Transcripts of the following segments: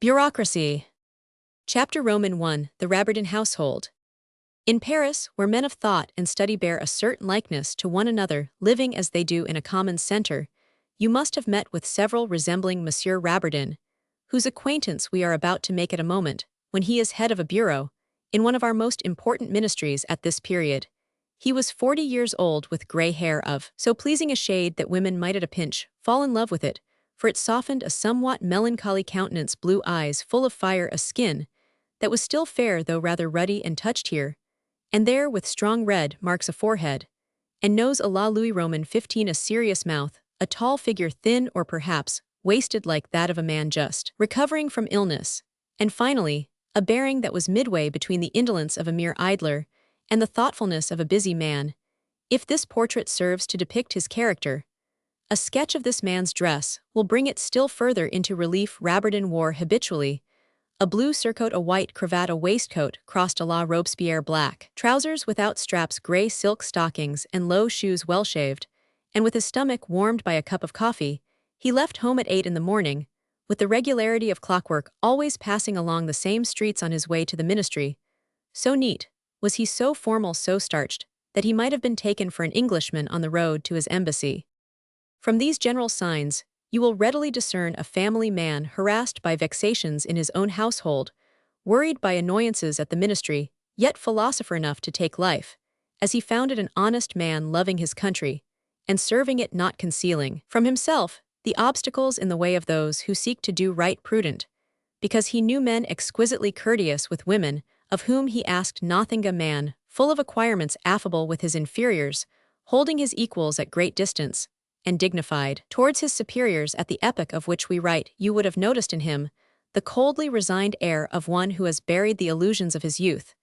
Bureaucracy. Chapter Roman 1, The Rabardin Household. In Paris, where men of thought and study bear a certain likeness to one another, living as they do in a common center, you must have met with several resembling Monsieur Rabardin, whose acquaintance we are about to make at a moment, when he is head of a bureau, in one of our most important ministries at this period. He was 40 years old with gray hair of so pleasing a shade that women might at a pinch fall in love with it, for it softened a somewhat melancholy countenance, blue eyes full of fire, a skin that was still fair though rather ruddy and touched here and there with strong red marks, a forehead and nose a la Louis Roman 15, a serious mouth, a tall figure, thin or perhaps wasted like that of a man just recovering from illness, and finally, a bearing that was midway between the indolence of a mere idler and the thoughtfulness of a busy man. If this portrait serves to depict his character, a sketch of this man's dress will bring it still further into relief. Rabardin wore habitually a blue surcoat, a white cravat, a waistcoat crossed a la Robespierre, black trousers without straps, gray silk stockings, and low shoes, well shaved, and with his stomach warmed by a cup of coffee, he left home at 8 in the morning, with the regularity of clockwork, always passing along the same streets on his way to the ministry. So neat was he, so formal, so starched, that he might have been taken for an Englishman on the road to his embassy. From these general signs, you will readily discern a family man harassed by vexations in his own household, worried by annoyances at the ministry, yet philosopher enough to take life, as he found it, an honest man loving his country, and serving it, not concealing from himself the obstacles in the way of those who seek to do right, prudent, because he knew men exquisitely courteous with women, of whom he asked nothing, a man full of acquirements, affable with his inferiors, holding his equals at great distance, and dignified towards his superiors. At the epoch of which we write, you would have noticed in him the coldly resigned air of one who has buried the illusions of his youth,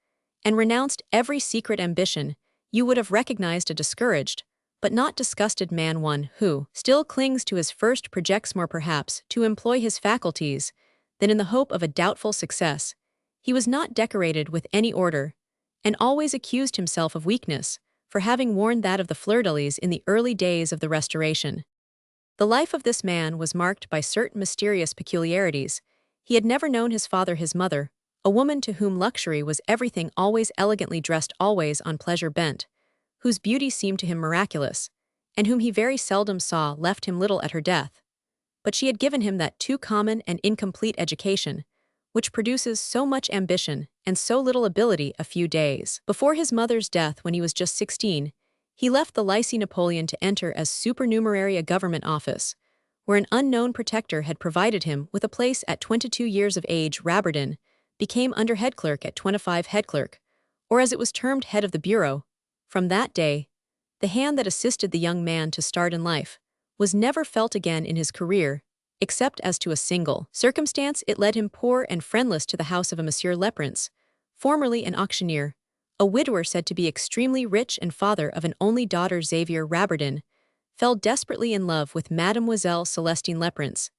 and renounced every secret ambition. You would have recognized a discouraged, but not disgusted man, one who still clings to his first, projects more perhaps to employ his faculties than in the hope of a doubtful success. He was not decorated with any order, and always accused himself of weakness, for having worn that of the fleur-de-lis in the early days of the Restoration. The life of this man was marked by certain mysterious peculiarities. He had never known his father, his mother, a woman to whom luxury was everything, always elegantly dressed, always on pleasure bent, whose beauty seemed to him miraculous, and whom he very seldom saw, left him little at her death. But she had given him that too common and incomplete education, which produces so much ambition and so little ability. A few days before his mother's death, when he was just 16, he left the Lycée Napoleon to enter as supernumerary a government office, where an unknown protector had provided him with a place at 22 years of age. Rabardin became under head clerk at 25, head clerk, or as it was termed, head of the bureau. From that day, the hand that assisted the young man to start in life was never felt again in his career, except as to a single circumstance. It led him poor and friendless to the house of a Monsieur Leprince, formerly an auctioneer, a widower said to be extremely rich and father of an only daughter. Xavier Rabardin fell desperately in love with Mademoiselle Celestine Leprince,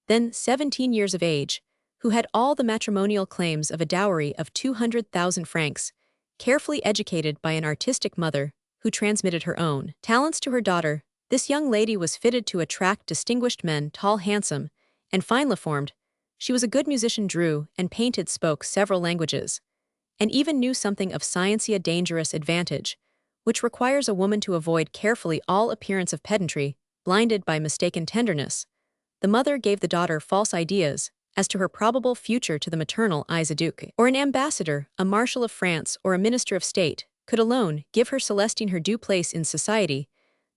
then 17 years of age, who had all the matrimonial claims of a dowry of 200,000 francs, carefully educated by an artistic mother who transmitted her own talents to her daughter. This young lady was fitted to attract distinguished men, tall, handsome, and finely formed. She was a good musician, drew and painted, spoke several languages, and even knew something of science, a dangerous advantage, which requires a woman to avoid carefully all appearance of pedantry. Blinded by mistaken tenderness, the mother gave the daughter false ideas as to her probable future to the maternal eyes. A duke, or an ambassador, a marshal of France, or a minister of state, could alone give her Celestine her due place in society.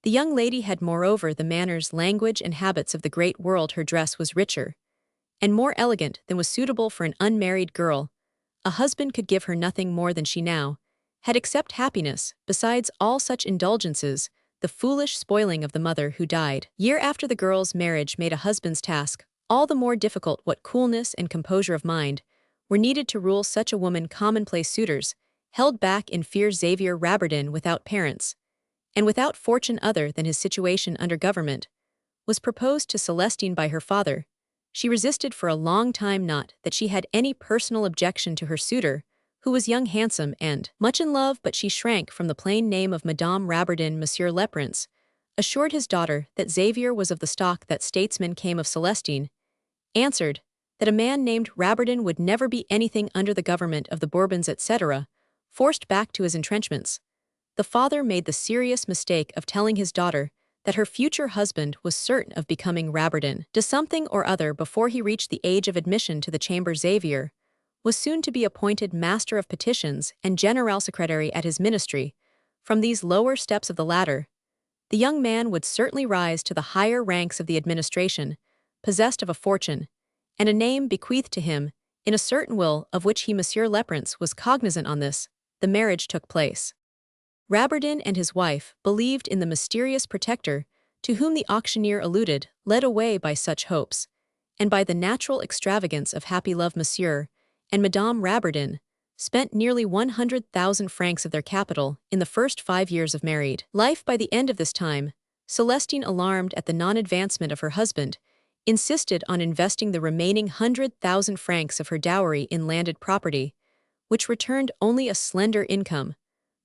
The young lady had moreover the manners, language, and habits of the great world. Her dress was richer and more elegant than was suitable for an unmarried girl. A husband could give her nothing more than she now had, except happiness. Besides all such indulgences, the foolish spoiling of the mother, who died year after the girl's marriage, made a husband's task all the more difficult. What coolness and composure of mind were needed to rule such a woman! Commonplace suitors, held back in fear. Xavier Rabardin, without parents, and without fortune other than his situation under government, was proposed to Celestine by her father. She resisted for a long time, not that she had any personal objection to her suitor, who was young, handsome, and much in love, but she shrank from the plain name of Madame Rabardin. Monsieur Leprince assured his daughter that Xavier was of the stock that statesmen came of. Celestine answered that a man named Rabardin would never be anything under the government of the Bourbons, etc., forced back to his entrenchments, the father made the serious mistake of telling his daughter that her future husband was certain of becoming Rabardin. De something or other before he reached the age of admission to the chamber. Xavier was soon to be appointed Master of Petitions and General Secretary at his ministry. From these lower steps of the ladder, the young man would certainly rise to the higher ranks of the administration, possessed of a fortune, and a name bequeathed to him in a certain will of which he Monsieur Leprince was cognizant. On this, the marriage took place. Rabardin and his wife believed in the mysterious protector to whom the auctioneer alluded, led away by such hopes, and by the natural extravagance of happy love. Monsieur and Madame Rabardin spent nearly 100,000 francs of their capital in the first 5 years of married life. By the end of this time, Celestine, alarmed at the non-advancement of her husband, insisted on investing the remaining 100,000 francs of her dowry in landed property, which returned only a slender income,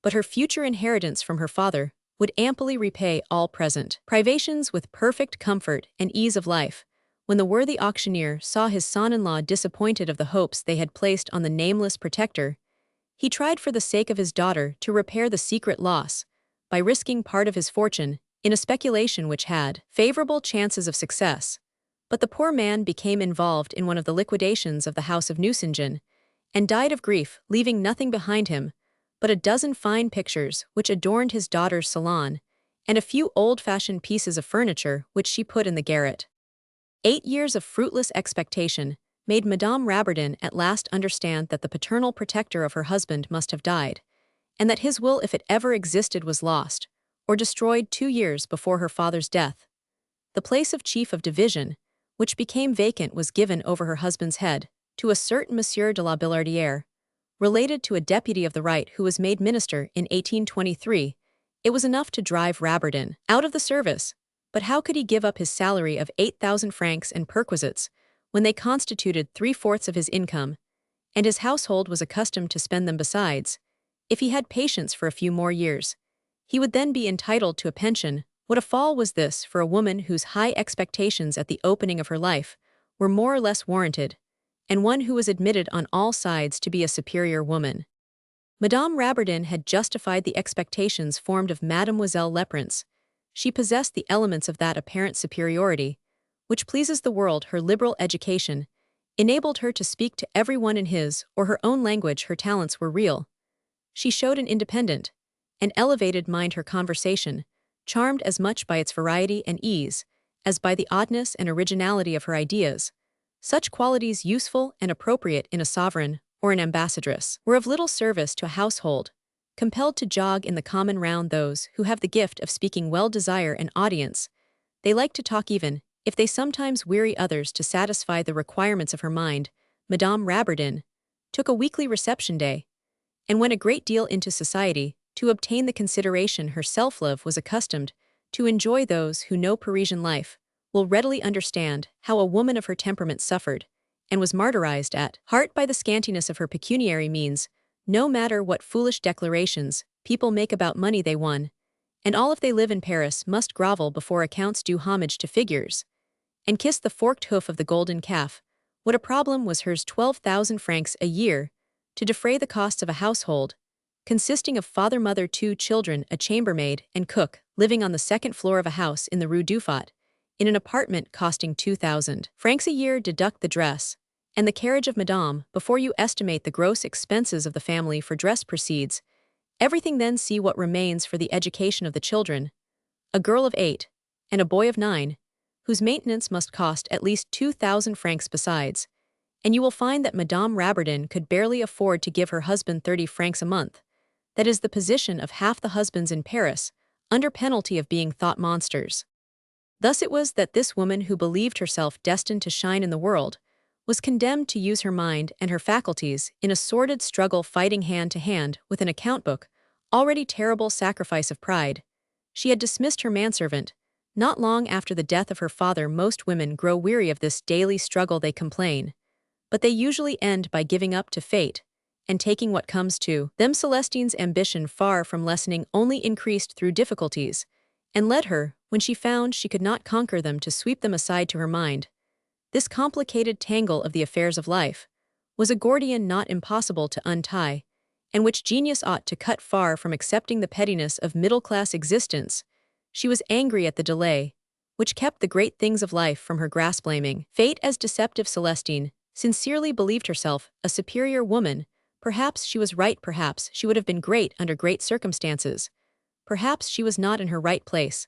but her future inheritance from her father would amply repay all present privations with perfect comfort and ease of life. When the worthy auctioneer saw his son-in-law disappointed of the hopes they had placed on the nameless protector, he tried for the sake of his daughter to repair the secret loss by risking part of his fortune in a speculation which had favorable chances of success. But the poor man became involved in one of the liquidations of the house of Nucingen, and died of grief, leaving nothing behind him but a dozen fine pictures which adorned his daughter's salon, and a few old-fashioned pieces of furniture which she put in the garret. 8 years of fruitless expectation made Madame Rabardin at last understand that the paternal protector of her husband must have died, and that his will, if it ever existed, was lost, or destroyed 2 years before her father's death. The place of chief of division, which became vacant, was given over her husband's head to a certain Monsieur de la Billardière, related to a deputy of the right who was made minister in 1823. It was enough to drive Rabardin out of the service, but how could he give up his salary of 8,000 francs and perquisites when they constituted 3/4 of his income, and his household was accustomed to spend them besides? If he had patience for a few more years, he would then be entitled to a pension. What a fall was this for a woman whose high expectations at the opening of her life were more or less warranted, and one who was admitted on all sides to be a superior woman. Madame Rabardin had justified the expectations formed of Mademoiselle Leprince. She possessed the elements of that apparent superiority which pleases the world. Her liberal education enabled her to speak to everyone in his or her own language. Her talents were real. She showed an independent and elevated mind. Her conversation charmed as much by its variety and ease as by the oddness and originality of her ideas. Such qualities, useful and appropriate in a sovereign or an ambassadress, were of little service to a household compelled to jog in the common round. Those who have the gift of speaking well desire an audience. They like to talk even if they sometimes weary others to satisfy the requirements of her mind. Madame Rabardin took a weekly reception day, and went a great deal into society to obtain the consideration her self-love was accustomed to enjoy. Those who know Parisian life will readily understand how a woman of her temperament suffered and was martyrized at heart by the scantiness of her pecuniary means. No matter what foolish declarations people make about money they won, and all if they live in Paris must grovel before accounts, do homage to figures, and kiss the forked hoof of the golden calf. What a problem was hers! 12,000 francs a year to defray the costs of a household consisting of father, mother, 2 children, a chambermaid, and cook, living on the 2nd floor of a house in the Rue Dufat, in an apartment costing 2,000 francs a year. Deduct the dress and the carriage of Madame before you estimate the gross expenses of the family for dress proceeds everything. Then see what remains for the education of the children, a girl of 8 and a boy of 9, whose maintenance must cost at least 2,000 francs besides, and you will find that Madame Rabardin could barely afford to give her husband 30 francs a month. That is the position of half the husbands in Paris, under penalty of being thought monsters. Thus it was that this woman, who believed herself destined to shine in the world, was condemned to use her mind and her faculties in a sordid struggle, fighting hand to hand with an account book. Already terrible sacrifice of pride. She had dismissed her manservant not long after the death of her father. Most women grow weary of this daily struggle. They complain, but they usually end by giving up to fate and taking what comes to them. Celestine's ambition, far from lessening, only increased through difficulties, and led her, when she found she could not conquer them, to sweep them aside to her mind. This complicated tangle of the affairs of life was a Gordian knot impossible to untie, and which genius ought to cut far from accepting the pettiness of middle-class existence. She was angry at the delay, which kept the great things of life from her grasp. Blaming fate as deceptive, Celestine sincerely believed herself a superior woman. Perhaps she was right, perhaps she would have been great under great circumstances. Perhaps she was not in her right place.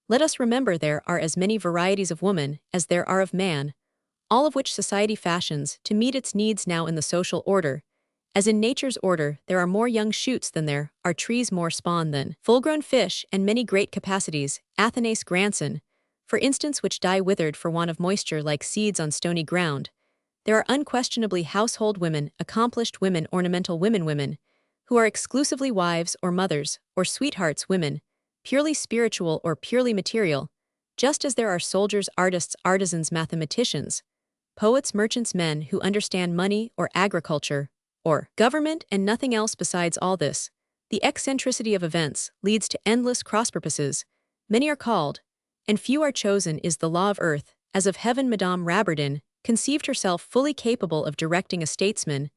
Let us remember there are as many varieties of woman as there are of man, all of which society fashions to meet its needs. Now in the social order, as in nature's order, there are more young shoots than there are trees, more spawn than full-grown fish, and many great capacities, Athanase Granson, for instance, which die withered for want of moisture like seeds on stony ground. There are unquestionably household women, accomplished women, ornamental women, who are exclusively wives or mothers or sweethearts, women, purely spiritual or purely material, just as there are soldiers, artists, artisans, mathematicians, poets, merchants, men who understand money or agriculture or government and nothing else besides all this. The eccentricity of events leads to endless cross-purposes. Many are called, and few are chosen, is the law of earth, as of heaven. Madame Rabardin conceived herself fully capable of directing a statesman,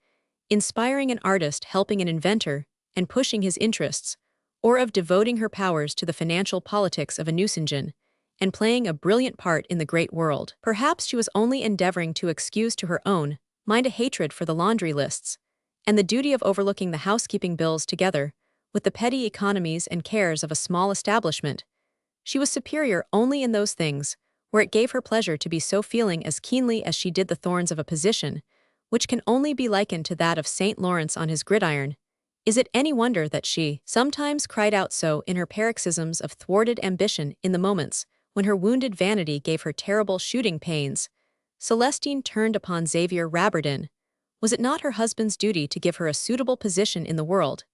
inspiring an artist, helping an inventor, and pushing his interests, or of devoting her powers to the financial politics of a Nucingen, and playing a brilliant part in the great world. Perhaps she was only endeavoring to excuse to her own mind a hatred for the laundry lists, and the duty of overlooking the housekeeping bills together with the petty economies and cares of a small establishment. She was superior only in those things where it gave her pleasure to be so, feeling as keenly as she did the thorns of a position, which can only be likened to that of St. Lawrence on his gridiron. Is it any wonder that she sometimes cried out so in her paroxysms of thwarted ambition, in the moments when her wounded vanity gave her terrible shooting pains? Celestine turned upon Xavier Rabardin. Was it not her husband's duty to give her a suitable position in the world?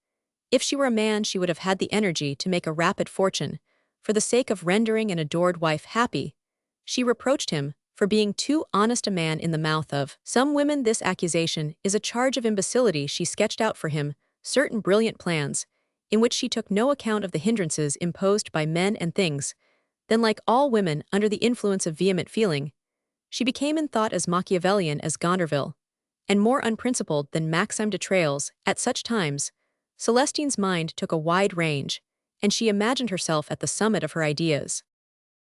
If she were a man, she would have had the energy to make a rapid fortune, for the sake of rendering an adored wife happy. She reproached him for being too honest a man in the mouth of some women. This accusation is a charge of imbecility. She sketched out for him certain brilliant plans, in which she took no account of the hindrances imposed by men and things. Then, like all women under the influence of vehement feeling, she became in thought as Machiavellian as Gonderville, and more unprincipled than Maxime de Trailles. At such times, Celestine's mind took a wide range, and she imagined herself at the summit of her ideas.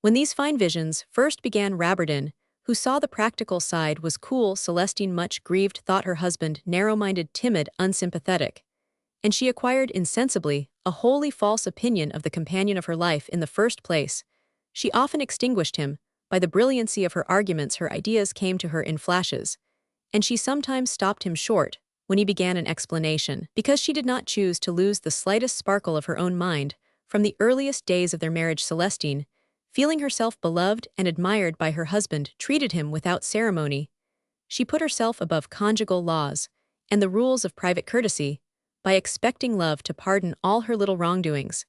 When these fine visions first began, Rabardin, who saw the practical side, was cool. Celestine, much grieved, thought her husband narrow-minded, timid, unsympathetic, and she acquired insensibly a wholly false opinion of the companion of her life. In the first place, she often extinguished him. By the brilliancy of her arguments, her ideas came to her in flashes, and she sometimes stopped him short when he began an explanation, because she did not choose to lose the slightest sparkle of her own mind. From the earliest days of their marriage, Celestine, feeling herself beloved and admired by her husband, treated him without ceremony. She put herself above conjugal laws and the rules of private courtesy by expecting love to pardon all her little wrongdoings,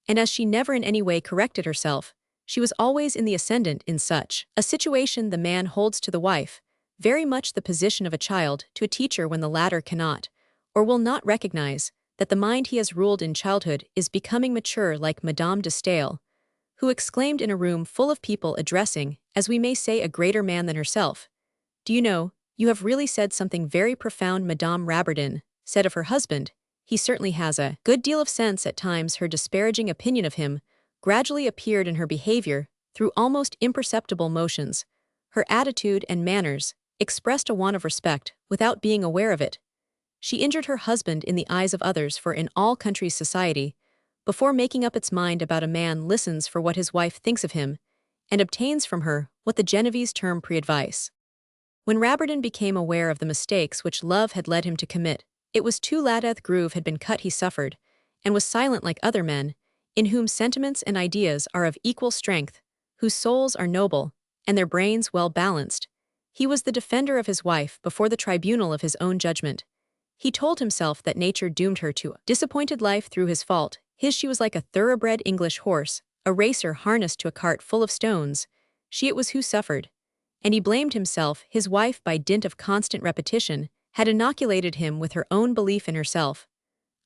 and as she never in any way corrected herself, she was always in the ascendant. In such a situation, the man holds to the wife very much the position of a child to a teacher when the latter cannot, or will not recognize, that the mind he has ruled in childhood is becoming mature, like Madame de Staël, who exclaimed in a room full of people, addressing, as we may say, a greater man than herself, "Do you know, you have really said something very profound." Madame Rabardin said of her husband, "He certainly has a good deal of sense." At times her disparaging opinion of him gradually appeared in her behavior through almost imperceptible motions. Her attitude and manners expressed a want of respect without being aware of it. She injured her husband in the eyes of others, for in all countries society, before making up its mind about a man, listens for what his wife thinks of him, and obtains from her what the Genevese term pre-advice. When Rabardin became aware of the mistakes which love had led him to commit, it was too late. The groove had been cut. He suffered, and was silent like other men, in whom sentiments and ideas are of equal strength, whose souls are noble, and their brains well balanced. He was the defender of his wife before the tribunal of his own judgment. He told himself that nature doomed her to a disappointed life through his fault. She was like a thoroughbred English horse, a racer harnessed to a cart full of stones. She it was who suffered, and he blamed himself. His wife, by dint of constant repetition, had inoculated him with her own belief in herself.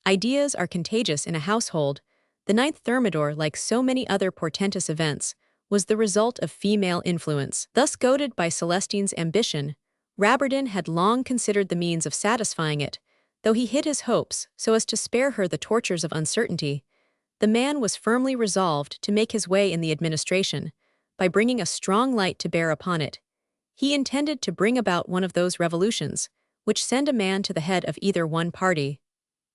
Ideas are contagious in a household. The ninth Thermidor, like so many other portentous events, was the result of female influence. Thus goaded by Celestine's ambition, Rabardin had long considered the means of satisfying it, though he hid his hopes so as to spare her the tortures of uncertainty. The man was firmly resolved to make his way in the administration, by bringing a strong light to bear upon it. He intended to bring about one of those revolutions, which send a man to the head of either one party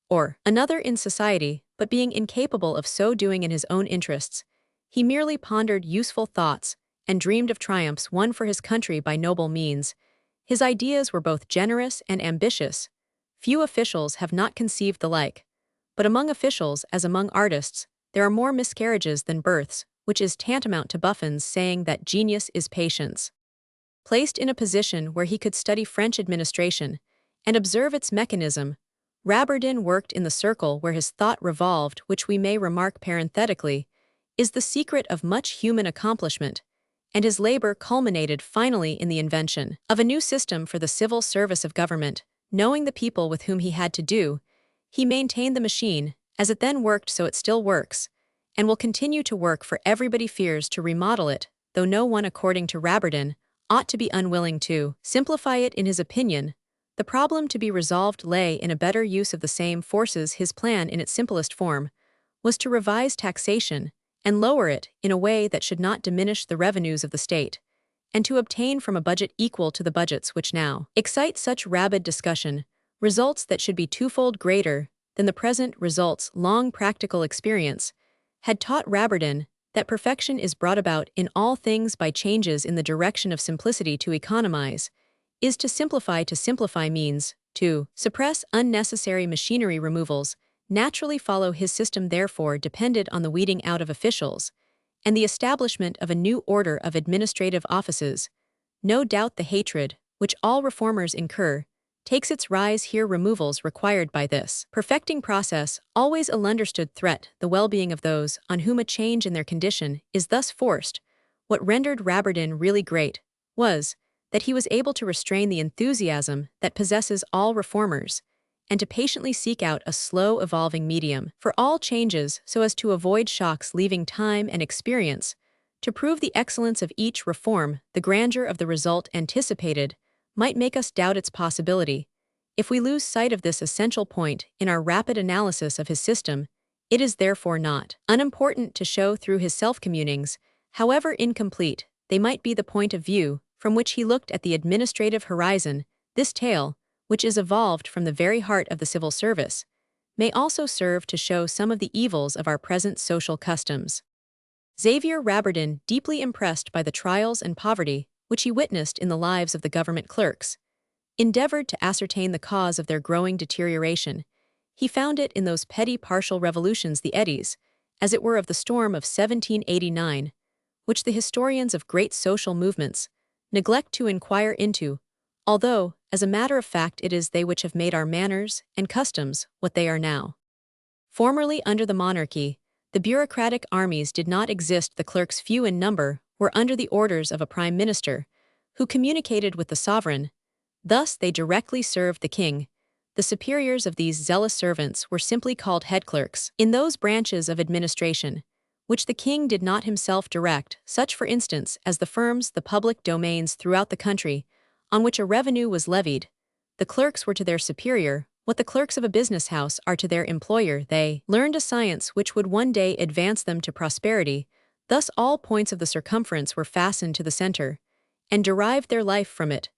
or another in society, but being incapable of so doing in his own interests, he merely pondered useful thoughts and dreamed of triumphs won for his country by noble means. His ideas were both generous and ambitious. Few officials have not conceived the like. But among officials, as among artists, there are more miscarriages than births, which is tantamount to Buffon's saying that genius is patience. Placed in a position where he could study French administration and observe its mechanism, Rabardin worked in the circle where his thought revolved, which we may remark parenthetically, is the secret of much human accomplishment, and his labor culminated finally in the invention of a new system for the civil service of government. Knowing the people with whom he had to do, he maintained the machine, as it then worked so it still works, and will continue to work, for everybody fears to remodel it, though no one, according to Rabardin, ought to be unwilling to simplify it. In his opinion, the problem to be resolved lay in a better use of the same forces. His plan, in its simplest form, was to revise taxation and lower it in a way that should not diminish the revenues of the state, and to obtain from a budget equal to the budgets which now excite such rabid discussion results that should be twofold greater than the present results. Long practical experience had taught Rabardin that perfection is brought about in all things by changes in the direction of simplicity. To economize is to simplify. To simplify means to suppress unnecessary machinery. Removals naturally follow. His system therefore depended on the weeding out of officials and the establishment of a new order of administrative offices. No doubt the hatred, which all reformers incur, takes its rise here. Removals required by this perfecting process always a understood threat the well-being of those on whom a change in their condition is thus forced. What rendered Rabardin really great was that he was able to restrain the enthusiasm that possesses all reformers, and to patiently seek out a slow evolving medium for all changes so as to avoid shocks, leaving time and experience to prove the excellence of each reform. The grandeur of the result anticipated might make us doubt its possibility. If we lose sight of this essential point in our rapid analysis of his system, it is therefore not unimportant to show through his self-communings, however incomplete they might be, the point of view from which he looked at the administrative horizon. This tale, which is evolved from the very heart of the civil service, may also serve to show some of the evils of our present social customs. Xavier Rabardin, deeply impressed by the trials and poverty which he witnessed in the lives of the government clerks, endeavored to ascertain the cause of their growing deterioration. He found it in those petty partial revolutions, the eddies, as it were, of the storm of 1789, which the historians of great social movements neglect to inquire into, although, as a matter of fact, it is they which have made our manners and customs what they are now. Formerly, under the monarchy, the bureaucratic armies did not exist. The clerks, few in number, were under the orders of a prime minister, who communicated with the sovereign. Thus they directly served the king. The superiors of these zealous servants were simply called head clerks. In those branches of administration which the king did not himself direct, such for instance as the firms, the public domains throughout the country, on which a revenue was levied, the clerks were to their superior what the clerks of a business house are to their employer. They learned a science which would one day advance them to prosperity. Thus all points of the circumference were fastened to the center, and derived their life from it.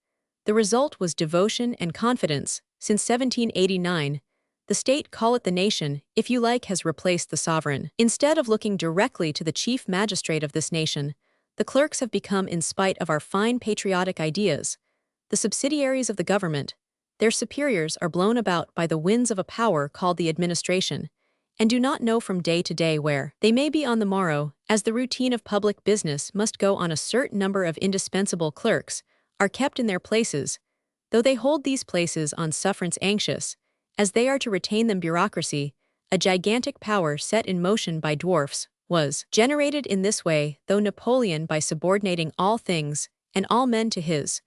The result was devotion and confidence. Since 1789, the state, call it the nation, if you like, has replaced the sovereign. Instead of looking directly to the chief magistrate of this nation, the clerks have become, in spite of our fine patriotic ideas, the subsidiaries of the government. Their superiors are blown about by the winds of a power called the administration, and do not know from day to day where they may be on the morrow. As the routine of public business must go on, a certain number of indispensable clerks are kept in their places, though they hold these places on sufferance, anxious as they are to retain them. Bureaucracy, a gigantic power set in motion by dwarfs, was generated in this way, though Napoleon, by subordinating all things and all men to his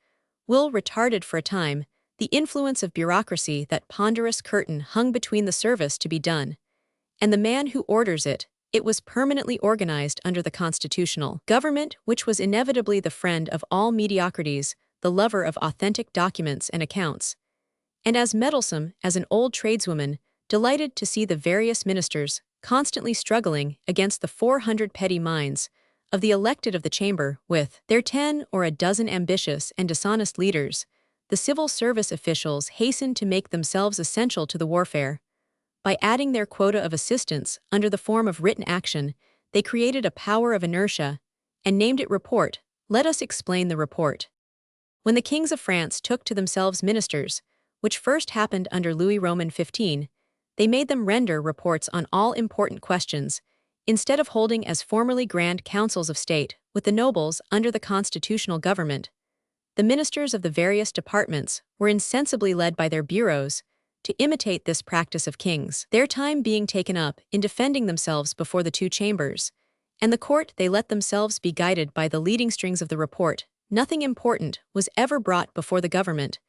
will, retarded for a time the influence of bureaucracy. That ponderous curtain hung between the service to be done and the man who orders it, It was permanently organized under the constitutional government, which was inevitably the friend of all mediocrities, the lover of authentic documents and accounts. And as meddlesome as an old tradeswoman, delighted to see the various ministers constantly struggling against the 400 petty minds of the elected of the chamber, with their 10 or a dozen ambitious and dishonest leaders, the civil service officials hastened to make themselves essential to the warfare. By adding their quota of assistance under the form of written action, they created a power of inertia and named it report. Let us explain the report. When the kings of France took to themselves ministers, which first happened under Louis Roman XV, they made them render reports on all important questions, instead of holding as formerly grand councils of state with the nobles under the constitutional government. The ministers of the various departments were insensibly led by their bureaus to imitate this practice of kings, their time being taken up in defending themselves before the two chambers, and the court they let themselves be guided by the leading strings of the report. Nothing important was ever brought before the government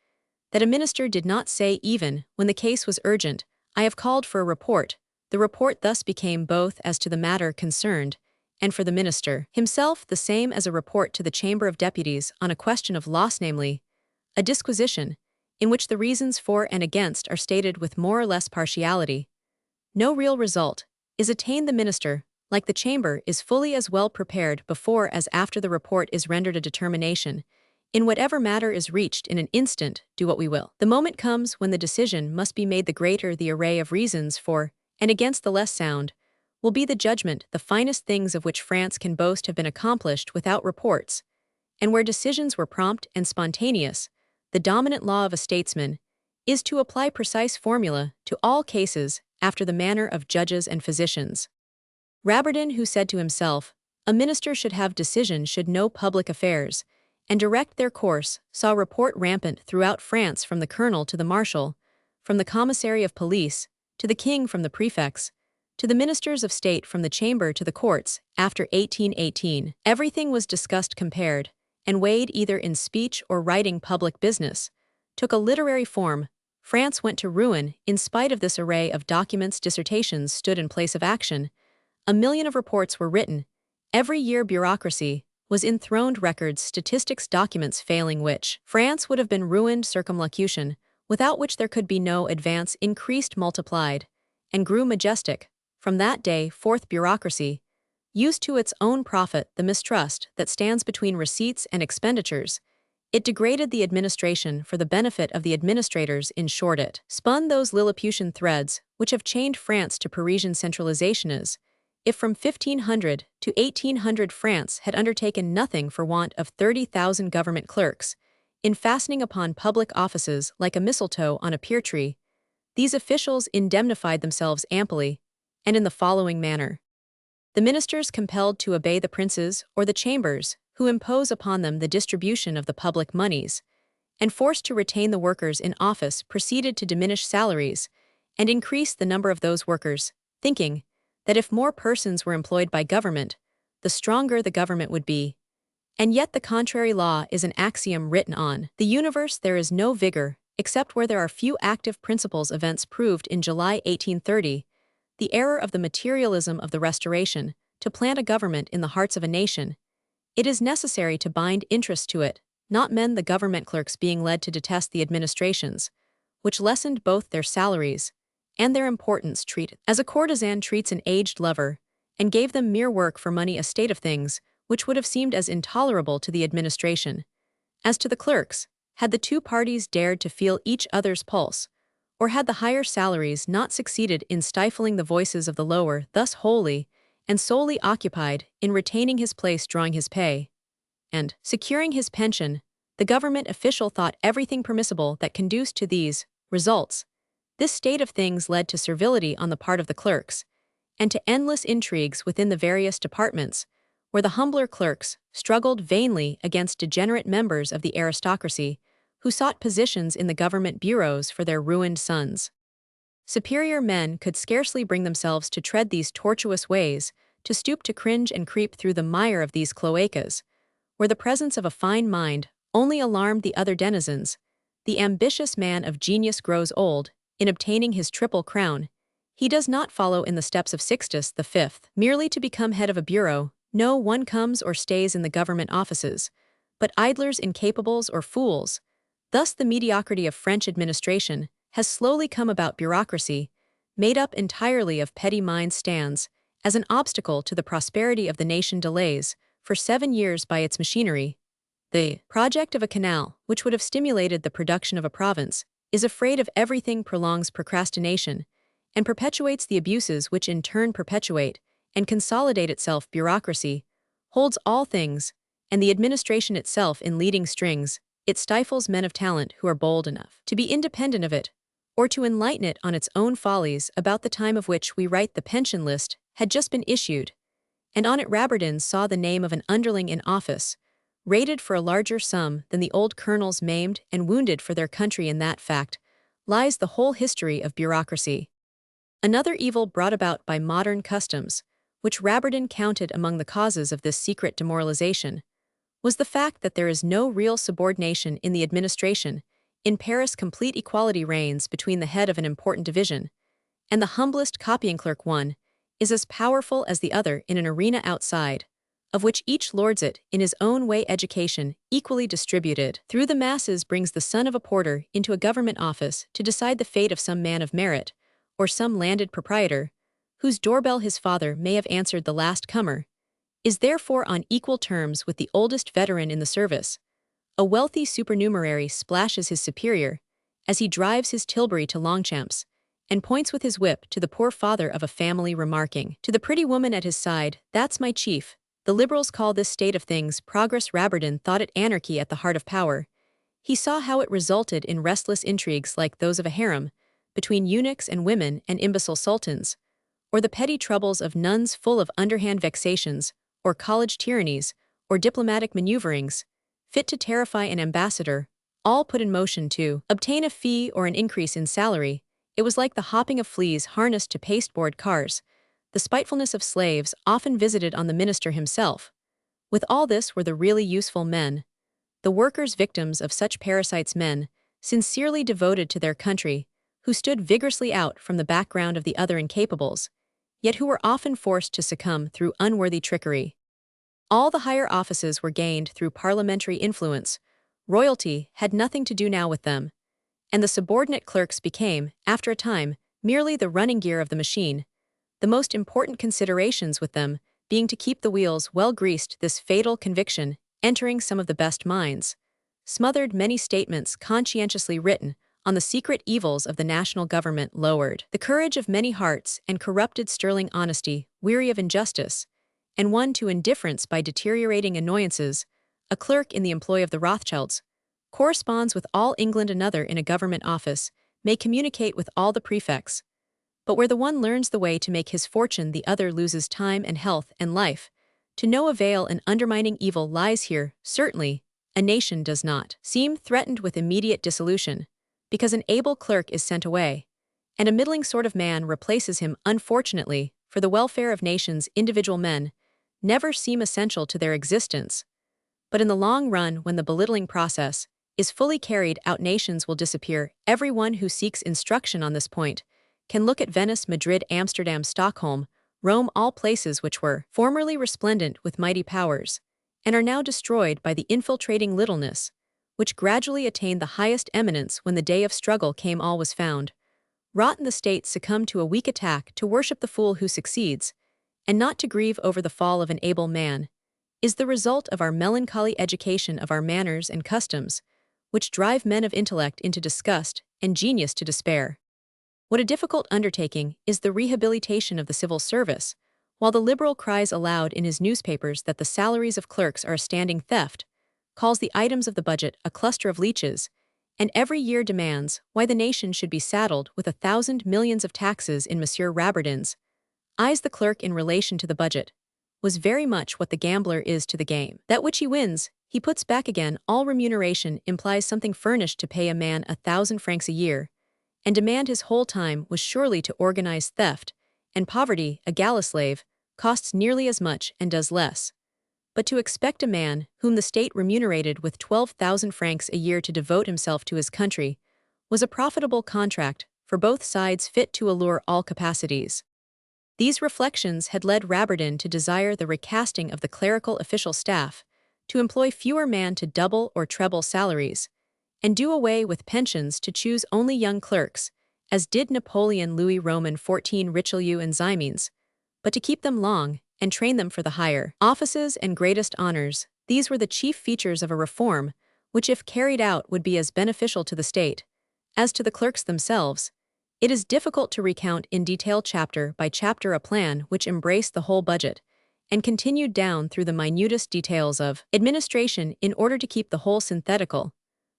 that a minister did not say even when the case was urgent, "I have called for a report." The report thus became both as to the matter concerned and for the minister himself the same as a report to the Chamber of Deputies on a question of loss, namely, a disquisition, in which the reasons for and against are stated with more or less partiality. No real result is attained. The minister, like the chamber, is fully as well prepared before as after the report is rendered. A determination, in whatever matter, is reached in an instant, do what we will. The moment comes when the decision must be made. The greater the array of reasons for and against, the less sound will be the judgment. The finest things of which France can boast have been accomplished without reports, and where decisions were prompt and spontaneous, the dominant law of a statesman is to apply precise formula to all cases after the manner of judges and physicians. Rabardin, who said to himself, "A minister should have decision, should know public affairs, and direct their course," saw report rampant throughout France, from the colonel to the marshal, from the commissary of police to the king, from the prefects to the ministers of state, from the chamber to the courts. After 1818, everything was discussed, compared, and weighed either in speech or writing. Public business took a literary form. France went to ruin in spite of this array of documents. Dissertations stood in place of action. 1,000,000 of reports were written. Every year bureaucracy was enthroned. Records, statistics, documents failing which France would have been ruined. Circumlocution, without which there could be no advance, increased, multiplied, and grew majestic. From that day forth bureaucracy used to its own profit the mistrust that stands between receipts and expenditures. It degraded the administration for the benefit of the administrators. In short, it spun those Lilliputian threads which have chained France to Parisian centralization. As if from 1500 to 1800 France had undertaken nothing for want of 30,000 government clerks, in fastening upon public offices like a mistletoe on a pear tree, these officials indemnified themselves amply, and in the following manner: the ministers compelled to obey the princes or the chambers, who impose upon them the distribution of the public moneys, and forced to retain the workers in office, proceeded to diminish salaries and increase the number of those workers, thinking that if more persons were employed by government, the stronger the government would be. And yet the contrary law is an axiom written on the universe. There is no vigor, except where there are few active principles. Events proved in July 1830 the error of the materialism of the Restoration. To plant a government in the hearts of a nation, it is necessary to bind interest to it, not men. The government clerks being led to detest the administrations, which lessened both their salaries and their importance, treated as a courtesan treats an aged lover, and gave them mere work for money, a state of things which would have seemed as intolerable to the administration as to the clerks, had the two parties dared to feel each other's pulse, or had the higher salaries not succeeded in stifling the voices of the lower. Thus wholly and solely occupied in retaining his place, drawing his pay, and securing his pension, the government official thought everything permissible that conduced to these results. This state of things led to servility on the part of the clerks, and to endless intrigues within the various departments, where the humbler clerks struggled vainly against degenerate members of the aristocracy, who sought positions in the government bureaus for their ruined sons. Superior men could scarcely bring themselves to tread these tortuous ways, to stoop to cringe and creep through the mire of these cloacas, where the presence of a fine mind only alarmed the other denizens. The ambitious man of genius grows old. In obtaining his triple crown, He does not follow in the steps of Sixtus V, merely to become head of a bureau. No one comes or stays in the government offices, but idlers, incapables, or fools. Thus the mediocrity of French administration has slowly come about. Bureaucracy, made up entirely of petty minds, stands as an obstacle to the prosperity of the nation. Delays for 7 years by its machinery. The project of a canal, which would have stimulated the production of a province, is afraid of everything, prolongs procrastination, and perpetuates the abuses which in turn perpetuate and consolidate itself. Bureaucracy holds all things, and the administration itself in leading strings. It stifles men of talent who are bold enough to be independent of it, or to enlighten it on its own follies. About the time of which we write, the pension list had just been issued, and on it Rabardin saw the name of an underling in office, rated for a larger sum than the old colonels maimed and wounded for their country. In that fact lies the whole history of bureaucracy. Another evil brought about by modern customs, which Rabardin counted among the causes of this secret demoralization, was the fact that there is no real subordination in the administration. In Paris, complete equality reigns between the head of an important division and the humblest copying clerk. One is as powerful as the other in an arena outside, of which each lords it in his own way. Education, equally distributed through the masses, brings the son of a porter into a government office to decide the fate of some man of merit, or some landed proprietor, whose doorbell his father may have answered. The last comer is therefore on equal terms with the oldest veteran in the service. A wealthy supernumerary splashes his superior as he drives his tilbury to Longchamps, and points with his whip to the poor father of a family, remarking to the pretty woman at his side, "That's my chief." The liberals call this state of things progress. Rabardin thought it anarchy at the heart of power. He saw how it resulted in restless intrigues like those of a harem, between eunuchs and women and imbecile sultans, or the petty troubles of nuns full of underhand vexations, or college tyrannies, or diplomatic maneuverings, fit to terrify an ambassador, all put in motion to obtain a fee or an increase in salary. It was like the hopping of fleas harnessed to pasteboard cars, the spitefulness of slaves often visited on the minister himself. With all this were the really useful men, the workers victims of such parasites, men sincerely devoted to their country, who stood vigorously out from the background of the other incapables, yet who were often forced to succumb through unworthy trickery. All the higher offices were gained through parliamentary influence. Royalty had nothing to do now with them, and the subordinate clerks became, after a time, merely the running gear of the machine, the most important considerations with them being to keep the wheels well greased. This fatal conviction, entering some of the best minds, smothered many statements conscientiously written on the secret evils of the national government, lowered the courage of many hearts, and corrupted sterling honesty, weary of injustice, and won to indifference by deteriorating annoyances. A clerk in the employ of the Rothschilds corresponds with all England. Another in a government office may communicate with all the prefects, but where the one learns the way to make his fortune, the other loses time and health and life. To no avail. An undermining evil lies here. Certainly, a nation does not seem threatened with immediate dissolution, because an able clerk is sent away, and a middling sort of man replaces him. Unfortunately, for the welfare of nations, individual men never seem essential to their existence. But in the long run, when the belittling process is fully carried out, nations will disappear. Everyone who seeks instruction on this point can look at Venice, Madrid, Amsterdam, Stockholm, Rome, all places which were formerly resplendent with mighty powers, and are now destroyed by the infiltrating littleness, which gradually attained the highest eminence. When the day of struggle came, all was found. Rotten, the state succumbed to a weak attack. To worship the fool who succeeds, and not to grieve over the fall of an able man, is the result of our melancholy education of our manners and customs, which drive men of intellect into disgust and genius to despair. What a difficult undertaking is the rehabilitation of the civil service, while the liberal cries aloud in his newspapers that the salaries of clerks are a standing theft, calls the items of the budget a cluster of leeches, and every year demands why the nation should be saddled with 1,000 millions of taxes. In Monsieur Rabardin's eyes, the clerk in relation to the budget was very much what the gambler is to the game. That which he wins, he puts back again. All remuneration implies something furnished. To pay a man 1,000 francs a year and demand his whole time was surely to organize theft, and poverty, a galley slave, costs nearly as much and does less. But to expect a man whom the state remunerated with 12,000 francs a year to devote himself to his country was a profitable contract for both sides fit to allure all capacities. These reflections had led Rabardin to desire the recasting of the clerical official staff, to employ fewer men to double or treble salaries, and do away with pensions to choose only young clerks, as did Napoleon Louis Roman XIV Richelieu and Ximenes, but to keep them long and train them for the higher offices and greatest honors. These were the chief features of a reform which, if carried out, would be as beneficial to the state as to the clerks themselves. It is difficult to recount in detail chapter by chapter a plan which embraced the whole budget and continued down through the minutest details of administration in order to keep the whole synthetical,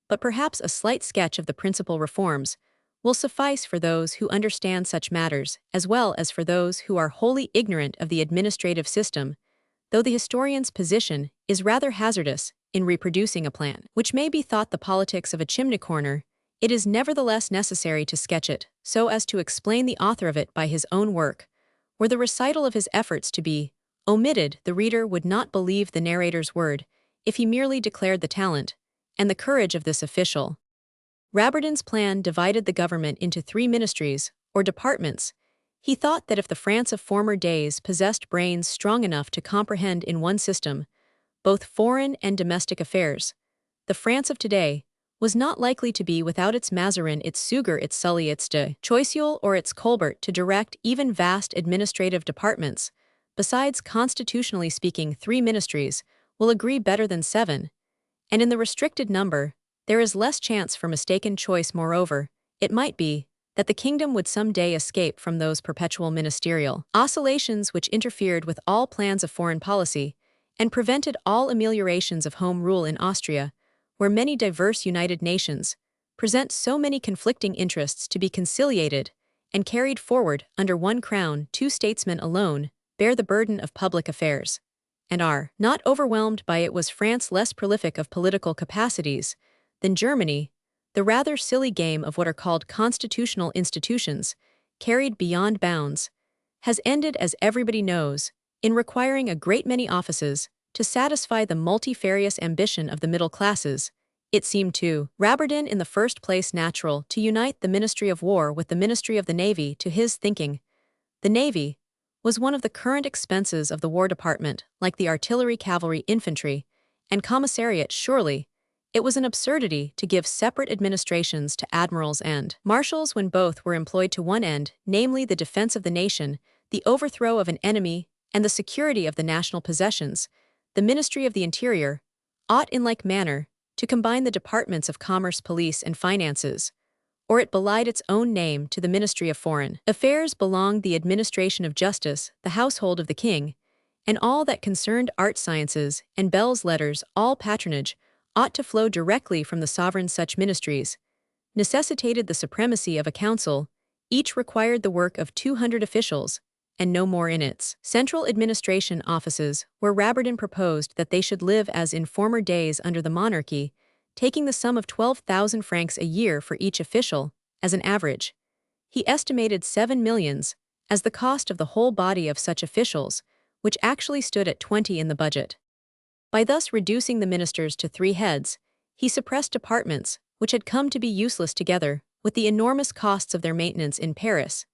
but perhaps a slight sketch of the principal reforms will suffice for those who understand such matters as well as for those who are wholly ignorant of the administrative system, though the historian's position is rather hazardous in reproducing a plan which may be thought the politics of a chimney corner. It is nevertheless necessary to sketch it so as to explain the author of it by his own work. Were the recital of his efforts to be omitted, the reader would not believe the narrator's word if he merely declared the talent and the courage of this official. Rabardin's plan divided the government into 3 ministries, or departments. He thought that if the France of former days possessed brains strong enough to comprehend in one system both foreign and domestic affairs, the France of today was not likely to be without its Mazarin, its Suger, its Sully, its de Choiseul, or its Colbert to direct even vast administrative departments. Besides, constitutionally speaking, 3 ministries will agree better than 7, and in the restricted number, there is less chance for mistaken choice. Moreover, it might be that the kingdom would some day escape from those perpetual ministerial oscillations which interfered with all plans of foreign policy and prevented all ameliorations of home rule in Austria, where many diverse united nations present so many conflicting interests to be conciliated and carried forward under one crown. 2 statesmen alone bear the burden of public affairs and are not overwhelmed by it. Was France less prolific of political capacities than Germany, the rather silly game of what are called constitutional institutions, carried beyond bounds, has ended, as everybody knows, in requiring a great many offices to satisfy the multifarious ambition of the middle classes. It seemed to Rabardin in the first place natural to unite the Ministry of War with the Ministry of the Navy. To his thinking, the Navy was one of the current expenses of the War Department, like the artillery, cavalry, infantry, and commissariat. Surely, it was an absurdity to give separate administrations to admirals and marshals when both were employed to one end, namely the defense of the nation, the overthrow of an enemy, and the security of the national possessions. The Ministry of the Interior ought in like manner to combine the departments of commerce, police, and finances, or it belied its own name. To the Ministry of Foreign Affairs belonged the administration of justice, the household of the king, and all that concerned art, sciences, and belles letters. All patronage ought to flow directly from the sovereign. Such ministries necessitated the supremacy of a council. Each required the work of 200 officials, and no more. In its central administration offices, where Rabardin proposed that they should live as in former days under the monarchy, taking the sum of 12,000 francs a year for each official, as an average. He estimated 7 millions as the cost of the whole body of such officials, which actually stood at 20 in the budget. By thus reducing the ministers to 3 heads, he suppressed departments which had come to be useless together with the enormous costs of their maintenance in Paris.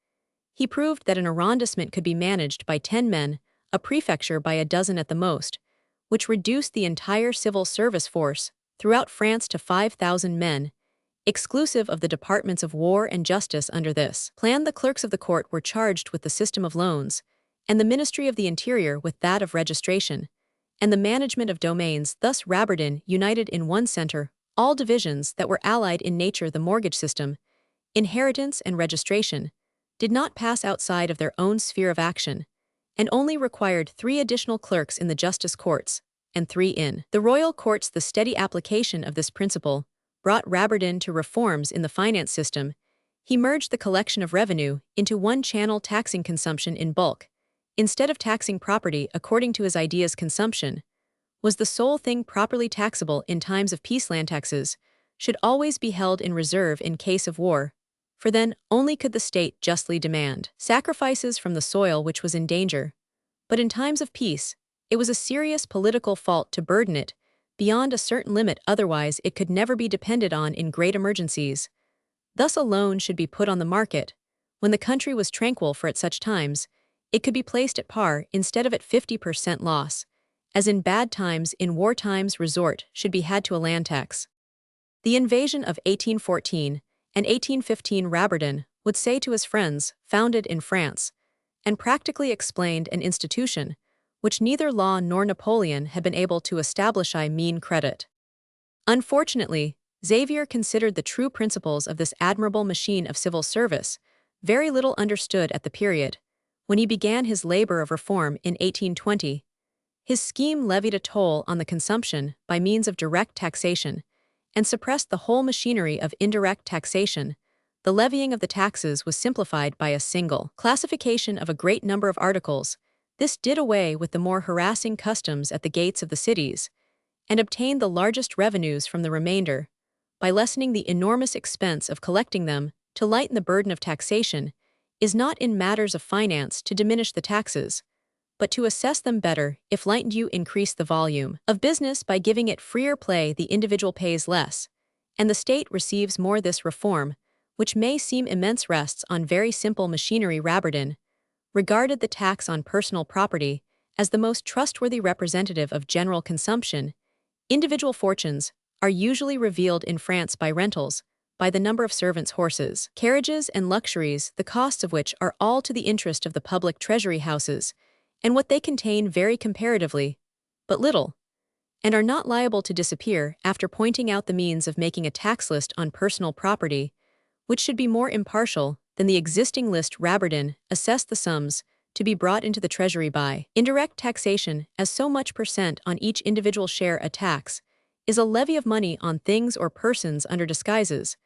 He proved that an arrondissement could be managed by 10 men, a prefecture by a dozen at the most, which reduced the entire civil service force throughout France to 5,000 men, exclusive of the departments of war and justice. Under this plan, the clerks of the court were charged with the system of loans, and the Ministry of the Interior with that of registration, and the management of domains. Thus Rabardin united in one center all divisions that were allied in nature. The mortgage system, inheritance, and registration did not pass outside of their own sphere of action, and only required 3 additional clerks in the justice courts, and 3 in the royal courts. The steady application of this principle brought Rabardin to reforms in the finance system. He merged the collection of revenue into one channel, taxing consumption in bulk, instead of taxing property according to his ideas. Consumption was the sole thing properly taxable in times of peace. Land taxes should always be held in reserve in case of war, for then only could the state justly demand sacrifices from the soil which was in danger. But in times of peace, it was a serious political fault to burden it beyond a certain limit, otherwise it could never be depended on in great emergencies. Thus a loan should be put on the market. When the country was tranquil for at such times, it could be placed at par instead of at 50% loss, as in bad times in war times resort should be had to a land tax. The invasion of 1814 and 1815 Rabertin would say to his friends, founded in France, and practically explained an institution which neither law nor Napoleon had been able to establish. I mean credit. Unfortunately, Xavier considered the true principles of this admirable machine of civil service very little understood at the period. When he began his labor of reform in 1820, his scheme levied a toll on the consumption by means of direct taxation and suppressed the whole machinery of indirect taxation. The levying of the taxes was simplified by a single classification of a great number of articles. This did away with the more harassing customs at the gates of the cities, and obtained the largest revenues from the remainder. By lessening the enormous expense of collecting them, to lighten the burden of taxation, is not in matters of finance to diminish the taxes, but to assess them better. If lightened, you increase the volume of business by giving it freer play. The individual pays less, and the state receives more. This reform, which may seem immense, rests on very simple machinery. Rabertin regarded the tax on personal property as the most trustworthy representative of general consumption. Individual fortunes are usually revealed in France by rentals, by the number of servants' horses, carriages, and luxuries, the costs of which are all to the interest of the public treasury houses, and what they contain vary comparatively but little, and are not liable to disappear. After pointing out the means of making a tax list on personal property, which should be more impartial than the existing list, Rabertin assessed the sums to be brought into the treasury by indirect taxation as so much % on each individual share. A tax is a levy of money on things or persons under disguises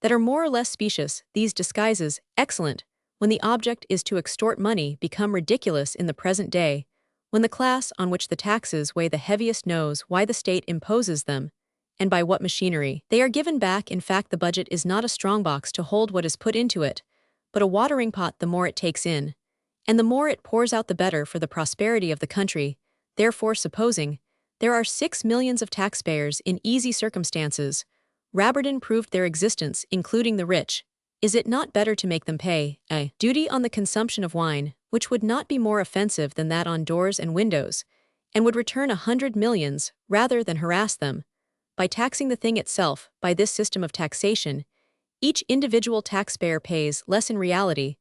that are more or less specious. These disguises, excellent when the object is to extort money, become ridiculous in the present day, when the class on which the taxes weigh the heaviest knows why the state imposes them, and by what machinery they are given back. In fact, the budget is not a strongbox to hold what is put into it, but a watering pot. The more it takes in, and the more it pours out, the better for the prosperity of the country. Therefore, supposing there are 6 millions of taxpayers in easy circumstances, Rabertin proved their existence, including the rich. Is it not better to make them pay a duty on the consumption of wine, which would not be more offensive than that on doors and windows, and would return 100 millions, rather than harass them by taxing the thing itself? By this system of taxation, each individual taxpayer pays less in reality,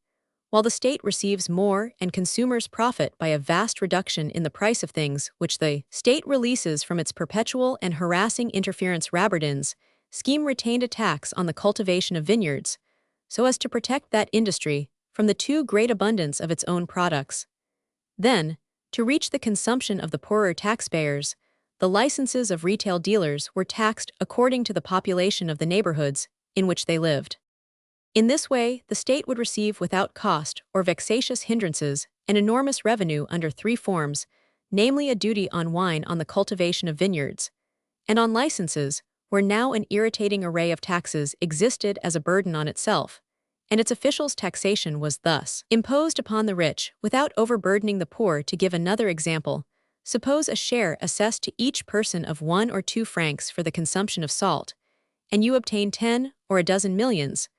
while the state receives more and consumers profit by a vast reduction in the price of things which the state releases from its perpetual and harassing interference. Rabertin's scheme retained a tax on the cultivation of vineyards, so as to protect that industry from the too great abundance of its own products. Then, to reach the consumption of the poorer taxpayers, the licenses of retail dealers were taxed according to the population of the neighborhoods in which they lived. In this way, the state would receive without cost or vexatious hindrances an enormous revenue under 3 forms, namely a duty on wine, on the cultivation of vineyards, and on licenses, where now an irritating array of taxes existed as a burden on itself, and its officials' taxation was thus imposed upon the rich without overburdening the poor. To give another example, suppose a share assessed to each person of 1 or 2 francs for the consumption of salt, and you obtain 10 or a dozen millions.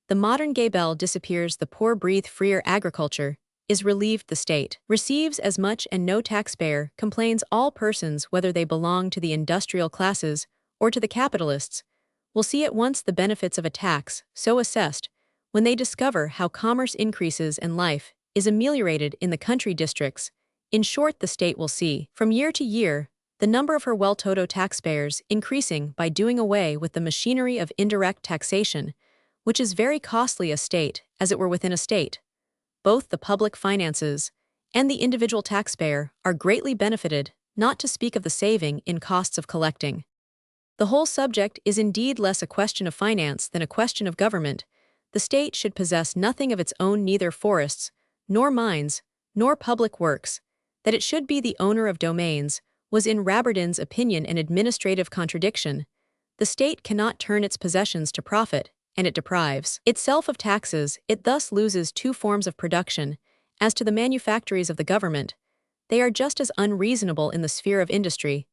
The modern gabelle disappears, the poor breathe freer, agriculture is relieved, the state receives as much, and no taxpayer complains. All persons, whether they belong to the industrial classes or to the capitalists, will see at once the benefits of a tax so assessed when they discover how commerce increases and life is ameliorated in the country districts. In short, the state will see, from year to year, the number of her well-to-do taxpayers increasing by doing away with the machinery of indirect taxation, which is very costly. A state, as it were within a state, both the public finances and the individual taxpayer are greatly benefited, not to speak of the saving in costs of collecting. The whole subject is indeed less a question of finance than a question of government. The state should possess nothing of its own, neither forests, nor mines, nor public works. That it should be the owner of domains was in Rabertin's opinion an administrative contradiction. The state cannot turn its possessions to profit, and it deprives itself of taxes. It thus loses 2 forms of production. As to the manufactories of the government, they are just as unreasonable in the sphere of industry.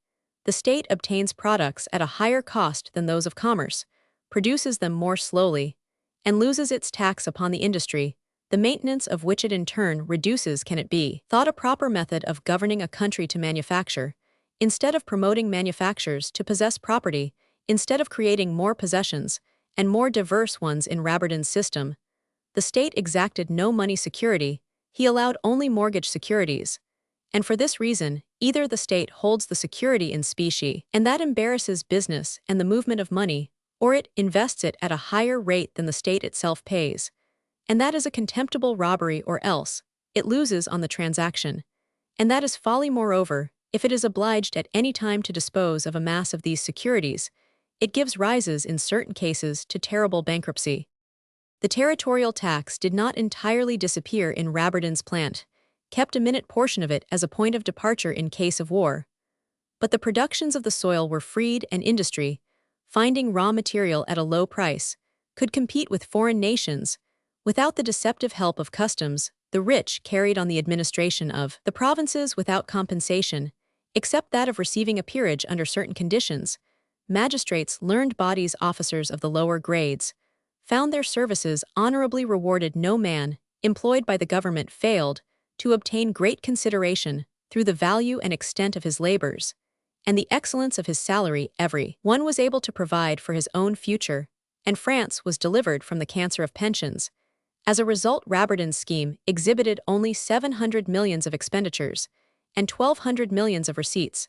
The state obtains products at a higher cost than those of commerce, produces them more slowly, and loses its tax upon the industry, the maintenance of which it in turn reduces. Can it be thought a proper method of governing a country to manufacture, instead of promoting manufacturers to possess property, instead of creating more possessions, and more diverse ones in Rabardin's system? The state exacted no money security, he allowed only mortgage securities. And for this reason, either the state holds the security in specie, and that embarrasses business and the movement of money, or it invests it at a higher rate than the state itself pays. And that is a contemptible robbery, or else it loses on the transaction. And that is folly. Moreover, if it is obliged at any time to dispose of a mass of these securities, it gives rises in certain cases to terrible bankruptcy. The territorial tax did not entirely disappear in Rabardin's plant, kept a minute portion of it as a point of departure in case of war. But the productions of the soil were freed, and industry, finding raw material at a low price, could compete with foreign nations. Without the deceptive help of customs, the rich carried on the administration of the provinces without compensation, except that of receiving a peerage under certain conditions. Magistrates, learned bodies, officers of the lower grades, found their services honorably rewarded. No man, employed by the government, failed to obtain great consideration through the value and extent of his labors, and the excellence of his salary. Every one was able to provide for his own future, and France was delivered from the cancer of pensions. As a result, Rabardin's scheme exhibited only 700 millions of expenditures and 1,200 millions of receipts.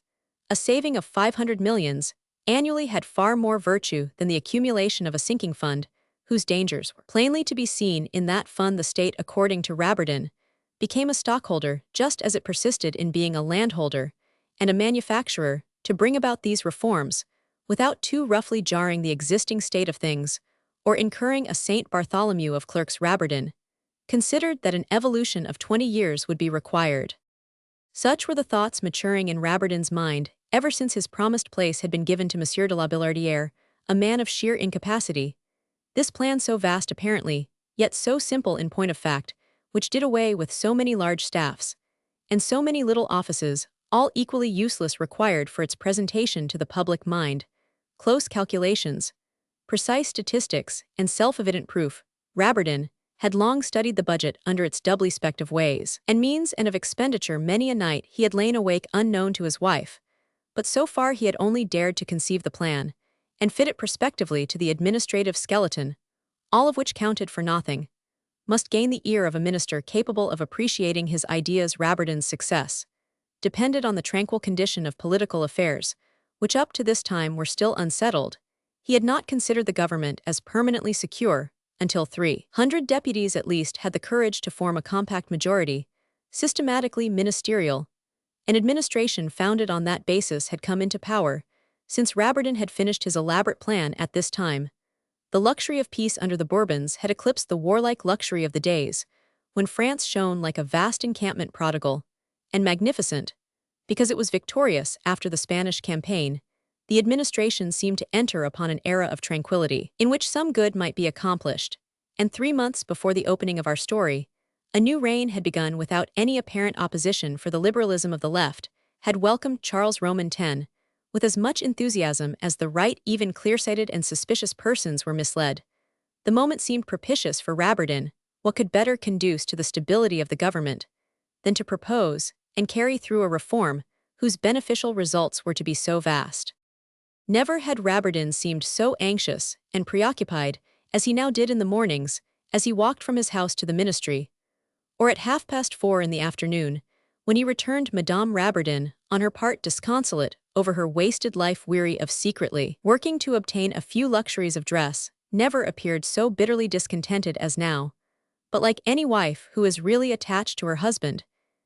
A saving of 500 millions annually had far more virtue than the accumulation of a sinking fund, whose dangers were plainly to be seen in that fund. The state, according to Rabardin, became a stockholder just as it persisted in being a landholder and a manufacturer. To bring about these reforms, without too roughly jarring the existing state of things, or incurring a St. Bartholomew of clerks, Rabardin considered that an evolution of 20 years would be required. Such were the thoughts maturing in Rabardin's mind ever since his promised place had been given to M. de la Billardière, a man of sheer incapacity. This plan, so vast apparently, yet so simple in point of fact, which did away with so many large staffs, and so many little offices, all equally useless, required for its presentation to the public mind close calculations, precise statistics, and self-evident proof. Rabardin had long studied the budget under its doubly spect of ways and means and of expenditure. Many a night he had lain awake unknown to his wife, but so far he had only dared to conceive the plan and fit it prospectively to the administrative skeleton, all of which counted for nothing, must gain the ear of a minister capable of appreciating his ideas. Rabardin's success depended on the tranquil condition of political affairs, which up to this time were still unsettled. He had not considered the government as permanently secure until 300 deputies at least had the courage to form a compact majority, systematically ministerial. An administration founded on that basis had come into power, since Rabardin had finished his elaborate plan. At this time, the luxury of peace under the Bourbons had eclipsed the warlike luxury of the days, when France shone like a vast encampment, prodigal and magnificent. Because it was victorious after the Spanish campaign, the administration seemed to enter upon an era of tranquility, in which some good might be accomplished, and 3 months before the opening of our story, a new reign had begun without any apparent opposition, for the liberalism of the left had welcomed Charles Roman X with as much enthusiasm as the right. Even clear-sighted and suspicious persons were misled. The moment seemed propitious for Rabardin. What could better conduce to the stability of the government than to propose and carry through a reform whose beneficial results were to be so vast? Never had Rabardin seemed so anxious and preoccupied as he now did in the mornings, as he walked from his house to the ministry, or at 4:30 in the afternoon, when he returned. Madame Rabardin, on her part disconsolate over her wasted life, weary of secretly working to obtain a few luxuries of dress, never appeared so bitterly discontented as now. But like any wife who is really attached to her husband,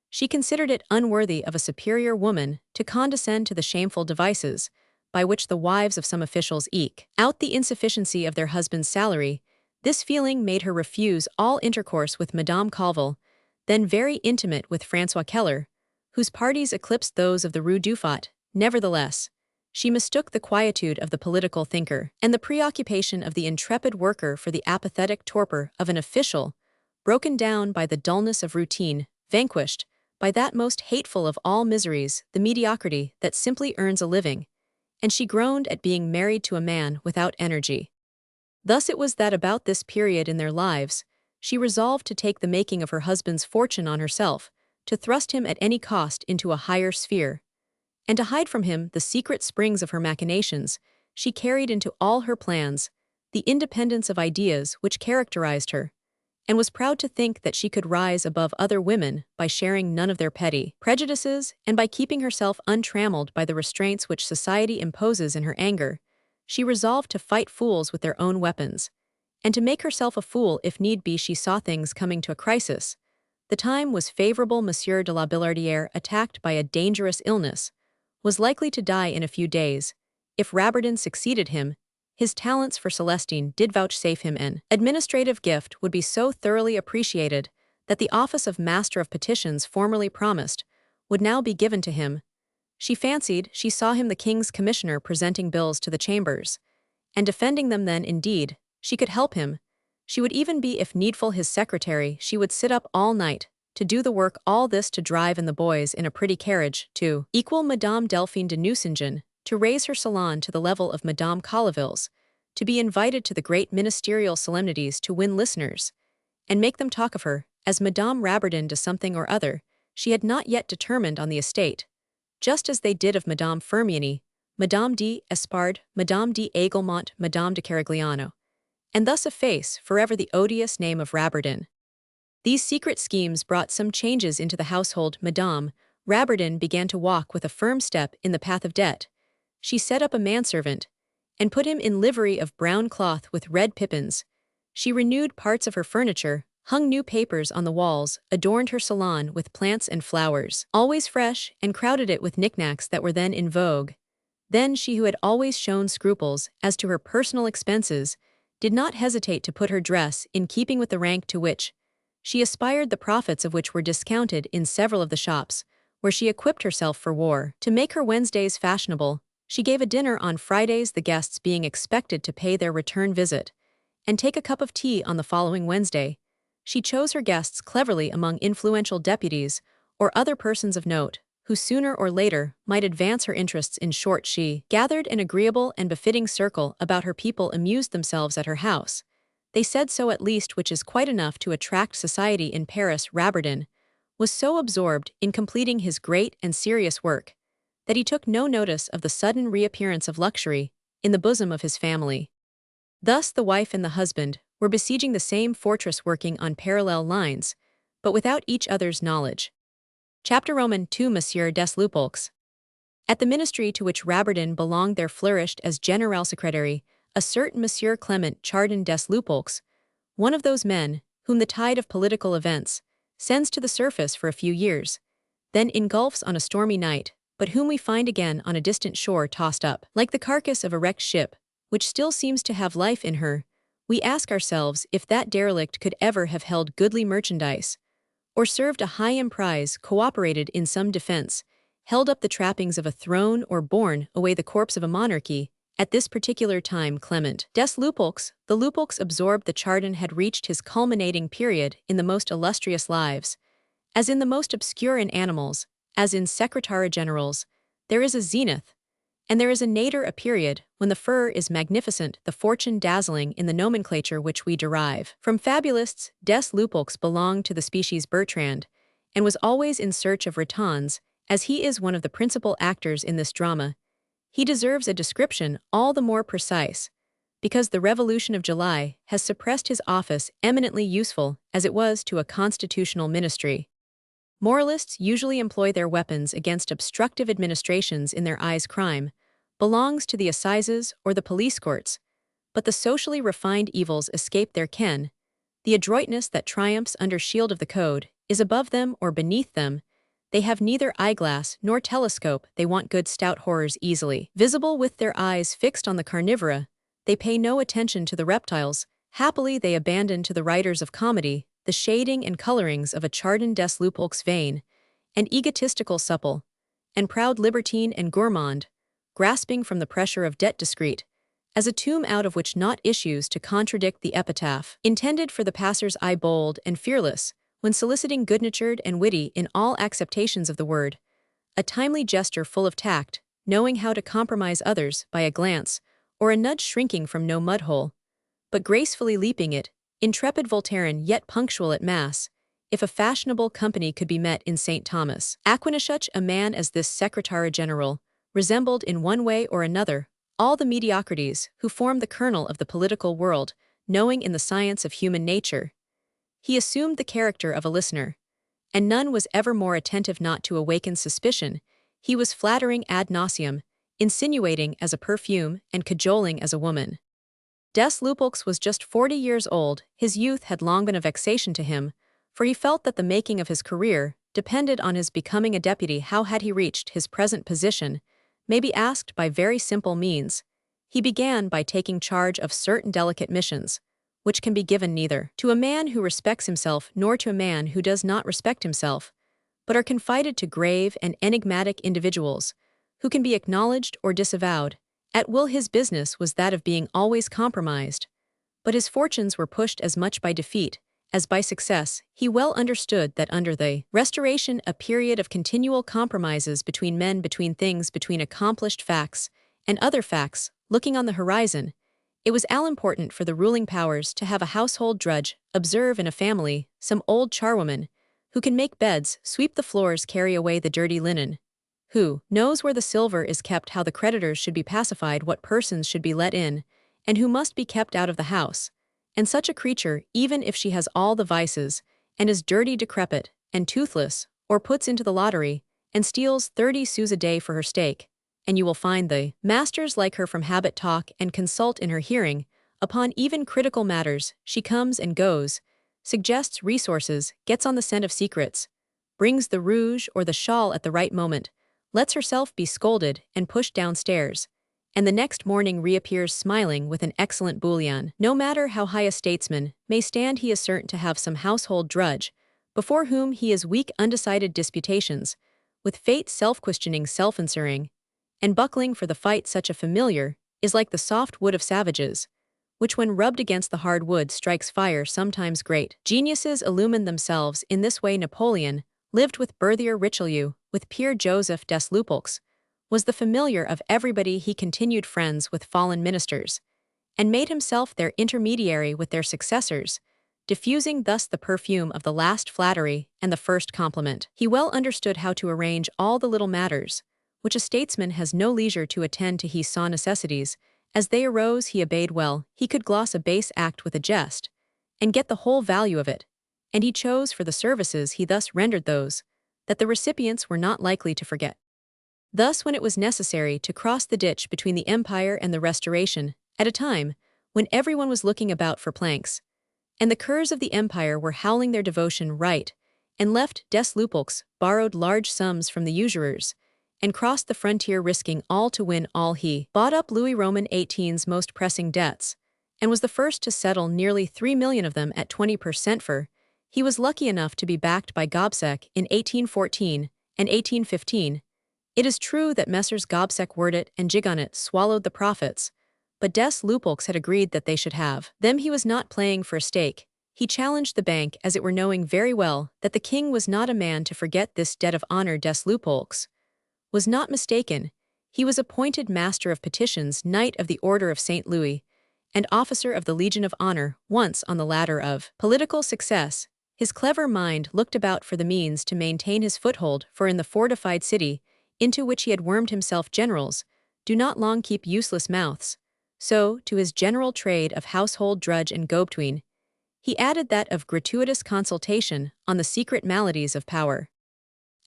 she considered it unworthy of a superior woman to condescend to the shameful devices by which the wives of some officials eke out the insufficiency of their husband's salary. This feeling made her refuse all intercourse with Madame Colville, then very intimate with François Keller, whose parties eclipsed those of the Rue Dufat. Nevertheless, she mistook the quietude of the political thinker and the preoccupation of the intrepid worker for the apathetic torpor of an official, broken down by the dullness of routine, vanquished by that most hateful of all miseries, the mediocrity that simply earns a living, and she groaned at being married to a man without energy. Thus it was that about this period in their lives, she resolved to take the making of her husband's fortune on herself, to thrust him at any cost into a higher sphere, and to hide from him the secret springs of her machinations. She carried into all her plans the independence of ideas which characterized her, and was proud to think that she could rise above other women by sharing none of their petty prejudices and by keeping herself untrammeled by the restraints which society imposes in her anger. She resolved to fight fools with their own weapons, and to make herself a fool if need be. She saw things coming to a crisis. The time was favorable. Monsieur de la Billardière, attacked by a dangerous illness, was likely to die in a few days. If Rabertin succeeded him, his talents for Celestine did vouchsafe him an administrative gift would be so thoroughly appreciated that the office of Master of Petitions formerly promised would now be given to him. She fancied she saw him the king's commissioner presenting bills to the chambers, and defending them. Then, indeed, she could help him. She would even be, if needful, his secretary. She would sit up all night to do the work, all this to drive in the boys in a pretty carriage, to equal Madame Delphine de Nucingen, to raise her salon to the level of Madame Colleville's, to be invited to the great ministerial solemnities, to win listeners, and make them talk of her, as Madame Rabertin de something or other. She had not yet determined on the estate, just as they did of Madame Firmiani, Madame d'Espard, Madame d'Aiglemont, Madame de Carigliano, and thus efface forever the odious name of Rabertin. These secret schemes brought some changes into the household. Madame Rabertin began to walk with a firm step in the path of debt. She set up a manservant, and put him in livery of brown cloth with red pippins. She renewed parts of her furniture, hung new papers on the walls, adorned her salon with plants and flowers, always fresh, and crowded it with knickknacks that were then in vogue. Then she, who had always shown scruples as to her personal expenses, did not hesitate to put her dress in keeping with the rank to which she aspired, the profits of which were discounted in several of the shops where she equipped herself for war. To make her Wednesdays fashionable, she gave a dinner on Fridays, the guests being expected to pay their return visit and take a cup of tea on the following Wednesday. She chose her guests cleverly among influential deputies or other persons of note, who sooner or later might advance her interests. In short, she gathered an agreeable and befitting circle about her. People amused themselves at her house. They said so, at least, which is quite enough to attract society in Paris. Rabertin was so absorbed in completing his great and serious work that he took no notice of the sudden reappearance of luxury in the bosom of his family. Thus the wife and the husband were besieging the same fortress, working on parallel lines, but without each other's knowledge. Chapter Roman II. Monsieur des Lupeaulx. At the ministry to which Rabertin belonged there flourished as general secretary a certain Monsieur Clement Chardin des Lupeaulx, one of those men whom the tide of political events sends to the surface for a few years, then engulfs on a stormy night, but whom we find again on a distant shore, tossed up like the carcass of a wrecked ship, which still seems to have life in her. We ask ourselves if that derelict could ever have held goodly merchandise, or served a high emprise, cooperated in some defense, held up the trappings of a throne, or borne away the corpse of a monarchy. At this particular time Clement des Lupeaulx, the Lupeaulx absorbed the Chardin, had reached his culminating period in the most illustrious lives. As in the most obscure in animals, as in secretary generals, there is a zenith, and there is a nadir, a period, when the furor is magnificent, the fortune dazzling. In the nomenclature which we derive from fabulists, des Lupeaulx belonged to the species Bertrand, and was always in search of ratons. As he is one of the principal actors in this drama, he deserves a description all the more precise, because the Revolution of July has suppressed his office, eminently useful as it was to a constitutional ministry. Moralists usually employ their weapons against obstructive administrations. In their eyes crime belongs to the assizes or the police courts, but the socially refined evils escape their ken. The adroitness that triumphs under shield of the code is above them or beneath them. They have neither eyeglass nor telescope. They want good stout horrors easily visible with their eyes fixed on the carnivora. They pay no attention to the reptiles. Happily they abandon to the writers of comedy the shading and colorings of a Chardin des Lupeaulx vain, and egotistical, supple, and proud libertine and gourmand, grasping from the pressure of debt discreet, as a tomb out of which naught issues to contradict the epitaph, intended for the passers-eye, bold and fearless, when soliciting, good-natured and witty in all acceptations of the word, a timely gesture full of tact, knowing how to compromise others by a glance, or a nudge, shrinking from no mud-hole, but gracefully leaping it, intrepid Voltairean yet punctual at Mass, if a fashionable company could be met in St. Thomas. Aquinasuch, a man as this Secretary General, resembled in one way or another all the mediocrities who form the kernel of the political world, knowing in the science of human nature. He assumed the character of a listener, and none was ever more attentive not to awaken suspicion. He was flattering ad nauseam, insinuating as a perfume, and cajoling as a woman. Des Lupeaulx was just 40 years old. His youth had long been a vexation to him, for he felt that the making of his career depended on his becoming a deputy. How had he reached his present position may be asked by very simple means. He began by taking charge of certain delicate missions, which can be given neither to a man who respects himself nor to a man who does not respect himself, but are confided to grave and enigmatic individuals, who can be acknowledged or disavowed. At will his business was that of being always compromised, but his fortunes were pushed as much by defeat as by success. He well understood that under the Restoration, a period of continual compromises between men, between things, between accomplished facts and other facts looking on the horizon, it was all important for the ruling powers to have a household drudge, observe in a family, some old charwoman, who can make beds, sweep the floors, carry away the dirty linen, who knows where the silver is kept, how the creditors should be pacified, what persons should be let in, and who must be kept out of the house. And such a creature, even if she has all the vices, and is dirty, decrepit, and toothless, or puts into the lottery, and steals 30 sous a day for her steak, and you will find the masters like her from habit talk and consult in her hearing, upon even critical matters. She comes and goes, suggests resources, gets on the scent of secrets, brings the rouge or the shawl at the right moment, lets herself be scolded and pushed downstairs, and the next morning reappears smiling with an excellent bouillon. No matter how high a statesman may stand, he is certain to have some household drudge, before whom he is weak, undecided disputations, with fate self-questioning, self-insuring, and buckling for the fight. Such a familiar is like the soft wood of savages, which when rubbed against the hard wood strikes fire. Sometimes great geniuses illumine themselves in this way. Napoleon lived with Berthier Richelieu, with Pierre Joseph des Lupeaulx, was the familiar of everybody. He continued friends with fallen ministers, and made himself their intermediary with their successors, diffusing thus the perfume of the last flattery and the first compliment. He well understood how to arrange all the little matters, which a statesman has no leisure to attend to. He saw necessities. As they arose, he obeyed well. He could gloss a base act with a jest, and get the whole value of it, and he chose for the services he thus rendered those that the recipients were not likely to forget. Thus, when it was necessary to cross the ditch between the Empire and the Restoration, at a time when everyone was looking about for planks, and the curs of the Empire were howling their devotion right and left, des Lupeaulx borrowed large sums from the usurers, and crossed the frontier, risking all to win all. He bought up Louis Roman XVIII's most pressing debts, and was the first to settle nearly 3 million of them at 20% for. He was lucky enough to be backed by Gobseck in 1814 and 1815. It is true that Messrs. Gobseck, Wordet, and Gigonnet swallowed the profits, but des Lupeaulx had agreed that they should have them. He was not playing for a stake. He challenged the bank, as it were, knowing very well that the king was not a man to forget this debt of honor. Des Lupeaulx was not mistaken. He was appointed Master of Petitions, Knight of the Order of St. Louis, and Officer of the Legion of Honor. Once on the ladder of political success, his clever mind looked about for the means to maintain his foothold, for in the fortified city into which he had wormed himself, generals do not long keep useless mouths. So, to his general trade of household drudge and go-between, he added that of gratuitous consultation on the secret maladies of power.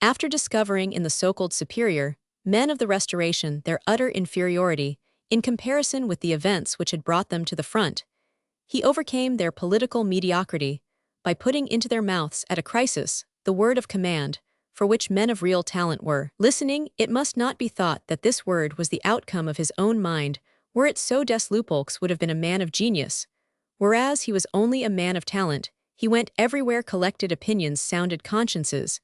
After discovering in the so-called superior men of the Restoration their utter inferiority in comparison with the events which had brought them to the front, he overcame their political mediocrity by putting into their mouths at a crisis the word of command, for which men of real talent were listening. It must not be thought that this word was the outcome of his own mind. Were it so, des Lupeaulx would have been a man of genius. Whereas he was only a man of talent, he went everywhere, collected opinions, sounded consciences,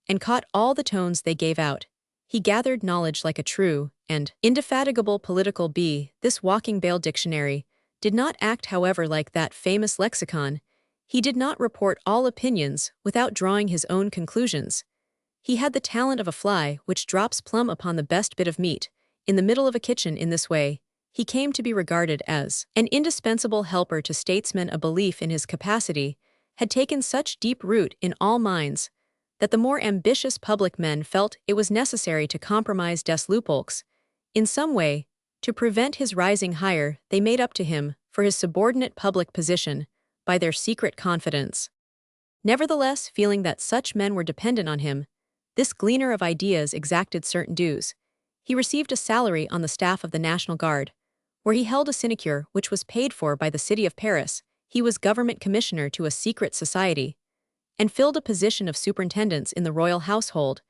and caught all the tones they gave out. He gathered knowledge like a true and indefatigable political bee. This walking Bayle dictionary did not act, however, like that famous lexicon. He did not report all opinions without drawing his own conclusions. He had the talent of a fly which drops plumb upon the best bit of meat in the middle of a kitchen. In this way, he came to be regarded as an indispensable helper to statesmen. A belief in his capacity had taken such deep root in all minds that the more ambitious public men felt it was necessary to compromise des Lupeaulx in some way to prevent his rising higher. They made up to him for his subordinate public position by their secret confidence. Nevertheless, feeling that such men were dependent on him, this gleaner of ideas exacted certain dues. He received a salary on the staff of the National Guard, where he held a sinecure which was paid for by the city of Paris. He was government commissioner to a secret society, and filled a position of superintendence in the royal household.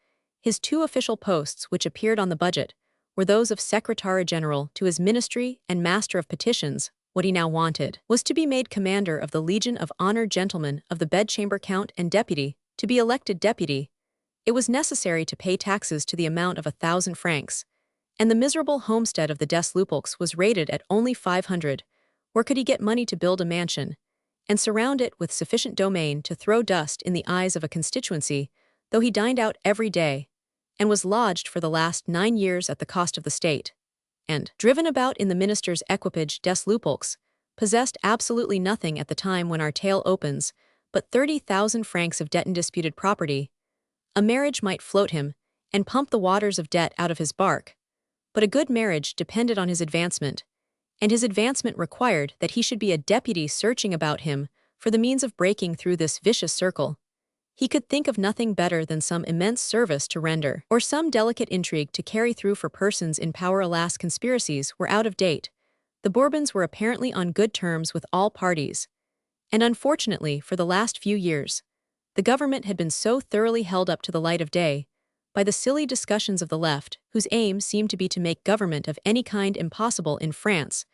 His two official posts which appeared on the budget were those of Secretary General to his ministry and Master of Petitions. What he now wanted was to be made commander of the Legion of Honor, gentleman of the bedchamber, count, and deputy. To be elected deputy, it was necessary to pay taxes to the amount of 1,000 francs, and the miserable homestead of the des Lupeaulx was rated at only 500. Where could he get money to build a mansion and surround it with sufficient domain to throw dust in the eyes of a constituency, though he dined out every day, and was lodged for the last 9 years at the cost of the state, and driven about in the minister's equipage? Des Lupeaulx possessed absolutely nothing at the time when our tale opens but 30,000 francs of debt and disputed property. A marriage might float him and pump the waters of debt out of his bark, but a good marriage depended on his advancement, and his advancement required that he should be a deputy searching about him for the means of breaking through this vicious circle. He could think of nothing better than some immense service to render, or some delicate intrigue to carry through for persons in power. Alas, conspiracies were out of date. The Bourbons were apparently on good terms with all parties, and unfortunately for the last few years, the government had been so thoroughly held up to the light of day by the silly discussions of the left, whose aim seemed to be to make government of any kind impossible in France,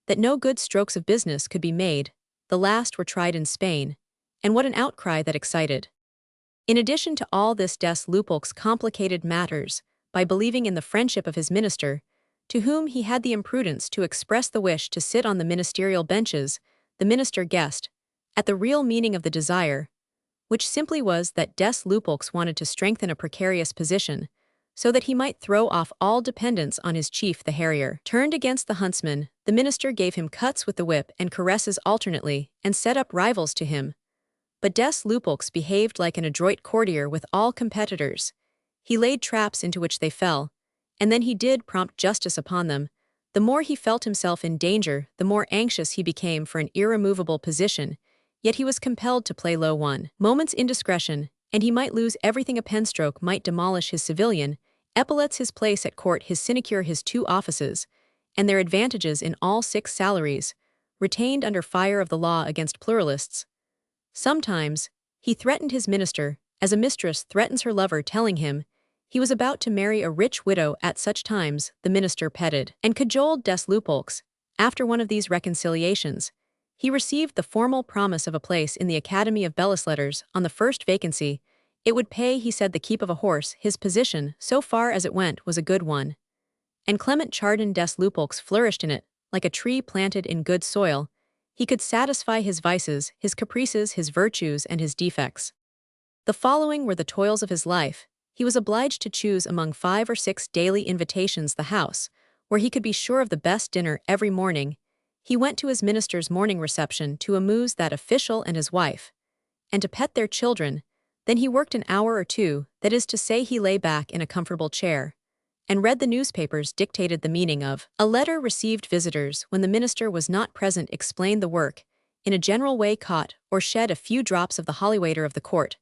that no good strokes of business could be made. The last were tried in Spain, and what an outcry that excited! In addition to all this, des Lupeaulx complicated matters by believing in the friendship of his minister, to whom he had the imprudence to express the wish to sit on the ministerial benches. The minister guessed at the real meaning of the desire, which simply was that des Lupeaulx wanted to strengthen a precarious position, so that he might throw off all dependence on his chief. The harrier turned against the huntsman. The minister gave him cuts with the whip and caresses alternately, and set up rivals to him. But des Lupeaulx behaved like an adroit courtier with all competitors. He laid traps into which they fell, and then he did prompt justice upon them. The more he felt himself in danger, the more anxious he became for an irremovable position, yet he was compelled to play low. One moment's indiscretion, and he might lose everything. A penstroke might demolish his civilian epaulets, his place at court, his sinecure, his 2 offices, and their advantages in all 6 salaries, retained under fire of the law against pluralists. Sometimes, he threatened his minister, as a mistress threatens her lover, telling him he was about to marry a rich widow. At such times, the minister petted and cajoled des Lupeaulx. After one of these reconciliations, he received the formal promise of a place in the Academy of Belles Lettres on the first vacancy. It would pay, he said, the keep of a horse. His position, so far as it went, was a good one, and Clement Chardin. Des Lupeaulx flourished in it, like a tree planted in good soil. He could satisfy his vices, his caprices, his virtues, and his defects. The following were the toils of his life. He was obliged to choose among 5 or 6 daily invitations. The house, where he could be sure of the best dinner every morning. He went to his minister's morning reception to amuse that official and his wife, and to pet their children. Then he worked an hour or 2, that is to say, he lay back in a comfortable chair, and read the newspapers, dictated the meaning of a letter, received visitors when the minister was not present, explained the work, in a general way, caught or shed a few drops of the holy water of the court,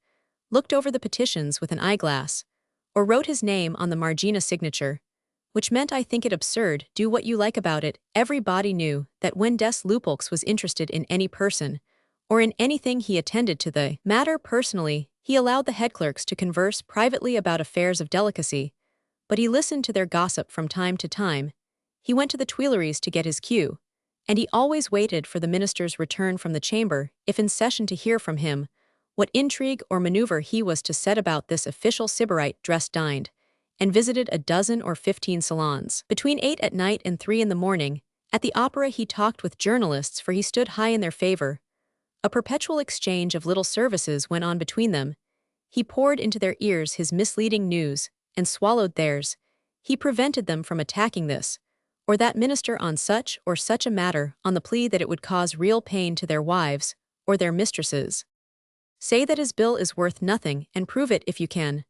looked over the petitions with an eyeglass, or wrote his name on the margina signature, which meant, I think it absurd, do what you like about it. Everybody knew that when des Lupeaulx was interested in any person, or in anything, he attended to the matter personally. He allowed the head clerks to converse privately about affairs of delicacy, but he listened to their gossip from time to time. He went to the Tuileries to get his cue, and he always waited for the minister's return from the chamber, if in session, to hear from him what intrigue or maneuver he was to set about. This official sybarite dressed, dined, and visited a dozen or 15 salons. Between 8 at night and 3 in the morning, at the opera he talked with journalists, for he stood high in their favor. A perpetual exchange of little services went on between them. He poured into their ears his misleading news, and swallowed theirs. He prevented them from attacking this or that minister on such or such a matter on the plea that it would cause real pain to their wives or their mistresses. Say that his bill is worth nothing and prove it if you can.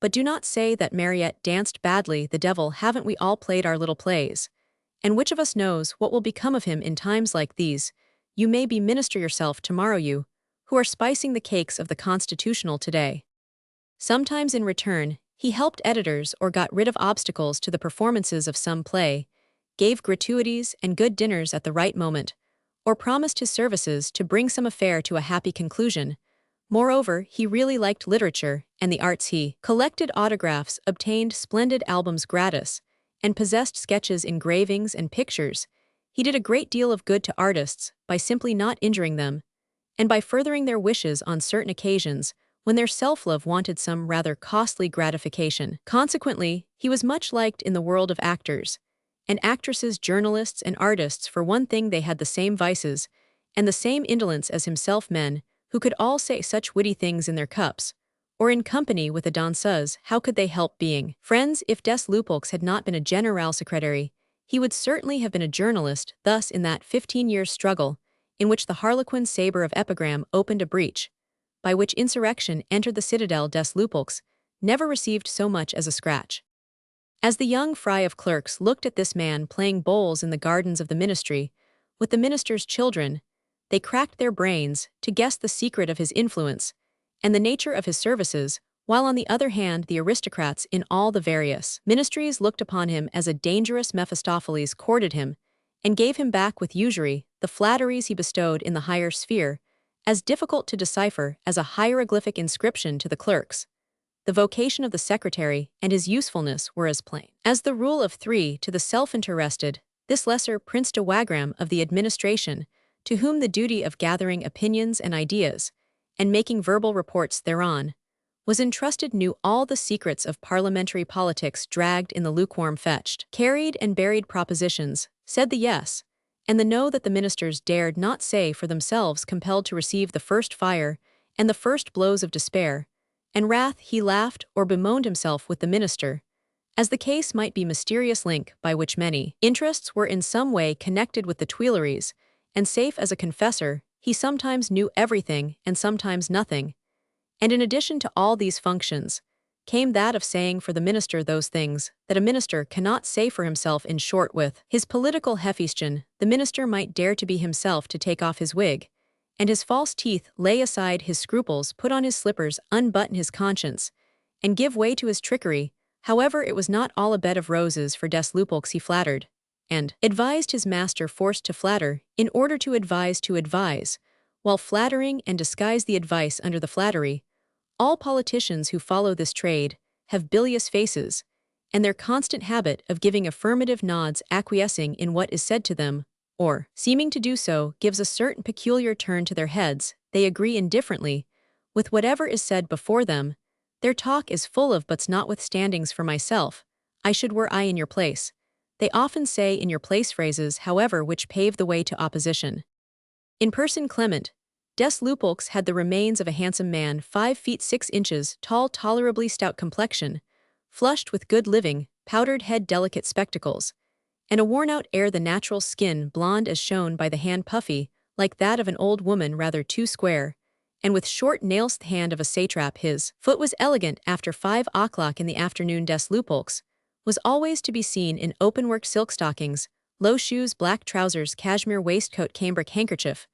But do not say that Mariette danced badly. The devil, haven't we all played our little plays? And which of us knows what will become of him in times like these? You may be minister yourself tomorrow, you, who are spicing the cakes of the constitutional today. Sometimes in return, he helped editors or got rid of obstacles to the performances of some play, gave gratuities and good dinners at the right moment, or promised his services to bring some affair to a happy conclusion. Moreover, he really liked literature and the arts. He collected autographs, obtained splendid albums gratis, and possessed sketches, engravings, and pictures. He did a great deal of good to artists by simply not injuring them, and by furthering their wishes on certain occasions when their self-love wanted some rather costly gratification. Consequently, he was much liked in the world of actors and actresses, journalists, and artists. For one thing, they had the same vices and the same indolence as himself, men who could all say such witty things in their cups, or in company with a danseuse. How could they help being friends? If Des Lupeaulx had not been a generalsecretary, he would certainly have been a journalist. Thus, in that 15-year struggle, in which the harlequin sabre of epigram opened a breach, by which insurrection entered the citadel, Des Lupeaulx never received so much as a scratch. As the young fry of clerks looked at this man playing bowls in the gardens of the ministry, with the minister's children, they cracked their brains to guess the secret of his influence and the nature of his services, while on the other hand the aristocrats in all the various ministries looked upon him as a dangerous Mephistopheles, courted him, and gave him back with usury the flatteries he bestowed in the higher sphere, as difficult to decipher as a hieroglyphic inscription to the clerks. The vocation of the secretary and his usefulness were as plain as the rule of three to the self-interested, this lesser Prince de Wagram of the administration, to whom the duty of gathering opinions and ideas, and making verbal reports thereon, was entrusted, knew all the secrets of parliamentary politics, dragged in the lukewarm, fetched, carried and buried propositions, said the yes and the no that the ministers dared not say for themselves, compelled to receive the first fire and the first blows of despair and wrath. He laughed or bemoaned himself with the minister, as the case might be, mysterious link by which many interests were in some way connected with the Tuileries, and safe as a confessor, he sometimes knew everything and sometimes nothing. And in addition to all these functions, came that of saying for the minister those things that a minister cannot say for himself. In short, with his political Hephaestion, the minister might dare to be himself, to take off his wig and his false teeth, lay aside his scruples, put on his slippers, unbutton his conscience, and give way to his trickery. However, it was not all a bed of roses for Des Lupeaulx. He flattered and advised his master, forced to flatter in order to advise, while flattering and disguise the advice under the flattery. All politicians who follow this trade have bilious faces, and their constant habit of giving affirmative nods, acquiescing in what is said to them, or seeming to do so, gives a certain peculiar turn to their heads. They agree indifferently with whatever is said before them. Their talk is full of buts, notwithstandings. For myself, I should, were I in your place. They often say in your place phrases, however, which pave the way to opposition. In person clement, Des Lupeaulx had the remains of a handsome man, 5 feet 6 inches tall, tolerably stout complexion, flushed with good living, powdered head, delicate spectacles, and a worn-out air. The natural skin, blonde as shown by the hand, puffy, like that of an old woman, rather too square, and with short nails. The hand of a satrap. His foot was elegant. After 5 o'clock in the afternoon, Des Lupeaulx was always to be seen in open-work silk stockings, low shoes, black trousers, cashmere waistcoat, cambric handkerchief,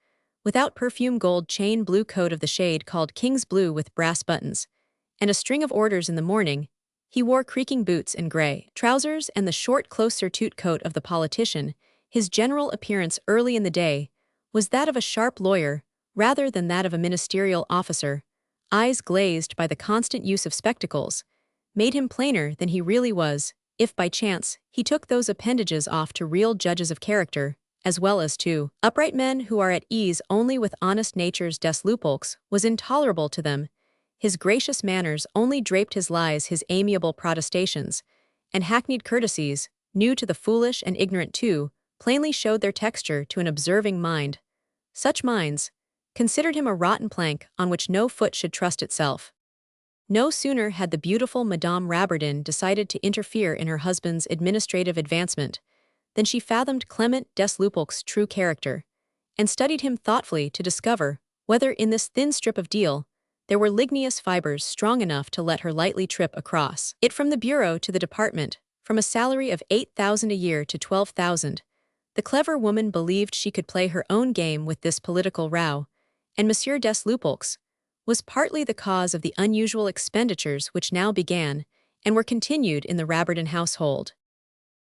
without perfume, gold chain, blue coat of the shade called king's blue with brass buttons, and a string of orders in the morning. He wore creaking boots and gray trousers and the short close surtout coat of the politician. His general appearance early in the day was that of a sharp lawyer rather than that of a ministerial officer. Eyes glazed by the constant use of spectacles made him plainer than he really was, if by chance he took those appendages off, to real judges of character, as well as to upright men who are at ease only with honest natures. Des Lupeaulx was intolerable to them. His gracious manners only draped his lies, his amiable protestations and hackneyed courtesies, new to the foolish and ignorant too, plainly showed their texture to an observing mind. Such minds considered him a rotten plank on which no foot should trust itself. No sooner had the beautiful Madame Rabbardin decided to interfere in her husband's administrative advancement Then she fathomed Clement Deslupolc's true character, and studied him thoughtfully to discover whether in this thin strip of deal there were ligneous fibers strong enough to let her lightly trip across it from the bureau to the department, from a salary of 8,000 a year to 12,000. The clever woman believed she could play her own game with this political row, and Monsieur Deslupolc's was partly the cause of the unusual expenditures which now began and were continued in the Raberden household.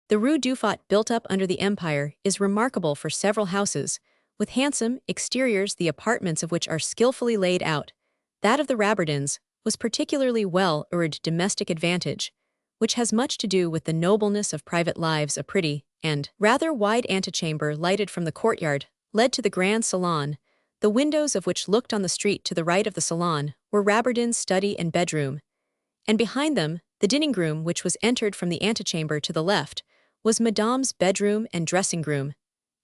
The Rue Dufat, built up under the Empire, is remarkable for several houses, with handsome exteriors the apartments of which are skillfully laid out. That of the Raberdens was particularly well-urged domestic advantage, which has much to do with the nobleness of private lives. A pretty and rather wide antechamber lighted from the courtyard led to the grand salon, the windows of which looked on the street. To the right of the salon were Raberden's study and bedroom, and behind them, the dining-room, which was entered from the antechamber. To the left was Madame's bedroom and dressing-room,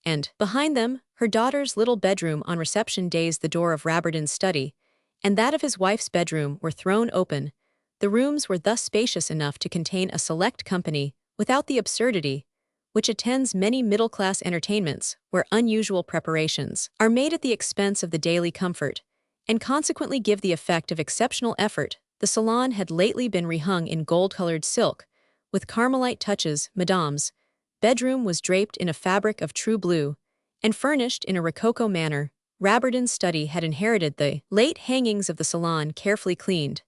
and behind them, her daughter's little bedroom. On reception days the door of Raberden's study and that of his wife's bedroom were thrown open. The rooms were thus spacious enough to contain a select company without the absurdity which attends many middle-class entertainments, where unusual preparations are made at the expense of the daily comfort, and consequently give the effect of exceptional effort. The salon had lately been rehung in gold-colored silk, with Carmelite touches. Madame's bedroom was draped in a fabric of true blue, and furnished in a rococo manner. Raberden's study had inherited the late hangings of the salon, carefully cleaned,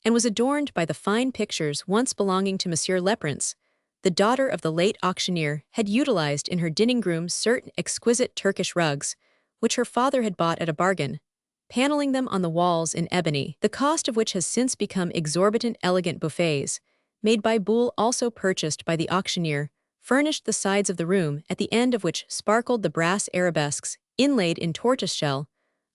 and was adorned by the fine pictures once belonging to Monsieur Leprince. The daughter of the late auctioneer had utilized in her dining-room certain exquisite Turkish rugs, which her father had bought at a bargain, paneling them on the walls in ebony, the cost of which has since become exorbitant. Elegant buffets, made by Boule, also purchased by the auctioneer, furnished the sides of the room, at the end of which sparkled the brass arabesques, inlaid in tortoiseshell,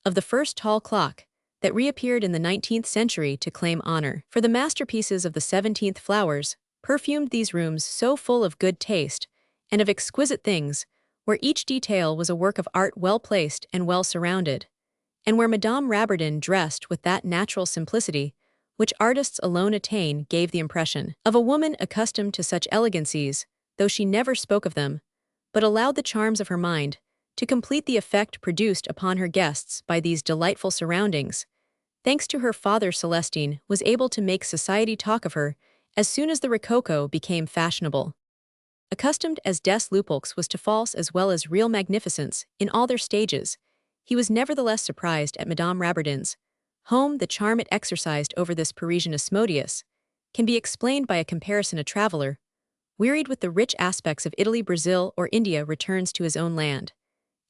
of the first tall clock that reappeared in the 19th century to claim honor for the masterpieces of the 17th. Flowers perfumed these rooms, so full of good taste and of exquisite things, where each detail was a work of art well placed and well surrounded, and where Madame Raberden, dressed with that natural simplicity which artists alone attain, gave the impression of a woman accustomed to such elegancies, though she never spoke of them, but allowed the charms of her mind to complete the effect produced upon her guests by these delightful surroundings. Thanks to her father, Celestine was able to make society talk of her as soon as the rococo became fashionable. Accustomed as Deslupolc's was to false as well as real magnificence in all their stages, he was nevertheless surprised at Madame Raberden's home. The charm it exercised over this Parisian Asmodeus can be explained by a comparison. A traveler, wearied with the rich aspects of Italy, Brazil, or India, returns to his own land,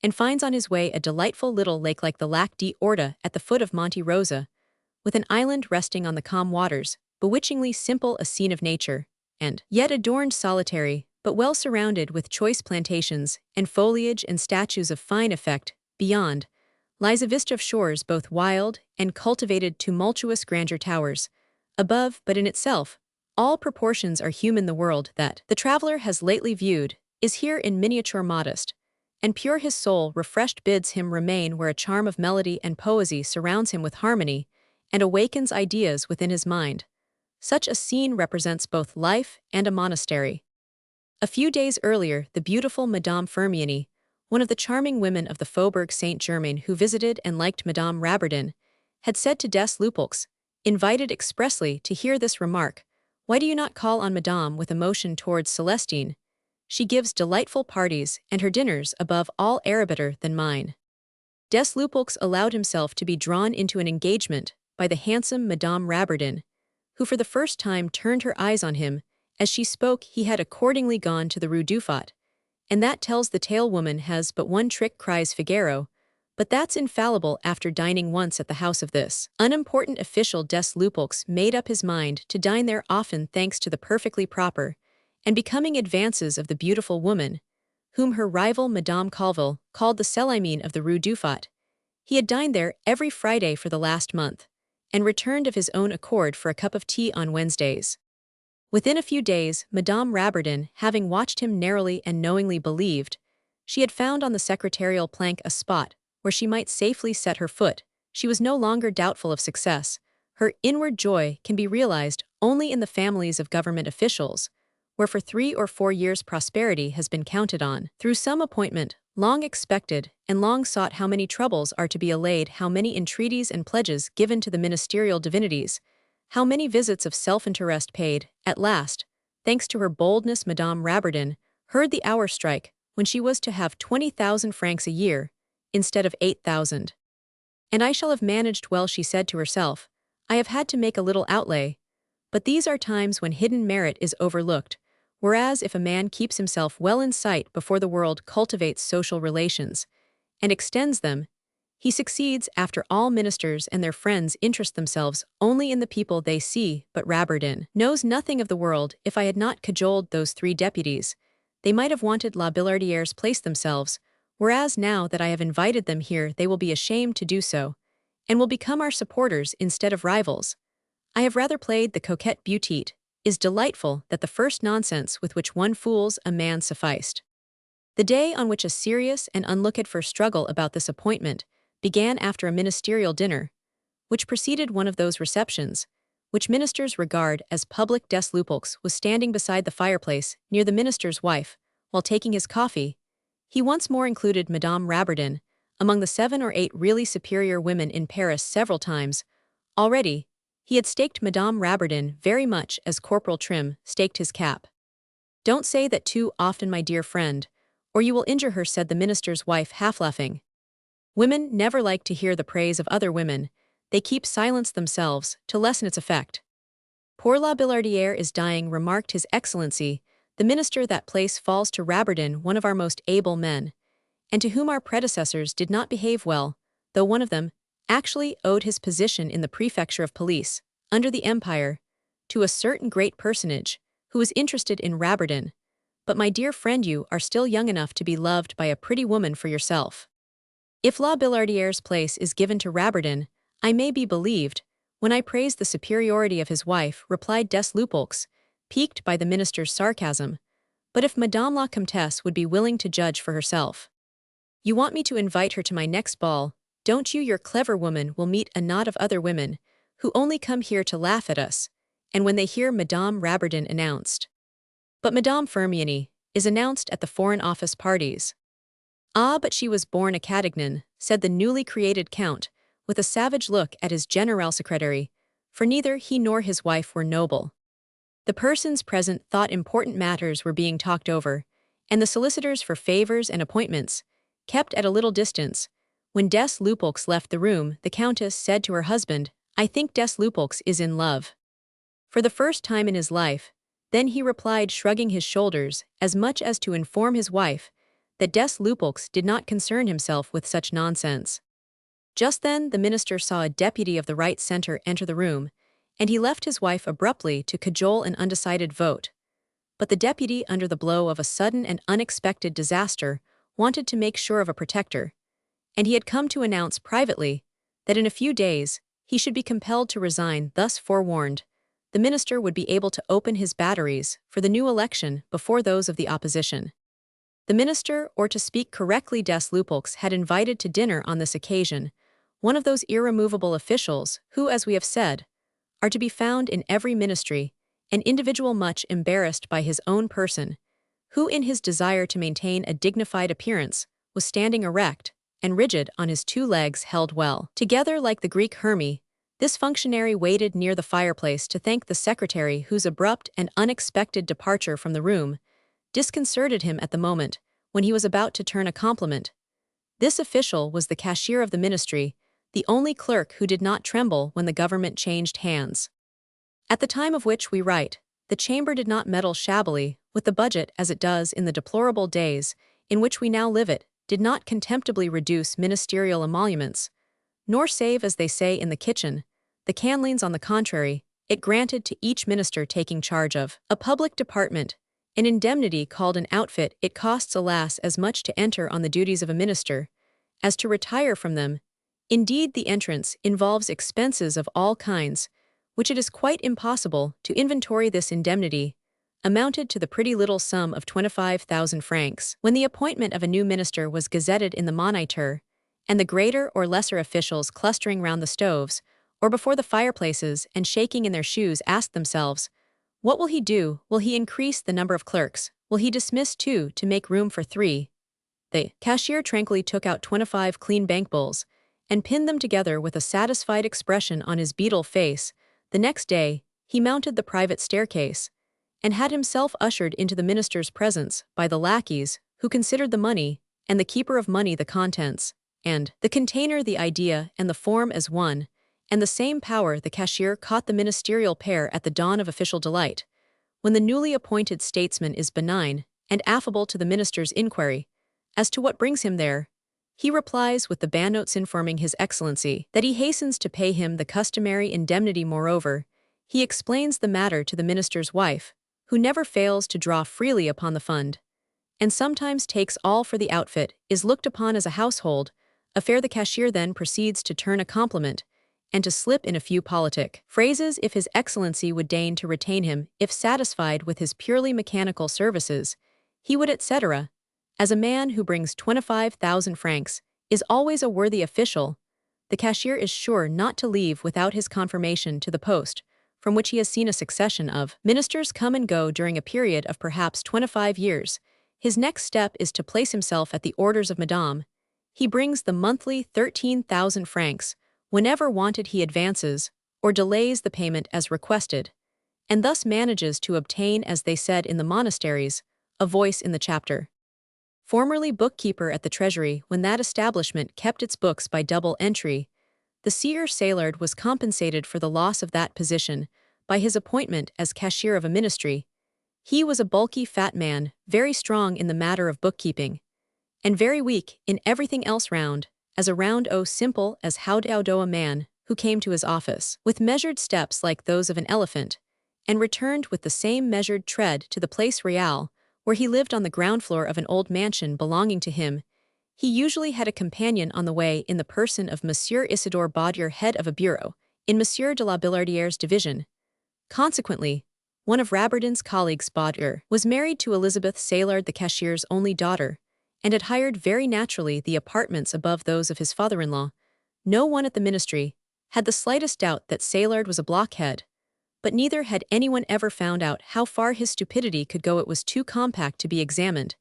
and finds on his way a delightful little lake like the Lac di Orta at the foot of Monte Rosa, with an island resting on the calm waters, bewitchingly simple, a scene of nature, and yet adorned, solitary, but well surrounded with choice plantations and foliage and statues of fine effect. Beyond lies a vista of shores both wild and cultivated, tumultuous grandeur towers above, but in itself all proportions are human. The world that the traveler has lately viewed is here in miniature modest, and pure. His soul, refreshed, bids him remain where a charm of melody and poesy surrounds him with harmony and awakens ideas within his mind. Such a scene represents both life and a monastery. A few days earlier, the beautiful Madame Firmiani, one of the charming women of the Faubourg Saint-Germain who visited and liked Madame Raberden, had said to Deslupolc's, invited expressly to hear this remark, "Why do you not call on Madame?" with emotion towards Celestine. "She gives delightful parties, and her dinners, above all, are better than mine." Deslupolc's allowed himself to be drawn into an engagement by the handsome Madame Raberden, who for the first time turned her eyes on him. As she spoke, he had accordingly gone to the Rue Dufat, and that tells the tale. Woman has but one trick, cries Figaro, but that's infallible. After dining once at the house of this unimportant official, Deslupolc's made up his mind to dine there often, thanks to the perfectly proper and becoming advances of the beautiful woman, whom her rival Madame Colville called the Celimene of the Rue Dufat. He had dined there every Friday for the last month, and returned of his own accord for a cup of tea on Wednesdays. Within a few days, Madame Raberden, having watched him narrowly and knowingly, believed she had found on the secretarial plank a spot where she might safely set her foot. She was no longer doubtful of success. Her inward joy can be realized only in the families of government officials, where for 3 or 4 years prosperity has been counted on. Through some appointment, long expected, and long sought, how many troubles are to be allayed, how many entreaties and pledges given to the ministerial divinities, how many visits of self-interest paid, at last, thanks to her boldness, Madame Rabbardin heard the hour strike when she was to have 20,000 francs a year, instead of 8,000. And I shall have managed well, she said to herself. I have had to make a little outlay. But these are times when hidden merit is overlooked, whereas if a man keeps himself well in sight before the world, cultivates social relations, and extends them, he succeeds. After all, ministers and their friends interest themselves only in the people they see, but Rabbardin knows nothing of the world. If I had not cajoled those 3 deputies, they might have wanted La Billardiere's place themselves, whereas now that I have invited them here they will be ashamed to do so, and will become our supporters instead of rivals. I have rather played the coquette beauty. It is delightful that the first nonsense with which one fools a man sufficed. The day on which a serious and unlooked-for struggle about this appointment began after a ministerial dinner, which preceded one of those receptions which ministers regard as public. Des Lupeaulx was standing beside the fireplace near the minister's wife, while taking his coffee. He once more included Madame Rabbardin among the 7 or 8 really superior women in Paris. Several times already he had staked Madame Rabbardin very much as Corporal Trim staked his cap. Don't say that too often, my dear friend, or you will injure her, said the minister's wife, half laughing. Women never like to hear the praise of other women. They keep silence themselves to lessen its effect. Poor La Billardière is dying, remarked His Excellency, the minister. That place falls to Rabbardin, one of our most able men, and to whom our predecessors did not behave well, though one of them actually owed his position in the prefecture of police, under the Empire, to a certain great personage, who was interested in Rabbardin. But my dear friend, you are still young enough to be loved by a pretty woman for yourself. If La Billardiere's place is given to Rabbardin, I may be believed, when I praise the superiority of his wife, replied Des Lupeaulx, piqued by the minister's sarcasm. But if Madame la Comtesse would be willing to judge for herself. You want me to invite her to my next ball, don't you? Your clever woman will meet a knot of other women, who only come here to laugh at us, and when they hear Madame Rabbardin announced. But Madame Firmiani is announced at the Foreign Office parties. Ah, but she was born a Cadignan, said the newly created Count, with a savage look at his general secretary, for neither he nor his wife were noble. The persons present thought important matters were being talked over, and the solicitors for favors and appointments kept at a little distance. When Des Lupeaulx left the room, the Countess said to her husband, I think Des Lupeaulx is in love. For the first time in his life. Then he replied, shrugging his shoulders, as much as to inform his wife that Des Lupeaulx did not concern himself with such nonsense. Just then the minister saw a deputy of the right centre enter the room, and he left his wife abruptly to cajole an undecided vote. But the deputy, under the blow of a sudden and unexpected disaster, wanted to make sure of a protector, and he had come to announce privately that in a few days he should be compelled to resign. Thus forewarned, the minister would be able to open his batteries for the new election before those of the opposition. The minister, or to speak correctly, Des Lupeaulx, had invited to dinner on this occasion one of those irremovable officials who, as we have said, are to be found in every ministry, an individual much embarrassed by his own person, who in his desire to maintain a dignified appearance was standing erect and rigid on his 2 legs held well together like the Greek Hermes. This functionary waited near the fireplace to thank the secretary, whose abrupt and unexpected departure from the room disconcerted him at the moment when he was about to turn a compliment. This official was the cashier of the ministry, the only clerk who did not tremble when the government changed hands. At the time of which we write, the chamber did not meddle shabbily with the budget as it does in the deplorable days in which we now live. It did not contemptibly reduce ministerial emoluments, nor save, as they say in the kitchen, the canlines. On the contrary, it granted to each minister taking charge of a public department an indemnity called an outfit. It costs, alas, as much to enter on the duties of a minister as to retire from them. Indeed, the entrance involves expenses of all kinds, which it is quite impossible to inventory. This indemnity amounted to the pretty little sum of 25,000 francs. When the appointment of a new minister was gazetted in the Moniteur, and the greater or lesser officials clustering round the stoves or before the fireplaces and shaking in their shoes asked themselves What will he do? Will he increase the number of clerks? Will he dismiss 2 to make room for 3? The cashier tranquilly took out 25 clean bank bills and pinned them together with a satisfied expression on his beetle face. The next day, he mounted the private staircase and had himself ushered into the minister's presence by the lackeys, who considered the money, and the keeper of money the contents, and the container the idea and the form as one, and the same power. The cashier caught the ministerial pair at the dawn of official delight, when the newly appointed statesman is benign and affable to the minister's inquiry as to what brings him there. He replies with the banknotes informing His Excellency that he hastens to pay him the customary indemnity. Moreover, he explains the matter to the minister's wife, who never fails to draw freely upon the fund, and sometimes takes all for the outfit, is looked upon as a household affair. The cashier then proceeds to turn a compliment and to slip in a few politic phrases if His Excellency would deign to retain him. If satisfied with his purely mechanical services, he would, etc. As a man who brings 25,000 francs is always a worthy official, the cashier is sure not to leave without his confirmation to the post, from which he has seen a succession of ministers come and go during a period of perhaps 25 years. His next step is to place himself at the orders of Madame. He brings the monthly 13,000 francs. Whenever wanted, he advances or delays the payment as requested, and thus manages to obtain, as they said in the monasteries, a voice in the chapter. Formerly bookkeeper at the Treasury, when that establishment kept its books by double entry, the Sieur Saillard was compensated for the loss of that position by his appointment as cashier of a ministry. He was a bulky fat man, very strong in the matter of bookkeeping, and very weak in everything else round, as a simple as how do a man who came to his office with measured steps like those of an elephant, and returned with the same measured tread to the Place Royale, where he lived on the ground floor of an old mansion belonging to him. He usually had a companion on the way in the person of Monsieur Isidore Baudier, head of a bureau in Monsieur de la Billardiere's division. Consequently, one of Rabardin's colleagues, Baudier, was married to Elizabeth Saillard, the cashier's only daughter, and had hired very naturally the apartments above those of his father-in-law. No one at the ministry had the slightest doubt that Saillard was a blockhead, but neither had anyone ever found out how far his stupidity could go. It was too compact to be examined.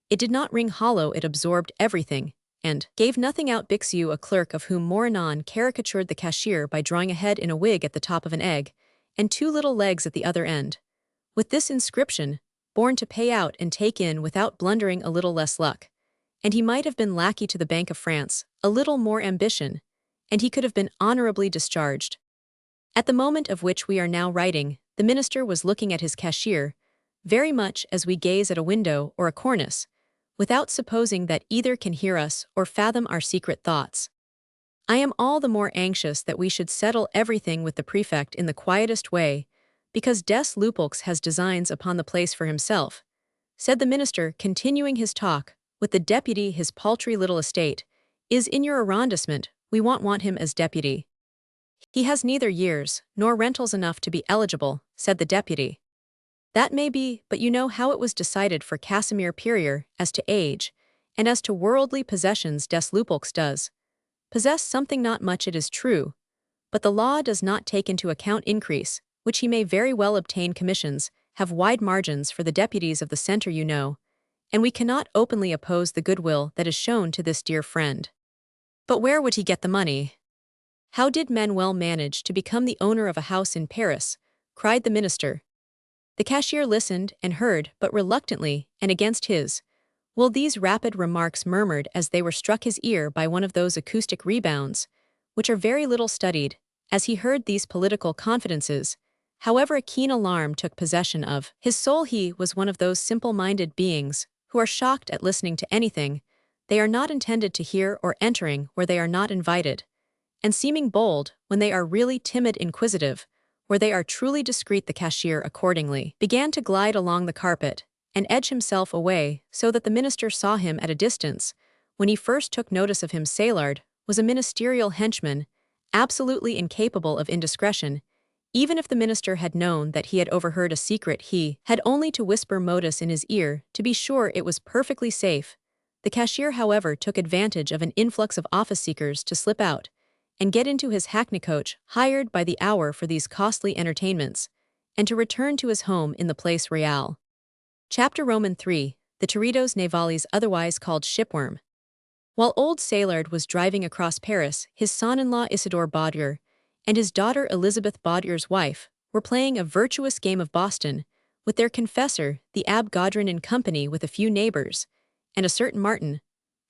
It did not ring hollow, it absorbed everything, and gave nothing out. Bixiou, a clerk of whom Moranon caricatured the cashier by drawing a head in a wig at the top of an egg, and 2 little legs at the other end, with this inscription, "Born to pay out and take in without blundering, a little less luck." And he might have been lackey to the Bank of France, a little more ambition, and he could have been honorably discharged. At the moment of which we are now writing, the minister was looking at his cashier, very much as we gaze at a window or a cornice, without supposing that either can hear us or fathom our secret thoughts. I am all the more anxious that we should settle everything with the prefect in the quietest way, because des Lupeaulx has designs upon the place for himself, said the minister, continuing his talk with the deputy. His paltry little estate is in your arrondissement. We want him as deputy. He has neither years nor rentals enough to be eligible, said the deputy. That may be, but you know how it was decided for Casimir Perier as to age, and as to worldly possessions. Des Lupeaulx does possess something, not much it is true, but the law does not take into account increase, which he may very well obtain. Commissions have wide margins for the deputies of the centre, you know, and we cannot openly oppose the goodwill that is shown to this dear friend. But where would he get the money? How did Manuel manage to become the owner of a house in Paris? Cried the minister. The cashier listened and heard, but reluctantly, and against his will. These rapid remarks murmured as they were struck his ear by one of those acoustic rebounds, which are very little studied. As he heard these political confidences, however, a keen alarm took possession of his soul. He was one of those simple-minded beings who are shocked at listening to anything they are not intended to hear, or entering where they are not invited, and seeming bold when they are really timid, inquisitive where they are truly discreet. The cashier accordingly began to glide along the carpet and edge himself away so that the minister saw him at a distance. When he first took notice of him, Saillard was a ministerial henchman, absolutely incapable of indiscretion. Even if the minister had known that he had overheard a secret, he had only to whisper modus in his ear to be sure it was perfectly safe. The cashier, however, took advantage of an influx of office-seekers to slip out and get into his hackney coach, hired by the hour for these costly entertainments, and to return to his home in the Place Royale. Chapter Roman 3, the Toritos Navalis, otherwise called shipworm. While old Saillard was driving across Paris, his son-in-law Isidore Baudier and his daughter Elizabeth Baudier's wife were playing a virtuous game of Boston with their confessor, the Abbé Gaudrin, in company with a few neighbors, and a certain Martin,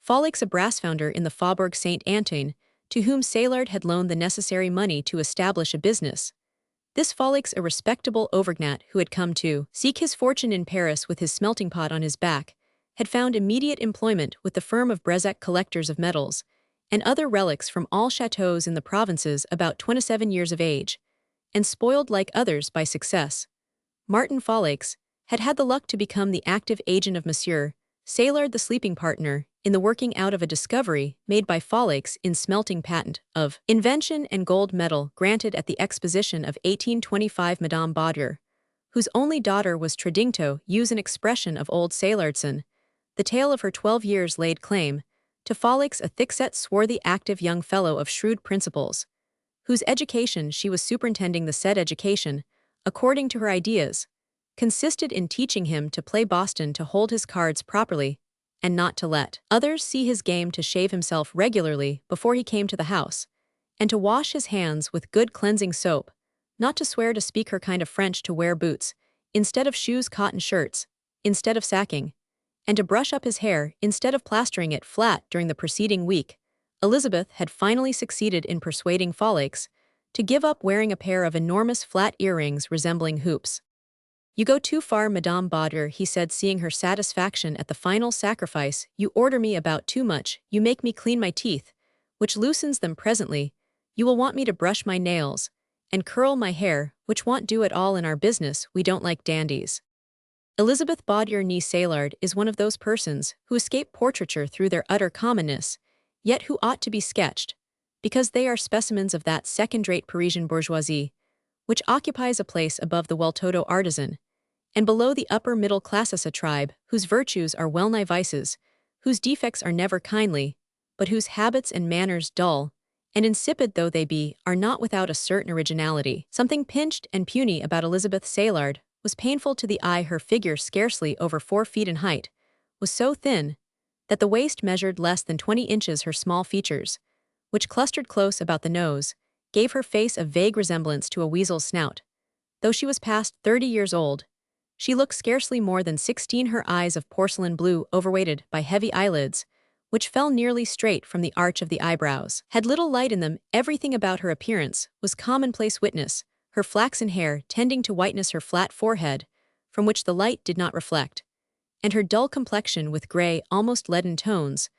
Follix, a brass founder in the Faubourg Saint-Antoine, to whom Saillard had loaned the necessary money to establish a business. This Follix, a respectable Auvergnat who had come to seek his fortune in Paris with his smelting pot on his back, had found immediate employment with the firm of Balzac collectors of medals and other relics from all chateaux in the provinces, about 27 years of age, and spoiled like others by success. Martin Follix had had the luck to become the active agent of Monsieur Saillard, the sleeping partner, in the working out of a discovery made by Follix in smelting patent of invention and gold medal granted at the exposition of 1825. Madame Baudier, whose only daughter was Tradincto, use an expression of old Saillardson, the tale of her 12 years laid claim to Follix, a thick-set, swarthy, active young fellow of shrewd principles, whose education she was superintending. The said education, according to her ideas, consisted in teaching him to play Boston, to hold his cards properly, and not to let others see his game, to shave himself regularly before he came to the house, and to wash his hands with good cleansing soap, not to swear, to speak her kind of French, to wear boots instead of shoes, cotton shirts instead of sacking, and to brush up his hair instead of plastering it flat during the preceding week. Elizabeth had finally succeeded in persuading Follix to give up wearing a pair of enormous flat earrings resembling hoops. "You go too far, Madame Baudier," he said, seeing her satisfaction at the final sacrifice. "You order me about too much, you make me clean my teeth, which loosens them presently, you will want me to brush my nails, and curl my hair, which won't do at all in our business, we don't like dandies." Elizabeth Baudier née Saillard is one of those persons who escape portraiture through their utter commonness, yet who ought to be sketched, because they are specimens of that second-rate Parisian bourgeoisie, which occupies a place above the well-to-do artisan, and below the upper middle classes, a tribe whose virtues are well-nigh vices, whose defects are never kindly, but whose habits and manners, dull and insipid though they be, are not without a certain originality. Something pinched and puny about Elizabeth Saillard was painful to the eye. Her figure, scarcely over 4 feet in height, was so thin that the waist measured less than 20 inches. Her small features, which clustered close about the nose, gave her face a vague resemblance to a weasel's snout. Though she was past 30 years old, she looked scarcely more than 16. Her eyes, of porcelain blue, overweighted by heavy eyelids, which fell nearly straight from the arch of the eyebrows, had little light in them. Everything about her appearance was commonplace, witness her flaxen hair tending to whiteness, her flat forehead, from which the light did not reflect, and her dull complexion with gray, almost leaden tones.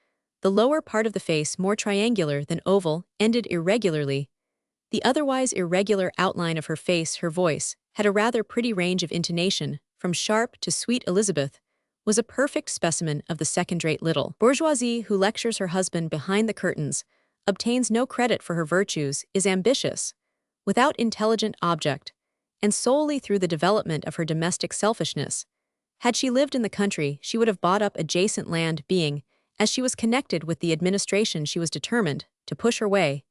The lower part of the face, more triangular than oval, ended irregularly. The otherwise irregular outline of her face, her voice, had a rather pretty range of intonation, from sharp to sweet. Elizabeth was a perfect specimen of the second-rate little bourgeoisie who lectures her husband behind the curtains, obtains no credit for her virtues, is ambitious, without intelligent object, and solely through the development of her domestic selfishness. Had she lived in the country, she would have bought up adjacent land, being, as she was connected with the administration, she was determined to push her way.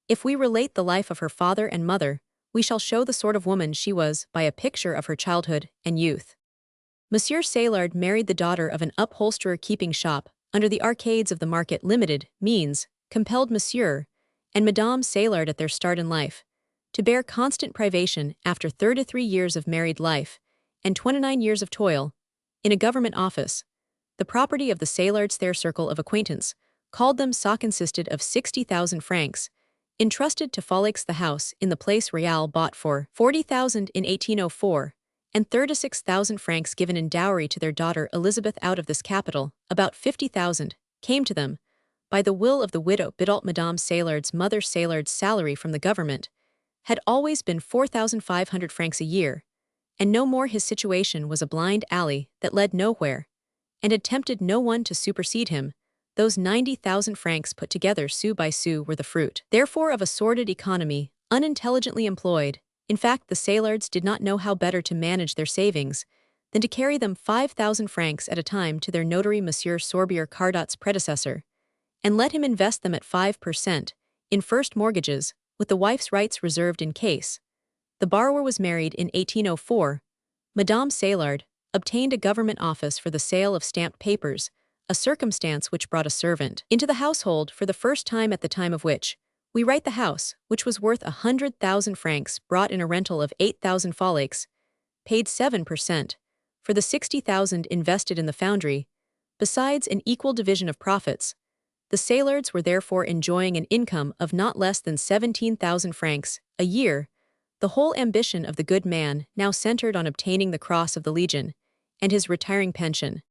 If we relate the life of her father and mother, we shall show the sort of woman she was by a picture of her childhood and youth. Monsieur Saillard married the daughter of an upholsterer keeping shop under the arcades of the market. Limited means compelled Monsieur and Madame Saillard at their start in life to bear constant privation after 33 years of married life and 29 years of toil in a government office. The property of the Saillards, their circle of acquaintance, called them, saw consisted of 60,000 francs, entrusted to Follix. The house in the Place Royale, bought for 40,000 in 1804, and 36,000 francs given in dowry to their daughter Elizabeth. Out of this capital, about 50,000 came to them by the will of the widow Bidault. Madame Saillard's mother. Saillard's salary from the government had always been 4,500 francs a year, and no more. His situation was a blind alley that led nowhere, and had tempted no one to supersede him. Those 90,000 francs put together sou by sou were the fruit, therefore, of a sordid economy, unintelligently employed. In fact, the Saillards did not know how better to manage their savings than to carry them 5,000 francs at a time to their notary, Monsieur Sorbier Cardot's predecessor, and let him invest them at 5% in first mortgages, with the wife's rights reserved in case The borrower was married in 1804. Madame Saillard obtained a government office for the sale of stamped papers, a circumstance which brought a servant into the household for the first time, at the time of which we write. The house, which was worth 100,000 francs, brought in a rental of 8,000 folics, paid 7% for the 60,000 invested in the foundry, besides an equal division of profits. The Saillards were therefore enjoying an income of not less than 17,000 francs a year. The whole ambition of the good man now centered on obtaining the Cross of the Legion and his retiring pension.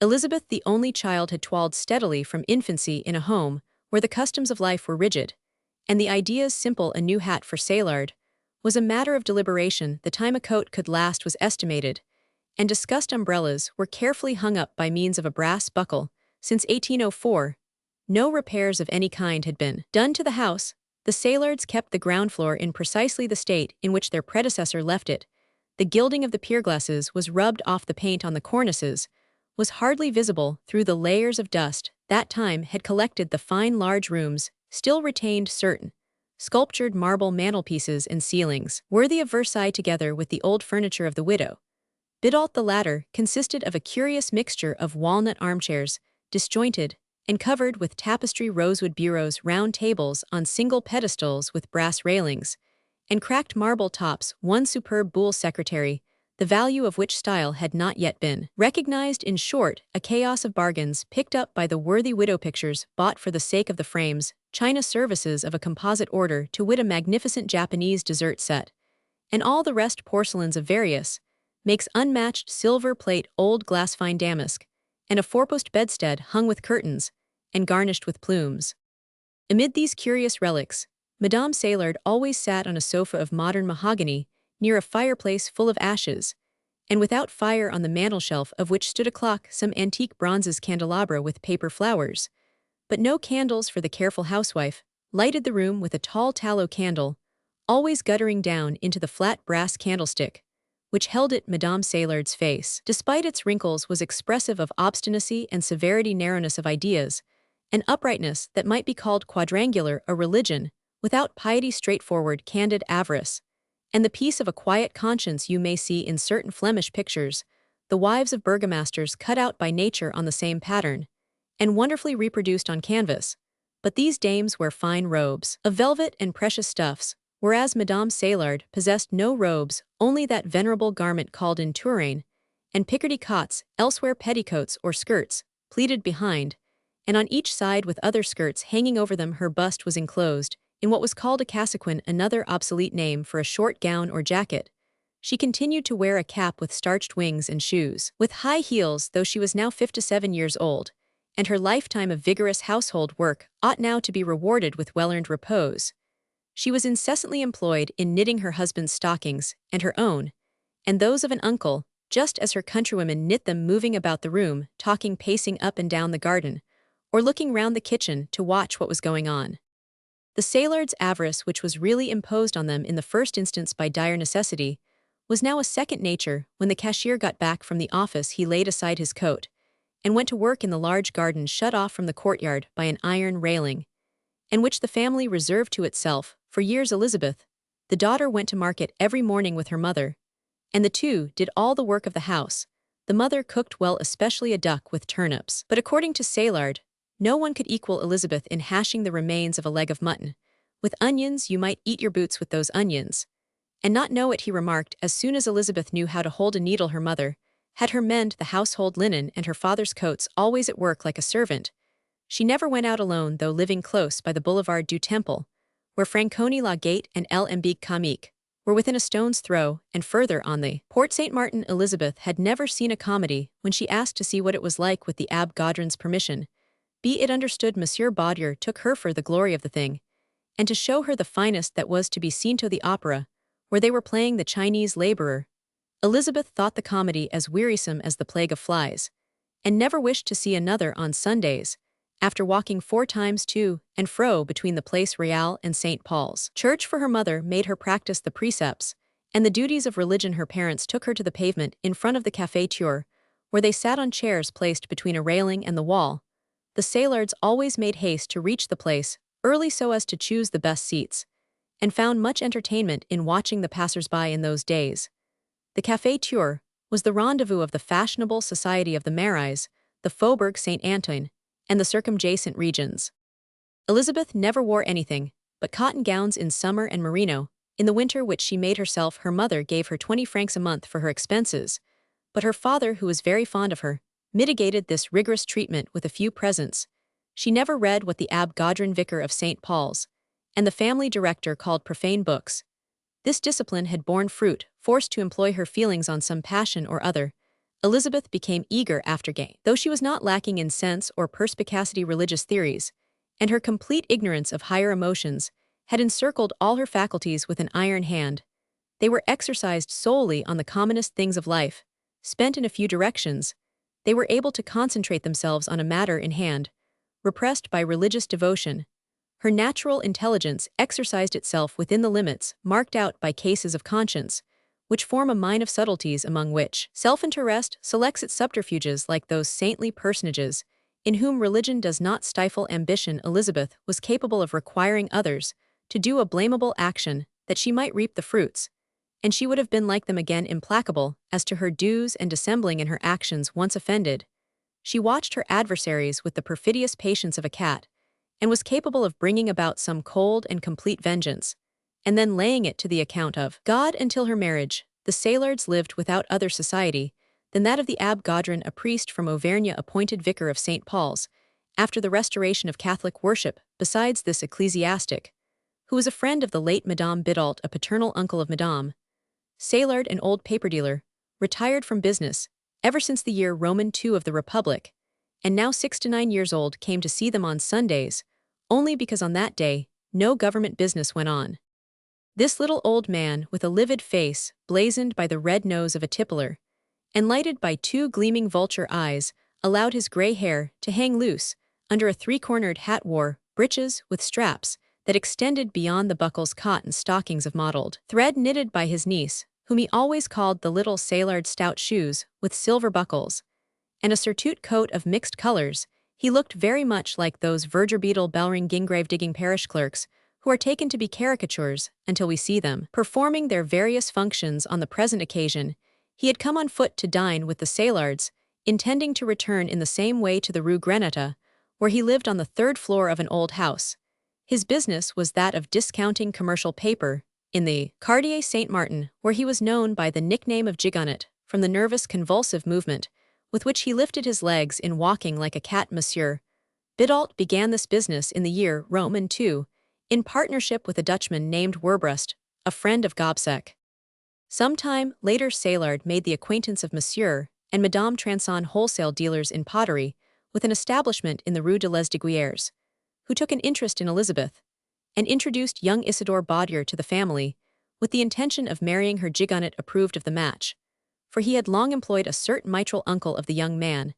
Elizabeth, the only child, had toiled steadily from infancy in a home where the customs of life were rigid, and the ideas simple. A new hat for Saillard was a matter of deliberation. The time a coat could last was estimated, and discussed umbrellas were carefully hung up by means of a brass buckle. Since 1804, no repairs of any kind had been done to the house. The Saillards kept the ground floor in precisely the state in which their predecessor left it. The gilding of the pier glasses was rubbed off. The paint on the cornices was hardly visible through the layers of dust that time had collected. The fine large rooms still retained certain sculptured marble mantelpieces and ceilings worthy of Versailles, together with the old furniture of the widow Bidault. The latter consisted of a curious mixture of walnut armchairs, disjointed, and covered with tapestry, rosewood bureaus, round tables on single pedestals with brass railings, and cracked marble tops. One superb Boule secretary, the value of which style had not yet been recognized. In short, a chaos of bargains picked up by the worthy widow, pictures bought for the sake of the frames, china services of a composite order, to wit a magnificent Japanese dessert set, and all the rest porcelains of various makes, unmatched silver plate, old glass, fine damask, and a four-post bedstead hung with curtains and garnished with plumes. Amid these curious relics, Madame Saillard always sat on a sofa of modern mahogany, near a fireplace full of ashes, and without fire, on the mantelshelf of which stood a clock, some antique bronzes, candelabra with paper flowers, but no candles, for the careful housewife lighted the room with a tall tallow candle, always guttering down into the flat brass candlestick which held it. Madame Saillard's face, despite its wrinkles, was expressive of obstinacy and severity, narrowness of ideas, an uprightness that might be called quadrangular, a religion without piety, straightforward, candid avarice, and the peace of a quiet conscience. You may see in certain Flemish pictures the wives of burgomasters cut out by nature on the same pattern, and wonderfully reproduced on canvas. But these dames wear fine robes of velvet and precious stuffs, whereas Madame Saillard possessed no robes, only that venerable garment called in Touraine and Picardy cottes, elsewhere petticoats or skirts, pleated behind, and on each side with other skirts hanging over them. Her bust was enclosed in what was called a cassaquin, another obsolete name for a short gown or jacket. She continued to wear a cap with starched wings and shoes with high heels, though she was now 57 years old, and her lifetime of vigorous household work ought now to be rewarded with well-earned repose. She was incessantly employed in knitting her husband's stockings, and her own, and those of an uncle, just as her countrywomen knit them, moving about the room, talking, pacing up and down the garden, or looking round the kitchen to watch what was going on. The Saillards' avarice, which was really imposed on them in the first instance by dire necessity, was now a second nature. When the cashier got back from the office, he laid aside his coat and went to work in the large garden shut off from the courtyard by an iron railing, and which the family reserved to itself. For years Elizabeth, the daughter, went to market every morning with her mother, and the two did all the work of the house. The mother cooked well, especially a duck with turnips. But according to Saillard, no one could equal Elizabeth in hashing the remains of a leg of mutton. With onions, you might eat your boots with those onions, and not know it, he remarked. As soon as Elizabeth knew how to hold a needle, her mother had her mend the household linen and her father's coats, always at work like a servant. She never went out alone, though living close by the Boulevard du Temple, where Franconi-la Gate and l'Embigue Comique were within a stone's throw, and further on the Porte Saint-Martin. Elizabeth had never seen a comedy. When she asked to see what it was like, with the Abbé Gaudron's permission, be it understood, Monsieur Baudier took her for the glory of the thing, and to show her the finest that was to be seen, to the opera, where they were playing the Chinese laborer. Elizabeth thought the comedy as wearisome as the plague of flies, and never wished to see another on Sundays, after walking 4 times to and fro between the Place Royale and St. Paul's Church. For her mother made her practice the precepts and the duties of religion. Her parents took her to the pavement in front of the Café Tour, where they sat on chairs placed between a railing and the wall. The Saillards always made haste to reach the place early so as to choose the best seats, and found much entertainment in watching the passers-by in those days. The Café Tour was the rendezvous of the fashionable society of the Marais, the Faubourg Saint-Antoine, and the circumjacent regions. Elizabeth never wore anything but cotton gowns in summer and merino. In the winter which she made herself, her mother gave her 20 francs a month for her expenses, but her father, who was very fond of her, mitigated this rigorous treatment with a few presents. She never read what the Abbé Gaudrin, vicar of St. Paul's, and the family director called profane books. This discipline had borne fruit. Forced to employ her feelings on some passion or other, Elizabeth became eager after gain. Though she was not lacking in sense or perspicacity religious theories, and her complete ignorance of higher emotions had encircled all her faculties with an iron hand, they were exercised solely on the commonest things of life. Spent in a few directions, they were able to concentrate themselves on a matter in hand. Repressed by religious devotion, her natural intelligence exercised itself within the limits marked out by cases of conscience, which form a mine of subtleties among which self-interest selects its subterfuges like those saintly personages in whom religion does not stifle ambition. Elizabeth was capable of requiring others to do a blamable action that she might reap the fruits, and she would have been like them again, implacable as to her dues and dissembling in her actions. Once offended, she watched her adversaries with the perfidious patience of a cat, and was capable of bringing about some cold and complete vengeance, and then laying it to the account of God. Until her marriage, the Saillards lived without other society than that of the Abbé Gaudrin, a priest from Auvergne appointed vicar of St. Paul's, after the restoration of Catholic worship. Besides this ecclesiastic, who was a friend of the late Madame Bidault, a paternal uncle of Madame Saillard, an old paper dealer, retired from business ever since the year Roman II of the Republic, and now 6 to 9 years old, came to see them on Sundays, only because on that day no government business went on. This little old man, with a livid face blazoned by the red nose of a tippler, and lighted by 2 gleaming vulture eyes, allowed his gray hair to hang loose under a 3-cornered hat, wore breeches with straps that extended beyond the buckles, cotton stockings of mottled thread knitted by his niece, whom he always called the little Saillard, stout shoes with silver buckles, and a surtout coat of mixed colors. He looked very much like those verger-beetle, bellring, gingrave-digging parish clerks who are taken to be caricatures until we see them performing their various functions. On the present occasion, he had come on foot to dine with the Saillards, intending to return in the same way to the Rue Greneta, where he lived on the 3rd floor of an old house. His business was that of discounting commercial paper in the Quartier Saint-Martin, where he was known by the nickname of Gigonnet, from the nervous convulsive movement with which he lifted his legs in walking like a cat. Monsieur Bidault began this business in the year Roman II, in partnership with a Dutchman named Werbrust, a friend of Gobseck. Some time later Saillard made the acquaintance of Monsieur and Madame Transon, wholesale dealers in pottery, with an establishment in the Rue de les Diguières, who took an interest in Elizabeth, and introduced young Isidore Baudier to the family, with the intention of marrying her. Gigonnet approved of the match, for he had long employed a certain mitral uncle of the young man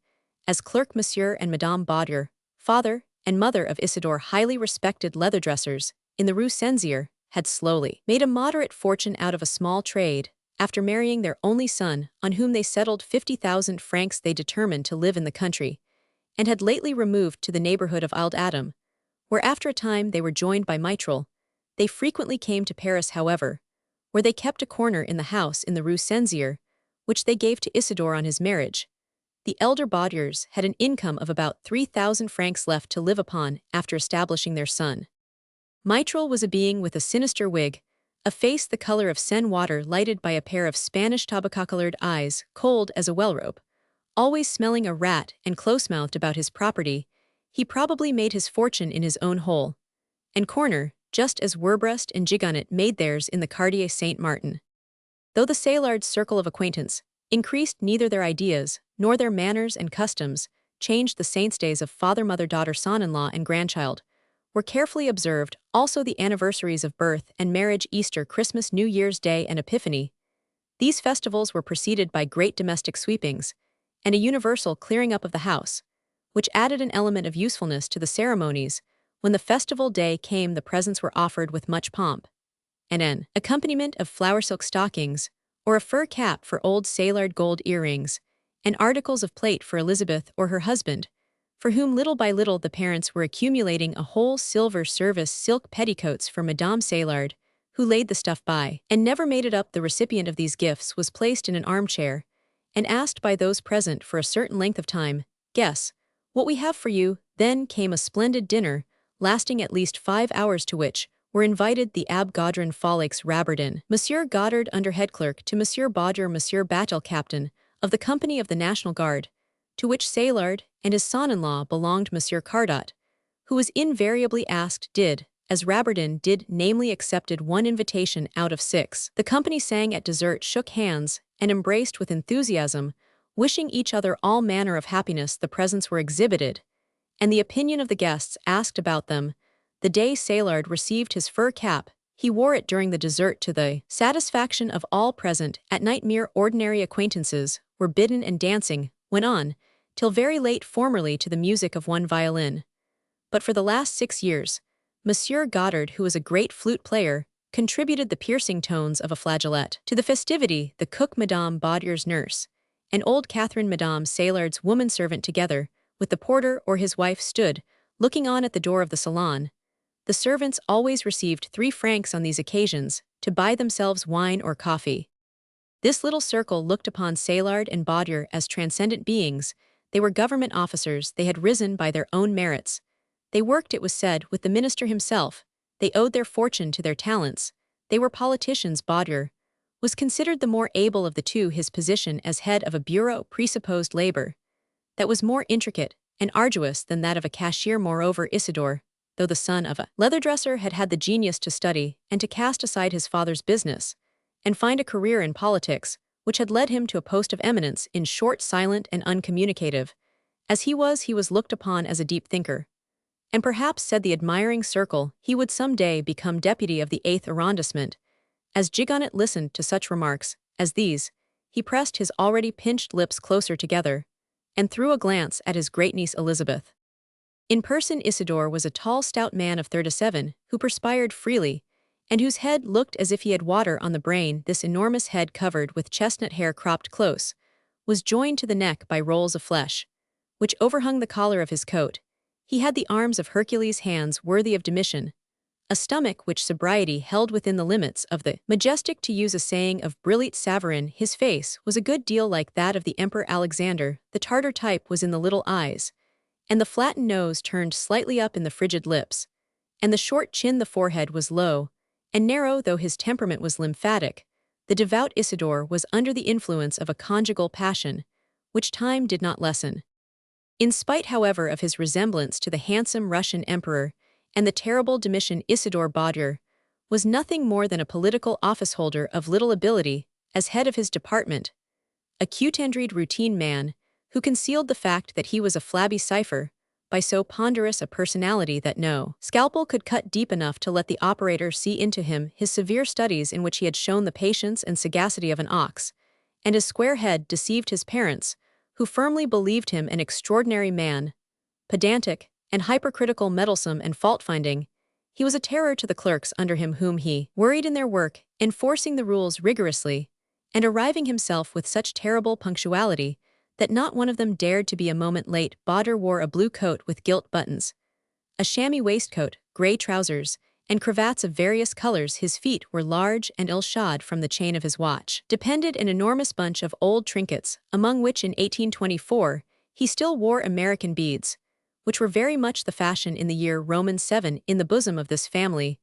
as clerk. Monsieur and Madame Baudier, father and mother of Isidore, highly respected leather dressers in the Rue Senzier, had slowly made a moderate fortune out of a small trade. After marrying their only son, on whom they settled 50,000 francs, they determined to live in the country, and had lately removed to the neighborhood of Isle Adam, where after a time they were joined by Mitral. They frequently came to Paris, however, where they kept a corner in the house in the Rue Senzier, which they gave to Isidore on his marriage. The elder Baudiers had an income of about 3,000 francs left to live upon after establishing their son. Mitral was a being with a sinister wig, a face the color of Seine water, lighted by a pair of Spanish tobacco-colored eyes, cold as a well-rope, always smelling a rat, and close-mouthed about his property. He probably made his fortune in his own hole and corner, just as Werbrust and Gigonnet made theirs in the Quartier Saint-Martin. Though the Saillards' circle of acquaintance increased, neither their ideas nor their manners and customs changed. The saints' days of father, mother, daughter, son-in-law, and grandchild were carefully observed, also the anniversaries of birth and marriage, Easter, Christmas, New Year's Day, and Epiphany. These festivals were preceded by great domestic sweepings and a universal clearing up of the house, which added an element of usefulness to the ceremonies. When the festival day came, the presents were offered with much pomp, and an accompaniment of flower silk stockings, or a fur cap for old Saillard, gold earrings, and articles of plate for Elizabeth or her husband, for whom little by little the parents were accumulating a whole silver service, silk petticoats for Madame Saillard, who laid the stuff by, and never made it up. The recipient of these gifts was placed in an armchair, and asked by those present for a certain length of time, "Guess what we have for you." Then came a splendid dinner, lasting at least 5 hours, to which were invited the Abbe Gaudrin Follix Rabardin, Monsieur Goddard under head clerk to Monsieur Baudier, Monsieur Battle captain of the company of the National Guard, to which Saillard and his son-in-law belonged. Monsieur Cardot, who was invariably asked, did, as Rabardin did, namely accepted 1 invitation out of 6. The company sang at dessert, shook hands, and embraced with enthusiasm, wishing each other all manner of happiness. The presents were exhibited, and the opinion of the guests asked about them. The day Saillard received his fur cap, he wore it during the dessert to the satisfaction of all present. At night mere ordinary acquaintances were bidden, and dancing went on till very late, formerly to the music of 1 violin. But for the last 6 years, Monsieur Goddard, who was a great flute player, contributed the piercing tones of a flageolet. To the festivity, the cook Madame Baudier's nurse, and old Catherine Madame Saillard's woman-servant, together with the porter or his wife, stood looking on at the door of the salon. The servants always received 3 francs on these occasions to buy themselves wine or coffee. This little circle looked upon Saillard and Baudier as transcendent beings. They were government officers. They had risen by their own merits. They worked, it was said, with the minister himself. They owed their fortune to their talents. They were politicians. Baudier was considered the more able of the two. His position as head of a bureau presupposed labor that was more intricate and arduous than that of a cashier. Moreover, Isidore, though the son of a leather-dresser, had had the genius to study and to cast aside his father's business and find a career in politics, which had led him to a post of eminence. In short, silent and uncommunicative as he was looked upon as a deep thinker. And perhaps, said the admiring circle, he would some day become deputy of the 8th arrondissement. As Gigonnet listened to such remarks as these, he pressed his already pinched lips closer together, and threw a glance at his great-niece Elizabeth. In person, Isidore was a tall, stout man of 37, who perspired freely, and whose head looked as if he had water on the brain. This enormous head, covered with chestnut hair cropped close, was joined to the neck by rolls of flesh, which overhung the collar of his coat. He had the arms of Hercules, hands worthy of Domitian, a stomach which sobriety held within the limits of the majestic. To use a saying of Brillat Savarin, his face was a good deal like that of the Emperor Alexander. The Tartar type was in the little eyes, and the flattened nose turned slightly up in the frigid lips, and the short chin. The forehead was low and narrow, though his temperament was lymphatic. The devout Isidore was under the influence of a conjugal passion, which time did not lessen. In spite, however, of his resemblance to the handsome Russian emperor and the terrible Domitian, Isidore Baudier was nothing more than a political officeholder of little ability as head of his department, a cutendried routine man who concealed the fact that he was a flabby cipher by so ponderous a personality that no scalpel could cut deep enough to let the operator see into him. His severe studies, in which he had shown the patience and sagacity of an ox, and his square head deceived his parents, who firmly believed him an extraordinary man, pedantic and hypercritical, meddlesome and fault-finding. He was a terror to the clerks under him, whom he worried in their work, enforcing the rules rigorously, and arriving himself with such terrible punctuality that not one of them dared to be a moment late. Baudier wore a blue coat with gilt buttons, a chamois waistcoat, grey trousers, and cravats of various colors. His feet were large and ill-shod. From the chain of his watch depended an enormous bunch of old trinkets, among which in 1824 he still wore American beads, which were very much the fashion in the year Roman 7. In the bosom of this family,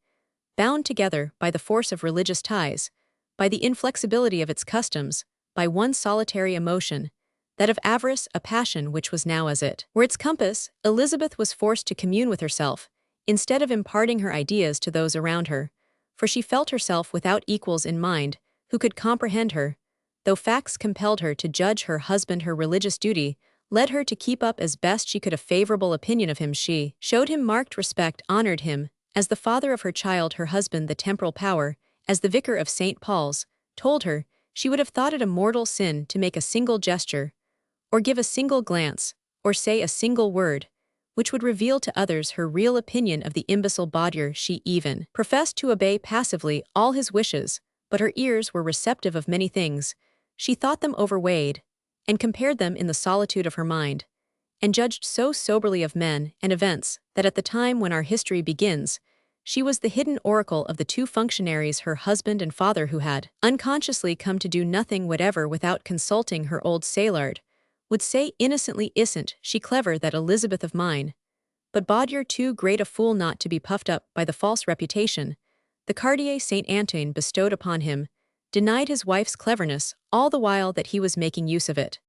bound together by the force of religious ties, by the inflexibility of its customs, by one solitary emotion, that of avarice, a passion which was now as it were its compass, Elizabeth was forced to commune with herself, instead of imparting her ideas to those around her, for she felt herself without equals in mind who could comprehend her. Though facts compelled her to judge her husband, her religious duty led her to keep up as best she could a favorable opinion of him. She showed him marked respect, honored him as the father of her child. Her husband, the temporal power, as the vicar of St. Paul's, told her she would have thought it a mortal sin to make a single gesture, or give a single glance, or say a single word, which would reveal to others her real opinion of the imbecile Baudier. She even professed to obey passively all his wishes, but her ears were receptive of many things. She thought them overweighed, and compared them in the solitude of her mind, and judged so soberly of men and events that at the time when our history begins, She was the hidden oracle of the two functionaries, her husband and father, who had unconsciously come to do nothing whatever without consulting her old sailord, would say innocently, "Isn't she clever, that Elizabeth of mine?" But Baudier, too great a fool not to be puffed up by the false reputation the Quartier Saint Antoine bestowed upon him, denied his wife's cleverness all the while that he was making use of it.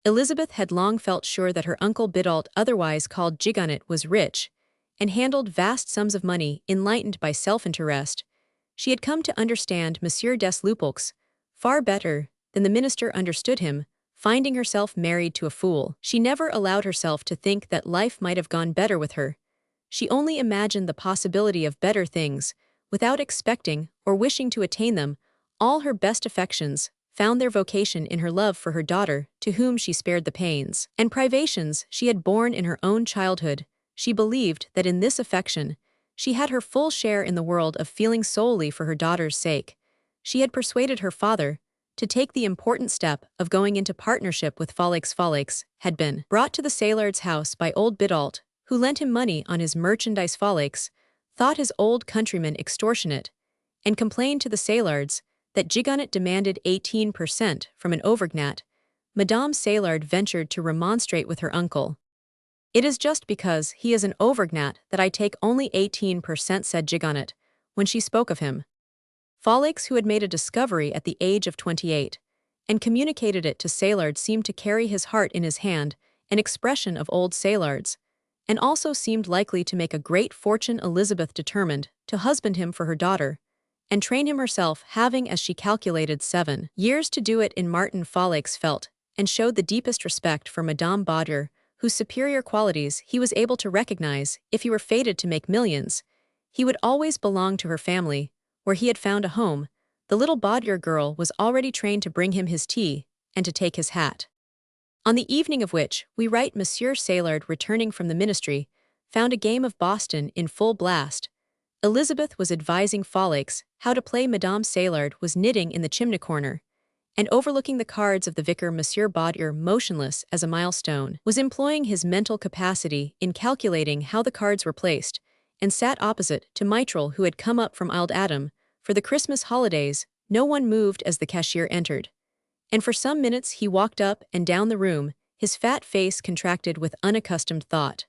Elizabeth had long felt sure that her uncle Bidault, otherwise called Gigonnet, was rich, and handled vast sums of money. Enlightened by self-interest, she had come to understand Monsieur des Lupeaulx far better than the minister understood him. Finding herself married to a fool, she never allowed herself to think that life might have gone better with her. She only imagined the possibility of better things, without expecting or wishing to attain them. All her best affections found their vocation in her love for her daughter, to whom she spared the pains and privations she had borne in her own childhood. She believed that in this affection she had her full share in the world of feeling solely for her daughter's sake. She had persuaded her father to take the important step of going into partnership with Folleix. Folleix had been brought to the sailord's house by old Bidault, who lent him money on his merchandise. Folleix thought his old countryman extortionate, and complained to the sailords that Gigonnet demanded 18% from an Auvergnat. Madame Sailord ventured to remonstrate with her uncle. "It is just because he is an Auvergnat that I take only 18%, said Gigonnet, when she spoke of him. Folleix, who had made a discovery at the age of 28, and communicated it to Sailord, seemed to carry his heart in his hand, an expression of old Sailord's, and also seemed likely to make a great fortune. Elizabeth determined to husband him for her daughter, and train him herself, having, as she calculated, 7 years to do it. In Martin, Folleix felt and showed the deepest respect for Madame Baudier, whose superior qualities he was able to recognize. If he were fated to make millions, he would always belong to her family, where he had found a home. The little Baudier girl was already trained to bring him his tea and to take his hat. On the evening of which we write, Monsieur Sailord, returning from the ministry, found a game of Boston in full blast. Elizabeth was advising Folleix how to play. Madame Sailord was knitting in the chimney corner, and overlooking the cards of the vicar. Monsieur Baudier, motionless as a milestone, was employing his mental capacity in calculating how the cards were placed, and sat opposite to Mitral, who had come up from Isle Adam for the Christmas holidays. No one moved as the cashier entered, and for some minutes he walked up and down the room, his fat face contracted with unaccustomed thought.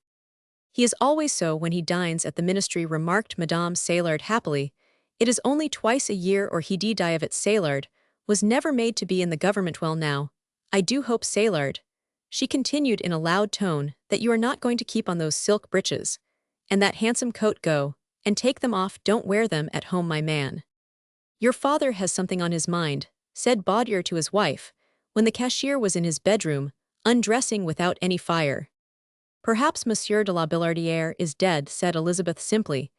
"He is always so when he dines at the ministry," remarked Madame Sailord happily. "It is only twice a year, or he die of it." Sailord was never made to be in the government. "Well now, I do hope, Sailord," she continued in a loud tone, "that you are not going to keep on those silk breeches and that handsome coat. Go and take them off. Don't wear them at home, my man." "Your father has something on his mind," said Baudier to his wife, when the cashier was in his bedroom, undressing without any fire. "Perhaps Monsieur de la Billardière is dead," said Elizabeth simply,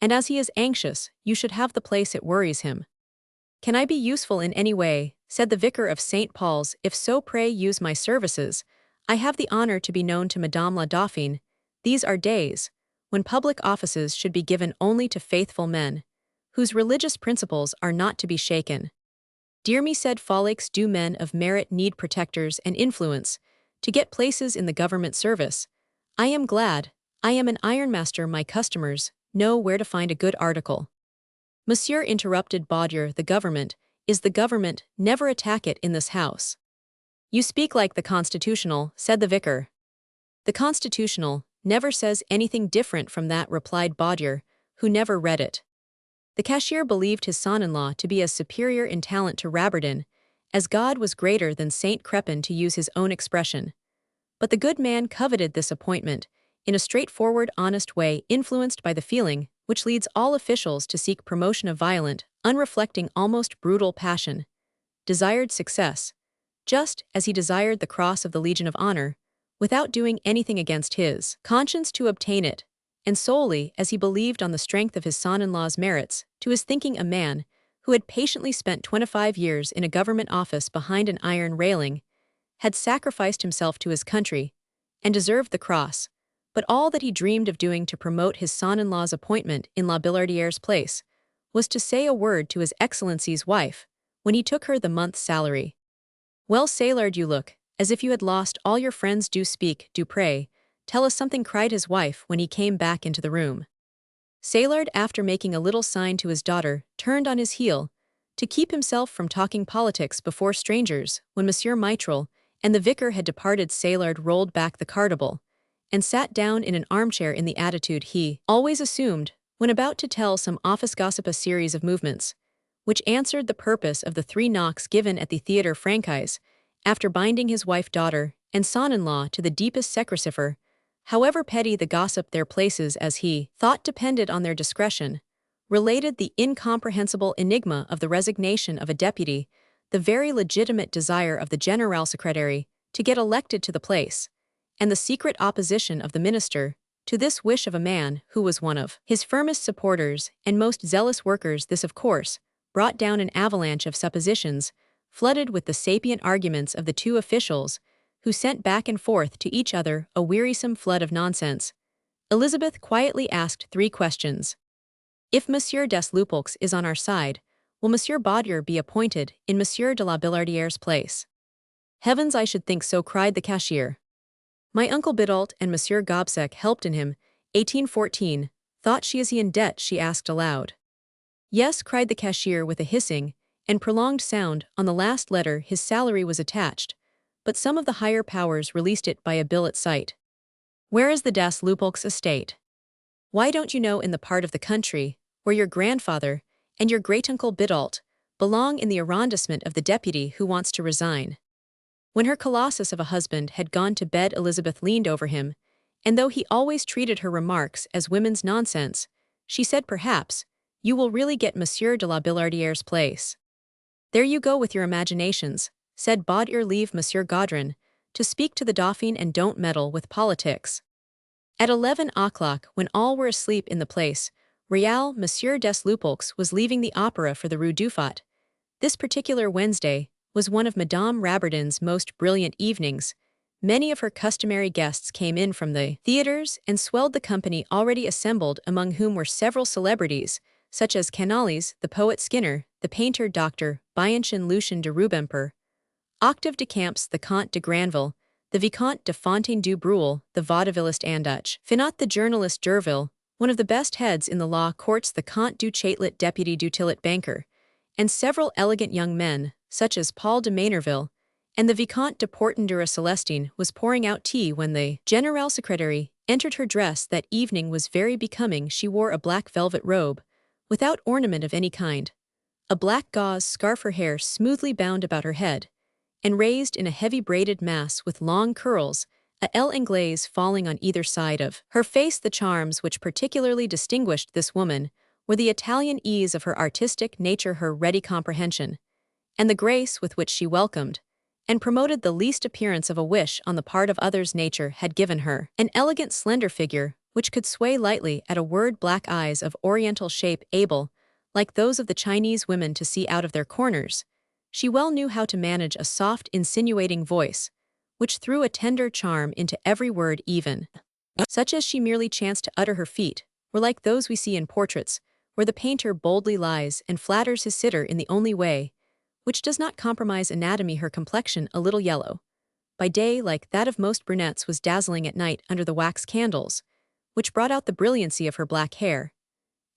"and as he is anxious, you should have the place. It worries him." "Can I be useful in any way?" said the vicar of St. Paul's. "If so, pray use my services. I have the honor to be known to Madame la Dauphine. These are days when public offices should be given only to faithful men, whose religious principles are not to be shaken." "Dear me," said Folleix, "do men of merit need protectors and influence to get places in the government service? I am glad I am an ironmaster. My customers know where to find a good article." "Monsieur," interrupted Baudier, "the government is the government. Never attack it in this house." "You speak like the Constitutional," said the vicar. "The Constitutional never says anything different from that," replied Baudier, who never read it. The cashier believed his son-in-law to be as superior in talent to Rabardin as God was greater than Saint Crepin, to use his own expression. But the good man coveted this appointment in a straightforward, honest way, influenced by the feeling which leads all officials to seek promotion of violent, unreflecting, almost brutal passion. Desired success, just as he desired the cross of the Legion of Honor, without doing anything against his conscience to obtain it, and solely as he believed on the strength of his son-in-law's merits. To his thinking, a man who had patiently spent 25 years in a government office behind an iron railing had sacrificed himself to his country and deserved the cross. But all that he dreamed of doing to promote his son-in-law's appointment in La Billardière's place was to say a word to His Excellency's wife when he took her the month's salary. "Well, Sailord, you look as if you had lost all your friends. Do speak, do pray, tell us something," cried his wife when he came back into the room. Saillard, after making a little sign to his daughter, turned on his heel, to keep himself from talking politics before strangers. When Monsieur Mitral and the vicar had departed, Saillard rolled back the cartable, and sat down in an armchair in the attitude he always assumed when about to tell some office gossip, a series of movements, which answered the purpose of the 3 knocks given at the Theatre Francais, after binding his wife, daughter, and son-in-law to the deepest secrecifer, however petty the gossip their places as he thought depended on their discretion, related the incomprehensible enigma of the resignation of a deputy, the very legitimate desire of the general secretary to get elected to the place, and the secret opposition of the minister to this wish of a man who was one of his firmest supporters and most zealous workers. This, of course, brought down an avalanche of suppositions, flooded with the sapient arguments of the 2 officials, who sent back and forth to each other a wearisome flood of nonsense. Elizabeth quietly asked 3 questions. If Monsieur des Lupeaulx is on our side, will Monsieur Baudier be appointed in Monsieur de la Billardiere's place? Heavens, I should think so, cried the cashier. My uncle Bidault and Monsieur Gobseck helped in him, 1814, thought she is he in debt, she asked aloud. Yes, cried the cashier with a hissing and prolonged sound. On the last letter his salary was attached, but some of the higher powers released it by a bill at sight. Where is the des Lupeaulx estate? Why, don't you know, in the part of the country where your grandfather and your great-uncle Bidault belong, in the arrondissement of the deputy who wants to resign? When her colossus of a husband had gone to bed, Elizabeth leaned over him, and though he always treated her remarks as women's nonsense, she said, perhaps you will really get Monsieur de la Billardiere's place. There you go with your imaginations, said Baudier. Leave Monsieur Gaudron to speak to the Dauphin and don't meddle with politics. At 11 o'clock, when all were asleep in the place Royal, Monsieur des Lupeaulx was leaving the opera for the Rue Dufat. This particular Wednesday was one of Madame Raberden's most brilliant evenings. Many of her customary guests came in from the theatres and swelled the company already assembled, among whom were several celebrities, such as Canales, the poet Skinner, the painter Dr. Bianchon Lucien de Rubemper, Octave de Camps, the Comte de Granville, the Vicomte de Fontaine du Breuil, the vaudevillist Anduch, Finot, the journalist Derville, one of the best heads in the law courts, the Comte du Châtelet, deputy du Tillet banker, and several elegant young men, such as Paul de Manerville, and the Vicomte de Portendura. Celestine was pouring out tea when the General Secretary entered. Her dress that evening was very becoming. She wore a black velvet robe, without ornament of any kind, a black gauze scarf, her hair smoothly bound about her head, and raised in a heavy braided mass with long curls, a aile anglaise falling on either side of her face. The charms which particularly distinguished this woman were the Italian ease of her artistic nature, her ready comprehension, and the grace with which she welcomed and promoted the least appearance of a wish on the part of others. Nature had given her an elegant slender figure which could sway lightly at a word, black eyes of oriental shape, able, like those of the Chinese women, to see out of their corners. She well knew how to manage a soft, insinuating voice, which threw a tender charm into every word, even such as she merely chanced to utter. Her feet were like those we see in portraits, where the painter boldly lies and flatters his sitter in the only way which does not compromise anatomy. Her complexion, a little yellow, by day like that of most brunettes, was dazzling at night under the wax candles, which brought out the brilliancy of her black hair,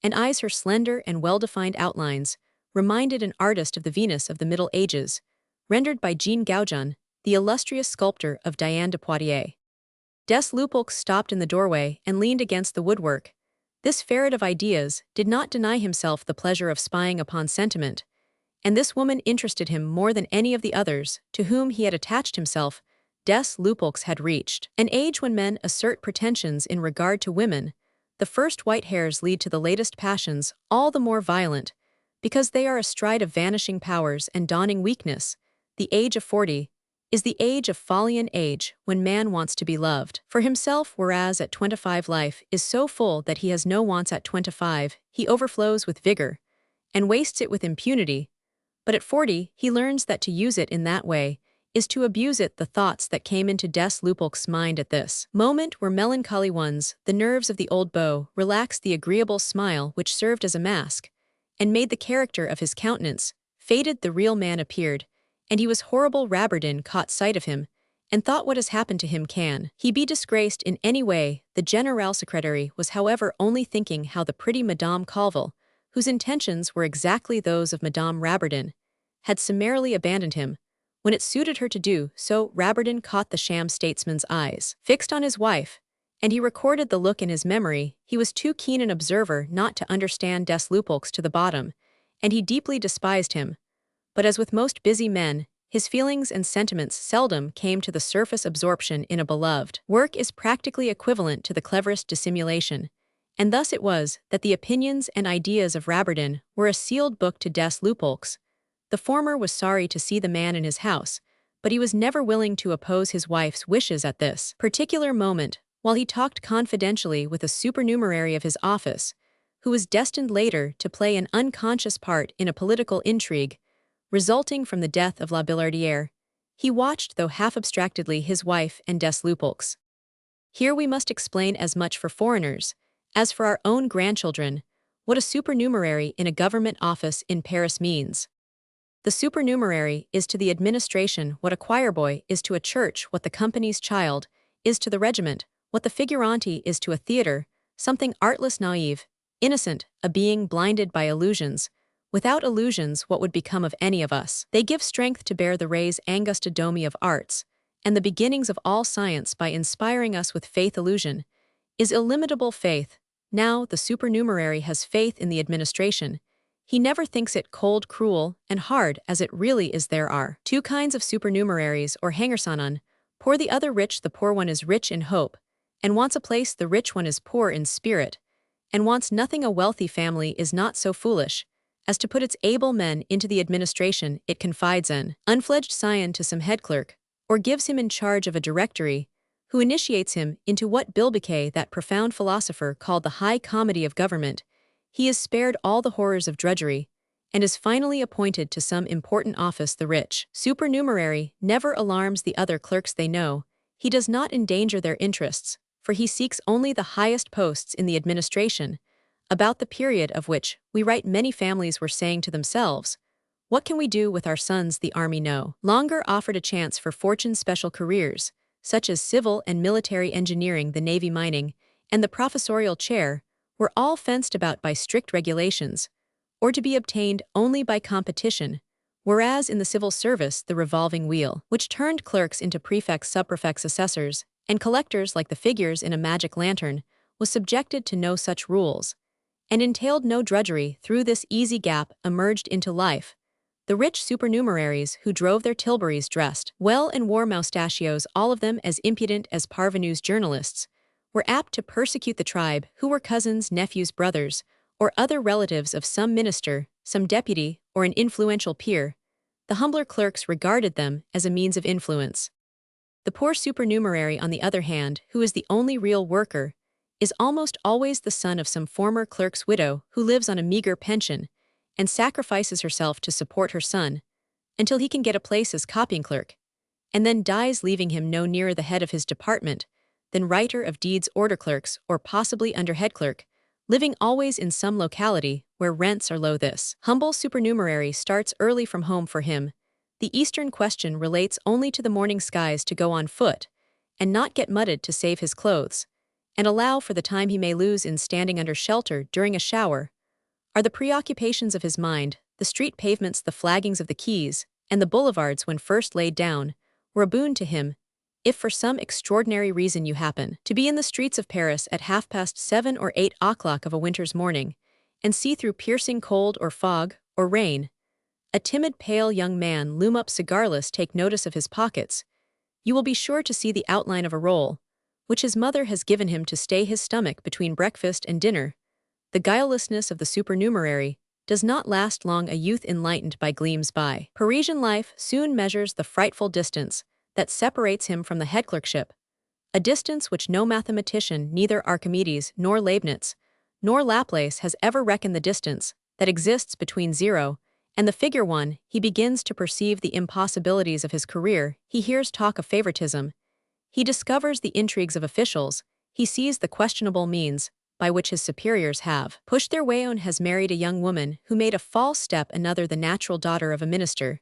and eyes. Her slender and well-defined outlines reminded an artist of the Venus of the Middle Ages, rendered by Jean Goujon, the illustrious sculptor of Diane de Poitiers. Des Lupeaulx stopped in the doorway and leaned against the woodwork. This ferret of ideas did not deny himself the pleasure of spying upon sentiment, and this woman interested him more than any of the others to whom he had attached himself. Des Lupeaulx had reached an age when men assert pretensions in regard to women. The first white hairs lead to the latest passions, all the more violent, because they are astride of vanishing powers and dawning weakness. The age of 40 is the age of folly, an age when man wants to be loved for himself, whereas at 25 life is so full that he has no wants. At 25 he overflows with vigor and wastes it with impunity, but at 40 he learns that to use it in that way is to abuse it. The thoughts that came into Des Lupeaulx's mind at this moment were melancholy ones. The nerves of the old beau relaxed the agreeable smile which served as a mask, and made the character of his countenance faded. The real man appeared, and he was horrible. Raberden caught sight of him, and thought what has happened to him can he be disgraced in any way. The Generalsecretary was however only thinking how the pretty Madame Colville, whose intentions were exactly those of Madame Rabertin, had summarily abandoned him. When it suited her to do so, Rabertin caught the sham statesman's eyes fixed on his wife, and he recorded the look in his memory. He was too keen an observer not to understand des Lupeaulx to the bottom, and he deeply despised him. But as with most busy men, his feelings and sentiments seldom came to the surface. Absorption in a beloved work is practically equivalent to the cleverest dissimulation, and thus it was that the opinions and ideas of Rabertin were a sealed book to des Lupeaulx. The former was sorry to see the man in his house, but he was never willing to oppose his wife's wishes at this particular moment, while he talked confidentially with a supernumerary of his office, who was destined later to play an unconscious part in a political intrigue resulting from the death of La Billardière. He watched, though half abstractedly, his wife and des Lupeaulx. Here we must explain as much for foreigners as for our own grandchildren what a supernumerary in a government office in Paris means. The supernumerary is to the administration what a choirboy is to a church, what the company's child is to the regiment, what the figurante is to a theater, something artless, naive, innocent, a being blinded by illusions. Without illusions, what would become of any of us? They give strength to bear the res angusta domi of arts, and the beginnings of all science by inspiring us with faith. Illusion is illimitable faith. Now the supernumerary has faith in the administration. He never thinks it cold, cruel, and hard as it really is. There are two kinds of supernumeraries or hangersonnen, poor the other rich. The poor one is rich in hope, and wants a place. The rich one is poor in spirit, and wants nothing. A wealthy family is not so foolish as to put its able men into the administration. It confides an unfledged scion to some head clerk, or gives him in charge of a directory, who initiates him into what Bilbicay, that profound philosopher, called the high comedy of government. He is spared all the horrors of drudgery, and is finally appointed to some important office. The rich supernumerary never alarms the other clerks. They know he does not endanger their interests, for he seeks only the highest posts in the administration. About the period of which we write, many families were saying to themselves, "What can we do with our sons?" The army no longer offered a chance for fortune. Special careers, such as civil and military engineering, the navy, mining, and the professorial chair, were all fenced about by strict regulations, or to be obtained only by competition, whereas in the civil service the revolving wheel, which turned clerks into prefects, subprefects, assessors, and collectors like the figures in a magic lantern, was subjected to no such rules, and entailed no drudgery. Through this easy gap emerged into life the rich supernumeraries who drove their tilburys, dressed well, and wore moustachios, all of them as impudent as parvenus. Journalists were apt to persecute the tribe, who were cousins, nephews, brothers, or other relatives of some minister, some deputy, or an influential peer. The humbler clerks regarded them as a means of influence. The poor supernumerary, on the other hand, who is the only real worker, is almost always the son of some former clerk's widow who lives on a meager pension and sacrifices herself to support her son until he can get a place as copying clerk, and then dies, leaving him no nearer the head of his department than writer of deeds, order clerks, or possibly under head clerk, living always in some locality where rents are low. This humble supernumerary starts early from home. For him, the Eastern question relates only to the morning skies, to go on foot and not get mudded, to save his clothes, and allow for the time he may lose in standing under shelter during a shower, are the preoccupations of his mind. The street pavements, the flaggings of the quays, and the boulevards, when first laid down, were a boon to him. If for some extraordinary reason you happen to be in the streets of Paris at 7:30 or 8 o'clock of a winter's morning, and see through piercing cold or fog or rain a timid, pale young man loom up cigarless, take notice of his pockets, you will be sure to see the outline of a roll, which his mother has given him to stay his stomach between breakfast and dinner. The guilelessness of the supernumerary does not last long. A youth enlightened by gleams by Parisian life soon measures the frightful distance that separates him from the head clerkship, a distance which no mathematician, neither Archimedes nor Leibniz nor Laplace, has ever reckoned. The distance that exists between 0 and the figure 1. He begins to perceive the impossibilities of his career. He hears talk of favoritism. He discovers the intrigues of officials. He sees the questionable means by which his superiors have pushed their way on. Has married a young woman who made a false step. Another, the natural daughter of a minister.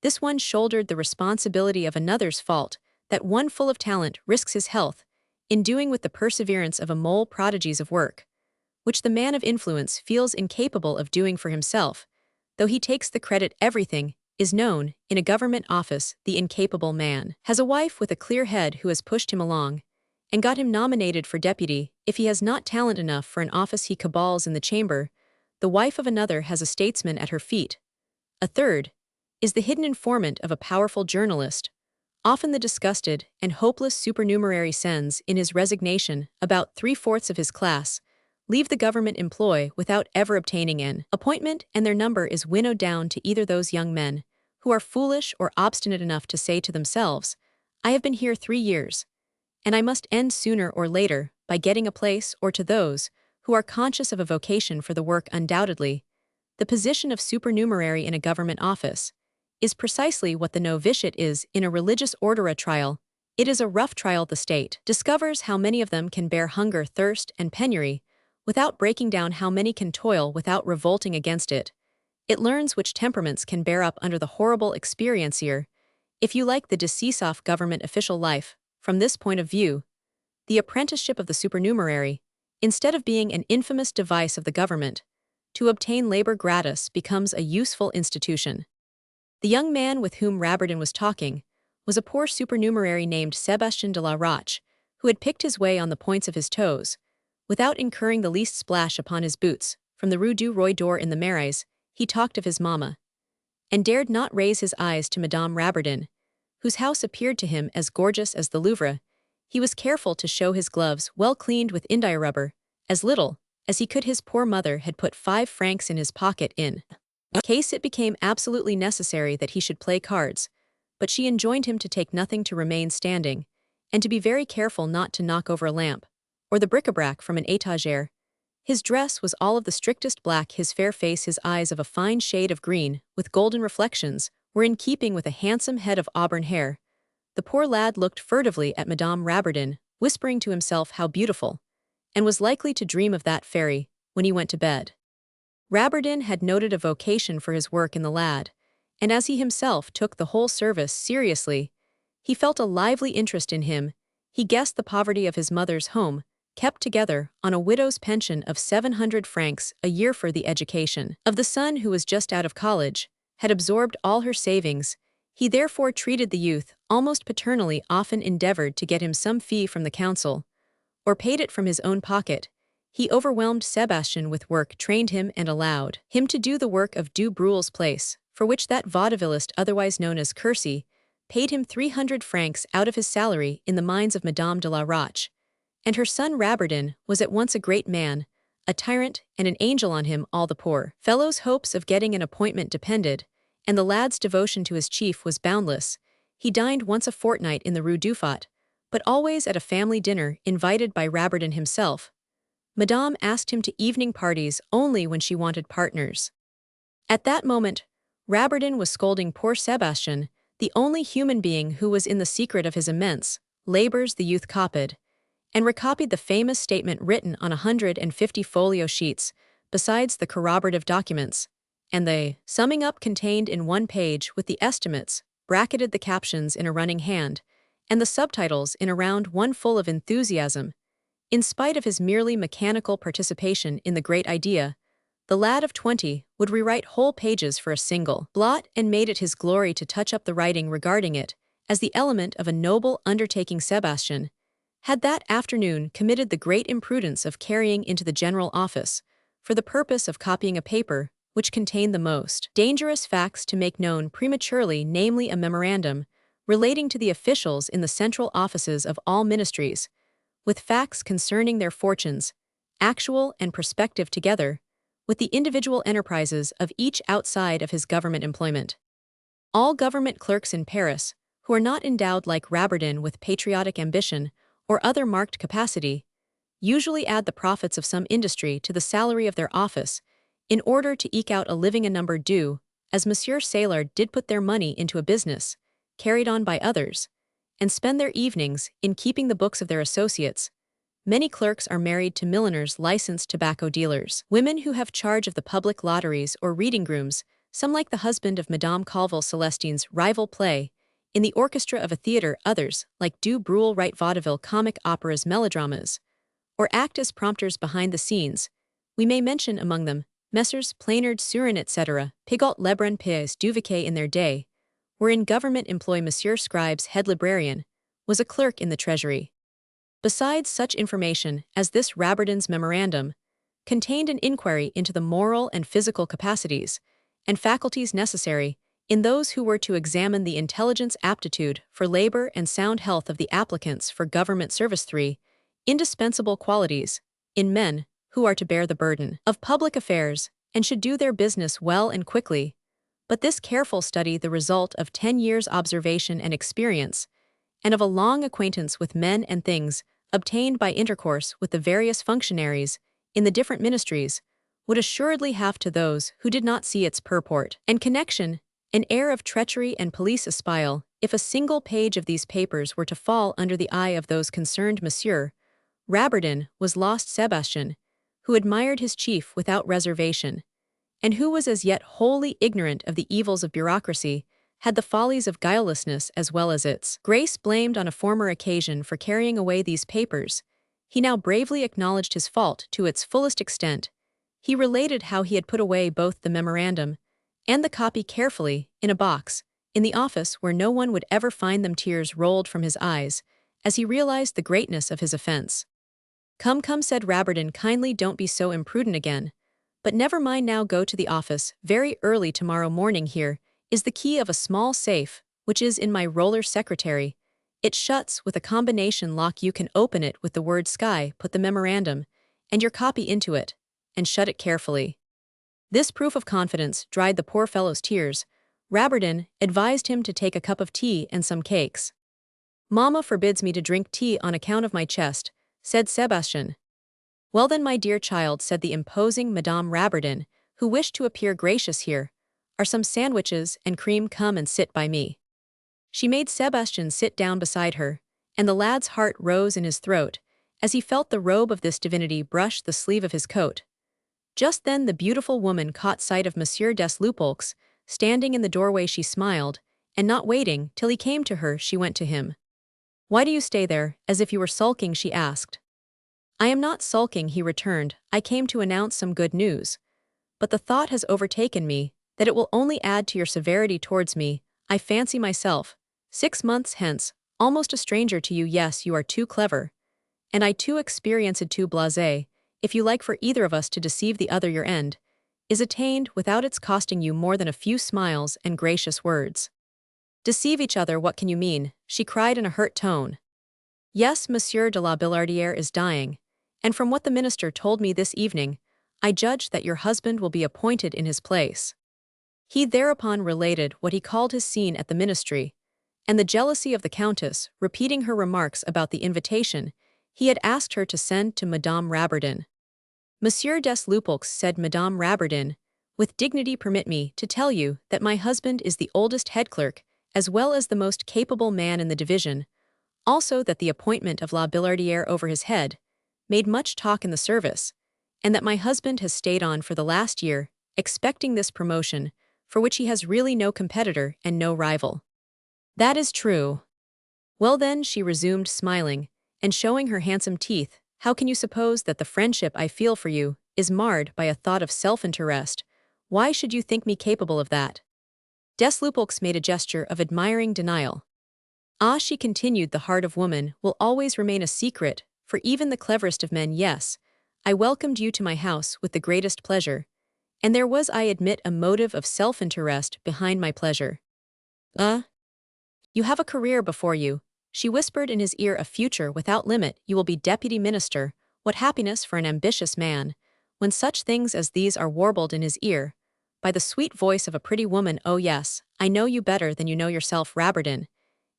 This one shouldered the responsibility of another's fault. that one full of talent risks his health, enduing with the perseverance of a mole prodigies of work, which the man of influence feels incapable of doing for himself, though he takes the credit everything, is known, in a government office, the incapable man. Has a wife with a clear head who has pushed him along, and got him nominated for deputy. If he has not talent enough for an office he cabals in the chamber, the wife of another has a statesman at her feet. A third is the hidden informant of a powerful journalist. Often the disgusted and hopeless supernumerary sends, in his resignation, about 3/4 of his class, leave the government employ without ever obtaining an appointment, and their number is winnowed down to either those young men who are foolish or obstinate enough to say to themselves, "I have been here 3 years, and I must end sooner or later by getting a place," or to those who are conscious of a vocation for the work. Undoubtedly, the position of supernumerary in a government office is precisely what the novitiate is in a religious order. A trial, it is a rough trial. The state discovers how many of them can bear hunger, thirst, and penury, without breaking down how many can toil without revolting against it. It learns which temperaments can bear up under the horrible experiencier. If you like the decease of government official life, from this point of view, the apprenticeship of the supernumerary, instead of being an infamous device of the government to obtain labor gratis, becomes a useful institution. The young man with whom Rabardin was talking was a poor supernumerary named Sébastien de la Roche, who had picked his way on the points of his toes, without incurring the least splash upon his boots, from the Rue du Roi d'Or in the Marais. He talked of his mamma, and dared not raise his eyes to Madame Rabardin, whose house appeared to him as gorgeous as the Louvre. He was careful to show his gloves well cleaned with india rubber, as little as he could. His poor mother had put 5 francs in his pocket in case it became absolutely necessary that he should play cards, but she enjoined him to take nothing, to remain standing, and to be very careful not to knock over a lamp, or the bric-a-brac from an étagère. His dress was all of the strictest black. His fair face, his eyes of a fine shade of green, with golden reflections, were in keeping with a handsome head of auburn hair. The poor lad looked furtively at Madame Rabardin, whispering to himself how beautiful, and was likely to dream of that fairy when he went to bed. Rabardin had noted a vocation for his work in the lad, and as he himself took the whole service seriously, he felt a lively interest in him. He guessed the poverty of his mother's home, kept together on a widow's pension of 700 francs a year for the education of the son who was just out of college, had absorbed all her savings. He therefore treated the youth almost paternally, often endeavored to get him some fee from the council, or paid it from his own pocket. He overwhelmed Sébastien with work, trained him, and allowed him to do the work of Du Bruel's place, for which that vaudevillist otherwise known as Curcy paid him 300 francs out of his salary in the mines of Madame de la Roche. And her son Rabardin was at once a great man, a tyrant, and an angel. On him all the poor fellow's hopes of getting an appointment depended, and the lad's devotion to his chief was boundless. He dined once a fortnight in the Rue Dufat, but always at a family dinner invited by Rabardin himself. Madame asked him to evening parties only when she wanted partners. At that moment, Rabardin was scolding poor Sébastien, the only human being who was in the secret of his immense labors. The youth copied and recopied the famous statement written on 150 folio sheets, besides the corroborative documents, and the summing up contained in one page, with the estimates, bracketed the captions in a running hand, and the subtitles in a round one, full of enthusiasm. In spite of his merely mechanical participation in the great idea, the lad of 20 would rewrite whole pages for a single blot, and made it his glory to touch up the writing regarding it as the element of a noble undertaking. Sébastien had that afternoon committed the great imprudence of carrying into the general office, for the purpose of copying a paper which contained the most dangerous facts to make known prematurely, namely a memorandum relating to the officials in the central offices of all ministries, with facts concerning their fortunes, actual and prospective, together with the individual enterprises of each outside of his government employment. All government clerks in Paris, who are not endowed like Rabardin with patriotic ambition or other marked capacity, usually add the profits of some industry to the salary of their office in order to eke out a living. A number do, as Monsieur Saylard did, put their money into a business carried on by others, and spend their evenings in keeping the books of their associates. Many clerks are married to milliners, licensed tobacco dealers, women who have charge of the public lotteries, or reading grooms, some like the husband of Madame Colville Celestine's rival play, in the orchestra of a theatre others, like Du Bruel, write vaudeville comic operas melodramas, or act as prompters behind the scenes. We may mention among them Messrs. Plainard, Surin, etc., Pigault, Lebrun, Pies, Duviquet in their day, were in government employ. Monsieur Scribes, head librarian, was a clerk in the treasury. Besides such information as this, Rabardin's memorandum contained an inquiry into the moral and physical capacities and faculties necessary in those who were to examine the intelligence, aptitude for labor, and sound health of the applicants for government service. 3 indispensable qualities in men who are to bear the burden of public affairs and should do their business well and quickly. But this careful study, the result of 10 years' observation and experience, and of a long acquaintance with men and things, obtained by intercourse with the various functionaries in the different ministries, would assuredly have to those who did not see its purport and connection an air of treachery and police espial if a single page of these papers were to fall under the eye of those concerned. Monsieur Rabardin was lost Sebastian, who admired his chief without reservation, and who was as yet wholly ignorant of the evils of bureaucracy, had the follies of guilelessness as well as its grace blamed on a former occasion for carrying away these papers. He now bravely acknowledged his fault to its fullest extent. He related how he had put away both the memorandum and the copy carefully in a box in the office where no one would ever find them. Tears rolled from his eyes as he realized the greatness of his offense. "Come, come," said Rabardin kindly, "don't be so imprudent again. But never mind now, go to the office very early tomorrow morning. Here is the key of a small safe, which is in my roller secretary. It shuts with a combination lock. You can open it with the word sky, put the memorandum and your copy into it, and shut it carefully." This proof of confidence dried the poor fellow's tears. Rabardin advised him to take a cup of tea and some cakes. "Mamma forbids me to drink tea on account of my chest," said Sebastian. "Well then, my dear child," said the imposing Madame Rabardin, who wished to appear gracious, "here are some sandwiches and cream. Come and sit by me." She made Sebastian sit down beside her, and the lad's heart rose in his throat as he felt the robe of this divinity brush the sleeve of his coat. Just then the beautiful woman caught sight of Monsieur des Lupeaulx standing in the doorway. She smiled, and not waiting till he came to her, she went to him. "Why do you stay there, as if you were sulking?" she asked. "I am not sulking," he returned. "I came to announce some good news. But the thought has overtaken me that it will only add to your severity towards me. I fancy myself, 6 months hence, almost a stranger to you. Yes, you are too clever, and I too experienced, too blasé, if you like, for either of us to deceive the other. Your end is attained without its costing you more than a few smiles and gracious words." "Deceive each other, what can you mean?" she cried in a hurt tone. "Yes, Monsieur de la Billardière is dying, and from what the minister told me this evening, I judge that your husband will be appointed in his place." He thereupon related what he called his scene at the ministry, and the jealousy of the countess, repeating her remarks about the invitation he had asked her to send to Madame Rabardin. "Monsieur des Lupeaulx," said Madame Rabardin, with dignity, "permit me to tell you that my husband is the oldest head clerk, as well as the most capable man in the division, also that the appointment of La Billardière over his head made much talk in the service, and that my husband has stayed on for the last year, expecting this promotion, for which he has really no competitor and no rival." "That is true." "Well then," she resumed, smiling, and showing her handsome teeth, "how can you suppose that the friendship I feel for you is marred by a thought of self-interest? Why should you think me capable of that?" Des Lupeaulx made a gesture of admiring denial. "Ah," she continued, "the heart of woman will always remain a secret for even the cleverest of men. Yes, I welcomed you to my house with the greatest pleasure, and there was, I admit, a motive of self-interest behind my pleasure." "You have a career before you," she whispered in his ear, "a future without limit. You will be deputy minister. What happiness for an ambitious man, when such things as these are warbled in his ear by the sweet voice of a pretty woman. Oh yes, I know you better than you know yourself. Rabardin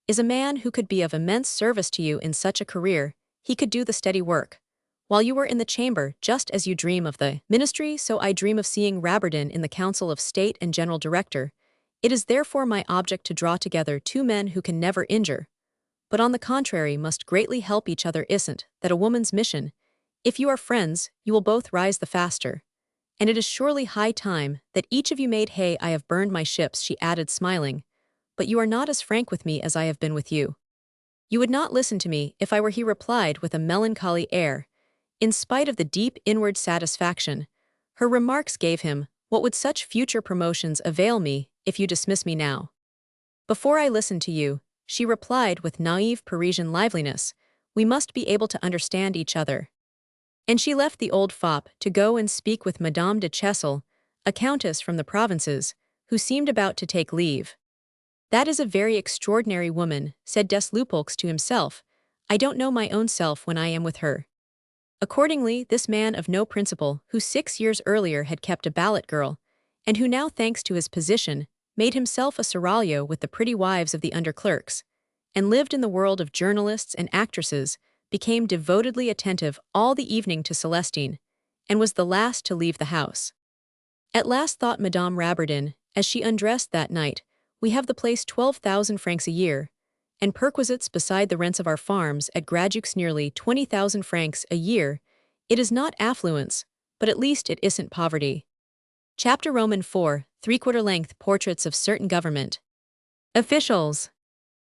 is a man who could be of immense service to you in such a career. He could do the steady work while you were in the chamber, just as you dream of the ministry, so I dream of seeing Rabardin in the Council of State and General Director. It is therefore my object to draw together 2 men who can never injure, but on the contrary must greatly help each other. Isn't that a woman's mission? If you are friends, you will both rise the faster. And it is surely high time that each of you made hay. I have burned my ships," she added, smiling, but you are not as frank with me as I have been with you. You would not listen to me if I were," he replied with a melancholy air. In spite of the deep inward satisfaction, her remarks gave him, "What would such future promotions avail me if you dismiss me now?" "Before I listen to you," she replied with naive Parisian liveliness, "we must be able to understand each other." And she left the old fop to go and speak with Madame de Chessel, a countess from the provinces, who seemed about to take leave. "That is a very extraordinary woman," said Des Lupeaulx to himself. "I don't know my own self when I am with her." Accordingly, this man of no principle, who 6 years earlier had kept a ballet girl, and who now, thanks to his position, made himself a seraglio with the pretty wives of the under-clerks, and lived in the world of journalists and actresses, became devotedly attentive all the evening to Celestine, and was the last to leave the house. At last, thought Madame Rabbardin, as she undressed that night, we have the place 12,000 francs a year, and perquisites beside the rents of our farms at Gradux nearly 20,000 francs a year. It is not affluence, but at least it isn't poverty. Chapter Roman 4, 3/4 length portraits of certain government officials.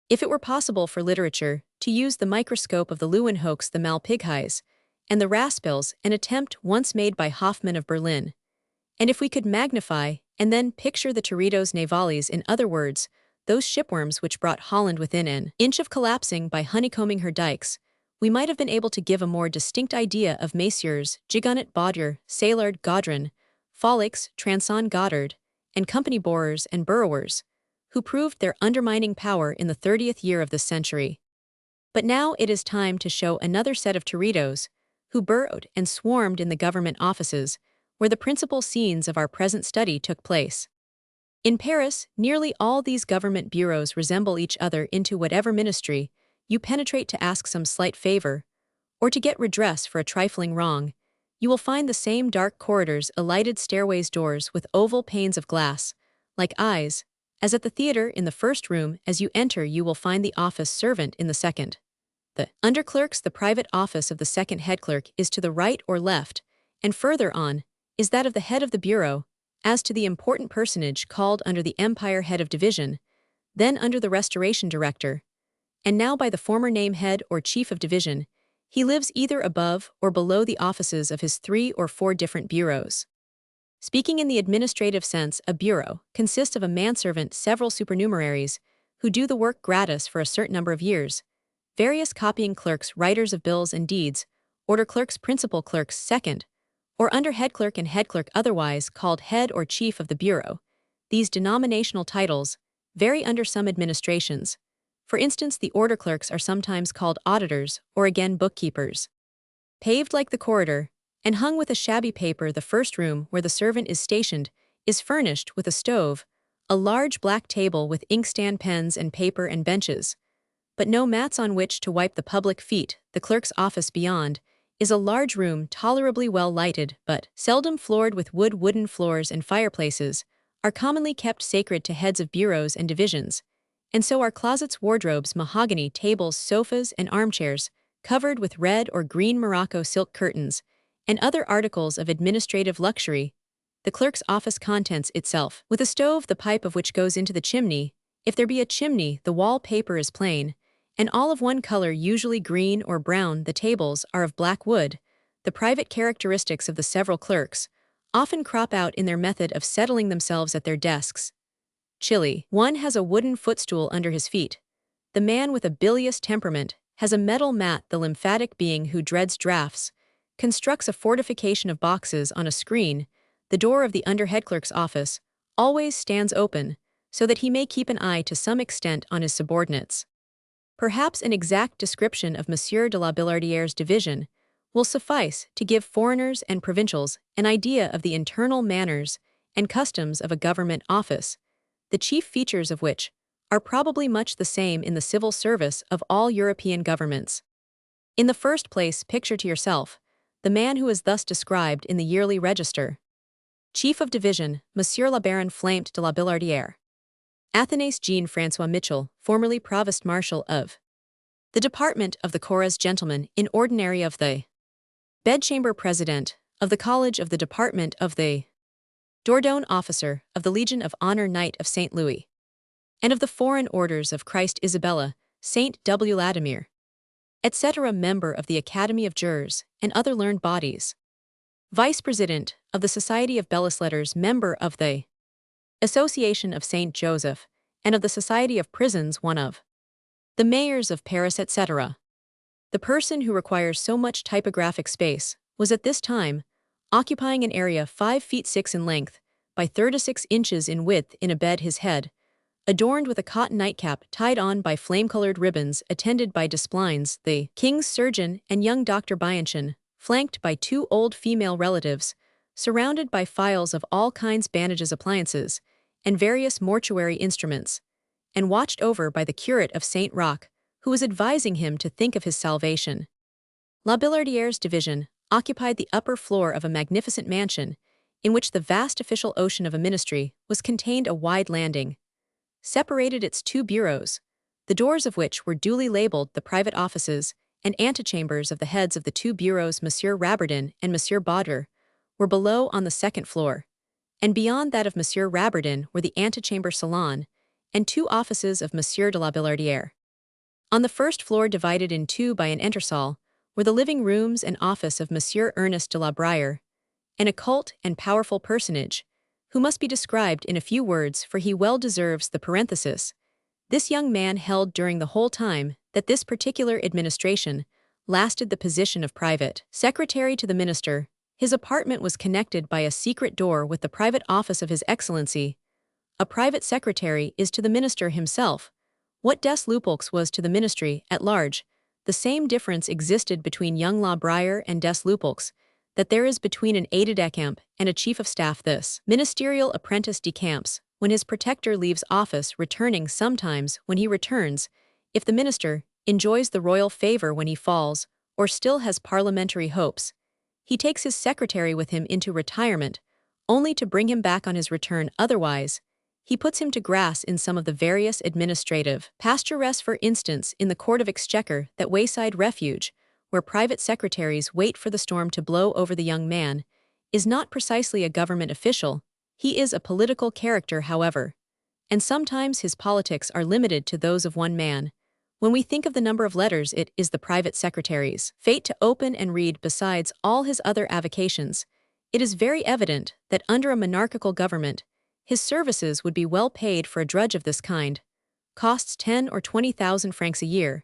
If it were possible for literature to use the microscope of the Leeuwenhoeks, the Malpighies, and the Raspels, an attempt once made by Hoffmann of Berlin, and if we could magnify and then picture the Torridos Navales, in other words, those shipworms which brought Holland within an inch of collapsing by honeycombing her dikes, we might have been able to give a more distinct idea of Messieurs Gigonnet Baudier, Saillard Gaudron, Follix, Transon Goddard, and company borers and burrowers, who proved their undermining power in the 30th year of this century. But now it is time to show another set of Torridos, who burrowed and swarmed in the government offices, where the principal scenes of our present study took place. In Paris, nearly all these government bureaus resemble each other into whatever ministry you penetrate to ask some slight favor, or to get redress for a trifling wrong. You will find the same dark corridors, lighted stairways, doors with oval panes of glass, like eyes, as at the theater. In the first room, as you enter, you will find the office servant in the second. The underclerks, the private office of the second head clerk, is to the right or left, and further on is that of the head of the bureau. As to the important personage called under the Empire head of division, then under the Restoration director, and now by the former name head or chief of division, he lives either above or below the offices of his 3 or 4 different bureaus. Speaking in the administrative sense, a bureau consists of a manservant, several supernumeraries, who do the work gratis for a certain number of years, various copying clerks, writers of bills and deeds, order clerks, principal clerks, second, or under head clerk and head clerk, otherwise called head or chief of the bureau. These denominational titles vary under some administrations. For instance, the order clerks are sometimes called auditors, or again bookkeepers. Paved like the corridor, and hung with a shabby paper, the first room, where the servant is stationed, is furnished with a stove, a large black table with inkstand, pens and paper and benches, but no mats on which to wipe the public feet. The clerk's office beyond is a large room tolerably well lighted, but seldom floored with wood. Wooden floors and fireplaces are commonly kept sacred to heads of bureaus and divisions, and so are closets, wardrobes, mahogany tables, sofas and armchairs, covered with red or green Morocco silk curtains, and other articles of administrative luxury. The clerk's office contents itself, with a stove, the pipe of which goes into the chimney. If there be a chimney, the wall paper is plain, and all of one color, usually green or brown. The tables are of black wood. The private characteristics of the several clerks often crop out in their method of settling themselves at their desks. Chilly. One has a wooden footstool under his feet. The man with a bilious temperament has a metal mat. The lymphatic being who dreads draughts constructs a fortification of boxes on a screen. The door of the under-head clerk's office always stands open, so that he may keep an eye to some extent on his subordinates. Perhaps an exact description of Monsieur de la Billardiere's division will suffice to give foreigners and provincials an idea of the internal manners and customs of a government office, the chief features of which are probably much the same in the civil service of all European governments. In the first place, picture to yourself the man who is thus described in the yearly register. Chief of Division, Monsieur le Baron Flamt de la Billardière. Athanase Jean-François Mitchell, formerly Provost Marshal of the Department of the Corps, Gentleman in Ordinary of the Bedchamber, President of the College of the Department of the Dordogne, Officer of the Legion of Honor, Knight of St. Louis. and of the foreign orders of Christ Isabella, Saint W. Latimer, etc., member of the Academy of Jurors and other learned bodies, Vice President of the Society of Belles Lettres, member of the Association of Saint Joseph, and of the Society of Prisons, one of the mayors of Paris, etc. The person who requires so much typographic space was at this time occupying an area 5 feet 6 in length by 36 inches in width in a bed, his head adorned with a cotton nightcap tied on by flame-colored ribbons, attended by Desplines, the king's surgeon, and young Dr. Bianchon, flanked by 2 old female relatives, surrounded by files of all kinds, bandages, appliances, and various mortuary instruments, and watched over by the curate of Saint Roch, who was advising him to think of his salvation. La Billardiere's division occupied the upper floor of a magnificent mansion, in which the vast official ocean of a ministry was contained. A wide landing separated its 2 bureaus, the doors of which were duly labeled the private offices and antechambers of the heads of the 2 bureaus. Monsieur Rabardin and Monsieur Bauder were below on the 2nd floor, and beyond that of Monsieur Rabardin were the antechamber salon and 2 offices of Monsieur de la Billardiere. On the 1st floor, divided in 2 by an entresol, were the living rooms and office of Monsieur Ernest de la Brière, an occult and powerful personage, who must be described in a few words, for he well deserves the parenthesis. This young man held during the whole time that this particular administration lasted the position of private secretary to the minister. His apartment was connected by a secret door with the private office of His Excellency. A private secretary is to the minister himself what des Lupeaulx was to the ministry at large. The same difference existed between young La Brière and des Lupeaulx that there is between an aide-de-camp and a chief of staff. This ministerial apprentice decamps when his protector leaves office, returning sometimes when he returns, if the minister enjoys the royal favor when he falls, or still has parliamentary hopes. He takes his secretary with him into retirement, only to bring him back on his return. Otherwise, he puts him to grass in some of the various administrative pastures, for instance, in the Court of Exchequer, that wayside refuge, where private secretaries wait for the storm to blow over. The young man is not precisely a government official, he is a political character, however, and sometimes his politics are limited to those of one man. When we think of the number of letters it is the private secretary's fate to open and read besides all his other avocations, it is very evident that under a monarchical government, his services would be well paid. For a drudge of this kind costs 10 or 20,000 francs a year,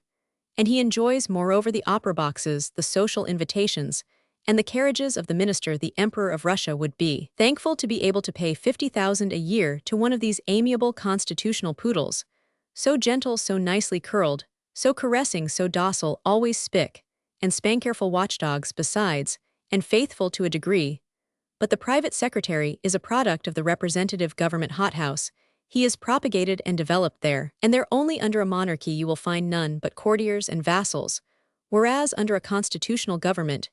and he enjoys moreover the opera boxes, the social invitations, and the carriages of the minister. The Emperor of Russia would be thankful to be able to pay 50,000 a year to one of these amiable constitutional poodles, so gentle, so nicely curled, so caressing, so docile, always spick and span, careful watchdogs besides, and faithful to a degree. But the private secretary is a product of the representative government hothouse. He is propagated and developed there, and there only. Under a monarchy you will find none but courtiers and vassals, whereas under a constitutional government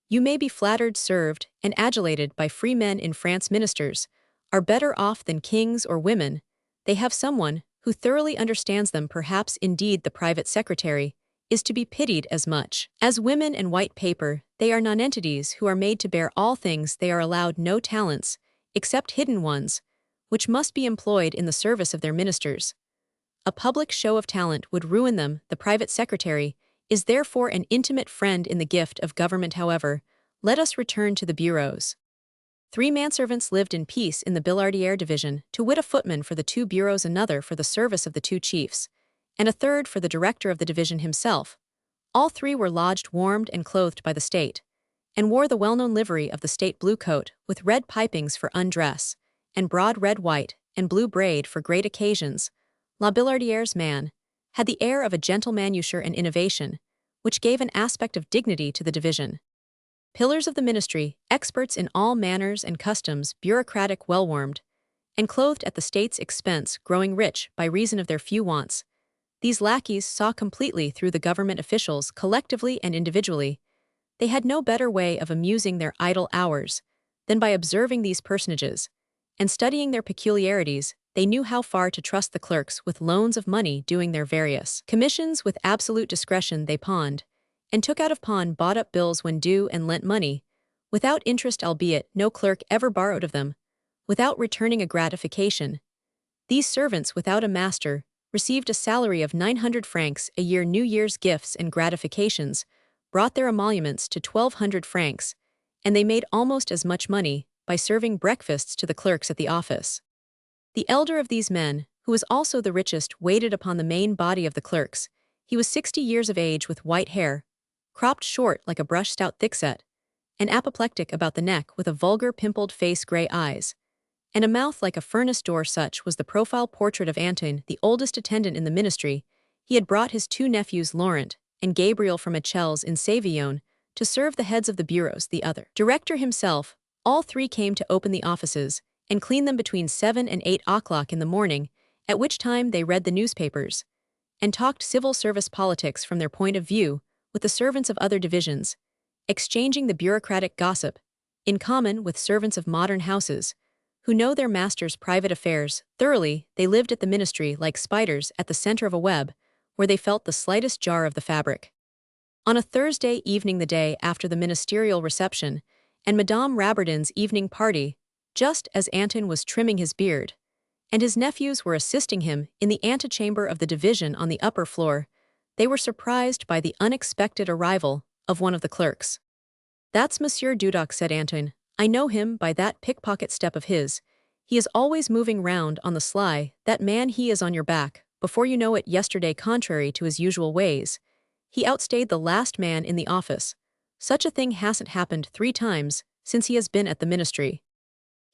you may be flattered, served, and adulated by free men. In France, ministers are better off than kings or women. They have someone who thoroughly understands them. Perhaps indeed the private secretary is to be pitied as much as women and white paper. They are nonentities who are made to bear all things. They are allowed no talents, except hidden ones, which must be employed in the service of their ministers. A public show of talent would ruin them. The private secretary is therefore an intimate friend in the gift of government. However, let us return to the bureaus. 3 manservants lived in peace in the Billardiere division, to wit, a footman for the 2 bureaus, another for the service of the 2 chiefs, and a third for the director of the division himself. All 3 were lodged, warmed, and clothed by the state, and wore the well-known livery of the state, blue coat, with red pipings for undress, and broad red, white, and blue braid for great occasions. La Billardiere's man had the air of a gentlemanusure and innovation, which gave an aspect of dignity to the division. Pillars of the ministry, experts in all manners and customs, bureaucratic, well-warmed, and clothed at the state's expense, growing rich by reason of their few wants. These lackeys saw completely through the government officials, collectively and individually. They had no better way of amusing their idle hours than by observing these personages, and studying their peculiarities. They knew how far to trust the clerks with loans of money, doing their various commissions with absolute discretion. They pawned, and took out of pawn, bought up bills when due, and lent money, without interest, albeit no clerk ever borrowed of them, without returning a gratification. These servants without a master received a salary of 900 francs a year. New Year's gifts and gratifications brought their emoluments to 1,200 francs, and they made almost as much money by serving breakfasts to the clerks at the office. The elder of these men, who was also the richest, waited upon the main body of the clerks. He was 60 years of age with white hair, cropped short like a brush stout thickset, and apoplectic about the neck with a vulgar pimpled face, gray eyes, and a mouth like a furnace door. Such was the profile portrait of Antoine, the oldest attendant in the ministry. He had brought his two nephews Laurent and Gabriel from Echelles in Savillon to serve the heads of the bureaus. The other director himself, all three came to open the offices and clean them between 7 and 8 o'clock in the morning, at which time they read the newspapers and talked civil service politics from their point of view with the servants of other divisions, exchanging the bureaucratic gossip, in common with servants of modern houses, who know their master's private affairs thoroughly. They lived at the ministry like spiders at the center of a web, where they felt the slightest jar of the fabric. On a Thursday evening, the day after the ministerial reception and Madame Raberden's evening party, just as Anton was trimming his beard, and his nephews were assisting him in the antechamber of the division on the upper floor, they were surprised by the unexpected arrival of one of the clerks. "That's Monsieur Dudoc," said Anton. "I know him by that pickpocket step of his. He is always moving round on the sly. That man, he is on your back before you know it." Yesterday, contrary to his usual ways, he outstayed the last man in the office. Such a thing hasn't happened 3 times since he has been at the ministry.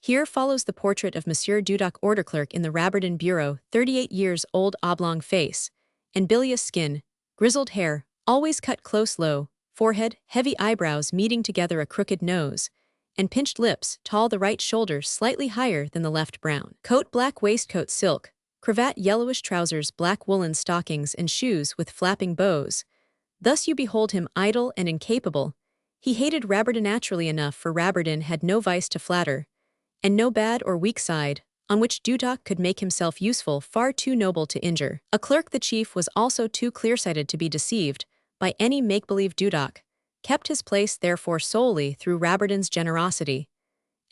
Here follows the portrait of Monsieur Dudoc, order clerk in the Raberden Bureau, 38 years old, oblong face and bilious skin, grizzled hair, always cut close, low forehead, heavy eyebrows meeting together, a crooked nose, and pinched lips, tall, the right shoulder slightly higher than the left, brown coat, black waistcoat, silk cravat, yellowish trousers, black woolen stockings, and shoes with flapping bows. Thus you behold him, idle and incapable. He hated Raberden naturally enough, for Raberden had no vice to flatter, and no bad or weak side on which Dudoc could make himself useful, far too noble to injure. A clerk, the chief, was also too clear-sighted to be deceived by any make-believe. Dudoc kept his place therefore solely through Raberden's generosity,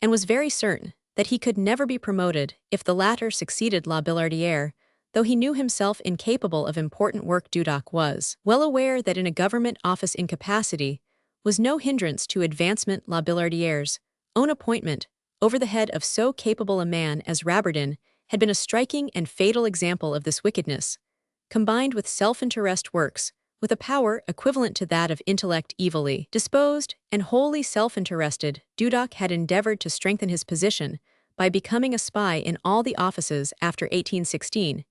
and was very certain that he could never be promoted if the latter succeeded La Billardière, though he knew himself incapable of important work. Dudoc was well aware that in a government office incapacity was no hindrance to advancement. La Billardière's own appointment over the head of so capable a man as Raberden had been a striking and fatal example of this wickedness, combined with self-interest. Works with a power equivalent to that of intellect. Evilly disposed and wholly self-interested, Dudoc had endeavored to strengthen his position by becoming a spy in all the offices after 1816.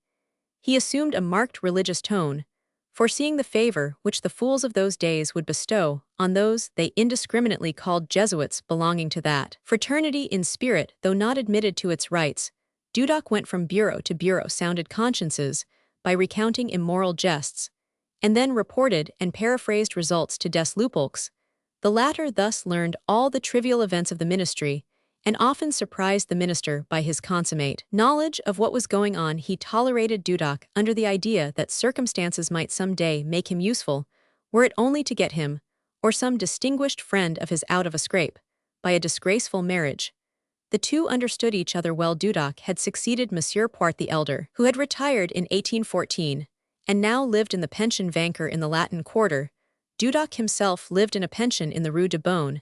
He assumed a marked religious tone, foreseeing the favor which the fools of those days would bestow on those they indiscriminately called Jesuits belonging to that fraternity in spirit. Though not admitted to its rites, Dudoc went from bureau to bureau, sounded consciences by recounting immoral jests, and then reported and paraphrased results to des Lupeaulx. The latter thus learned all the trivial events of the ministry, and often surprised the minister by his consummate knowledge of what was going on. He tolerated Dudoc under the idea that circumstances might some day make him useful, were it only to get him, or some distinguished friend of his, out of a scrape by a disgraceful marriage. The two understood each other well. Dudoc had succeeded Monsieur Poirot the elder, who had retired in 1814, and now lived in the pension Vanquer in the Latin Quarter. Dudoc himself lived in a pension in the Rue de Beaune,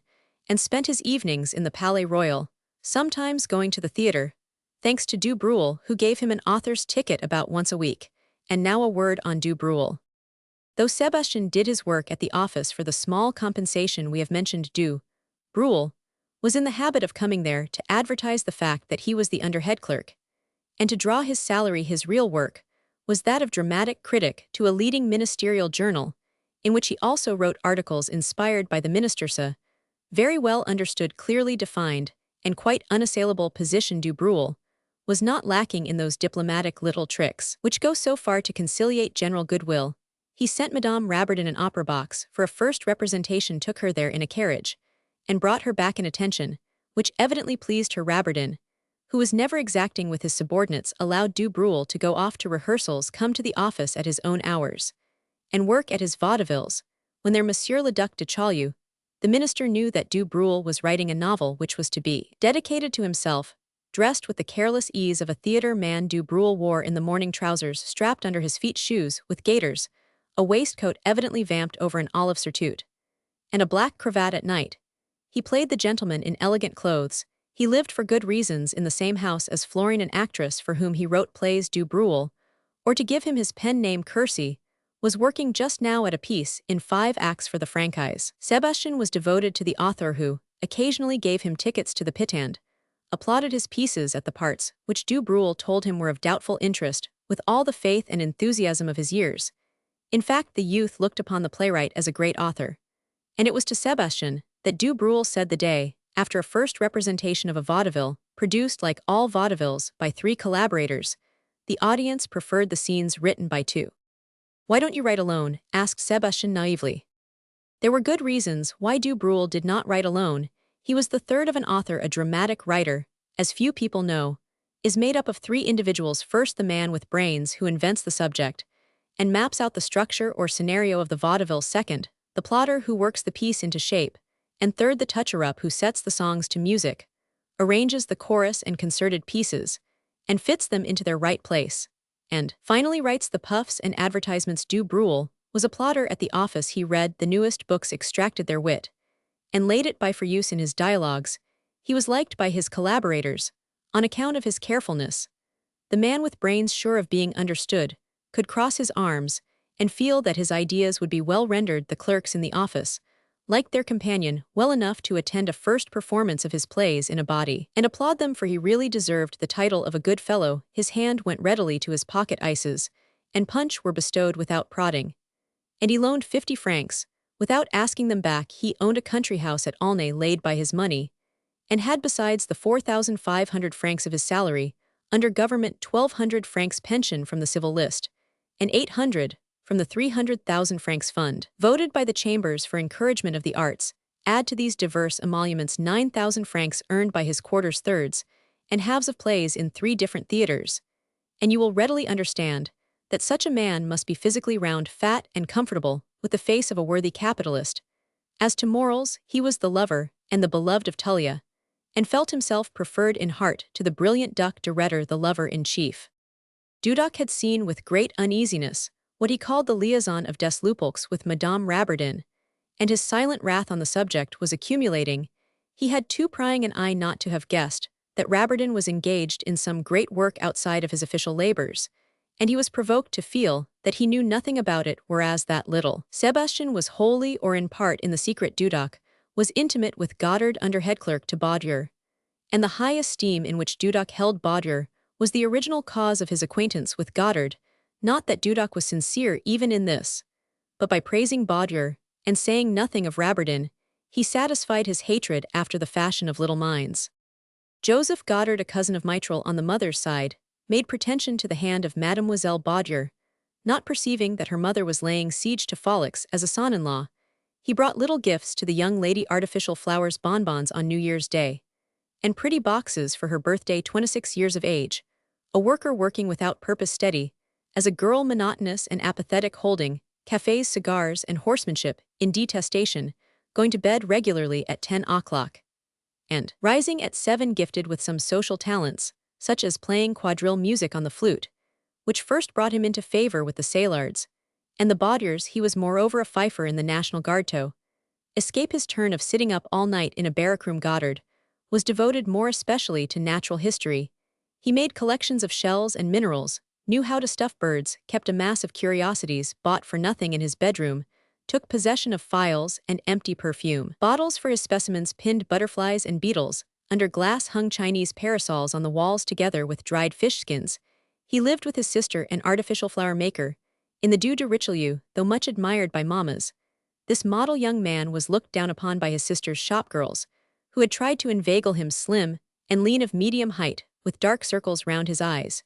and spent his evenings in the Palais Royal, sometimes going to the theatre, thanks to Du Bruel, who gave him an author's ticket about once a week. And now a word on Du Bruel. Though Sebastian did his work at the office for the small compensation we have mentioned, Du Bruel was in the habit of coming there to advertise the fact that he was the under-head clerk, and to draw his salary. His real work was that of dramatic critic to a leading ministerial journal, in which he also wrote articles inspired by the minister's very well understood, clearly defined, and quite unassailable position. Du Bruel was not lacking in those diplomatic little tricks which go so far to conciliate general goodwill. He sent Madame Raberden an opera box for a first representation, took her there in a carriage, and brought her back an attention which evidently pleased her. Raberden, who was never exacting with his subordinates, allowed Du Bruel to go off to rehearsals, come to the office at his own hours, and work at his vaudevilles. When their Monsieur le Duc de Chaulieu, the minister, knew that Du Bruel was writing a novel which was to be dedicated to himself, dressed with the careless ease of a theatre man. Du Bruel wore in the morning trousers strapped under his feet, shoes with gaiters, a waistcoat evidently vamped over an olive surtout, and a black cravat at night. He played the gentleman in elegant clothes. He lived for good reasons in the same house as Florine, an actress for whom he wrote plays. Du Bruel, or to give him his pen name Curcy, was working just now at a piece in 5 acts for the franchise. Sebastian was devoted to the author who occasionally gave him tickets to the pit and applauded his pieces at the parts, which Du Bruel told him were of doubtful interest, with all the faith and enthusiasm of his years. In fact, the youth looked upon the playwright as a great author. And it was to Sebastian that Du Bruel said the day, after a first representation of a vaudeville, produced like all vaudevilles by 3 collaborators, the audience preferred the scenes written by 2. "Why don't you write alone?" asked Sebastian naively. There were good reasons why Du Bruel did not write alone. He was the third of an author. A dramatic writer, as few people know, is made up of 3 individuals. First, the man with brains who invents the subject and maps out the structure or scenario of the vaudeville. Second, the plotter who works the piece into shape. And third, the toucher-up who sets the songs to music, arranges the chorus and concerted pieces, and fits them into their right place, and finally writes the puffs and advertisements. Du Bruel was a plotter at the office. He read the newest books, extracted their wit, and laid it by for use in his dialogues. He was liked by his collaborators on account of his carefulness. The man with brains, sure of being understood, could cross his arms and feel that his ideas would be well rendered. The clerks in the office liked their companion well enough to attend a first performance of his plays in a body and applaud them, for he really deserved the title of a good fellow. His hand went readily to his pocket. Ices and punch were bestowed without prodding, and he loaned 50 francs without asking them back. He owned a country house at Aulnay laid by his money, and had besides the 4,500 francs of his salary under government, 1,200 francs pension from the civil list, and 800 from the 300,000 francs fund, voted by the chambers for encouragement of the arts. Add to these diverse emoluments 9,000 francs earned by his quarters, thirds, and halves of plays in 3 different theaters, and you will readily understand that such a man must be physically round, fat, and comfortable, with the face of a worthy capitalist. As to morals, he was the lover and the beloved of Tullia, and felt himself preferred in heart to the brilliant Duc de Rhetore, the lover-in-chief. Dudoc had seen with great uneasiness what he called the liaison of des Lupeaulx with Madame Rabardin, and his silent wrath on the subject was accumulating. He had too prying an eye not to have guessed that Rabardin was engaged in some great work outside of his official labors, and he was provoked to feel that he knew nothing about it, whereas that little Sebastian was wholly or in part in the secret. Dudoc was intimate with Goddard, under head clerk to Baudieu, and the high esteem in which Dudoc held Baudieu was the original cause of his acquaintance with Goddard. Not that Dudoc was sincere even in this, but by praising Baudieu and saying nothing of Rabardin, he satisfied his hatred after the fashion of little minds. Joseph Goddard, a cousin of Mitral on the mother's side, made pretension to the hand of Mademoiselle Baudieu. Not perceiving that her mother was laying siege to Folix as a son-in-law, he brought little gifts to the young lady: artificial flowers, bonbons on New Year's Day, and pretty boxes for her birthday. 26 years of age, a worker working without purpose, steady as a girl, monotonous and apathetic, holding cafes, cigars, and horsemanship in detestation, going to bed regularly at 10 o'clock, and rising at 7, gifted with some social talents, such as playing quadrille music on the flute, which first brought him into favor with the Saillards and the Baudiers. He was moreover a fifer in the National Guard. To escape his turn of sitting up all night in a barrack room, Goddard was devoted more especially to natural history. He made collections of shells and minerals, knew how to stuff birds, kept a mass of curiosities bought for nothing in his bedroom, took possession of phials and empty perfume bottles for his specimens, pinned butterflies and beetles under glass, hung Chinese parasols on the walls together with dried fish skins. He lived with his sister, an artificial flower maker, in the Rue de Richelieu. Though much admired by mammas, this model young man was looked down upon by his sister's shopgirls, who had tried to inveigle him. Slim and lean, of medium height, with dark circles round his eyes,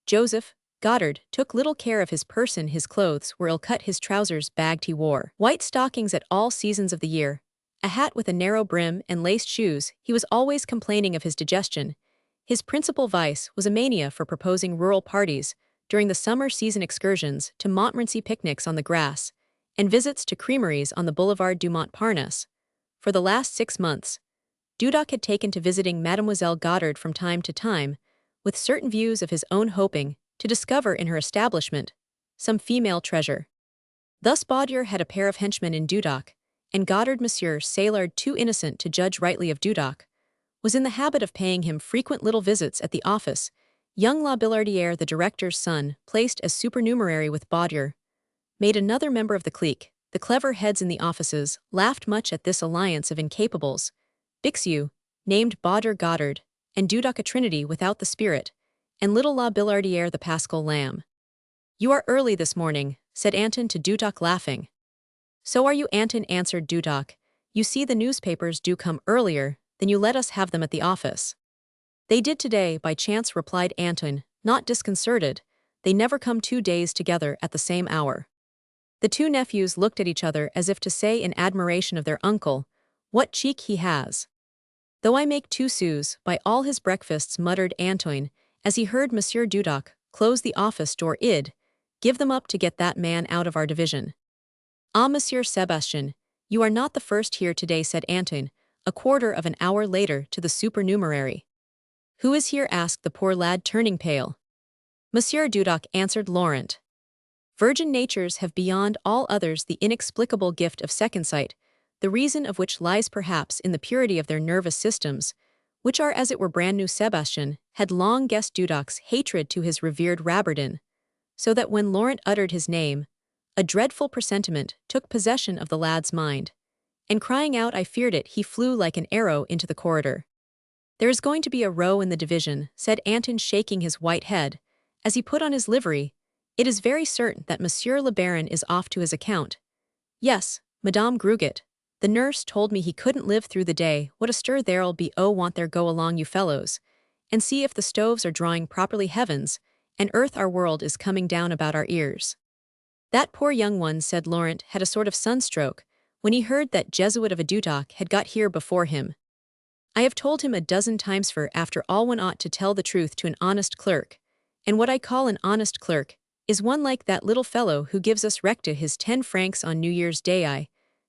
Joseph Goddard took little care of his person. His clothes were ill-cut, his trousers bagged. He wore white stockings at all seasons of the year, a hat with a narrow brim, and laced shoes. He was always complaining of his digestion. His principal vice was a mania for proposing rural parties during the summer season, excursions to Montmorency, picnics on the grass, and visits to creameries on the Boulevard du Montparnasse. For the last 6 months, Dudoc had taken to visiting Mademoiselle Goddard from time to time, with certain views of his own, hoping to discover in her establishment some female treasure. Thus Baudier had a pair of henchmen in Dudoc, and Goddard, Monsieur Saillard, too innocent to judge rightly of Dudoc, was in the habit of paying him frequent little visits at the office. Young La Billardière, the director's son, placed as supernumerary with Baudier, made another member of the clique. The clever heads in the offices laughed much at this alliance of incapables. Bixiou named Baudier Goddard, and Dudoc a trinity without the spirit, and little La Billardière the Pascal lamb. "You are early this morning," said Anton to Dudoc, laughing. "So are you, Anton," answered Dudoc. "You see, the newspapers do come earlier than you let us have them at the office." "They did today, by chance," replied Anton, not disconcerted. "They never come 2 days together at the same hour." The two nephews looked at each other as if to say in admiration of their uncle, "What cheek he has!" "Though I make 2 sous by all his breakfasts," muttered Antoine, as he heard Monsieur Dudoc close the office door. "Id, give them up to get that man out of our division." "Ah, Monsieur Sebastian, you are not the first here today," said Antoine, a quarter of an hour later, to the supernumerary. "Who is here?" asked the poor lad, turning pale. "Monsieur Dudoc," answered Laurent. Virgin natures have beyond all others the inexplicable gift of second sight, the reason of which lies perhaps in the purity of their nervous systems, which are as it were brand new. Sebastian had long guessed Dudoc's hatred to his revered Rabardin, so that when Laurent uttered his name, a dreadful presentiment took possession of the lad's mind, and crying out, "I feared it," he flew like an arrow into the corridor. "There is going to be a row in the division," said Anton, shaking his white head, as he put on his livery. "It is very certain that Monsieur le Baron is off to his account." "Yes, Madame Gruget. The nurse told me he couldn't live through the day. What a stir there'll be! Oh, want there, go along, you fellows, and see if the stoves are drawing properly. Heavens and earth, our world is coming down about our ears." "That poor young one," said Laurent, "had a sort of sunstroke when he heard that Jesuit of a Dudoc had got here before him. I have told him a dozen times, for after all one ought to tell the truth to an honest clerk, and what I call an honest clerk is one like that little fellow who gives us Recta his 10 francs on New Year's Day. I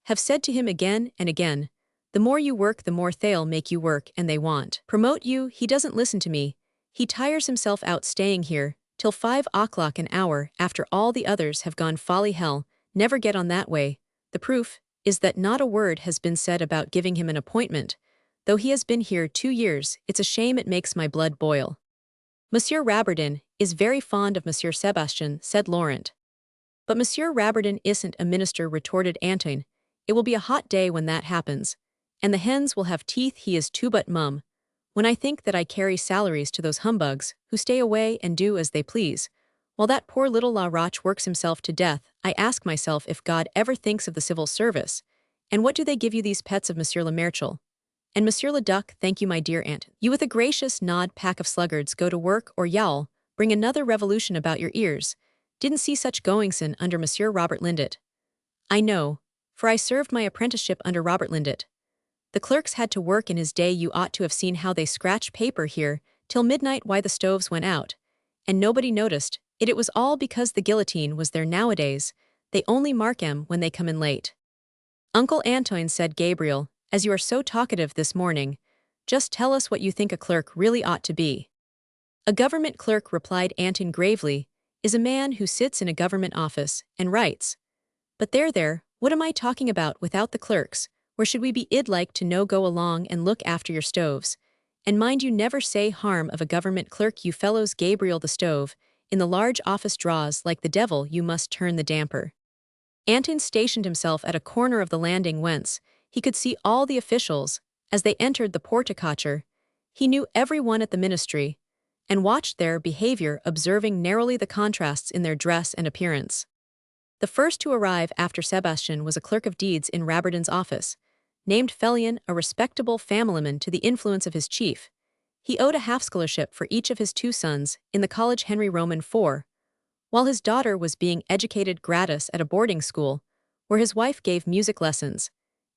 have said to him again and again, the more you work the more they'll make you work, and they want promote you. He doesn't listen to me. He tires himself out staying here till 5 o'clock an hour after all the others have gone. Folly, hell, never get on that way. The proof is that not a word has been said about giving him an appointment, though he has been here 2 years. It's a shame, it makes my blood boil." "Monsieur Rabardin is very fond of Monsieur Sebastian," said Laurent. "But Monsieur Rabardin isn't a minister," retorted Antoine. "It will be a hot day when that happens, and the hens will have teeth. He is too, but mum, when I think that I carry salaries to those humbugs who stay away and do as they please, while that poor little La Roche works himself to death, I ask myself if God ever thinks of the civil service. And what do they give you, these pets of Monsieur le Marechal? And Monsieur le Duc? Thank you, my dear aunt. You with a gracious nod, pack of sluggards, go to work, or y'all bring another revolution about your ears. Didn't see such goingson under Monsieur Robert Lindet. I know, for I served my apprenticeship under Robert Lindet. The clerks had to work in his day. You ought to have seen how they scratched paper here till midnight. Why, the stoves went out, and nobody noticed it. It was all because the guillotine was there. Nowadays they only mark 'em when they come in late." "Uncle Antoine," said Gabriel, "as you are so talkative this morning, just tell us what you think a clerk really ought to be." "A government clerk," replied Anton gravely, "is a man who sits in a government office and writes. But there, what am I talking about without the clerks? Where should we be? Id like to know. Go along and look after your stoves. And mind you never say harm of a government clerk, you fellows." Gabriel, the stove in the large office draws like the devil. You must turn the damper. Anton stationed himself at a corner of the landing whence he could see all the officials as they entered the porte-cochere. He knew every one at the ministry, and watched their behavior, observing narrowly the contrasts in their dress and appearance. The first to arrive after Sebastian was a clerk of deeds in Rabardin's office, named Felion, a respectable familyman to the influence of his chief. He owed a half-scholarship for each of his 2 sons in the college Henry Roman IV, while his daughter was being educated gratis at a boarding school, where his wife gave music lessons,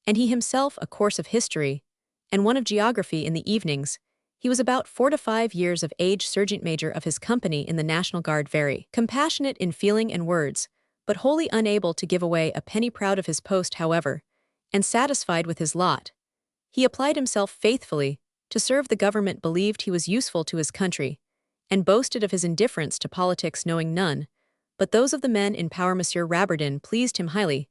and he himself a course of history, and one of geography in the evenings. He was about 4 to 5 years of age, sergeant major of his company in the National Guard, very compassionate in feeling and words, but wholly unable to give away a penny. Proud of his post, however, and satisfied with his lot, He applied himself faithfully to serve the government, believed he was useful to his country, and boasted of his indifference to politics, knowing none but those of the men in power. Monsieur Rabardin pleased him highly.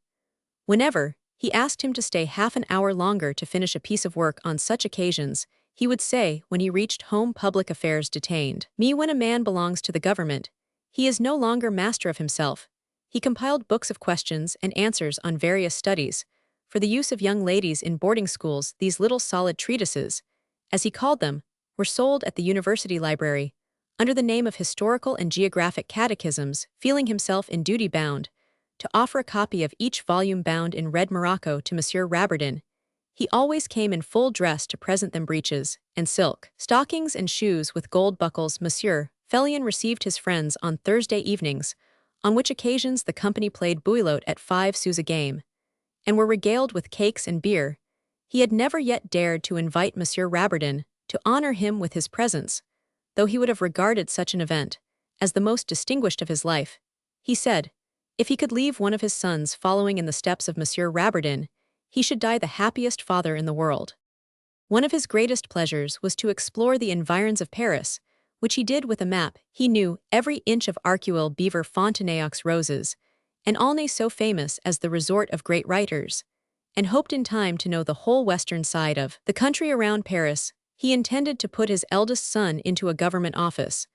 Whenever he asked him to stay half an hour longer to finish a piece of work on such occasions, he would say, when he reached home, public affairs detained me. When a man belongs to the government, he is no longer master of himself. He compiled books of questions and answers on various studies, for the use of young ladies in boarding schools. These little solid treatises, as he called them, were sold at the university library, under the name of historical and geographic catechisms, feeling himself in duty bound to offer a copy of each volume bound in red morocco to Monsieur Rabardin. He always came in full dress to present them breeches and silk stockings and shoes with gold buckles. Monsieur Felion received his friends on Thursday evenings, on which occasions the company played bouillotte at 5 sous a game, and were regaled with cakes and beer. He had never yet dared to invite Monsieur Rabardin to honor him with his presence, though he would have regarded such an event as the most distinguished of his life. He said, if he could leave one of his sons following in the steps of Monsieur Rabardin, he should die the happiest father in the world. One of his greatest pleasures was to explore the environs of Paris, which he did with a map. He knew every inch of Arcueil Beaver Fontenay's roses, and Aulnay, so famous as the resort of great writers, and hoped in time to know the whole western side of the country around Paris. He intended to put his eldest son into a government office,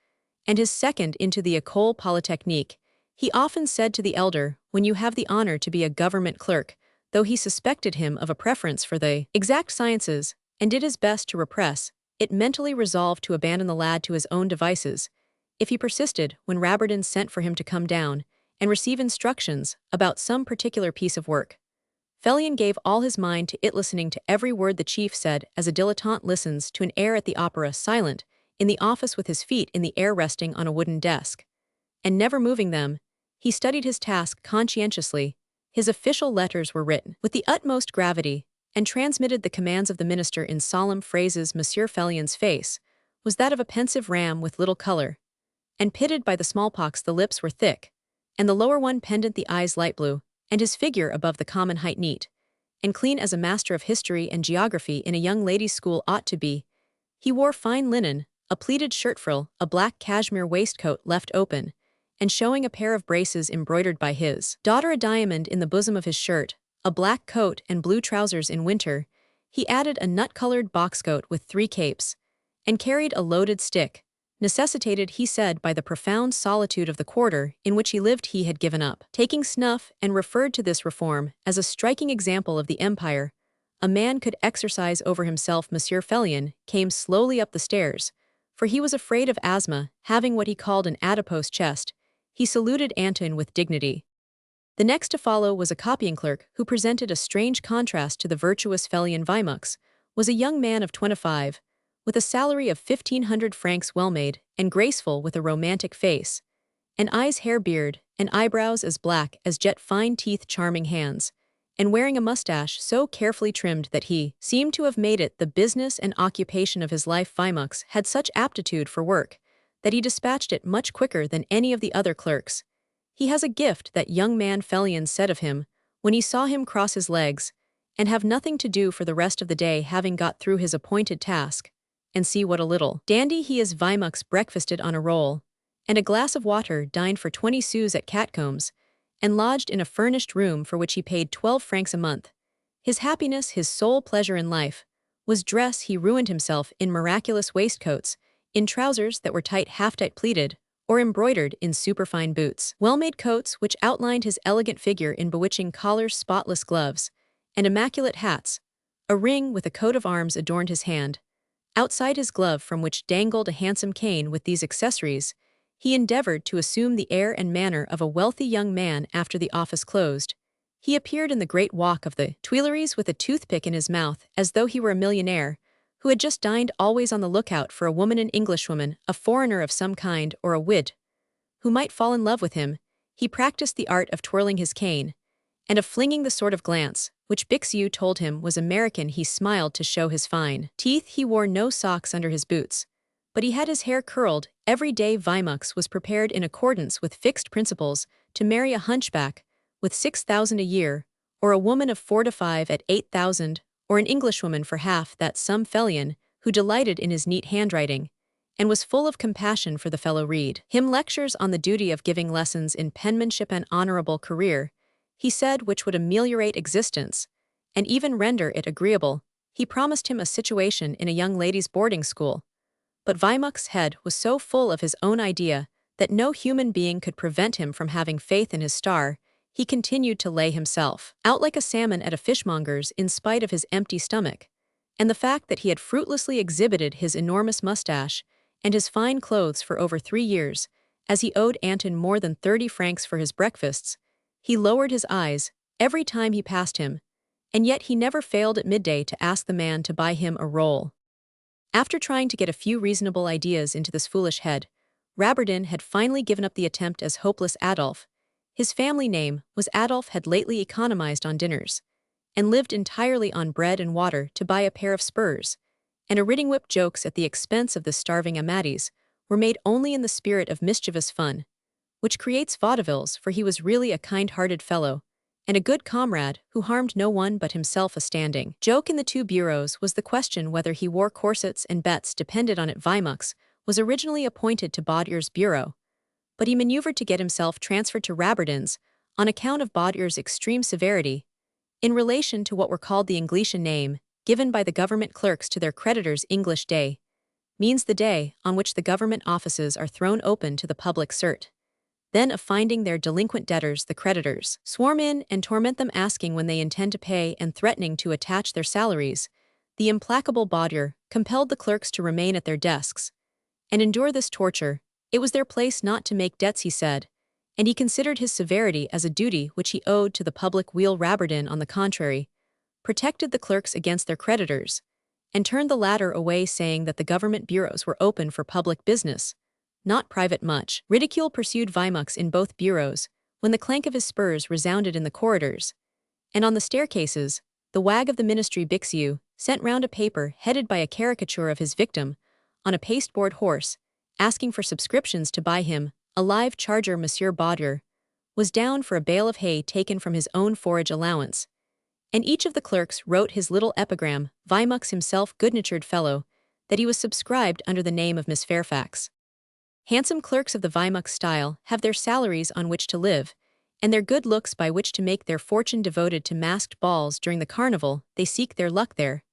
and his second into the École Polytechnique. He often said to the elder, when you have the honor to be a government clerk, though he suspected him of a preference for the exact sciences, and did his best to repress it, mentally resolved to abandon the lad to his own devices, if he persisted. When Rabardin sent for him to come down and receive instructions about some particular piece of work, Felion gave all his mind to it, listening to every word the chief said, as a dilettante listens to an air at the opera, silent in the office with his feet in the air, resting on a wooden desk, and never moving them. He studied his task conscientiously. His official letters were written with the utmost gravity, and transmitted the commands of the minister in solemn phrases. Monsieur Felion's face was that of a pensive ram with little color, and pitted by the smallpox. The lips were thick, and the lower one pendant, the eyes light blue, and his figure above the common height neat and clean as a master of history and geography in a young ladies' school ought to be. He wore fine linen, a pleated shirt frill, a black cashmere waistcoat left open, and showing a pair of braces embroidered by his daughter, a diamond in the bosom of his shirt, a black coat and blue trousers in winter. He added a nut-colored box-coat with 3 capes, and carried a loaded stick, necessitated, he said, by the profound solitude of the quarter in which he lived. He had given up taking snuff, and referred to this reform as a striking example of the empire a man could exercise over himself. Monsieur Felion came slowly up the stairs, for he was afraid of asthma, having what he called an adipose chest. He saluted Antoine with dignity. The next to follow was a copying clerk, who presented a strange contrast to the virtuous Felion. Vimux was a young man of 25, with a salary of 1,500 francs, well-made and graceful, with a romantic face, and eyes, hair, beard, and eyebrows as black as jet, fine teeth, charming hands, and wearing a mustache so carefully trimmed that he seemed to have made it the business and occupation of his life. Vimux had such aptitude for work that he dispatched it much quicker than any of the other clerks. He has a gift, that young man, Felion said of him, when he saw him cross his legs, and have nothing to do for the rest of the day, having got through his appointed task. And see what a little dandy he is. Vimux breakfasted on a roll and a glass of water, dined for 20 sous at Catcomb's, and lodged in a furnished room for which he paid 12 francs a month. His happiness, his sole pleasure in life, was dress. He ruined himself in miraculous waistcoats, in trousers that were tight, half-tight pleated, or embroidered, in superfine boots, well-made coats which outlined his elegant figure, in bewitching collars, spotless gloves, and immaculate hats. A ring with a coat of arms adorned his hand, outside his glove, from which dangled a handsome cane. With these accessories, he endeavored to assume the air and manner of a wealthy young man. After the office closed, he appeared in the great walk of the Tuileries with a toothpick in his mouth, as though he were a millionaire who had just dined, always on the lookout for a woman, an Englishwoman, a foreigner of some kind, or a wit, who might fall in love with him. He practiced the art of twirling his cane, and of flinging the sort of glance which Bixiou told him was American. He smiled to show his fine teeth. He wore no socks under his boots, but he had his hair curled every day. Vimux was prepared, in accordance with fixed principles, to marry a hunchback with 6,000 a year, or a woman of 4 to 5 at 8,000, or an Englishwoman for half that some fellion, who delighted in his neat handwriting, and was full of compassion for the fellow read him lectures on the duty of giving lessons in penmanship and honorable career, he said, which would ameliorate existence, and even render it agreeable. He promised him a situation in a young ladies' boarding school. But Weimach's head was so full of his own idea that no human being could prevent him from having faith in his star. He continued to lay himself out like a salmon at a fishmonger's in spite of his empty stomach, and the fact that he had fruitlessly exhibited his enormous mustache and his fine clothes for over 3 years, as he owed Anton more than 30 francs for his breakfasts. He lowered his eyes every time he passed him, and yet he never failed at midday to ask the man to buy him a roll. After trying to get a few reasonable ideas into this foolish head, Rabardin had finally given up the attempt as hopeless Adolf. His family name was Adolf had lately economized on dinners, and lived entirely on bread and water to buy a pair of spurs, and a riding whip. Jokes at the expense of the starving Amadis were made only in the spirit of mischievous fun, which creates vaudevilles, for he was really a kind-hearted fellow, and a good comrade who harmed no one but himself. A standing joke in the two bureaus was the question whether he wore corsets, and bets depended on it. Weimach's was originally appointed to Baudier's bureau, but he maneuvered to get himself transferred to Rabardin's on account of Baudier's extreme severity in relation to what were called the Englishtian name, given by the government clerks to their creditors. English day means the day on which the government offices are thrown open to the public cert. Then, of finding their delinquent debtors, the creditors swarm in and torment them, asking when they intend to pay and threatening to attach their salaries. The implacable Baudier compelled the clerks to remain at their desks and endure this torture. It was their place not to make debts, he said, and he considered his severity as a duty which he owed to the public weal. Rabardin, on the contrary, protected the clerks against their creditors, and turned the latter away, saying that the government bureaus were open for public business, not private. Much ridicule pursued Weimach's in both bureaus, when the clank of his spurs resounded in the corridors, and on the staircases. The wag of the ministry, Bixiou, sent round a paper headed by a caricature of his victim, on a pasteboard horse, asking for subscriptions to buy him a live charger. Monsieur Baudier was down for a bale of hay taken from his own forage allowance, and each of the clerks wrote his little epigram. Weimach's himself, good-natured fellow, that he was subscribed under the name of Miss Fairfax. Handsome clerks of the Weimach style have their salaries on which to live, and their good looks by which to make their fortune. Devoted to masked balls during the carnival, they seek their luck there.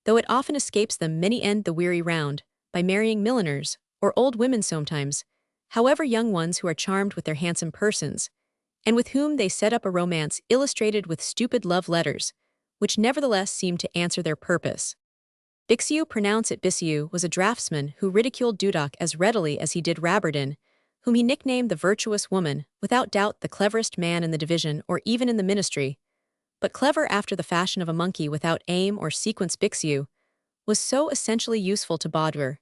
Though it often escapes them, many end the weary round by marrying milliners, or old women sometimes, however young ones, who are charmed with their handsome persons, and with whom they set up a romance illustrated with stupid love letters, which nevertheless seem to answer their purpose. Bixiou, pronounce it Bixiou, was a draftsman who ridiculed Dudok as readily as he did Rabardin, whom he nicknamed the virtuous woman, without doubt the cleverest man in the division or even in the ministry, but clever after the fashion of a monkey without aim or sequence. Bixiou was so essentially useful to Baudier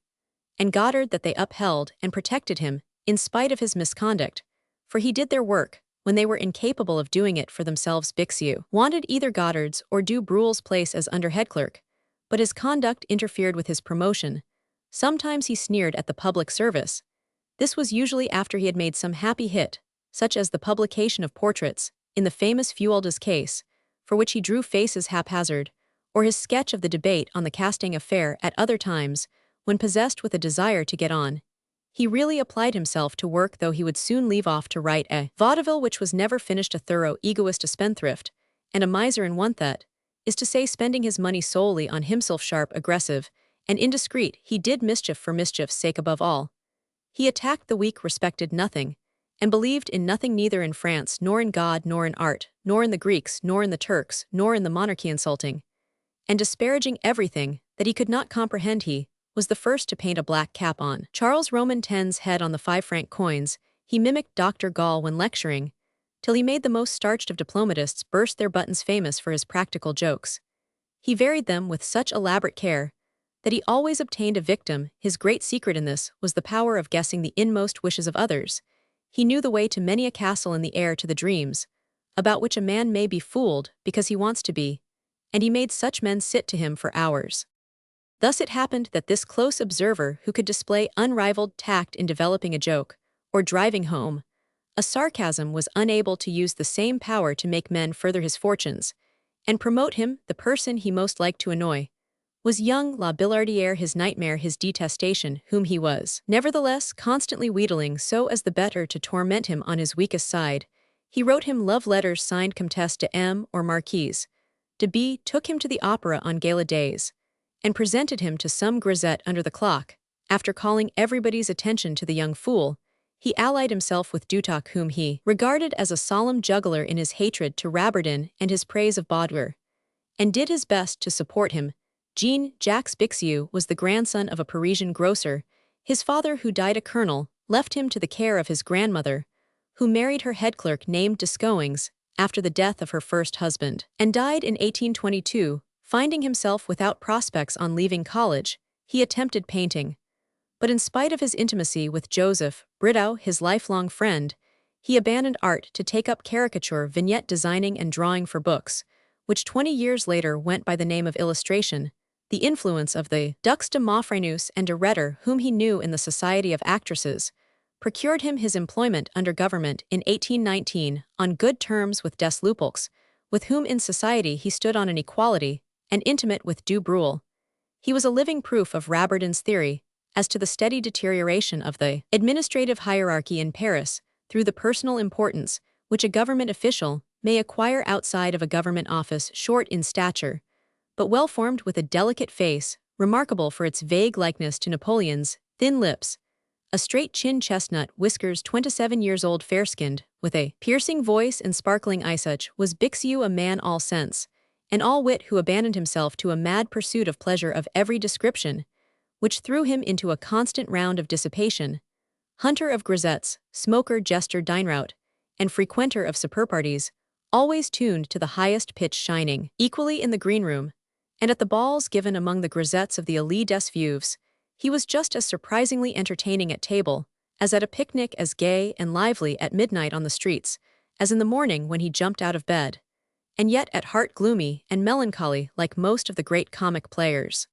and Goddard that they upheld and protected him in spite of his misconduct, for he did their work when they were incapable of doing it for themselves. Bixiou wanted either Goddard's or Du Bruel's place as under-head clerk, but his conduct interfered with his promotion. Sometimes he sneered at the public service. This was usually after he had made some happy hit, such as the publication of portraits, in the famous Fualda's case, for which he drew faces haphazard, or his sketch of the debate on the casting affair. At other times, when possessed with a desire to get on, he really applied himself to work, though he would soon leave off to write a vaudeville which was never finished. A thorough egoist, a spendthrift, and a miser in one, that is to say, spending his money solely on himself. Sharp, aggressive, and indiscreet, he did mischief for mischief's sake above all. He attacked the weak, respected nothing, and believed in nothing, neither in France, nor in God, nor in art, nor in the Greeks, nor in the Turks, nor in the monarchy. Insulting and disparaging everything that he could not comprehend, he was the first to paint a black cap on Charles Roman X's head on the 5-franc coins. He mimicked Dr. Gall when lecturing, till he made the most starched of diplomatists burst their buttons. Famous for his practical jokes, he varied them with such elaborate care that he always obtained a victim. His great secret in this was the power of guessing the inmost wishes of others. He knew the way to many a castle in the air, to the dreams about which a man may be fooled because he wants to be, and he made such men sit to him for hours. Thus it happened that this close observer, who could display unrivaled tact in developing a joke or driving home a sarcasm, was unable to use the same power to make men further his fortunes. and promote him, the person he most liked to annoy. Was young La Billardière his nightmare, his detestation, whom he was, nevertheless, constantly wheedling so as the better to torment him on his weakest side. He wrote him love letters signed Comtesse de M or Marquise de B, took him to the opera on gala days, and presented him to some grisette under the clock. After calling everybody's attention to the young fool, he allied himself with Dutoc, whom he regarded as a solemn juggler in his hatred to Rabardin and his praise of Baudelaire, and did his best to support him. Jean-Jacques Bixiou was the grandson of a Parisian grocer. His father, who died a colonel, left him to the care of his grandmother, who married her head clerk named Descoings after the death of her first husband, and died in 1822. Finding himself without prospects on leaving college, he attempted painting. But in spite of his intimacy with Joseph Britau, his lifelong friend, he abandoned art to take up caricature, vignette designing and drawing for books, which 20 years later went by the name of illustration. The influence of the Ducs de Maufrigneuse and de Reder, whom he knew in the Society of Actresses, procured him his employment under government in 1819 on good terms with des Lupeaulx, with whom in society he stood on an equality, and intimate with Du Bruel. He was a living proof of Rabardin's theory as to the steady deterioration of the administrative hierarchy in Paris through the personal importance which a government official may acquire outside of a government office, short in stature, but well-formed, with a delicate face, remarkable for its vague likeness to Napoleon's, thin lips, a straight chin, chestnut whiskers, 27 years old, fair-skinned, with a piercing voice and sparkling eye. Such was Bixiou, a man all sense and all wit, who abandoned himself to a mad pursuit of pleasure of every description, which threw him into a constant round of dissipation. Hunter of grisettes, smoker, jester, dinerout, and frequenter of superparties, always tuned to the highest pitch, shining equally in the green room and at the balls given among the grisettes of the Allée des Veuves. He was just as surprisingly entertaining at table, as at a picnic, as gay and lively at midnight on the streets, as in the morning when he jumped out of bed, and yet at heart gloomy and melancholy like most of the great comic players.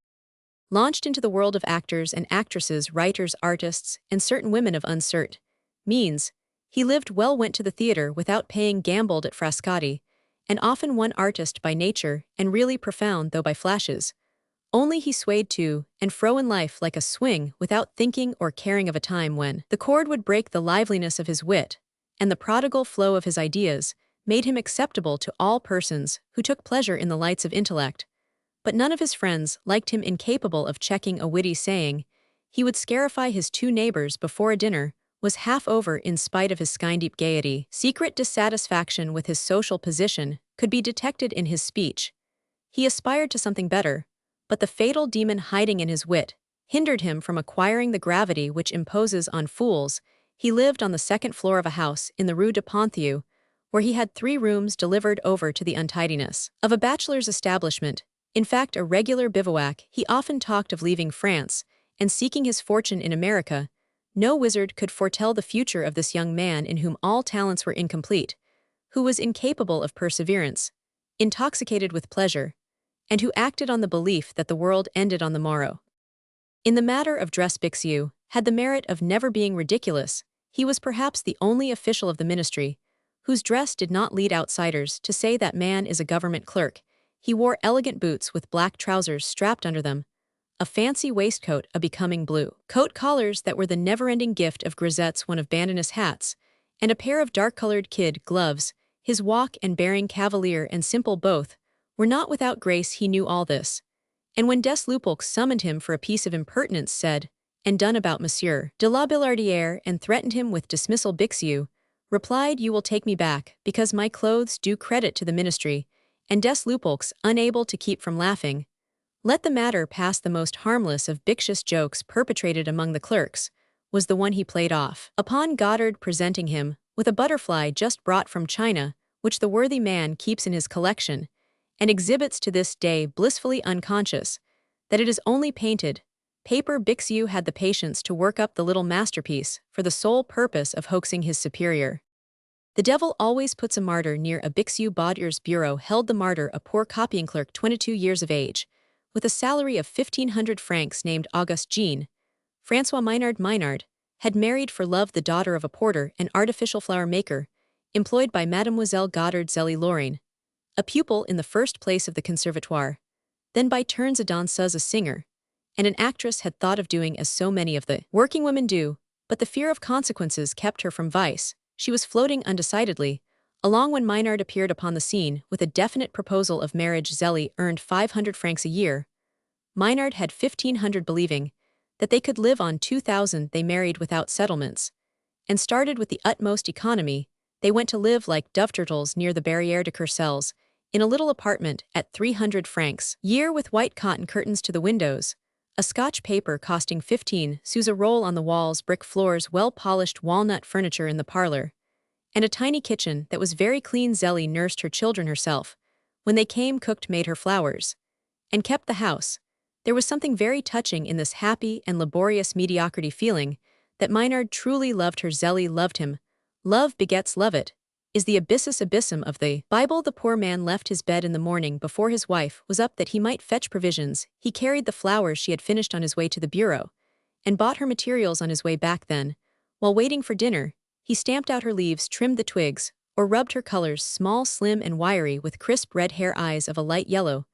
Launched into the world of actors and actresses, writers, artists, and certain women of uncertain means, he lived well, went to the theater without paying, gambled at Frascati, and often one artist by nature and really profound though by flashes. Only he swayed to and fro in life like a swing without thinking or caring of a time when the chord would break. The liveliness of his wit and the prodigal flow of his ideas made him acceptable to all persons who took pleasure in the lights of intellect. But none of his friends liked him. Incapable of checking a witty saying, he would scarify his two neighbors before a dinner was half over. In spite of his sky-deep gaiety, secret dissatisfaction with his social position could be detected in his speech. He aspired to something better, but the fatal demon hiding in his wit hindered him from acquiring the gravity which imposes on fools. He lived on the second floor of a house in the Rue de Ponthieu, where he had 3 rooms delivered over to the untidiness of a bachelor's establishment, in fact a regular bivouac. He often talked of leaving France and seeking his fortune in America. No wizard could foretell the future of this young man, in whom all talents were incomplete, who was incapable of perseverance, intoxicated with pleasure, and who acted on the belief that the world ended on the morrow. In the matter of dress, Bixiou had the merit of never being ridiculous. He was perhaps the only official of the ministry whose dress did not lead outsiders to say that man is a government clerk. He wore elegant boots with black trousers strapped under them, a fancy waistcoat, a becoming blue coat collars that were the never-ending gift of grisettes, one of bandana hats, and a pair of dark-colored kid gloves. His walk and bearing, cavalier and simple both, were not without grace. He knew all this, and when des Lupeaulx summoned him for a piece of impertinence said and done about Monsieur de la Billardière and threatened him with dismissal, Bixiou replied, "You will take me back, because my clothes do credit to the ministry," and des Lupeaulx, unable to keep from laughing, let the matter pass. The most harmless of Bixious's jokes perpetrated among the clerks was the one he played off upon Goddard, presenting him with a butterfly just brought from China, which the worthy man keeps in his collection, and exhibits to this day, blissfully unconscious that it is only painted paper. Bixiou had the patience to work up the little masterpiece for the sole purpose of hoaxing his superior. The devil always puts a martyr near a Bixiou. Baudelaires' bureau held the martyr, a poor copying clerk 22 years of age, with a salary of 1,500 francs, named Auguste Jean. François Minard had married for love the daughter of a porter and artificial flower maker, employed by Mademoiselle Goddard Zélie Lorraine, a pupil in the first place of the conservatoire, then by turns a danseuse, a singer, and an actress had thought of doing as so many of the working women do, but the fear of consequences kept her from vice. She was floating undecidedly, along when Maynard appeared upon the scene with a definite proposal of marriage. Zélie earned 500 francs a year. Maynard had 1,500, believing that they could live on 2,000. They married without settlements, and started with the utmost economy. They went to live like dove turtles near the Barrière de Courcelles, in a little apartment at 300 francs a year with white cotton curtains to the windows, a Scotch paper costing 15 sous a roll on the walls, brick floors, well-polished walnut furniture in the parlor, and a tiny kitchen that was very clean. Zélie nursed her children herself. When they came, cooked, made her flowers, and kept the house. There was something very touching in this happy and laborious mediocrity, feeling that Maynard truly loved her. Zélie loved him. Love begets love. It is the abyssum of the Bible. The poor man left his bed in the morning before his wife was up that he might fetch provisions. He carried the flowers she had finished on his way to the bureau, and bought her materials on his way back. Then, while waiting for dinner, he stamped out her leaves, trimmed the twigs, or rubbed her colors, small, slim, and wiry, with crisp red hair, eyes of a light yellow,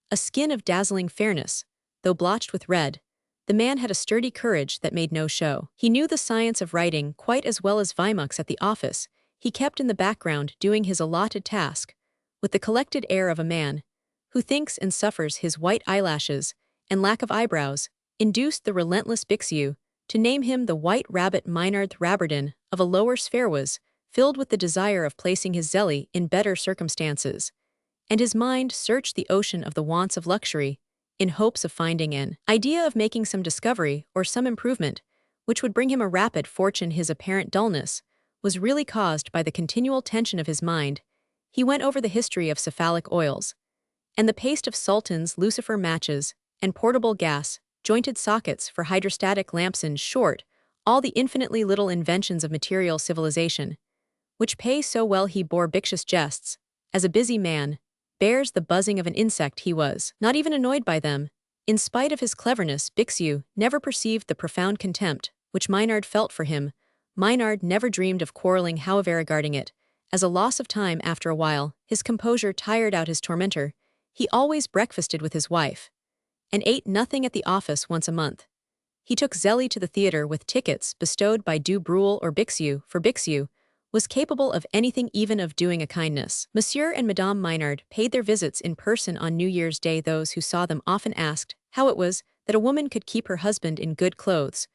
a skin of dazzling fairness, though blotched with red. The man had a sturdy courage that made no show. He knew the science of writing quite as well as Vimux at the office. He kept in the background, doing his allotted task, with the collected air of a man who thinks and suffers. His white eyelashes and lack of eyebrows induced the relentless Bixiou to name him the White Rabbit. Maynard Rabbardin, of a lower sphere, was filled with the desire of placing his Zélie in better circumstances, and his mind searched the ocean of the wants of luxury in hopes of finding an idea of making some discovery or some improvement which would bring him a rapid fortune. His apparent dullness was really caused by the continual tension of his mind. He went over the history of cephalic oils, and the paste of sultans, lucifer matches, and portable gas, jointed sockets for hydrostatic lamps, in short, all the infinitely little inventions of material civilization, which pay so well. He bore Bictious jests, as a busy man bears the buzzing of an insect. He was not even annoyed by them. In spite of his cleverness, Bixiou never perceived the profound contempt which Maynard felt for him. Maynard never dreamed of quarreling, however, regarding it as a loss of time. After a while, his composure tired out his tormentor. He always breakfasted with his wife, and ate nothing at the office once a month. He took Zélie to the theater with tickets bestowed by Du Bruel or Bixiou, for Bixiou was capable of anything, even of doing a kindness. Monsieur and Madame Maynard paid their visits in person on New Year's Day. Those who saw them often asked how it was that a woman could keep her husband in good clothes,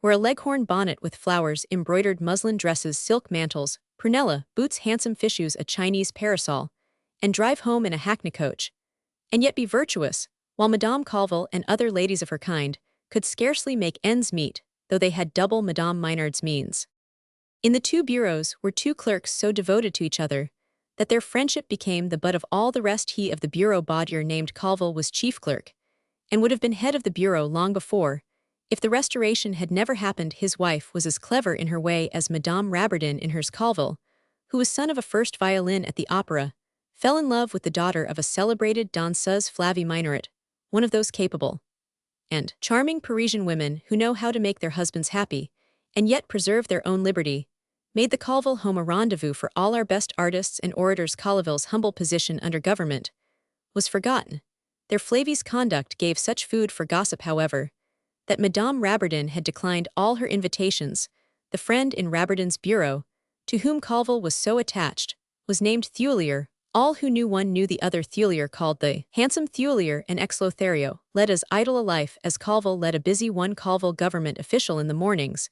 wear a leghorn bonnet with flowers, embroidered muslin dresses, silk mantles, prunella, boots, handsome fichus, a Chinese parasol, and drive home in a hackney coach, and yet be virtuous, while Madame Colville and other ladies of her kind could scarcely make ends meet, though they had double Madame Maynard's means. In the two bureaus were two clerks so devoted to each other that their friendship became the butt of all the rest. He of the bureau, Baudier, named Colville, was chief clerk, and would have been head of the bureau long before, if the Restoration had never happened. His wife was as clever in her way as Madame Rabbardin in hers. Colville, who was son of a first violin at the opera, fell in love with the daughter of a celebrated danseuse, Flavie Minoret, one of those capable and charming Parisian women who know how to make their husbands happy and yet preserve their own liberty, made the Colville home a rendezvous for all our best artists and orators. Colville's humble position under government was forgotten. Their Flavie's conduct gave such food for gossip, however, that Madame Rabbardin had declined all her invitations. The friend in Rabbardin's bureau, to whom Colville was so attached, was named Thuelier. All who knew one knew the other. Thuelier, called the handsome Thuelier, and ex Lothario, led as idle a life as Colville led a busy one. Colville, government official in the mornings,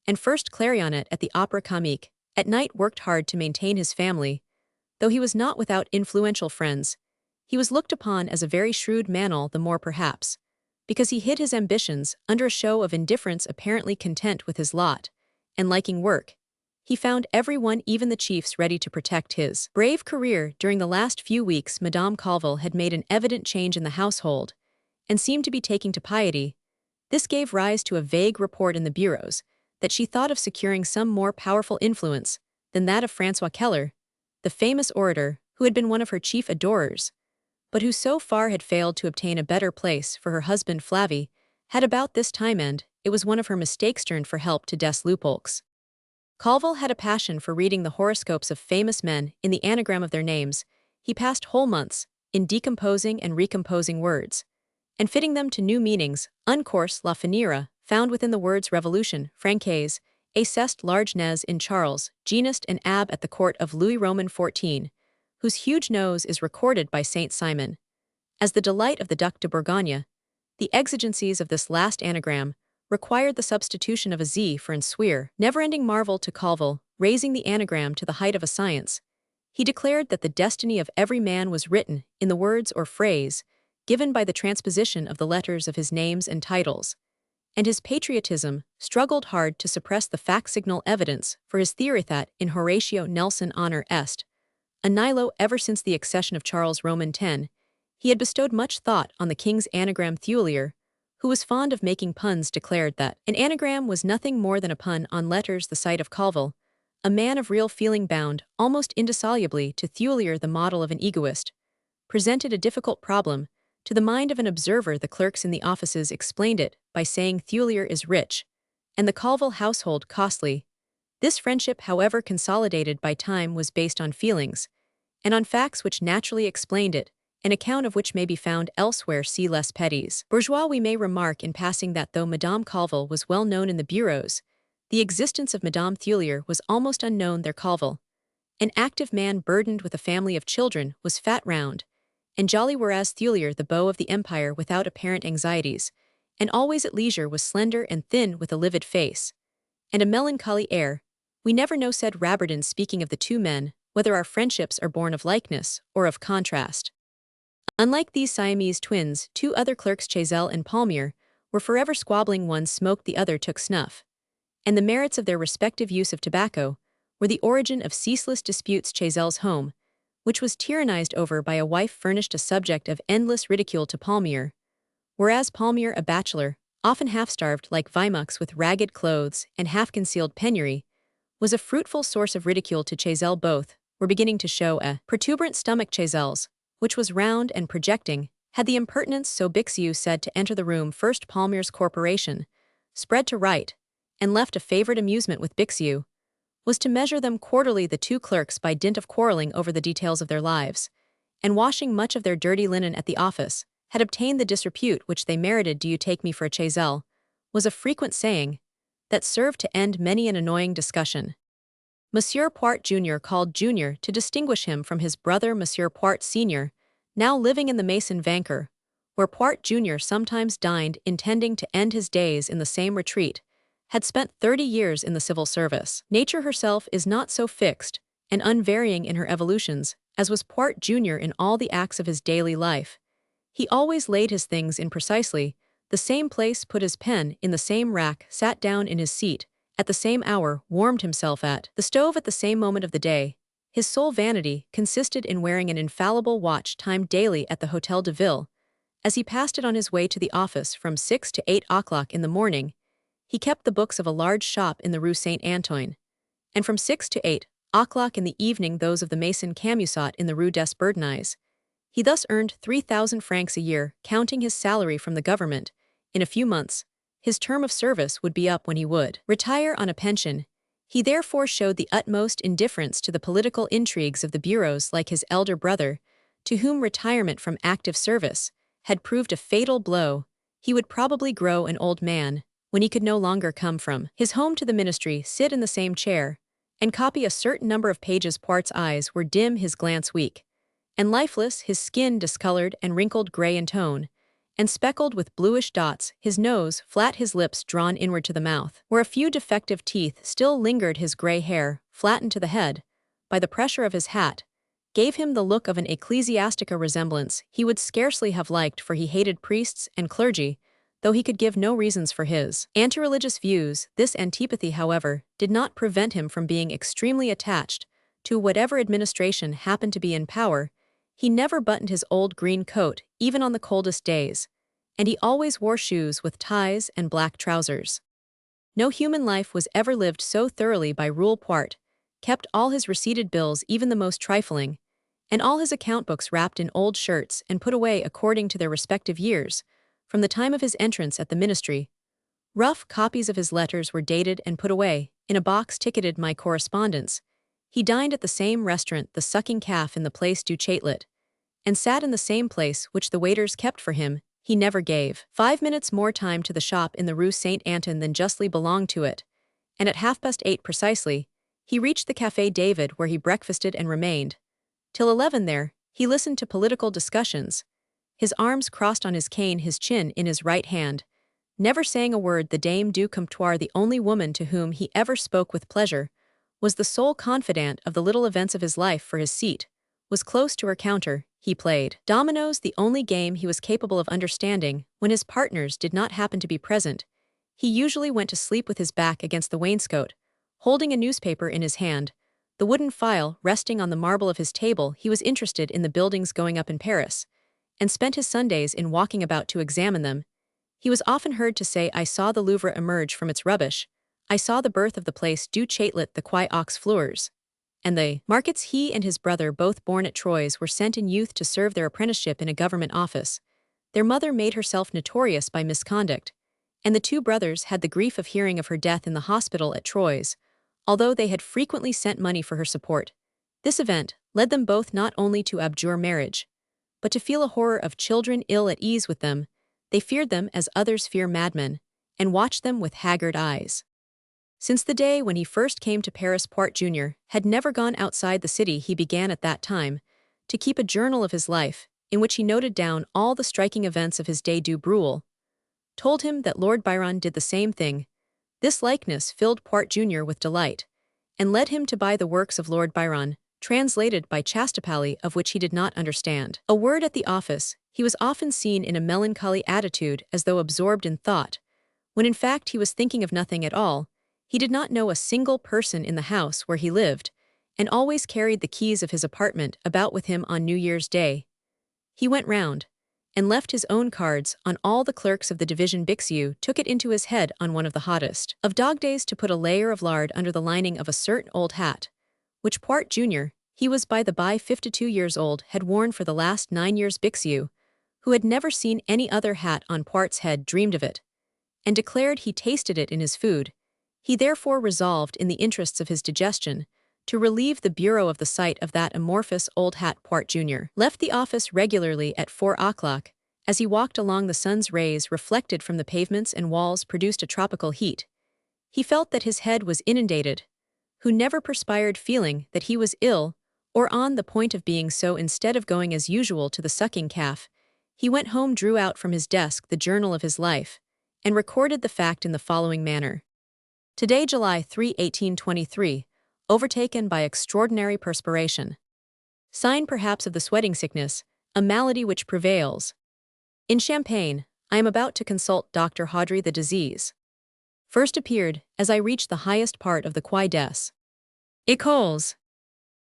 and first clarionet at the Opera Comique, at night worked hard to maintain his family. Though he was not without influential friends, he was looked upon as a very shrewd man, all the more perhaps because he hid his ambitions under a show of indifference. Apparently content with his lot and liking work, he found everyone, even the chiefs, ready to protect his brave career. During the last few weeks, Madame Colville had made an evident change in the household and seemed to be taking to piety. This gave rise to a vague report in the bureaus that she thought of securing some more powerful influence than that of François Keller, the famous orator who had been one of her chief adorers, but who so far had failed to obtain a better place for her husband. Flavie had about this time, and it was one of her mistakes, turned for help to des Lupeaulx. Colville had a passion for reading the horoscopes of famous men in the anagram of their names. he passed whole months in decomposing and recomposing words, and fitting them to new meanings, uncourse la finira, found within the words revolution, francaise, acest largeness in Charles, genist and ab at the court of Louis Roman XIV, whose huge nose is recorded by Saint Simon as the delight of the Duc de Bourgogne. The exigencies of this last anagram required the substitution of a z for an swear, never-ending marvel to Colville, raising the anagram to the height of a science. He declared that the destiny of every man was written in the words or phrase given by the transposition of the letters of his names and titles, and his patriotism struggled hard to suppress the fact-signal evidence for his theory that in Horatio Nelson honor est a nihilo. Ever since the accession of Charles Roman X, he had bestowed much thought on the king's anagram. Thulier, who was fond of making puns, declared that an anagram was nothing more than a pun on letters. The sight of Colville, a man of real feeling bound almost indissolubly to Thulier, the model of an egoist, presented a difficult problem to the mind of an observer. The clerks in the offices explained it by saying Thulier is rich, and the Colville household costly. This friendship, however consolidated by time, was based on feelings, and on facts which naturally explained it, an account of which may be found elsewhere. See Les Petits Bourgeois. We may remark in passing that though Madame Colville was well known in the bureaus, the existence of Madame Thulier was almost unknown there. Colville, an active man burdened with a family of children, was fat, round, and jolly, whereas Thulier, the beau of the empire without apparent anxieties, and always at leisure, was slender and thin with a livid face and a melancholy air. We never know, said Rabardin, speaking of the two men, whether our friendships are born of likeness or of contrast. Unlike these Siamese twins, two other clerks, Chazelle and Palmier, were forever squabbling. One smoked, the other took snuff, and the merits of their respective use of tobacco were the origin of ceaseless disputes. Chazelle's home, which was tyrannized over by a wife, furnished a subject of endless ridicule to Palmier, whereas Palmier, a bachelor, often half-starved like Vimux with ragged clothes and half-concealed penury, was a fruitful source of ridicule to Chazelle. Both were beginning to show a protuberant stomach. Chazelle's, which was round and projecting, had the impertinence, so Bixiou said, to enter the room first. Palmier's corporation, spread to write, and left a favorite amusement with Bixiou, was to measure them quarterly. The two clerks, by dint of quarreling over the details of their lives, and washing much of their dirty linen at the office, had obtained the disrepute which they merited. Do you take me for a Chazelle? Was a frequent saying that served to end many an annoying discussion. Monsieur Poart Jr. called Junior to distinguish him from his brother Monsieur Poart Sr., now living in the Maison Vanquer, where Poart Jr. sometimes dined, intending to end his days in the same retreat, had spent 30 years in the civil service. Nature herself is not so fixed and unvarying in her evolutions as was Poart Jr. in all the acts of his daily life. He always laid his things in precisely the same place, put his pen in the same rack, sat down in his seat at the same hour, warmed himself at the stove at the same moment of the day. His sole vanity consisted in wearing an infallible watch timed daily at the Hôtel de Ville. As he passed it on his way to the office from 6 to 8 o'clock in the morning, he kept the books of a large shop in the Rue Saint-Antoine, and from 6 to 8 o'clock in the evening those of the Maison Camusot in the Rue des Bourdonnais. He thus earned 3,000 francs a year, counting his salary from the government. In a few months, his term of service would be up when he would retire on a pension. He therefore showed the utmost indifference to the political intrigues of the bureaus. Like his elder brother, to whom retirement from active service had proved a fatal blow, he would probably grow an old man when he could no longer come from his home to the ministry, sit in the same chair, and copy a certain number of pages. Poart's eyes were dim, his glance weak and lifeless, his skin discolored and wrinkled gray in tone, and speckled with bluish dots, his nose flat, his lips drawn inward to the mouth, where a few defective teeth still lingered. His gray hair, flattened to the head by the pressure of his hat, gave him the look of an ecclesiastic, a resemblance he would scarcely have liked, for he hated priests and clergy, though he could give no reasons for his anti-religious views. This antipathy, however, did not prevent him from being extremely attached to whatever administration happened to be in power. He never buttoned his old green coat, even on the coldest days, and he always wore shoes with ties and black trousers. No human life was ever lived so thoroughly by Rule. Poart kept all his receipted bills, even the most trifling, and all his account books wrapped in old shirts and put away according to their respective years, from the time of his entrance at the ministry. Rough copies of his letters were dated and put away in a box ticketed "My Correspondence." He dined at the same restaurant, the Sucking Calf in the Place du Châtelet, and sat in the same place which the waiters kept for him. He never gave 5 minutes more time to the shop in the Rue Saint-Anton than justly belonged to it, and at 8:30 precisely, he reached the Café David where he breakfasted and remained. Till 11 there, he listened to political discussions, his arms crossed on his cane, his chin in his right hand, never saying a word. The Dame du Comptoir, the only woman to whom he ever spoke with pleasure, was the sole confidant of the little events of his life, for his seat was close to her counter. He played dominoes, the only game he was capable of understanding, when his partners did not happen to be present. He usually went to sleep with his back against the wainscot, holding a newspaper in his hand, the wooden file resting on the marble of his table. He was interested in the buildings going up in Paris, and spent his Sundays in walking about to examine them. He was often heard to say, "I saw the Louvre emerge from its rubbish. I saw the birth of the Place du Châtelet, the Quai aux Fleurs." And the markets. He and his brother, both born at Troyes, were sent in youth to serve their apprenticeship in a government office. Their mother made herself notorious by misconduct, and the two brothers had the grief of hearing of her death in the hospital at Troyes, although they had frequently sent money for her support. This event led them both not only to abjure marriage, but to feel a horror of children ill at ease with them. They feared them as others fear madmen, and watched them with haggard eyes. Since the day when he first came to Paris, Poirot Jr. had never gone outside the city. He began at that time to keep a journal of his life, in which he noted down all the striking events of his day. Du Bruel told him that Lord Byron did the same thing. This likeness filled Poirot Jr. with delight, and led him to buy the works of Lord Byron, translated by Chastapally, of which he did not understand a word. At the office, he was often seen in a melancholy attitude, as though absorbed in thought, when in fact he was thinking of nothing at all. He did not know a single person in the house where he lived, and always carried the keys of his apartment about with him on New Year's Day. He went round, and left his own cards on all the clerks of the division. Bixiou took it into his head on one of the hottest of dog days to put a layer of lard under the lining of a certain old hat, which Poirot Jr., he was by the by 52 years old, had worn for the last 9 years. Bixiou, who had never seen any other hat on Poirot's head, dreamed of it, and declared he tasted it in his food. He therefore resolved, in the interests of his digestion, to relieve the bureau of the sight of that amorphous old hat. Poirot Jr. left the office regularly at 4 o'clock. As he walked along, the sun's rays reflected from the pavements and walls produced a tropical heat. He felt that his head was inundated, who never perspired, feeling that he was ill, or on the point of being so. Instead of going as usual to the Sucking Calf, he went home, drew out from his desk the journal of his life, and recorded the fact in the following manner. Today, July 3, 1823, overtaken by extraordinary perspiration. Sign perhaps of the sweating sickness, a malady which prevails in Champagne. I am about to consult Dr. Haudry. The disease first appeared as I reached the highest part of the Quai des Écoles.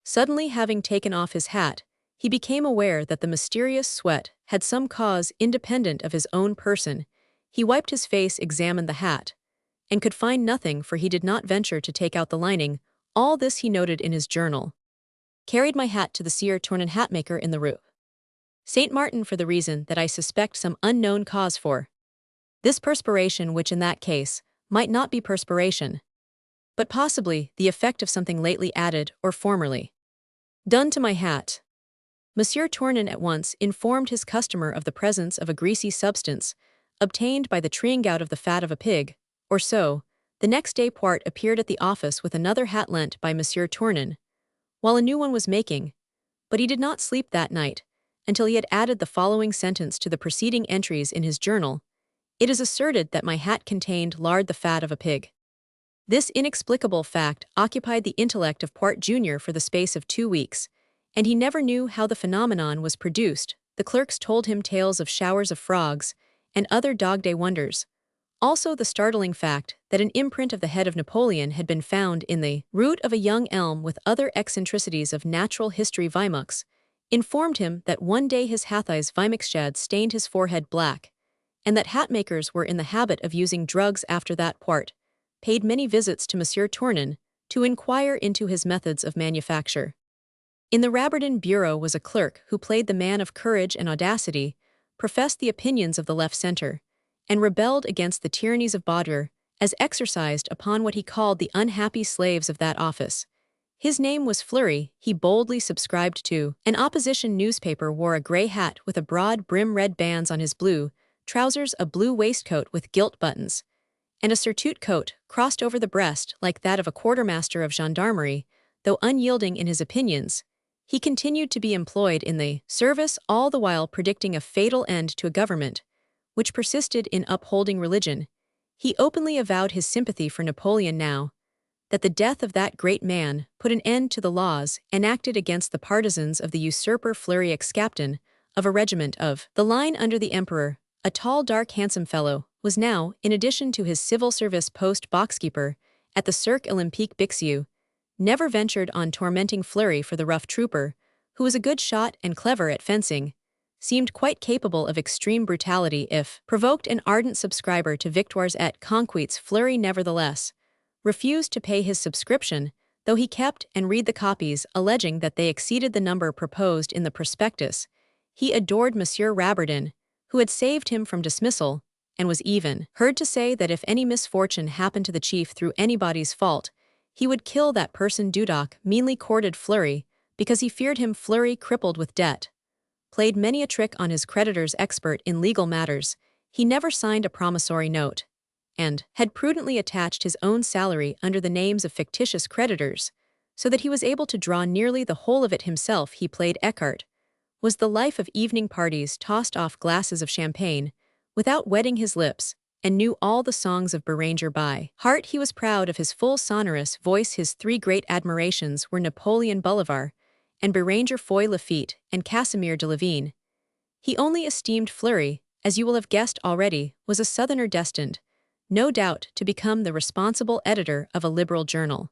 Suddenly, having taken off his hat, he became aware that the mysterious sweat had some cause independent of his own person. He wiped his face, examined the hat, and could find nothing, for he did not venture to take out the lining. All this he noted in his journal. Carried my hat to the Sieur Tournon hatmaker in the Rue Saint Martin, for the reason that I suspect some unknown cause for this perspiration, which in that case might not be perspiration, but possibly the effect of something lately added or formerly done to my hat. Monsieur Tournon at once informed his customer of the presence of a greasy substance, obtained by the treeing out of the fat of a pig, or so. The next day Poirot appeared at the office with another hat lent by Monsieur Tournon, while a new one was making, but he did not sleep that night, until he had added the following sentence to the preceding entries in his journal. It is asserted that my hat contained lard, the fat of a pig. This inexplicable fact occupied the intellect of Poirot Jr. for the space of 2 weeks, and he never knew how the phenomenon was produced. The clerks told him tales of showers of frogs and other dog-day wonders. Also the startling fact that an imprint of the head of Napoleon had been found in the root of a young elm, with other eccentricities of natural history. Vimux informed him that one day his Hathai's Vimixshad stained his forehead black, and that hatmakers were in the habit of using drugs. After that, Poirot paid many visits to Monsieur Tournon to inquire into his methods of manufacture. In the Raberton bureau was a clerk who played the man of courage and audacity, professed the opinions of the left centre, and rebelled against the tyrannies of Baudelaire, as exercised upon what he called the unhappy slaves of that office. His name was Fleury. He boldly subscribed to an opposition newspaper, wore a gray hat with a broad brim, red bands on his blue trousers, a blue waistcoat with gilt buttons, and a surtout coat crossed over the breast like that of a quartermaster of gendarmerie. Though unyielding in his opinions, he continued to be employed in the service, all the while predicting a fatal end to a government which persisted in upholding religion. He openly avowed his sympathy for Napoleon now that the death of that great man put an end to the laws enacted against the partisans of the usurper. Fleury, ex-captain of a regiment of the line under the emperor, a tall, dark, handsome fellow, was now, in addition to his civil service post, boxkeeper at the Cirque Olympique Bixeux. Never ventured on tormenting Fleury, for the rough trooper, who was a good shot and clever at fencing, seemed quite capable of extreme brutality if provoked. An ardent subscriber to Victoires et Conquêtes, Fleury nevertheless refused to pay his subscription, though he kept and read the copies, alleging that they exceeded the number proposed in the prospectus. He adored Monsieur Rabardin, who had saved him from dismissal, and was even heard to say that if any misfortune happened to the chief through anybody's fault, he would kill that person. Dudoc meanly courted Fleury because he feared him. Fleury, crippled with debt, played many a trick on his creditors. Expert in legal matters, he never signed a promissory note, and had prudently attached his own salary under the names of fictitious creditors, so that he was able to draw nearly the whole of it himself. He played Eckhart, was the life of evening parties, tossed off glasses of champagne without wetting his lips, and knew all the songs of Beranger by heart. He was proud of his full sonorous voice. His three great admirations were Napoleon Bolivar, and Beranger, Foy Lafitte, and Casimir de Lavine. He only esteemed Fleury, as you will have guessed already, was a Southerner destined, no doubt, to become the responsible editor of a liberal journal.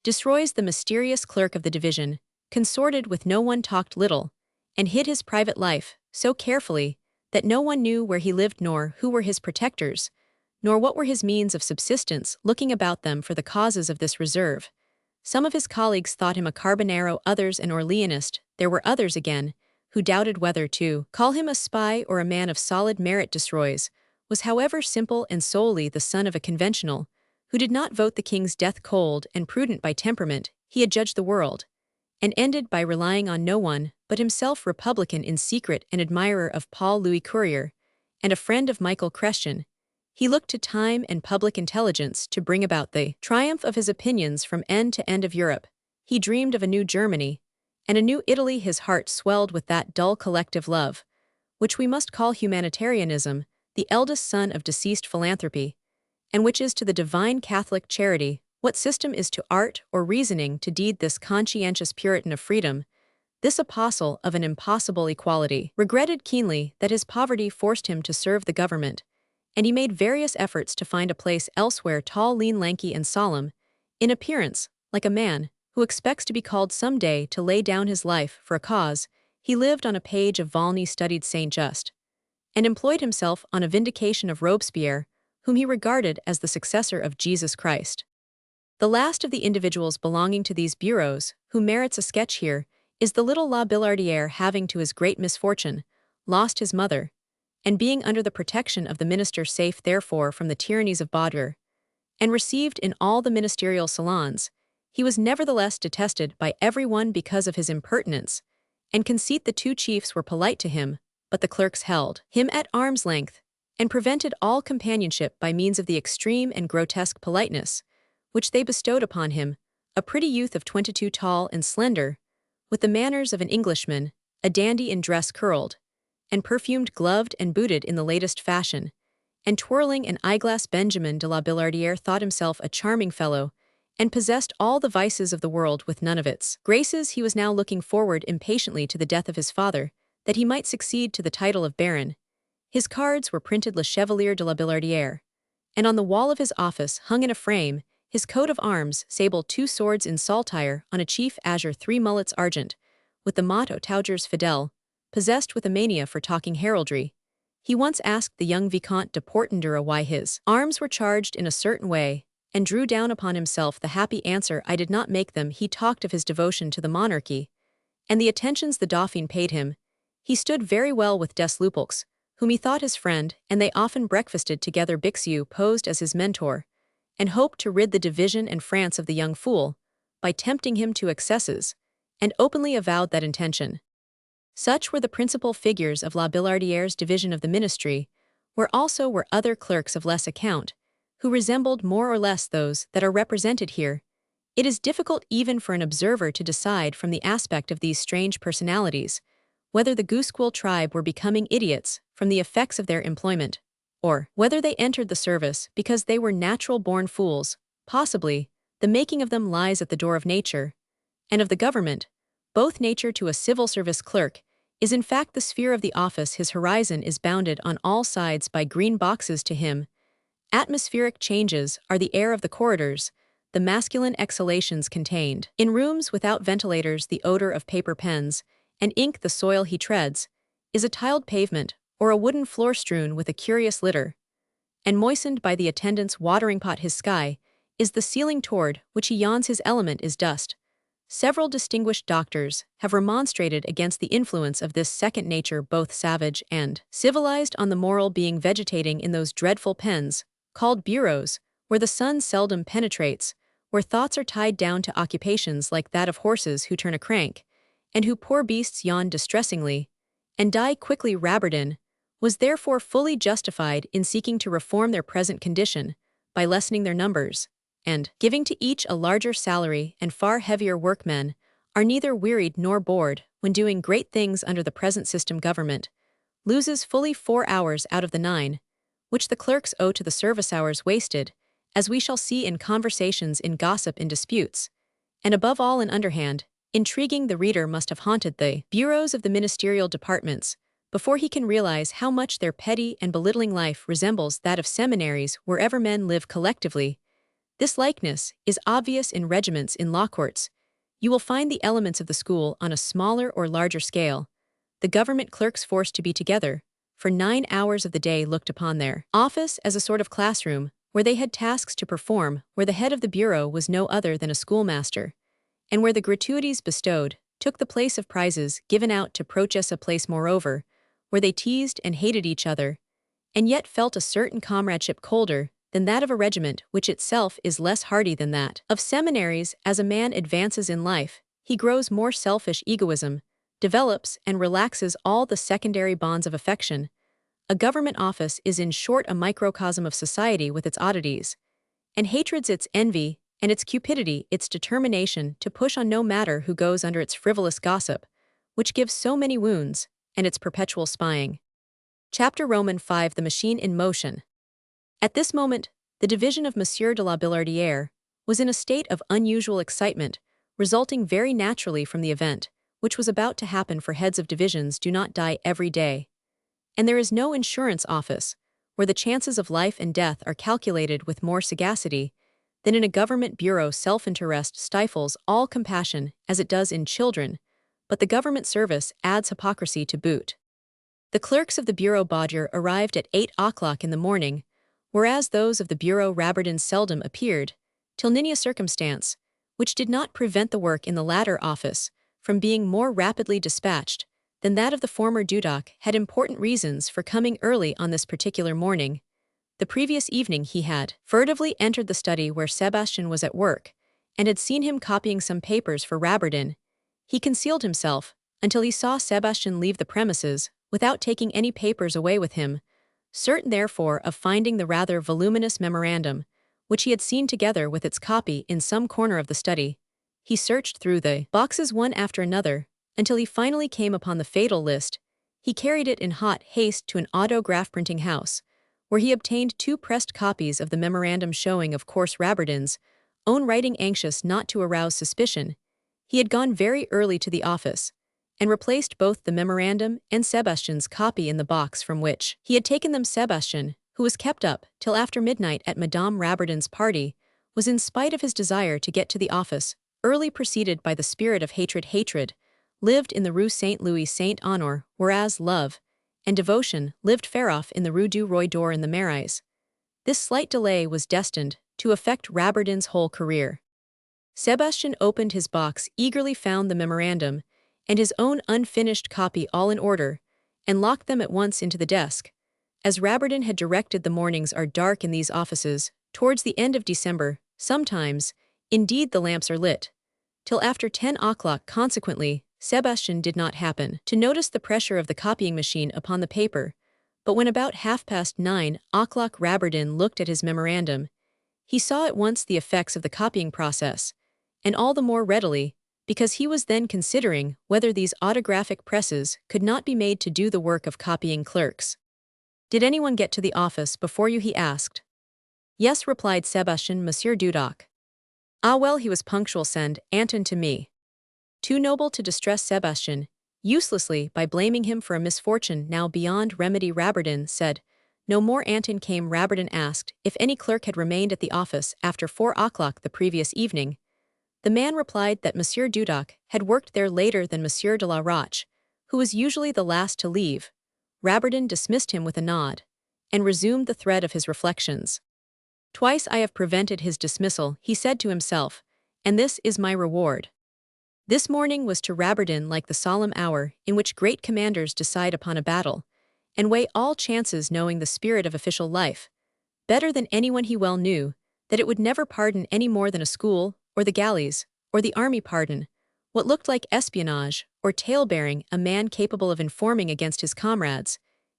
Desroys, the mysterious clerk of the division, consorted with no one, talked little, and hid his private life so carefully that no one knew where he lived, nor who were his protectors, nor what were his means of subsistence. Looking about them for the causes of this reserve, some of his colleagues thought him a Carbonaro, others an Orleanist. There were others again who doubted whether to call him a spy or a man of solid merit. Desroys was, however, simple and solely the son of a conventional, who did not vote the king's death. Cold and prudent by temperament, he had judged the world, and ended by relying on no one but himself. Republican in secret, an admirer of Paul Louis Courier, and a friend of Michael Chrestian, he looked to time and public intelligence to bring about the triumph of his opinions from end to end of Europe. He dreamed of a new Germany and a new Italy. His heart swelled with that dull collective love, which we must call humanitarianism, the eldest son of deceased philanthropy, and which is to the divine Catholic charity what system is to art or reasoning to deed. This conscientious Puritan of freedom, this apostle of an impossible equality, regretted keenly that his poverty forced him to serve the government, and he made various efforts to find a place elsewhere. Tall, lean, lanky, and solemn in appearance, like a man who expects to be called some day to lay down his life for a cause, he lived on a page of Volney, studied Saint Just, and employed himself on a vindication of Robespierre, whom he regarded as the successor of Jesus Christ. The last of the individuals belonging to these bureaus who merits a sketch here is the little La Billardière, having, to his great misfortune, lost his mother, and being under the protection of the minister, safe therefore from the tyrannies of Baudelaire, and received in all the ministerial salons, he was nevertheless detested by everyone because of his impertinence and conceit. The two chiefs were polite to him, but the clerks held him at arm's length, and prevented all companionship by means of the extreme and grotesque politeness which they bestowed upon him, a pretty youth of 22, tall and slender, with the manners of an Englishman, a dandy in dress, curled and perfumed, gloved and booted in the latest fashion, and twirling an eyeglass. Benjamin de la Billardière thought himself a charming fellow, and possessed all the vices of the world with none of its graces. He was now looking forward impatiently to the death of his father, that he might succeed to the title of baron. His cards were printed Le Chevalier de la Billardière, and on the wall of his office hung in a frame his coat of arms, sable, 2 swords in saltire on a chief azure, 3 mullets argent, with the motto Taugers Fidèle. Possessed with a mania for talking heraldry, he once asked the young Vicomte de Portenduère why his arms were charged in a certain way, and drew down upon himself the happy answer, "I did not make them." He talked of his devotion to the monarchy, and the attentions the Dauphin paid him. He stood very well with Des Lupeaulx, whom he thought his friend, and they often breakfasted together. Bixeux posed as his mentor, and hoped to rid the division and France of the young fool, by tempting him to excesses, and openly avowed that intention. Such were the principal figures of La Billardiere's division of the ministry, where also were other clerks of less account, who resembled more or less those that are represented here. It is difficult even for an observer to decide from the aspect of these strange personalities whether the Goosequill tribe were becoming idiots from the effects of their employment, or whether they entered the service because they were natural-born fools. Possibly, the making of them lies at the door of nature, and of the government, both nature to a civil service clerk, is in fact the sphere of the office. His horizon is bounded on all sides by green boxes to him. Atmospheric changes are the air of the corridors, the masculine exhalations contained. In rooms without ventilators, the odor of paper pens, and ink the soil he treads, is a tiled pavement, or a wooden floor strewn with a curious litter. And moistened by the attendant's watering pot, his sky is the ceiling toward which he yawns. His element is dust. Several distinguished doctors have remonstrated against the influence of this second nature, both savage and civilized, on the moral being vegetating in those dreadful pens, called bureaus, where the sun seldom penetrates, where thoughts are tied down to occupations like that of horses who turn a crank, and who poor beasts yawn distressingly, and die quickly. Rabardin was therefore fully justified in seeking to reform their present condition by lessening their numbers, and giving to each a larger salary and far heavier workmen are neither wearied nor bored when doing great things under the present system. Government loses fully 4 hours out of the 9, which the clerks owe to the service hours wasted, as we shall see in conversations, in gossip, in disputes, and above all in underhand intriguing. The reader must have haunted the bureaus of the ministerial departments before he can realize how much their petty and belittling life resembles that of seminaries wherever men live collectively. This likeness is obvious in regiments, in law courts. You will find the elements of the school on a smaller or larger scale. The government clerks forced to be together for 9 hours of the day looked upon their office as a sort of classroom where they had tasks to perform, where the head of the bureau was no other than a schoolmaster, and where the gratuities bestowed took the place of prizes given out to process a place. Moreover, where they teased and hated each other, and yet felt a certain comradeship colder than that of a regiment, which itself is less hardy than that of seminaries. As a man advances in life, he grows more selfish. Egoism develops and relaxes all the secondary bonds of affection. A government office is in short a microcosm of society, with its oddities and hatreds, its envy and its cupidity, its determination to push on no matter who goes under, its frivolous gossip, which gives so many wounds, and its perpetual spying. Chapter Roman 5: The Machine in Motion. At this moment, the division of Monsieur de la Billardière was in a state of unusual excitement, resulting very naturally from the event which was about to happen, for heads of divisions do not die every day, and there is no insurance office where the chances of life and death are calculated with more sagacity than in a government bureau. Self-interest stifles all compassion as it does in children, but the government service adds hypocrisy to boot. The clerks of the Bureau Baudier arrived at 8 o'clock in the morning, whereas those of the Bureau Rabardin seldom appeared, till a circumstance, which did not prevent the work in the latter office from being more rapidly dispatched than that of the former. Dudok had important reasons for coming early on this particular morning. The previous evening he had furtively entered the study where Sebastian was at work, and had seen him copying some papers for Rabardin. He concealed himself until he saw Sebastian leave the premises without taking any papers away with him, certain therefore of finding the rather voluminous memorandum, which he had seen together with its copy, in some corner of the study. He searched through the boxes one after another, until he finally came upon the fatal list. He carried it in hot haste to an autograph printing house, where he obtained 2 pressed copies of the memorandum, showing, of course, Rabardin's own writing. Anxious not to arouse suspicion, he had gone very early to the office, and replaced both the memorandum and Sebastian's copy in the box from which he had taken them. Sebastian, who was kept up till after midnight at Madame Rabardin's party, was, in spite of his desire to get to the office early, preceded by the spirit of hatred. Hatred lived in the Rue Saint-Louis Saint-Honore, whereas love and devotion lived far off in the Rue du Roi d'Or in the Marais. This slight delay was destined to affect Rabardin's whole career. Sebastian opened his box, eagerly found the memorandum and his own unfinished copy all in order, and locked them at once into the desk. As Rabardin had directed, the mornings are dark in these offices towards the end of December. Sometimes, indeed, the lamps are lit, till after 10 o'clock. Consequently, Sebastian did not happen to notice the pressure of the copying machine upon the paper, but when about 9:30 Rabardin looked at his memorandum, he saw at once the effects of the copying process, and all the more readily, because he was then considering whether these autographic presses could not be made to do the work of copying clerks. "Did anyone get to the office before you?" he asked. "Yes," replied Sebastian. "Monsieur Dudok." "Ah well, he was punctual. Send Anton to me." Too noble to distress Sebastian, uselessly by blaming him for a misfortune now beyond remedy, Rabardin said no more. Anton came. Rabardin asked if any clerk had remained at the office after 4 o'clock the previous evening. The man replied that Monsieur Dudok had worked there later than Monsieur de la Roche, who was usually the last to leave. Rabardin dismissed him with a nod, and resumed the thread of his reflections. "Twice I have prevented his dismissal," he said to himself, "and this is my reward." This morning was to Rabardin like the solemn hour in which great commanders decide upon a battle, and weigh all chances, knowing the spirit of official life, better than anyone he well knew, that it would never pardon any more than a school, or the galleys, or the army pardon, what looked like espionage, or tale-bearing. A man capable of informing against his comrades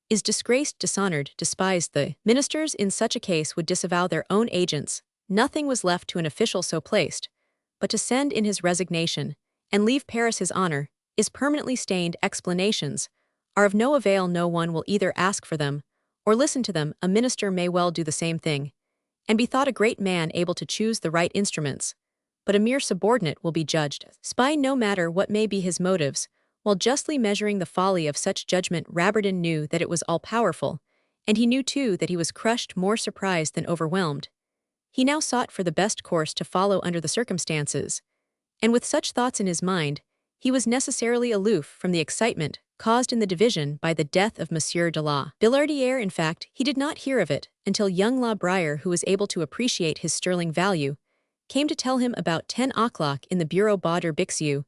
is disgraced, dishonored, despised. The ministers in such a case would disavow their own agents. Nothing was left to an official so placed, but to send in his resignation, and leave Paris. His honor is permanently stained. Explanations are of no avail. No one will either ask for them, or listen to them. A minister may well do the same thing, and be thought a great man able to choose the right instruments, but a mere subordinate will be judged spy no matter what may be his motives, while justly measuring the folly of such judgment. Rabardin knew that it was all-powerful, and he knew too that he was crushed, more surprised than overwhelmed. He now sought for the best course to follow under the circumstances, and with such thoughts in his mind, he was necessarily aloof from the excitement caused in the division by the death of Monsieur de la Billardière. In fact, he did not hear of it until young La Brière, who was able to appreciate his sterling value, came to tell him about 10 o'clock in the Bureau. Bauder Bixiou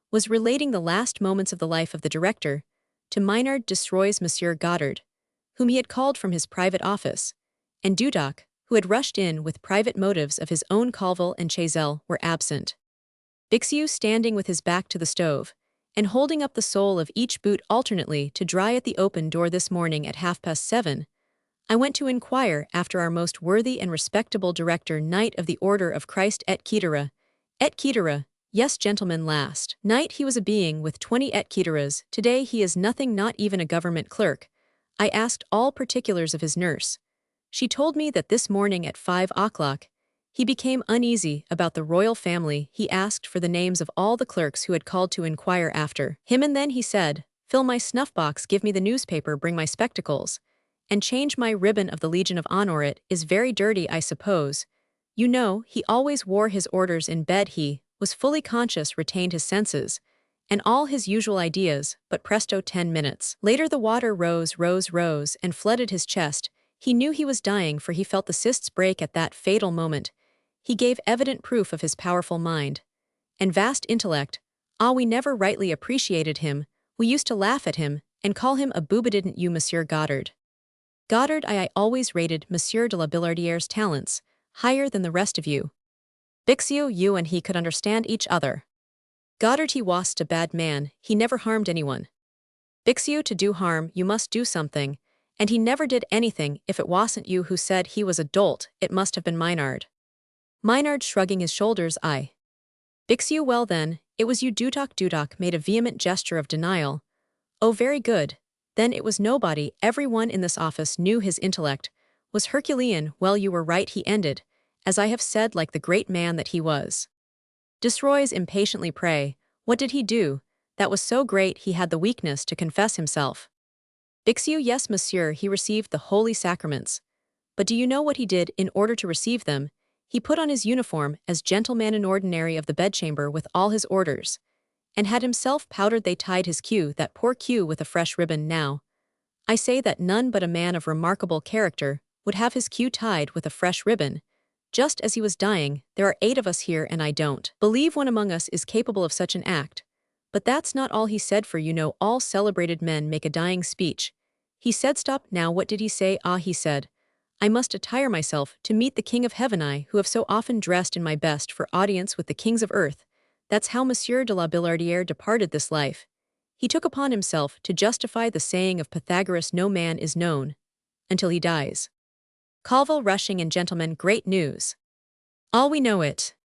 was relating the last moments of the life of the director to Maynard Desroy's Monsieur Goddard, whom he had called from his private office, and Dudok, who had rushed in with private motives of his own. Colville and Chazelle were absent. Bixiou, standing with his back to the stove, and holding up the sole of each boot alternately to dry at the open door this morning at 7:30, I went to inquire after our most worthy and respectable director, Knight of the Order of Christ et Cetera. Et Cetera, yes, gentlemen. Last night he was a being with 20 et Ceteras. Today he is nothing, not even a government clerk. I asked all particulars of his nurse. She told me that this morning at 5 o'clock, he became uneasy about the royal family. He asked for the names of all the clerks who had called to inquire after him, and then he said, "Fill my snuff-box, give me the newspaper, bring my spectacles, and change my ribbon of the Legion of Honor. It is very dirty, I suppose. You know, he always wore his orders in bed. He was fully conscious, retained his senses, and all his usual ideas, but presto, 10 minutes later the water rose, and flooded his chest. He knew he was dying, for he felt the cysts break at that fatal moment. He gave evident proof of his powerful mind and vast intellect. Ah, we never rightly appreciated him. We used to laugh at him, and call him a booba. Didn't you, Monsieur Goddard?" "Goddard, I always rated Monsieur de la Billardière's talents higher than the rest of you." "Bixiou, you and he could understand each other." "Goddard, he wasn't a bad man, he never harmed anyone." "Bixiou, to do harm, you must do something, and he never did anything. If it wasn't you who said he was a dolt, it must have been Maynard." Maynard, shrugging his shoulders, "I." "Bixiou, well then, it was you." Dudok made a vehement gesture of denial. "Oh, very good. Then it was nobody. Everyone in this office knew his intellect was Herculean. Well, you were right," he ended, "as I have said, like the great man that he was." Desroys impatiently, "Pray, what did he do that was so great he had the weakness to confess himself?" Bixiou, "Yes, monsieur, he received the holy sacraments. But do you know what he did in order to receive them? He put on his uniform as gentleman ordinary of the bedchamber with all his orders, and had himself powdered. They tied his queue, that poor queue, with a fresh ribbon. Now, I say that none but a man of remarkable character would have his queue tied with a fresh ribbon, just as he was dying. There are 8 of us here, and I don't believe one among us is capable of such an act. But that's not all he said, for you know all celebrated men make a dying speech. He said, stop, now what did he say? Ah, he said, I must attire myself to meet the King of Heaven, I who have so often dressed in my best for audience with the kings of earth. That's how Monsieur de la Billardière departed this life. He took upon himself to justify the saying of Pythagoras, no man is known until he dies. Colville rushing in, gentlemen, great news. All we know it.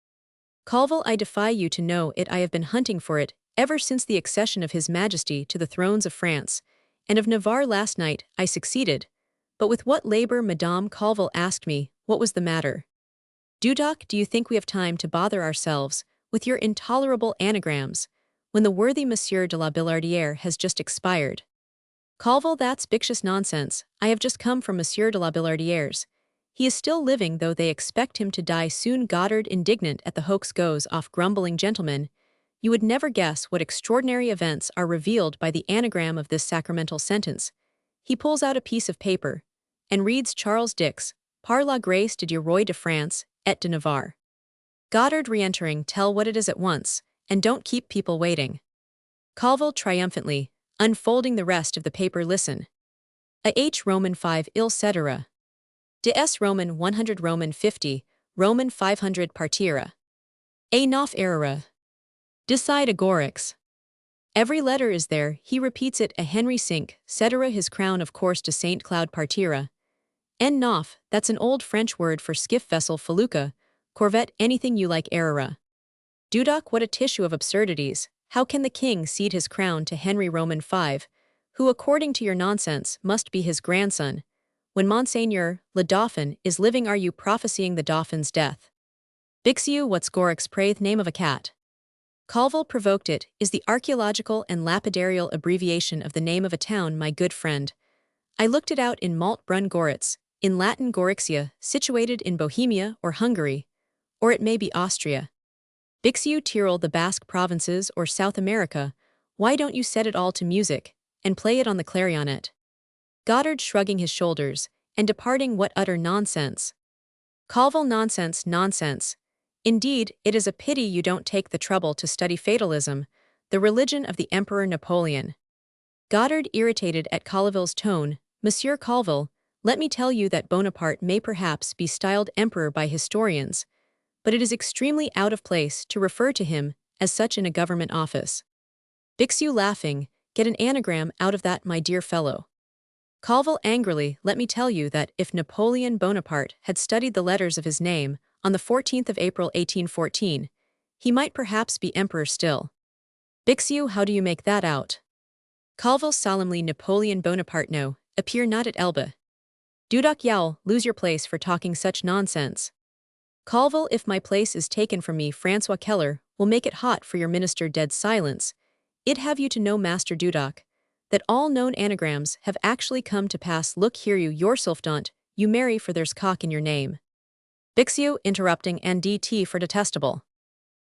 Colville, I defy you to know it. I have been hunting for it ever since the accession of His Majesty to the thrones of France and of Navarre. Last night I succeeded, but with what labor. Madame Colville asked me what was the matter. Dudok, do you think we have time to bother ourselves with your intolerable anagrams when the worthy Monsieur de la Billardière has just expired? Colville, that's bictious nonsense. I have just come from Monsieur de la Billardière's. He is still living, though they expect him to die soon. Goddard, indignant at the hoax, goes off grumbling. Gentlemen, you would never guess what extraordinary events are revealed by the anagram of this sacramental sentence. He pulls out a piece of paper and reads Charles Dick's Par la grâce de Dieu Roi de France et de Navarre. Goddard, re-entering, tell what it is at once, and don't keep people waiting. Colville triumphantly, unfolding the rest of the paper. Listen. A H Roman 5 il cetera. De S Roman 100 Roman 50, Roman 500 partira. A nof errora. Decide agorix. Every letter is there, he repeats it. A Henry Cinq, cetera. His crown, of course, to Saint Cloud partira. En nof, that's an old French word for skiff vessel, felucca, corvette, anything you like. Errora. Dudok, what a tissue of absurdities. How can the king cede his crown to Henry Roman 5, who, according to your nonsense, must be his grandson, when Monseigneur, le Dauphin, is living? Are you prophesying the Dauphin's death? Bixiou, what's Gorix, praith name of a cat? Colville, provoked, it is the archaeological and lapidarial abbreviation of the name of a town, my good friend. I looked it out in Maltbrunn Goritz, in Latin Gorixia, situated in Bohemia or Hungary, or it may be Austria. Bixiou, Tyrol, the Basque provinces, or South America. Why don't you set it all to music and play it on the clarionet? Goddard, shrugging his shoulders and departing. What utter nonsense. Colville, nonsense, nonsense. Indeed, it is a pity you don't take the trouble to study fatalism, the religion of the Emperor Napoleon. Goddard, irritated at Colville's tone, Monsieur Colville, let me tell you that Bonaparte may perhaps be styled emperor by historians, but it is extremely out of place to refer to him as such in a government office. Bixiou, laughing, get an anagram out of that, my dear fellow. Colville, angrily, let me tell you that if Napoleon Bonaparte had studied the letters of his name on the 14th of April 1814, he might perhaps be emperor still. Bixiou, how do you make that out? Colville, solemnly, Napoleon Bonaparte no, appear not at Elba. Dudok, yowl, lose your place for talking such nonsense. Colville, if my place is taken from me, Francois Keller will make it hot for your minister. Dead silence. It have you to know, Master Dudok, that all known anagrams have actually come to pass. Look here, you yourself don't, you marry, for there's cock in your name. Bixiou, interrupting, and DT for detestable.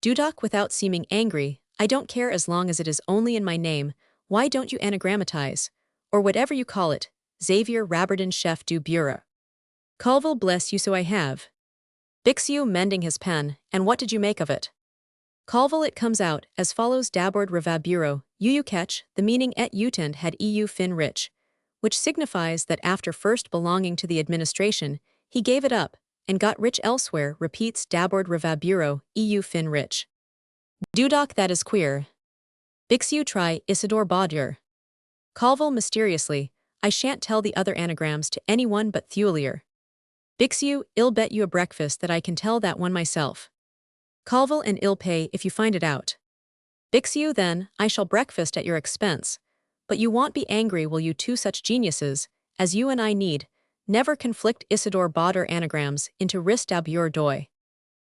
Dudok, without seeming angry, I don't care as long as it is only in my name. Why don't you anagrammatize, or whatever you call it, Xavier Rabardin, chef du bureau? Colville, bless you, so I have. Bixiou, mending his pen, and what did you make of it? Colville, it comes out as follows: D'abord reva bureau, you catch, the meaning et utend had eu fin rich, which signifies that after first belonging to the administration, he gave it up and got rich elsewhere. Repeats D'abord reva bureau, eu fin rich. Dudok, that is queer. Bixiou, try Isidore Baudier. Colville, mysteriously, I shan't tell the other anagrams to anyone but Thulier. Bixiou, I'll bet you a breakfast that I can tell that one myself. Colville, and I'll pay if you find it out. Bixiou, then, I shall breakfast at your expense, but you won't be angry, will you? Two such geniuses, as you and I need, never conflict Isidore Baudier anagrams into Ristabure d'Oie.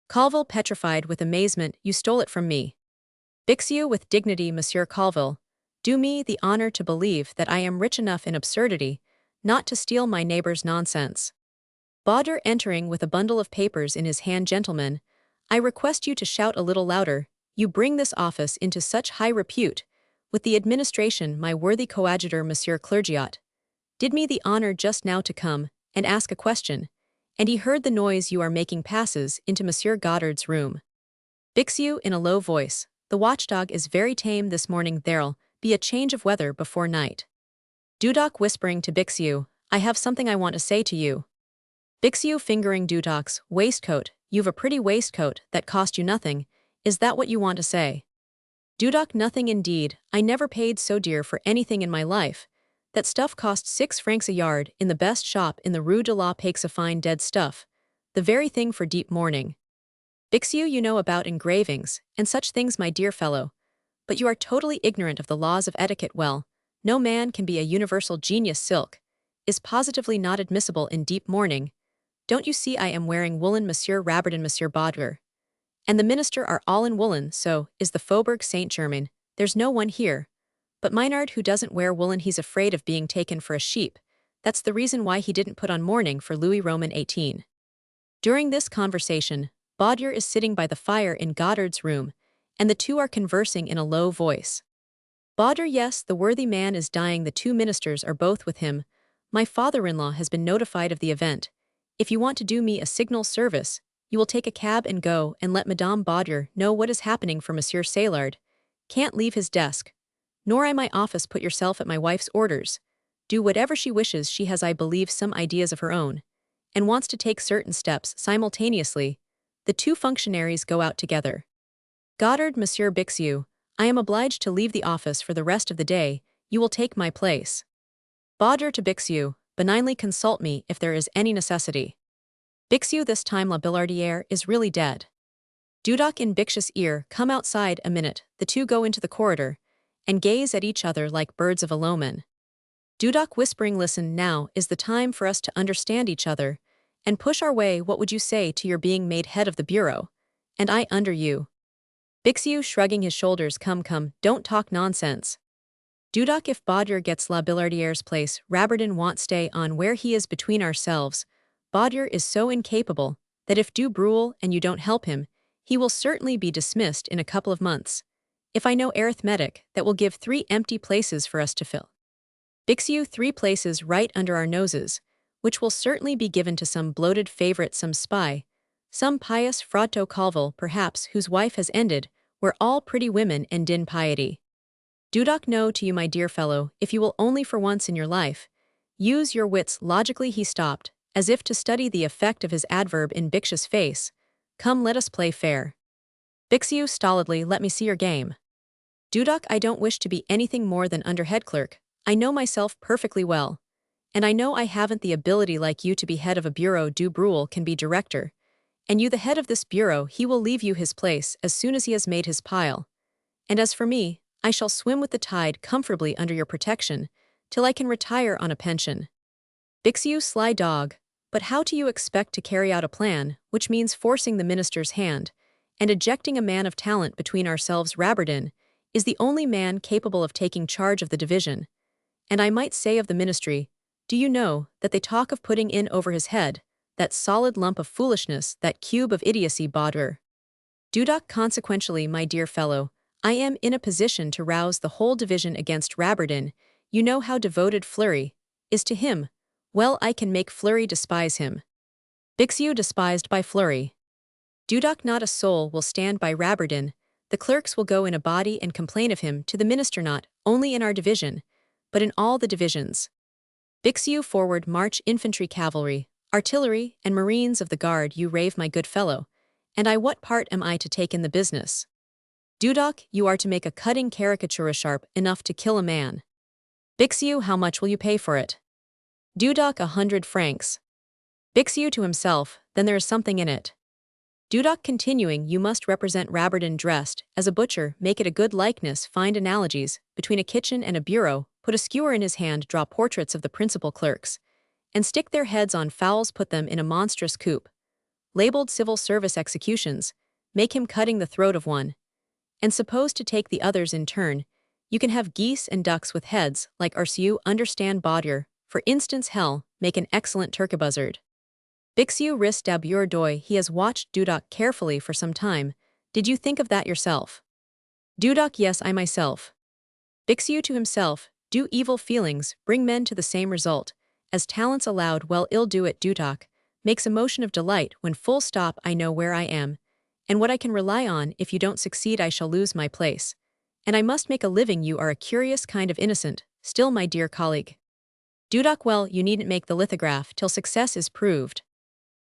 Colville, petrified with amazement, you stole it from me. Bixiou, with dignity, Monsieur Colville, do me the honor to believe that I am rich enough in absurdity not to steal my neighbor's nonsense. Baudier, entering with a bundle of papers in his hand. Gentlemen, I request you to shout a little louder. You bring this office into such high repute with the administration. My worthy coadjutor, Monsieur Clergiot, did me the honor just now to come and ask a question, and he heard the noise you are making passes into Monsieur Goddard's room. Bixiou, in a low voice, the watchdog is very tame this morning. There'll be a change of weather before night. Dudok, whispering to Bixiou, I have something I want to say to you. Bixiou, fingering Dudok's waistcoat, you've a pretty waistcoat that cost you nothing. Is that what you want to say? Dudoc, nothing indeed. I never paid so dear for anything in my life. That stuff cost 6 francs a yard in the best shop in the Rue de la Paix, a fine dead stuff. The very thing for deep mourning. Bixiou, you know about engravings, and such things, my dear fellow. But you are totally ignorant of the laws of etiquette. Well, no man can be a universal genius. Silk is positively not admissible in deep mourning. Don't you see I am wearing woolen, Monsieur Rabert and Monsieur Baudelaire? And the minister are all in woolen, so is the Faubourg Saint-Germain. There's no one here. But Maynard, who doesn't wear woolen, he's afraid of being taken for a sheep. That's the reason why he didn't put on mourning for Louis Roman 18. During this conversation, Baudelaire is sitting by the fire in Goddard's room, and the two are conversing in a low voice. Baudelaire, yes, the worthy man is dying. The two ministers are both with him. My father-in-law has been notified of the event. If you want to do me a signal service, you will take a cab and go and let Madame Baudelaire know what is happening for Monsieur Saillard. Can't leave his desk. Nor I my office. Put yourself at my wife's orders. Do whatever she wishes. She has, I believe, some ideas of her own, and wants to take certain steps simultaneously. The two functionaries go out together. Goddard, Monsieur Bixiou, I am obliged to leave the office for the rest of the day. You will take my place. Baudelaire to Bixiou, benignly consult me if there is any necessity. Bixiou, this time La Billardière is really dead. Dudoc in Bixio's ear, come outside a minute. The two go into the corridor and gaze at each other like birds of a omen. Dudoc whispering, listen, now is the time for us to understand each other and push our way. What would you say to your being made head of the bureau, and I under you? Bixiou shrugging his shoulders, come, don't talk nonsense. Dudoc, if Baudelaire gets La Billardière's place, Rabardin won't stay on where he is. Between ourselves, Baudelaire is so incapable that if du Bruel and you don't help him, he will certainly be dismissed in a couple of months. If I know arithmetic, that will give 3 empty places for us to fill. Bixiou, 3 places right under our noses, which will certainly be given to some bloated favorite, some spy, some pious Fratto Colville perhaps, whose wife has ended, where all pretty women end in piety. Dudoc, no to you, my dear fellow, if you will only for once in your life use your wits logically. He stopped, as if to study the effect of his adverb in Bixio's face. Come, let us play fair. Bixiou stolidly, let me see your game. Dudoc, I don't wish to be anything more than under-head clerk. I know myself perfectly well. And I know I haven't the ability like you to be head of a bureau. Du Bruel can be director. And you the head of this bureau. He will leave you his place as soon as he has made his pile. And as for me, I shall swim with the tide comfortably under your protection, till I can retire on a pension. Bixiou, sly dog, but how do you expect to carry out a plan which means forcing the minister's hand and ejecting a man of talent? Between ourselves, Rabardin is the only man capable of taking charge of the division, and I might say of the ministry. Do you know that they talk of putting in over his head that solid lump of foolishness, that cube of idiocy, Baudelaire? Dudoc, consequentially, my dear fellow, I am in a position to rouse the whole division against Rabardin. You know how devoted Fleury is to him. Well, I can make Fleury despise him. Bixiou, despised by Fleury. Dudoc, not a soul will stand by Rabardin. The clerks will go in a body and complain of him to the minister, not only in our division, but in all the divisions. Bixiou, forward march infantry, cavalry, artillery, and marines of the guard. You rave, my good fellow, and I what part am I to take in the business? Dudoc, you are to make a cutting caricature sharp enough to kill a man. Bixiou, how much will you pay for it? Dudoc, 100 francs. Bixiou to himself, then there is something in it. Dudoc continuing, you must represent Rabardin dressed as a butcher, make it a good likeness, find analogies between a kitchen and a bureau, put a skewer in his hand, draw portraits of the principal clerks, and stick their heads on fowls, put them in a monstrous coop, labeled civil service executions, make him cutting the throat of one, and suppose to take the others in turn. You can have geese and ducks with heads, like Arceau, understand Baudelaire, for instance. Hell, make an excellent turkey-buzzard. Bixiou, risque d'abord d'oeil, he has watched Dudoc carefully for some time. Did you think of that yourself? Dudoc, yes, I myself. Bixiou to himself, do evil feelings bring men to the same result as talents allowed? Well, ill do it. Dudoc makes a motion of delight when full stop. I know where I am and what I can rely on. If you don't succeed, I shall lose my place, and I must make a living. You are a curious kind of innocent still, my dear colleague. Dudoc, well, you needn't make the lithograph till success is proved.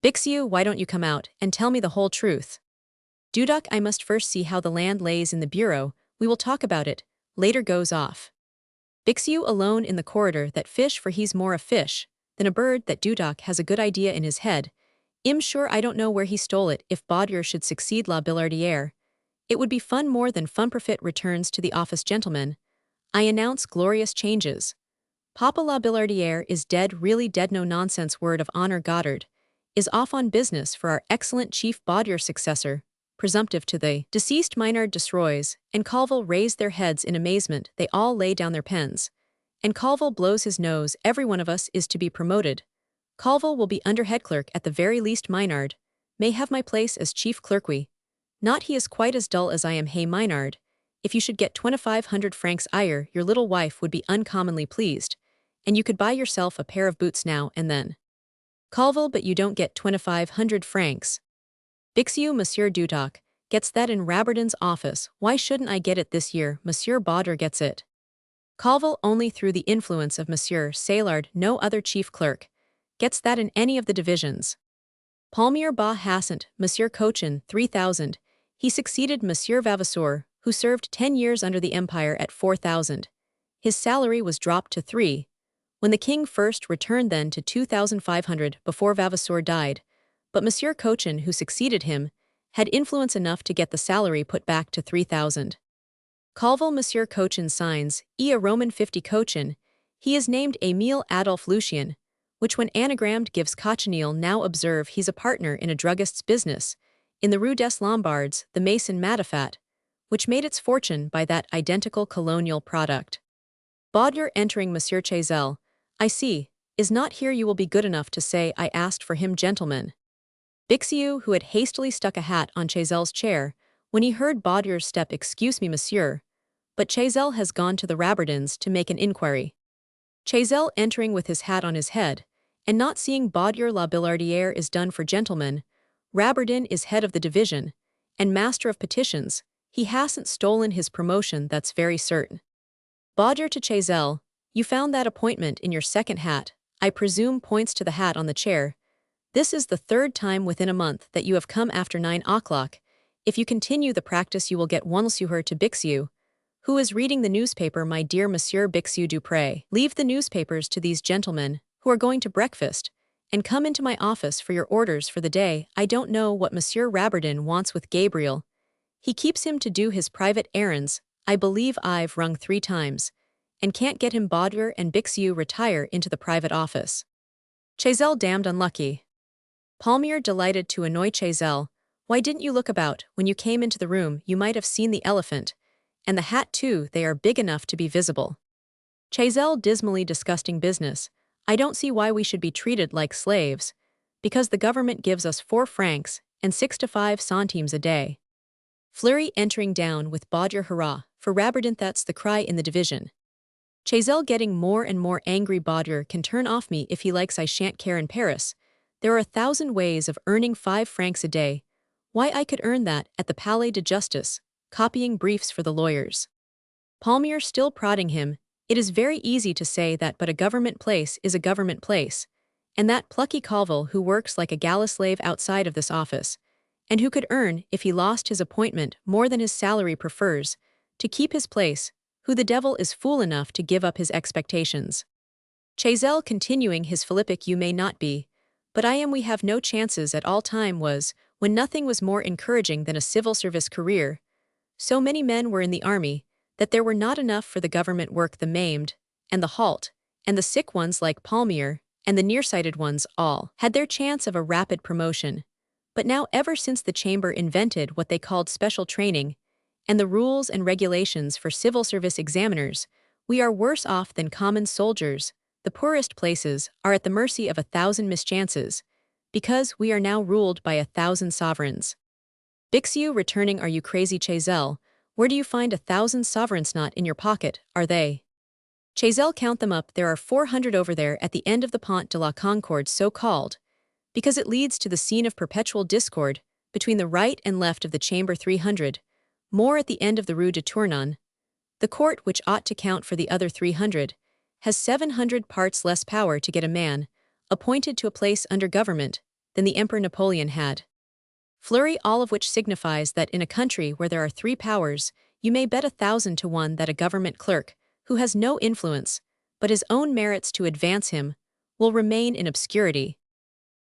Bixiou, why don't you come out and tell me the whole truth? Dudok, I must first see how the land lays in the bureau, we will talk about it, later goes off. Bixiou alone in the corridor that fish for he's more a fish than a bird that Dudok has a good idea in his head. I'm sure I don't know where he stole it if Baudier should succeed La Billardière. It would be fun more than fun. Profit returns to the office gentlemen. I announce glorious changes. Papa La Billardière is dead, really dead, no nonsense, word of honor. Goddard is off on business for our excellent Chief Baudier successor, presumptive to the deceased Maynard Desroys, and Colville raise their heads in amazement. They all lay down their pens. And Colville blows his nose. Every one of us is to be promoted. Colville will be under head clerk at the very least. Maynard may have my place as chief clerk. Not he is quite as dull as I am. Hey Maynard, if you should get 2,500 francs a year, your little wife would be uncommonly pleased, and you could buy yourself a pair of boots now and then. Colville, but you don't get 2,500 francs. Bixiou, Monsieur Dudok gets that in Raberden's office. Why shouldn't I get it this year? Monsieur Baudier gets it. Colville, only through the influence of Monsieur Saillard, no other chief clerk gets that in any of the divisions. Palmier Ba hasn't. Monsieur Cochin, 3,000. He succeeded Monsieur Vavasour, who served 10 years under the Empire, at 4,000. His salary was dropped to 3. When the king first returned, then to 2,500 before Vavasour died, but Monsieur Cochin, who succeeded him, had influence enough to get the salary put back to 3,000. Colville, Monsieur Cochin signs, a Roman 50 Cochin, he is named Émile Adolphe Lucien, which when anagrammed gives Cochineal. Now observe, he's a partner in a druggist's business, in the Rue des Lombards, the Mason Matifat, which made its fortune by that identical colonial product. Baudier entering Monsieur Chazelle, I see, is not here. You will be good enough to say I asked for him, gentlemen. Bixiou, who had hastily stuck a hat on Chazelle's chair, when he heard Baudier's step, excuse me, monsieur, but Chazelle has gone to the Raberdins to make an inquiry. Chazelle entering with his hat on his head, and not seeing Baudier. La Billardière is done for, gentlemen. Raberdin is head of the division, and master of petitions. He hasn't stolen his promotion, that's very certain. Baudier to Chazelle, you found that appointment in your second hat, I presume, points to the hat on the chair. This is the 3rd time within a month that you have come after 9 o'clock. If you continue the practice you will get one. Monsieur to Bixiou, who is reading the newspaper. My dear Monsieur Bixiou Dupré, leave the newspapers to these gentlemen, who are going to breakfast, and come into my office for your orders for the day. I don't know what Monsieur Raberdin wants with Gabriel. He keeps him to do his private errands. I believe I've rung 3 times, and can't get him. Baudier and Bixiou retire into the private office. Chazelle, damned unlucky. Palmier, delighted to annoy Chazelle, why didn't you look about? When you came into the room you might have seen the elephant, and the hat too, they are big enough to be visible. Chazelle, dismally, disgusting business. I don't see why we should be treated like slaves, because the government gives us 4 francs and 6 to 5 centimes a day. Fleury entering down with Baudier, hurrah, for Raberdin, that's the cry in the division. Chazelle getting more and more angry. Baudier can turn off me if he likes, I shan't care. In Paris, there are 1,000 ways of earning 5 francs a day. Why, I could earn that at the Palais de Justice, copying briefs for the lawyers. Palmier, still prodding him, it is very easy to say that, but a government place is a government place, and that plucky Colville, who works like a galley slave outside of this office, and who could earn, if he lost his appointment, more than his salary, prefers to keep his place, who the devil is fool enough to give up his expectations. Chazelle continuing his Philippic, you may not be, but I am. We have no chances at all. Time was when nothing was more encouraging than a civil service career. So many men were in the army that there were not enough for the government work. The maimed, and the halt, and the sick ones like Palmier, and the nearsighted ones, all had their chance of a rapid promotion. But now, ever since the Chamber invented what they called special training, and the rules and regulations for civil service examiners, we are worse off than common soldiers. The poorest places are at the mercy of 1,000 mischances, because we are now ruled by 1,000 sovereigns. Bixiou returning, are you crazy? Chazelle, where do you find 1,000 sovereigns? Not in your pocket, are they? Chazelle, count them up. There are 400 over there at the end of the Pont de la Concorde, so called, because it leads to the scene of perpetual discord between the right and left of the chamber. 300 more at the end of the Rue de Tournon. The court, which ought to count for the other 300, has 700 parts less power to get a man appointed to a place under government than the Emperor Napoleon had. Fleury, all of which signifies that in a country where there are three powers, you may bet 1,000 to 1 that a government clerk, who has no influence, but his own merits to advance him, will remain in obscurity.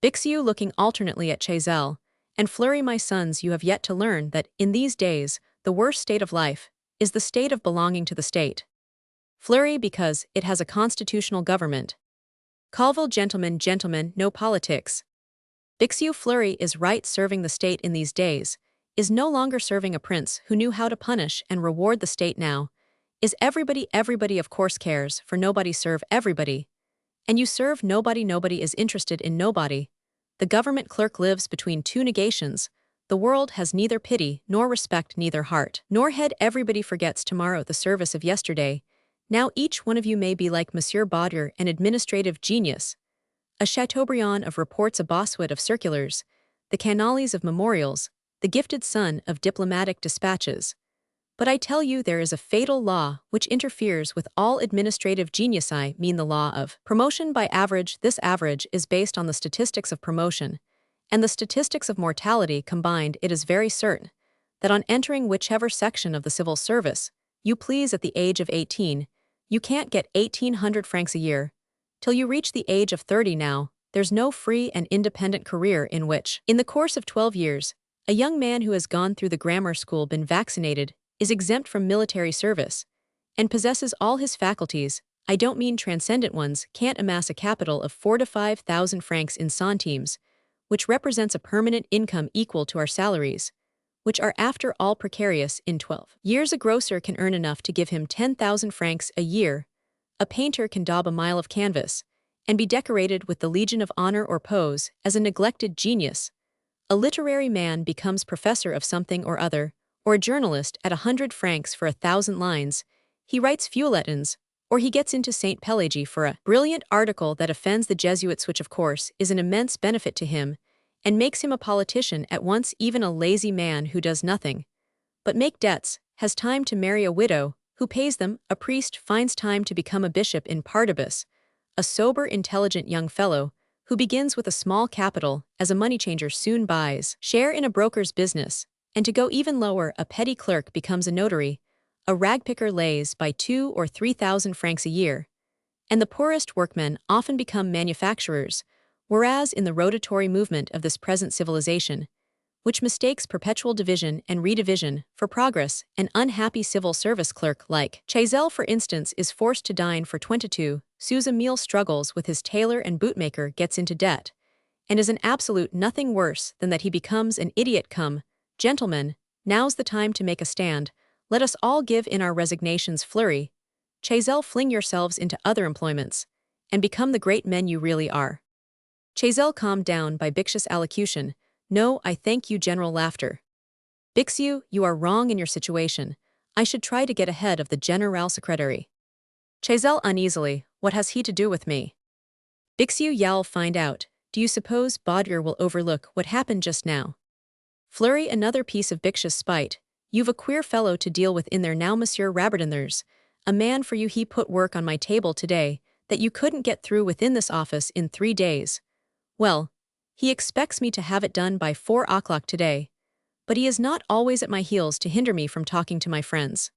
Bixiou looking alternately at Chazelle, and Fleury, my sons, you have yet to learn that, in these days, the worst state of life is the state of belonging to the state. Fleury because it has a constitutional government. Colville, gentlemen, no politics. Bixiou, Fleury is right. Serving the state in these days is no longer serving a prince who knew how to punish and reward the state. Now is everybody of course cares for nobody, serve everybody. And you serve nobody, nobody is interested in nobody. The government clerk lives between two negations. The world has neither pity nor respect, neither heart nor head. Everybody forgets tomorrow the service of yesterday. Now each one of you may be like Monsieur Baudier, an administrative genius, a Chateaubriand of reports, a Bossuet of circulars, the Canalis of memorials, the gifted son of diplomatic dispatches. But I tell you there is a fatal law which interferes with all administrative genius. I mean the law of promotion by average. This average is based on the statistics of promotion and the statistics of mortality combined. It is very certain that on entering whichever section of the civil service you please at the age of 18, you can't get 1,800 francs a year till you reach the age of 30. Now, there's no free and independent career in which, in the course of 12 years, a young man who has gone through the grammar school, been vaccinated, is exempt from military service, and possesses all his faculties, I don't mean transcendent ones, can't amass a capital of 4,000 to 5,000 francs in centimes, which represents a permanent income equal to our salaries, which are after all precarious. In 12 years a grocer can earn enough to give him 10,000 francs a year, a painter can daub a mile of canvas, and be decorated with the Legion of Honor or pose as a neglected genius. A literary man becomes professor of something or other, or a journalist at 100 francs for 1,000 lines. He writes feuilletons, or he gets into St. Pelagie for a brilliant article that offends the Jesuits, which of course is an immense benefit to him, and makes him a politician at once. Even a lazy man who does nothing but make debts has time to marry a widow who pays them. A priest finds time to become a bishop in partibus. A sober, intelligent young fellow who begins with a small capital as a moneychanger soon buys share in a broker's business, and to go even lower, a petty clerk becomes a notary, a ragpicker lays by 2,000 or 3,000 francs a year, and the poorest workmen often become manufacturers. Whereas in the rotatory movement of this present civilization, which mistakes perpetual division and redivision for progress, an unhappy civil service clerk like Chazelle, for instance, is forced to dine for 22 sous a meal, struggles with his tailor and bootmaker, gets into debt, and is an absolute nothing worse than that he becomes an idiot. Come, gentlemen, now's the time to make a stand. Let us all give in our resignations. Fleury, Chazelle, fling yourselves into other employments, and become the great men you really are. Chazelle, calmed down by Bixio's allocution. No, I thank you. General laughter. Bixiou, you are wrong in your situation. I should try to get ahead of the General Secretary. Chazelle uneasily, what has he to do with me? Bixiou, y'all find out. Do you suppose Baudier will overlook what happened just now? Fleury, another piece of Bixio's spite. You've a queer fellow to deal with in there now, Monsieur Rabardin. There's a man for you. He put work on my table today that you couldn't get through within this office in 3 days. Well, he expects me to have it done by 4 o'clock today, but he is not always at my heels to hinder me from talking to my friends.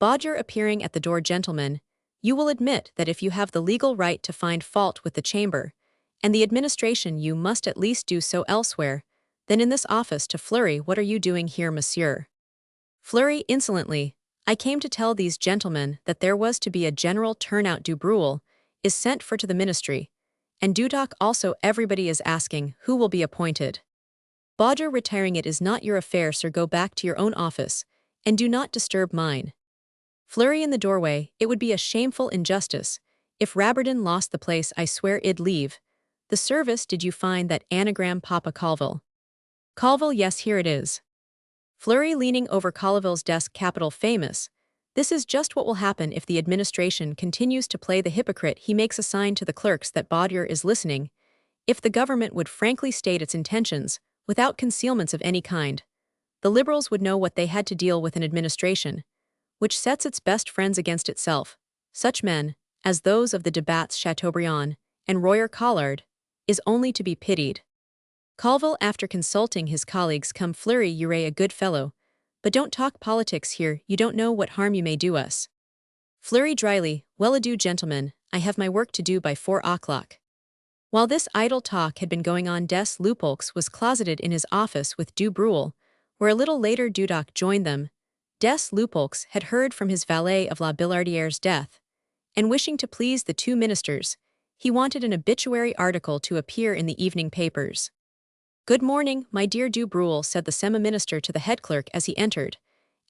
Baudier appearing at the door. Gentlemen, you will admit that if you have the legal right to find fault with the chamber and the administration, you must at least do so elsewhere than in this office. To Fleury, what are you doing here, monsieur? Fleury, insolently, I came to tell these gentlemen that there was to be a general turnout. Du Bruel is sent for to the ministry, and Dudoc also. Everybody is asking who will be appointed. Baudier, retiring, it is not your affair, sir. Go back to your own office, and do not disturb mine. Fleury in the doorway, it would be a shameful injustice if Rabardin lost the place. I swear I'd leave the service. Did you find that anagram, Papa Colville? Colville, yes, here it is. Fleury, leaning over Colville's desk. Capital, famous. This is just what will happen if the administration continues to play the hypocrite. He makes a sign to the clerks that Baudier is listening. If the government would frankly state its intentions, without concealments of any kind, the liberals would know what they had to deal with. An administration which sets its best friends against itself, such men as those of the Debats, Chateaubriand and Royer Collard, is only to be pitied. Colville, after consulting his colleagues, come Fleury, you're a good fellow, but don't talk politics here, you don't know what harm you may do us. Fleury dryly, well-a-do gentlemen, I have my work to do by 4 o'clock. While this idle talk had been going on, Des Lupeaulx was closeted in his office with Du Bruel, where a little later Dudoc joined them. Des Lupeaulx had heard from his valet of La Billardiere's death, and wishing to please the two ministers, he wanted an obituary article to appear in the evening papers. "Good morning, my dear Du Bruel," said the semi-minister to the head clerk as he entered,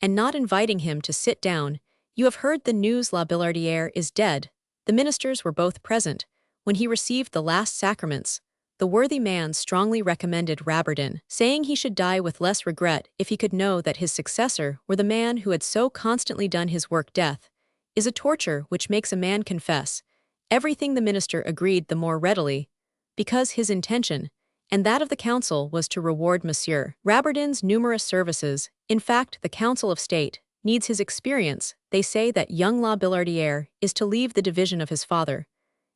and not inviting him to sit down. "You have heard the news, La Billardiere is dead." The ministers were both present when he received the last sacraments. The worthy man strongly recommended Rabardin, saying he should die with less regret if he could know that his successor were the man who had so constantly done his work. Death is a torture which makes a man confess everything. The minister agreed the more readily, because his intention, and that of the council, was to reward Monsieur Rabardin's numerous services. In fact, the Council of State needs his experience. They say that young La Billardiere is to leave the division of his father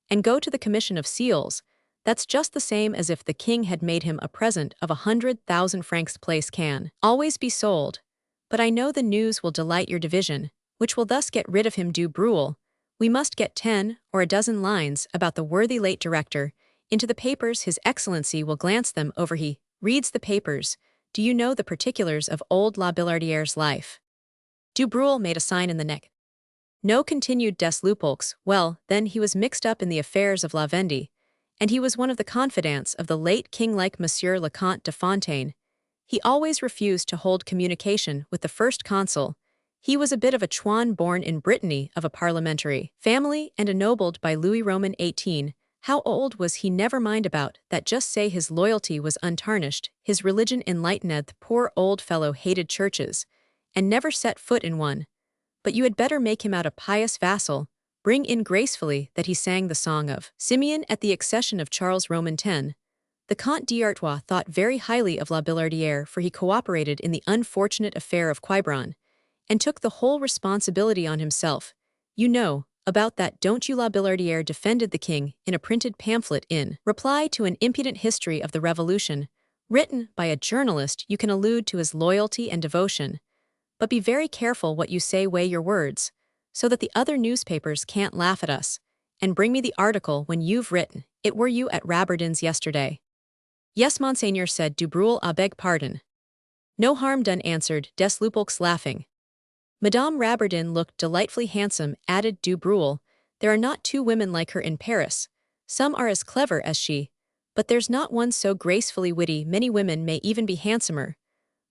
and go to the Commission of Seals. That's just the same as if the king had made him a present of 100,000 francs. Place can always be sold, but I know the news will delight your division, which will thus get rid of him. Du Bruel, we must get 10 or a dozen lines about the worthy late director into the papers. His Excellency will glance them over. He reads the papers. Do you know the particulars of old La Billardiere's life? Du Bruel made a sign in the neck. No, continued Des Lupeaulx. Well, then he was mixed up in the affairs of La Vendée, and he was one of the confidants of the late king, like Monsieur le Comte de Fontaine. He always refused to hold communication with the first consul. He was a bit of a chouan, born in Brittany of a parliamentary family and ennobled by Louis Roman XVIII. How old was he? Never mind about that, just say his loyalty was untarnished, his religion enlightened. The poor old fellow hated churches, and never set foot in one. But you had better make him out a pious vassal. Bring in gracefully that he sang the song of Simeon at the accession of Charles Roman X. The Comte d'Artois thought very highly of La Billardiere, for he cooperated in the unfortunate affair of Quiberon, and took the whole responsibility on himself. You know about that, don't you? La Billardiere defended the king in a printed pamphlet in reply to an impudent history of the Revolution, written by a journalist. You can allude to his loyalty and devotion, but be very careful what you say. Weigh your words, so that the other newspapers can't laugh at us, and bring me the article when you've written it. Were you at Rabardin's yesterday? Yes, Monseigneur, said Du Bruel. I beg pardon. No harm done, answered Des Lupeaulx, laughing. Madame Rabardin looked delightfully handsome, added Du Bruel. There are not two women like her in Paris. Some are as clever as she, but there's not one so gracefully witty. Many women may even be handsomer,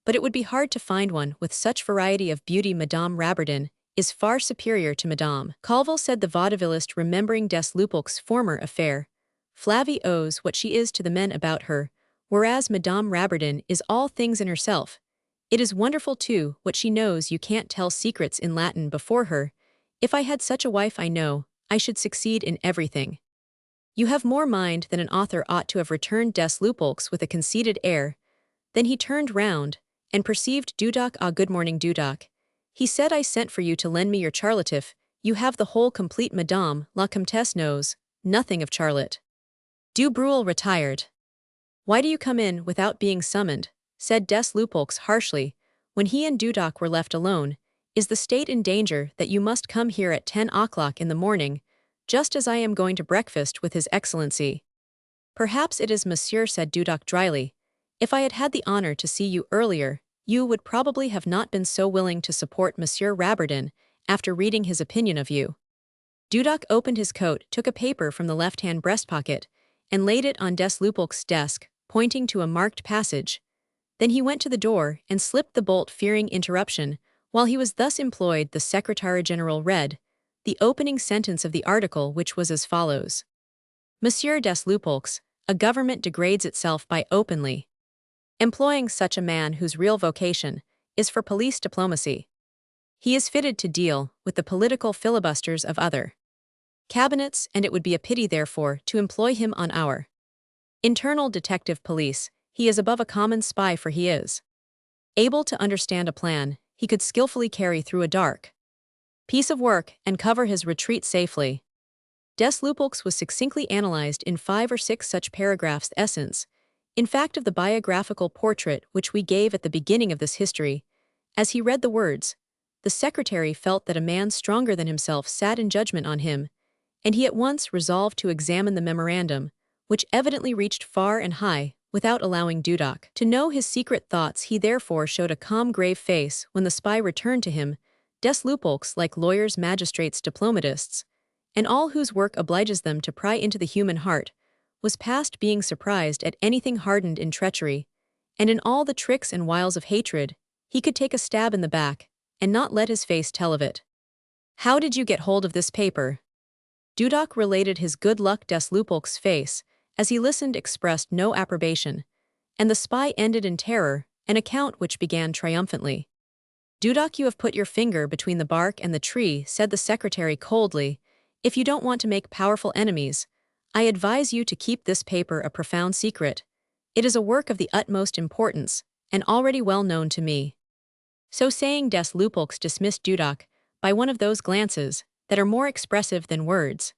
but it would be hard to find one with such variety of beauty. Madame Rabardin is far superior to Madame Colville, said the vaudevillist, remembering Des Lupeaulx's former affair. Flavie owes what she is to the men about her, whereas Madame Rabardin is all things in herself. It is wonderful, too, what she knows. You can't tell secrets in Latin before her. If I had such a wife, I know I should succeed in everything. You have more mind than an author ought to have, returned Des Lupeaulx with a conceited air. Then he turned round and perceived Dudoc. Ah, good morning, Dudoc. He said I sent for you to lend me your Charlotte. You have the whole complete. Madame la Comtesse knows nothing of Charlotte. Du Bruel retired. Why do you come in without being summoned? Said Des Lupeaulx harshly, when he and Dudoc were left alone. Is the state in danger that you must come here at 10 o'clock in the morning, just as I am going to breakfast with His Excellency? Perhaps it is, monsieur, said Dudoc dryly. If I had had the honor to see you earlier, you would probably have not been so willing to support Monsieur Rabardin after reading his opinion of you. Dudoc opened his coat, took a paper from the left-hand breast pocket, and laid it on Des Lupeaulx's desk, pointing to a marked passage. Then he went to the door and slipped the bolt, fearing interruption. While he was thus employed, the Secretary-General read the opening sentence of the article, which was as follows. Monsieur Des Lupeaulx, a government degrades itself by openly employing such a man whose real vocation is for police diplomacy. He is fitted to deal with the political filibusters of other cabinets, and it would be a pity, therefore, to employ him on our internal detective police. He is above a common spy, for he is able to understand a plan he could skillfully carry through a dark piece of work and cover his retreat safely. Des Lupeaulx was succinctly analyzed in 5 or 6 such paragraphs. The essence In fact, of the biographical portrait which we gave at the beginning of this history, as he read the words, the secretary felt that a man stronger than himself sat in judgment on him, and he at once resolved to examine the memorandum, which evidently reached far and high, without allowing Dudok to know his secret thoughts. He therefore showed a calm, grave face when the spy returned to him, des Lupeaulx, like lawyers, magistrates, diplomatists, and all whose work obliges them to pry into the human heart, was past being surprised at anything hardened in treachery, and in all the tricks and wiles of hatred, he could take a stab in the back, and not let his face tell of it. "How did you get hold of this paper?" Dudok related his good luck. Des Lupeaulx's face, as he listened, expressed no approbation, and the spy ended in terror, an account which began triumphantly. "Dudok, you have put your finger between the bark and the tree," said the secretary coldly. "If you don't want to make powerful enemies, I advise you to keep this paper a profound secret. It is a work of the utmost importance, and already well known to me." So saying, des Lupeaulx dismissed Dudok by one of those glances that are more expressive than words.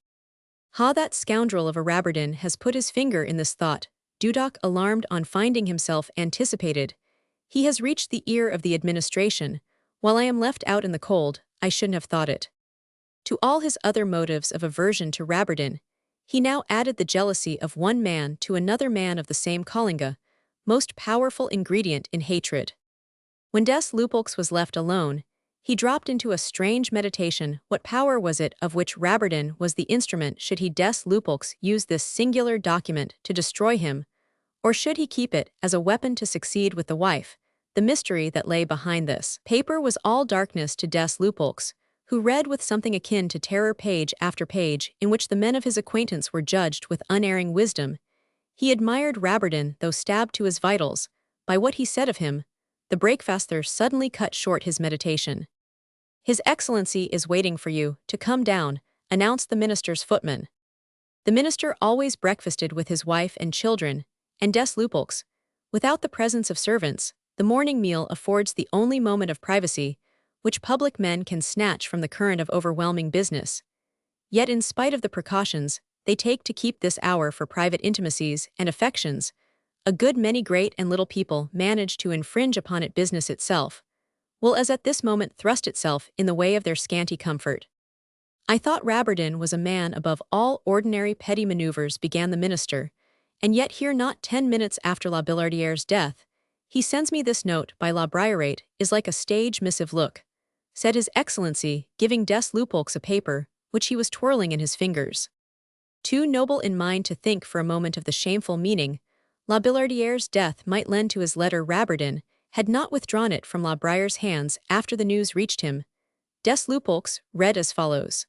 "Ha, that scoundrel of a Rabardin has put his finger in this thought," Dudok, alarmed on finding himself anticipated. "He has reached the ear of the administration. While I am left out in the cold, I shouldn't have thought it." To all his other motives of aversion to Rabardin, he now added the jealousy of one man to another man of the same calling, most powerful ingredient in hatred. When des Lupeaulx was left alone, he dropped into a strange meditation. What power was it of which Rabardin was the instrument? Should he, des Lupeaulx, use this singular document to destroy him, or should he keep it as a weapon to succeed with the wife? The mystery that lay behind this paper was all darkness to des Lupeaulx, who read with something akin to terror page after page in which the men of his acquaintance were judged with unerring wisdom. He admired Rabardin, though stabbed to his vitals by what he said of him. The breakfaster suddenly cut short his meditation. "His Excellency is waiting for you to come down," announced the minister's footman. The minister always breakfasted with his wife and children, and des Lupeaulx, without the presence of servants, the morning meal affords the only moment of privacy which public men can snatch from the current of overwhelming business. Yet in spite of the precautions they take to keep this hour for private intimacies and affections, a good many great and little people manage to infringe upon it. Business itself will as at this moment thrust itself in the way of their scanty comfort. "I thought Rabardin was a man above all ordinary petty maneuvers," began the minister, "and yet here, not 10 minutes after La Billardiere's death, he sends me this note by La Briarate, is like a stage missive. Look," said His Excellency, giving des Lupeaulx a paper which he was twirling in his fingers. Too noble in mind to think for a moment of the shameful meaning La Billardiere's death might lend to his letter, Rabardin had not withdrawn it from La Briare's hands after the news reached him. Des Lupeaulx read as follows: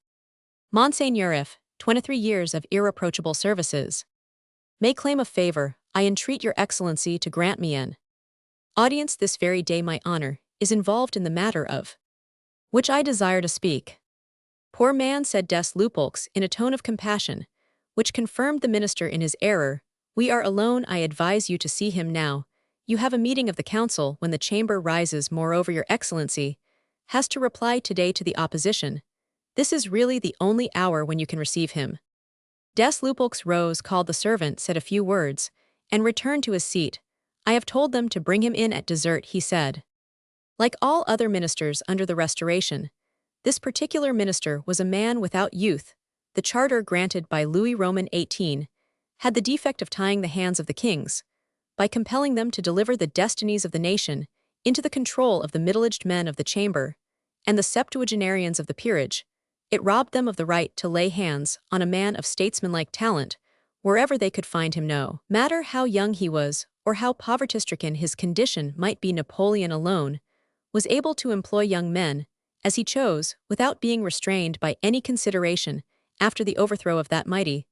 "Monseigneur, if 23 years of irreproachable services may claim a favor, I entreat your Excellency to grant me an audience this very day. My honor is involved in the matter of which I desire to speak." "Poor man," said des Lupeaulx in a tone of compassion, which confirmed the minister in his error, "we are alone. I advise you to see him now. You have a meeting of the council when the chamber rises. Moreover, your Excellency has to reply today to the opposition. This is really the only hour when you can receive him." Des Lupeaulx rose, called the servant, said a few words, and returned to his seat. "I have told them to bring him in at dessert," he said. Like all other ministers under the Restoration, this particular minister was a man without youth. The charter granted by Louis Roman XVIII had the defect of tying the hands of the kings, by compelling them to deliver the destinies of the nation into the control of the middle-aged men of the chamber and the septuagenarians of the peerage. It robbed them of the right to lay hands on a man of statesmanlike talent wherever they could find him, no matter how young he was or how poverty-stricken his condition might be. Napoleon alone was able to employ young men as he chose without being restrained by any consideration. After the overthrow of that mighty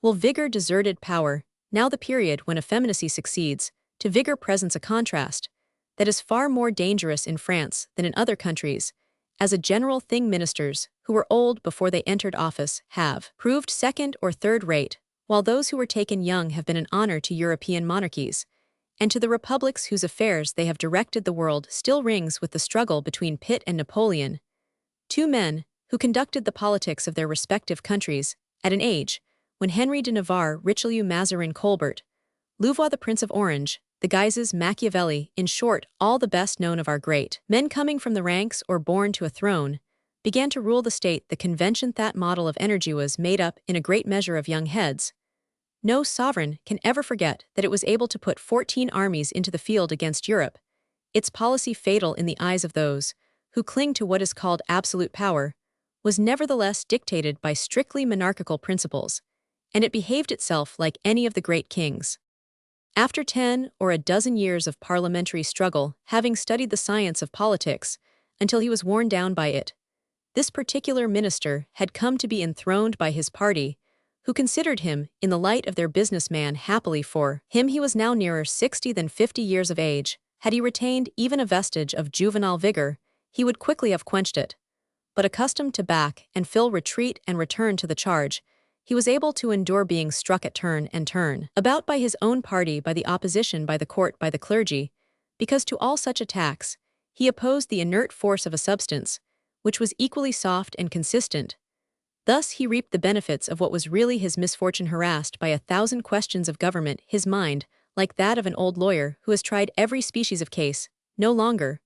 vigor deserted power, now the period when effeminacy succeeds to vigor presents a contrast that is far more dangerous in France than in other countries. As a general thing, ministers who were old before they entered office have proved second or third rate, while those who were taken young have been an honor to European monarchies, and to the republics whose affairs they have directed. The world still rings with the struggle between Pitt and Napoleon, two men who conducted the politics of their respective countries at an age when Henry de Navarre, Richelieu, Mazarin, Colbert Louvois the Prince of Orange, the Guises, Machiavelli, in short, all the best known of our great men coming from the ranks or born to a throne, began to rule the state. The convention that model of energy was made up in a great measure of young heads. No sovereign can ever forget that it was able to put 14 armies into the field against Europe, its policy fatal in the eyes of those who cling to what is called absolute power, was nevertheless dictated by strictly monarchical principles, and it behaved itself like any of the great kings. After 10 or a dozen years of parliamentary struggle, having studied the science of politics until he was worn down by it, this particular minister had come to be enthroned by his party, who considered him in the light of their businessman. Happily for him, he was now nearer 60 than 50 years of age. Had he retained even a vestige of juvenile vigor, he would quickly have quenched it. But accustomed to back and fill retreat and return to the charge, he was able to endure being struck at turn and turn about by his own party, by the opposition, by the court, by the clergy, because to all such attacks he opposed the inert force of a substance, which was equally soft and consistent. Thus he reaped the benefits of what was really his misfortune. Harassed by 1,000 questions of government, his mind, like that of an old lawyer who has tried every species of case, no longer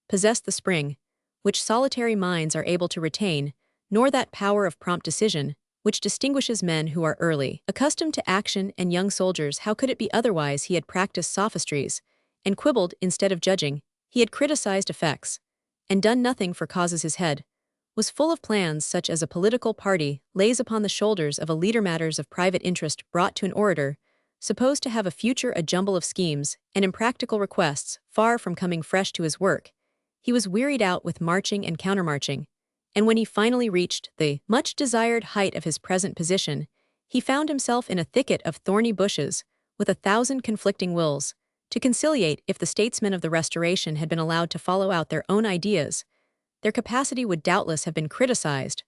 possessed the spring, which solitary minds are able to retain, nor that power of prompt decision, which distinguishes men who are early accustomed to action and young soldiers. How could it be otherwise? He had practiced sophistries, and quibbled instead of judging. He had criticized effects, and done nothing for causes. His head was full of plans such as a political party lays upon the shoulders of a leader. Matters of private interest brought to an orator, supposed to have a future, a jumble of schemes and impractical requests. Far from coming fresh to his work, he was wearied out with marching and countermarching, and when he finally reached the much-desired height of his present position, he found himself in a thicket of thorny bushes, with 1,000 conflicting wills to conciliate. If the statesmen of the Restoration had been allowed to follow out their own ideas, their capacity would doubtless have been criticized.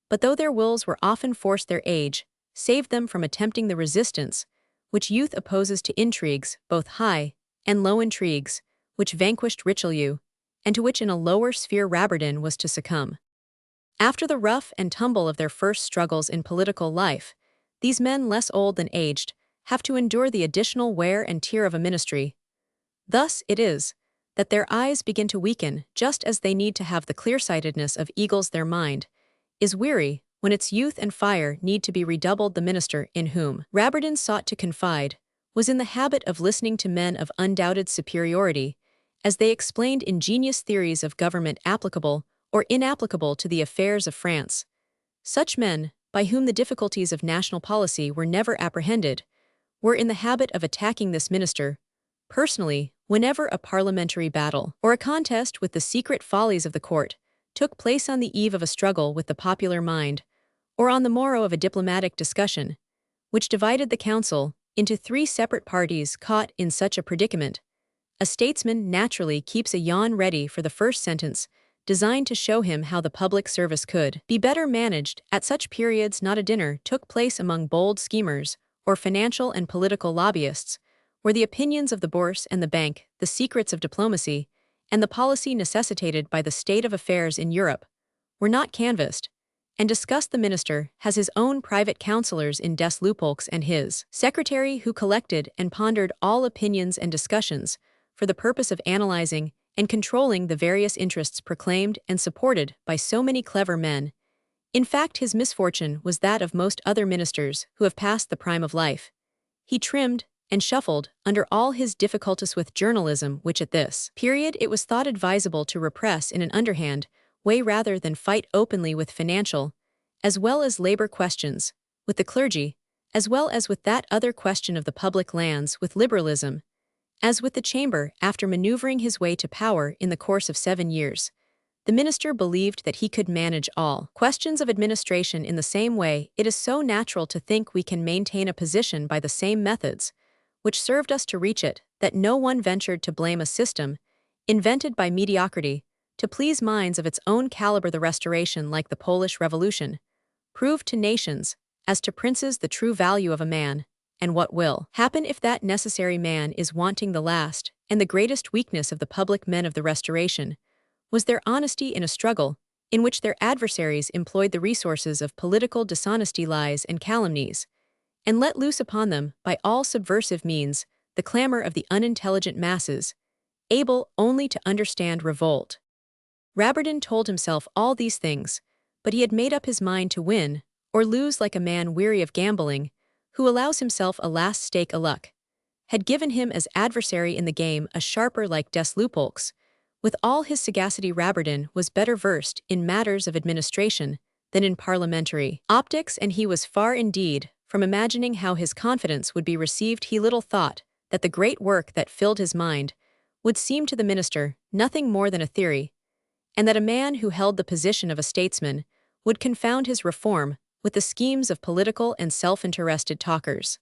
But though their wills were often forced, their age saved them from attempting the resistance which youth opposes to intrigues, both high and low intrigues, which vanquished Richelieu, and to which in a lower sphere Rabutin was to succumb. After the rough and tumble of their first struggles in political life, these men, less old than aged, have to endure the additional wear and tear of a ministry. Thus it is that their eyes begin to weaken, just as they need to have the clear-sightedness of eagles. Their mind is weary when its youth and fire need to be redoubled. The minister in whom Rabutin sought to confide was in the habit of listening to men of undoubted superiority, as they explained ingenious theories of government applicable or inapplicable to the affairs of France. Such men, by whom the difficulties of national policy were never apprehended, were in the habit of attacking this minister personally whenever a parliamentary battle or a contest with the secret follies of the court took place on the eve of a struggle with the popular mind, or on the morrow of a diplomatic discussion, which divided the council into 3 separate parties. Caught in such a predicament, a statesman naturally keeps a yawn ready for the first sentence, designed to show him how the public service could be better managed. At such periods not a dinner took place among bold schemers or financial and political lobbyists, where the opinions of the bourse and the bank, the secrets of diplomacy, and the policy necessitated by the state of affairs in Europe were not canvassed and discussed. The minister has his own private counselors in des Lupeaulx, and his secretary who collected and pondered all opinions and discussions for the purpose of analyzing and controlling the various interests proclaimed and supported by so many clever men. In fact, his misfortune was that of most other ministers who have passed the prime of life. He trimmed and shuffled under all his difficulties with journalism, which at this period it was thought advisable to repress in an underhand way rather than fight openly with financial, as well as labor questions, with the clergy, as well as with that other question of the public lands, with liberalism, as with the chamber. After maneuvering his way to power in the course of 7 years, the minister believed that he could manage all questions of administration in the same way. It is so natural to think we can maintain a position by the same methods which served us to reach it, that no one ventured to blame a system invented by mediocrity to please minds of its own caliber. The Restoration, like the Polish Revolution, proved to nations, as to princes, the true value of a man, and what will happen if that necessary man is wanting. The last and the greatest weakness of the public men of the Restoration was their honesty in a struggle in which their adversaries employed the resources of political dishonesty, lies, and calumnies, and let loose upon them, by all subversive means, the clamor of the unintelligent masses, able only to understand revolt. Rabardin told himself all these things, but he had made up his mind to win, or lose like a man weary of gambling, who allows himself a last stake a luck, had given him as adversary in the game a sharper like des Lupeaulx. With all his sagacity, Rabardin was better versed in matters of administration than in parliamentary optics, and he was far indeed from imagining how his confidence would be received. He little thought that the great work that filled his mind would seem to the minister nothing more than a theory, and that a man who held the position of a statesman would confound his reform with the schemes of political and self-interested talkers.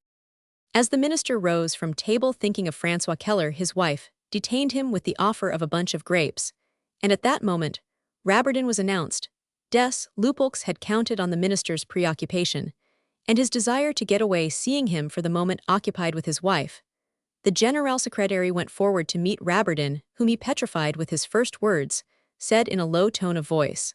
As the minister rose from table, thinking of Francois Keller, his wife detained him with the offer of a bunch of grapes, and at that moment, Rabardin was announced. Des Lupeaulx had counted on the minister's preoccupation, and his desire to get away, seeing him for the moment occupied with his wife. The general secretary went forward to meet Rabardin, whom he petrified with his first words, said in a low tone of voice,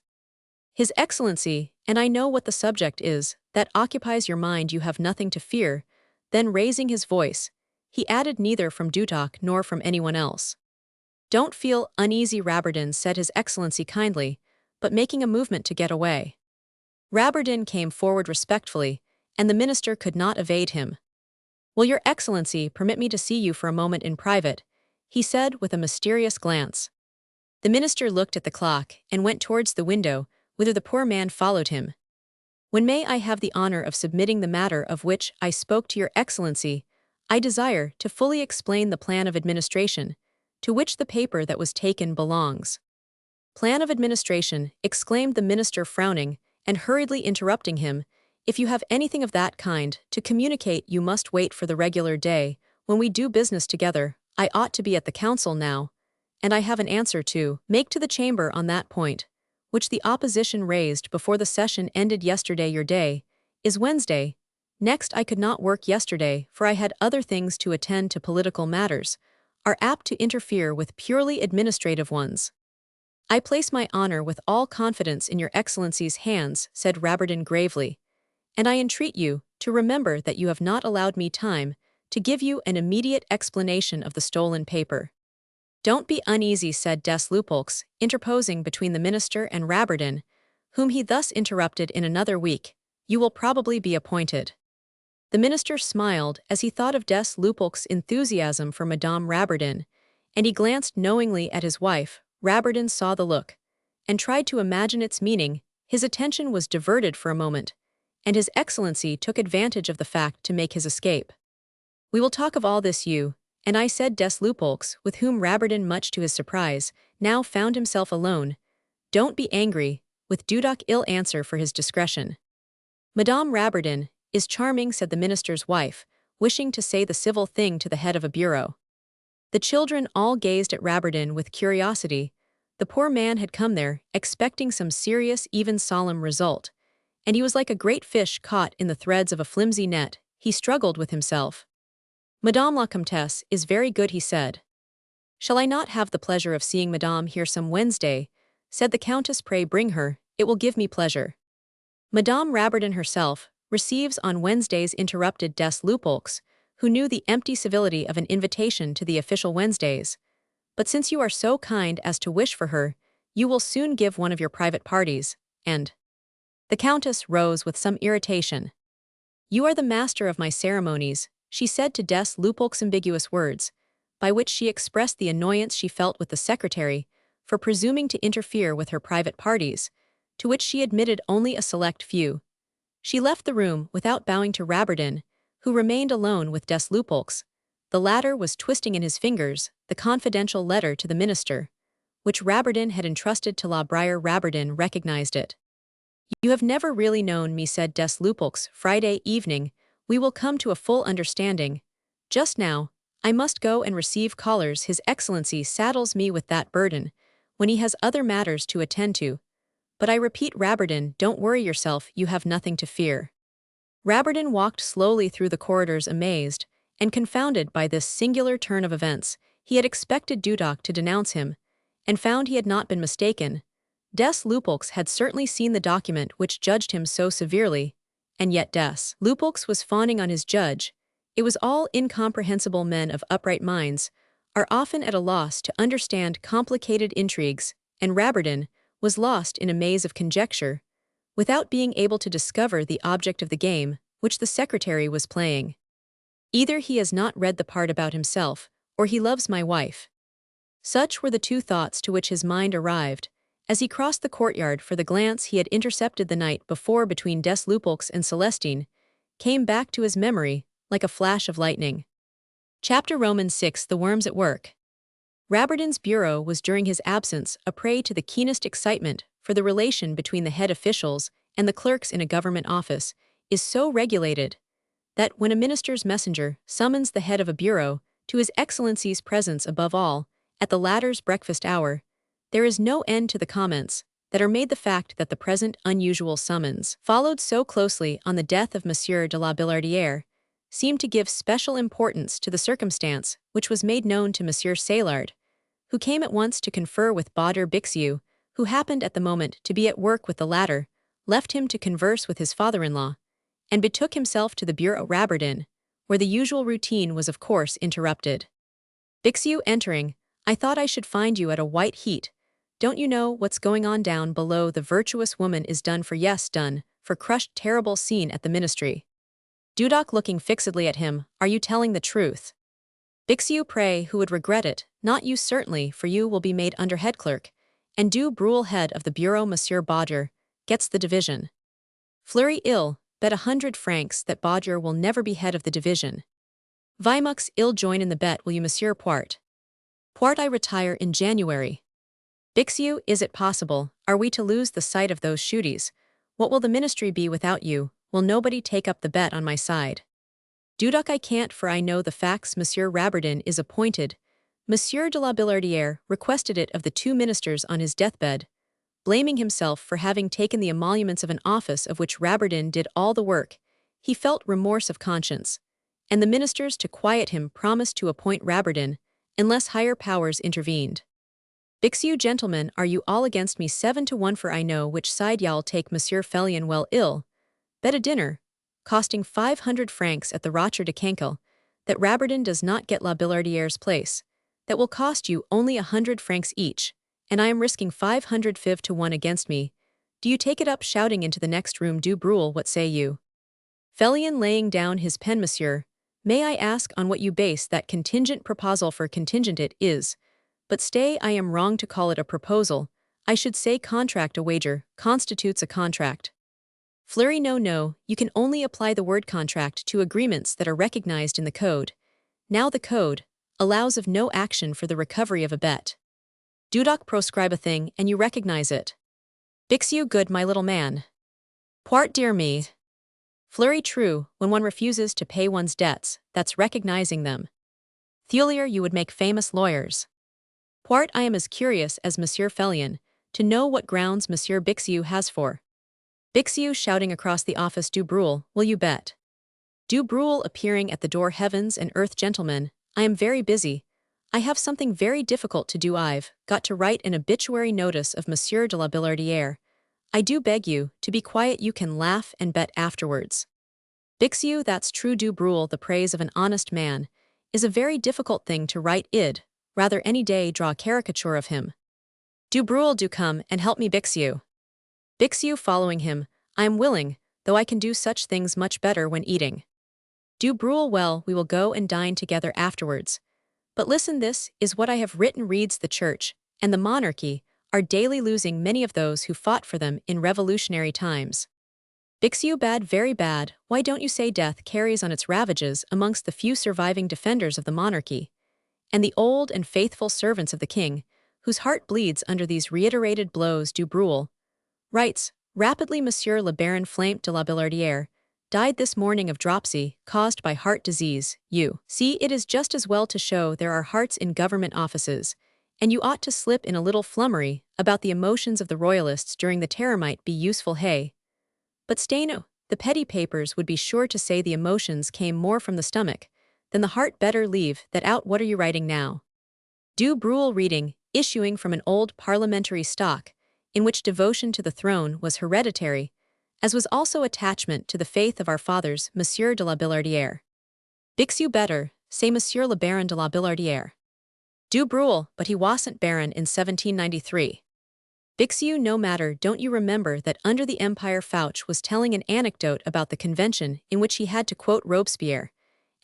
"His Excellency, and I know what the subject is that occupies your mind. You have nothing to fear." Then raising his voice, he added, "Neither from Dutoc nor from anyone else." "Don't feel uneasy, Rabardin," said His Excellency kindly, but making a movement to get away. Rabardin came forward respectfully, and the minister could not evade him. "Will Your Excellency permit me to see you for a moment in private?" he said with a mysterious glance. The minister looked at the clock and went towards the window, whither the poor man followed him. "When may I have the honor of submitting the matter of which I spoke to Your Excellency? I desire to fully explain the plan of administration, to which the paper that was taken belongs." "Plan of administration," exclaimed the minister, frowning, and hurriedly interrupting him. "If you have anything of that kind to communicate, you must wait for the regular day, when we do business together. I ought to be at the council now, and I have an answer to make to the chamber on that point, which the opposition raised before the session ended yesterday. Your day is Wednesday. Next, I could not work yesterday, for I had other things to attend to. Political matters are apt to interfere with purely administrative ones." "I place my honor with all confidence in Your Excellency's hands," said Rabardin gravely, "and I entreat you to remember that you have not allowed me time to give you an immediate explanation of the stolen paper." "Don't be uneasy," said des Lupeaulx, interposing between the minister and Rabardin, whom he thus interrupted. "In another week, you will probably be appointed." The minister smiled as he thought of des Lupeaulx's enthusiasm for Madame Rabardin, and he glanced knowingly at his wife. Rabardin saw the look, and tried to imagine its meaning. His attention was diverted for a moment, and His Excellency took advantage of the fact to make his escape. "We will talk of all this, you and I," said des Lupeaulx, with whom Rabardin, much to his surprise, now found himself alone. "Don't be angry with Dutoc. Ill answer for his discretion." "Madame Rabardin is charming," said the minister's wife, wishing to say the civil thing to the head of a bureau. The children all gazed at Rabardin with curiosity. The poor man had come there, expecting some serious, even solemn result, and he was like a great fish caught in the threads of a flimsy net. He struggled with himself. "Madame la Comtesse is very good," he said. "Shall I not have the pleasure of seeing Madame here some Wednesday?" said the Countess. "Pray bring her, it will give me pleasure." "Madame Rabardin herself receives on Wednesdays," interrupted des Lupeaulx, who knew the empty civility of an invitation to the official Wednesdays. "But since you are so kind as to wish for her, you will soon give one of your private parties, and—" The Countess rose with some irritation. "You are the master of my ceremonies," she said to des Lupeaulx, ambiguous words, by which she expressed the annoyance she felt with the secretary for presuming to interfere with her private parties, to which she admitted only a select few. She left the room without bowing to Rabardin, who remained alone with des Lupeaulx. The latter was twisting in his fingers the confidential letter to the minister, which Rabardin had entrusted to La Brière. Rabardin recognized it. "You have never really known me," said des Lupeaulx. "Friday evening, we will come to a full understanding. Just now, I must go and receive callers. His Excellency saddles me with that burden, when he has other matters to attend to. But I repeat, Rabardin, don't worry yourself, you have nothing to fear." Rabardin walked slowly through the corridors, amazed and confounded by this singular turn of events. He had expected Dutoc to denounce him, and found he had not been mistaken. Des Lupeaulx had certainly seen the document which judged him so severely, and yet des Lupullus was fawning on his judge. It was all incomprehensible. Men of upright minds are often at a loss to understand complicated intrigues, and Rabardin was lost in a maze of conjecture, without being able to discover the object of the game which the secretary was playing. Either he has not read the part about himself, or he loves my wife. Such were the two thoughts to which his mind arrived, as he crossed the courtyard, for the glance he had intercepted the night before between des Lupullus and Celestine came back to his memory like a flash of lightning. Chapter Roman 6 The Worms at Work. Rabardin's bureau was during his absence a prey to the keenest excitement, for the relation between the head officials and the clerks in a government office is so regulated that when a minister's messenger summons the head of a bureau to His Excellency's presence above all, at the latter's breakfast hour, there is no end to the comments that are made. The fact that the present unusual summons followed so closely on the death of Monsieur de la Billardière seemed to give special importance to the circumstance, which was made known to Monsieur Saillard, who came at once to confer with Bauder Bixiou, who happened at the moment to be at work with the latter, left him to converse with his father-in-law, and betook himself to the bureau Rabardin, where the usual routine was of course interrupted. Bixiou entering, "I thought I should find you at a white heat. Don't you know what's going on down below? The virtuous woman is done for. Yes, done for. Crushed. Terrible scene at the ministry." Dudok looking fixedly at him, "Are you telling the truth?" Bixiou, "Pray, who would regret it? Not you certainly, for you will be made under head clerk, and Du Bruel head of the bureau. Monsieur Bauder gets the division. Fleury ill, bet 100 francs that Bauder will never be head of the division. Vimux ill join in the bet, will you, Monsieur Poart? Poart, I retire in January. Bixiou, is it possible? Are we to lose the sight of those shooties? What will the ministry be without you? Will nobody take up the bet on my side? Dudok, I can't, for I know the facts. Monsieur Rabardin is appointed. Monsieur de la Billardière requested it of the two ministers on his deathbed, blaming himself for having taken the emoluments of an office of which Rabardin did all the work. He felt remorse of conscience, and the ministers, to quiet him, promised to appoint Rabardin, unless higher powers intervened. Bixiou, gentlemen, are you all against me? 7-1, for I know which side y'all take. Monsieur Fellien well ill. Bet a dinner, costing 500 francs at the Rocher de Cancale, that Rabardin does not get la Billardière's place. That will cost you only 100 francs each, and I am risking 500 against me. Do you take it up? Shouting into the next room, Du Bruel, what say you? Fellien laying down his pen, Monsieur, may I ask on what you base that contingent proposal? For contingent it is, but stay, I am wrong to call it a proposal. I should say contract. A wager constitutes a contract. Fleury, no, you can only apply the word contract to agreements that are recognized in the code. Now the code allows of no action for the recovery of a bet. Dudok, proscribe a thing, and you recognize it. Bixiou, good, my little man. Poart, dear me. Fleury, true, when one refuses to pay one's debts, that's recognizing them. Thulier, you would make famous lawyers. Poart, I am as curious as Monsieur Fellien to know what grounds Monsieur Bixiou has for. Bixiou, shouting across the office, Du Bruel, will you bet? Du Bruel appearing at the door, heavens and earth, gentlemen, I am very busy. I have something very difficult to do. I've got to write an obituary notice of Monsieur de la Billardière. I do beg you to be quiet. You can laugh and bet afterwards. Bixiou, that's true. Du Bruel, the praise of an honest man is a very difficult thing to write. Id rather any day draw a caricature of him. Du Bruel, do come and help me. Bixiou. Bixiou, following him, I am willing, though I can do such things much better when eating. Du Bruel, well, we will go and dine together afterwards. But listen, this is what I have written reads: the church and the monarchy are daily losing many of those who fought for them in revolutionary times. Bixiou, bad, very bad. Why don't you say death carries on its ravages amongst the few surviving defenders of the monarchy, and the old and faithful servants of the king, whose heart bleeds under these reiterated blows? Du Bruel writes rapidly, Monsieur le Baron Flampt de la Billardière died this morning of dropsy caused by heart disease. You see, it is just as well to show there are hearts in government offices, and you ought to slip in a little flummery about the emotions of the royalists during the terror might be useful. Hey, but Steno, the petty papers would be sure to say the emotions came more from the stomach than the heart. Better leave that out. What are you writing now? Du Bruel reading, issuing from an old parliamentary stock, in which devotion to the throne was hereditary, as was also attachment to the faith of our fathers, Monsieur de la Billardière. Bixiou better, say Monsieur le Baron de la Billardière. Du Bruel, but he wasn't Baron in 1793. Bixiou no matter, don't you remember that under the Empire Fouch was telling an anecdote about the convention in which he had to quote Robespierre,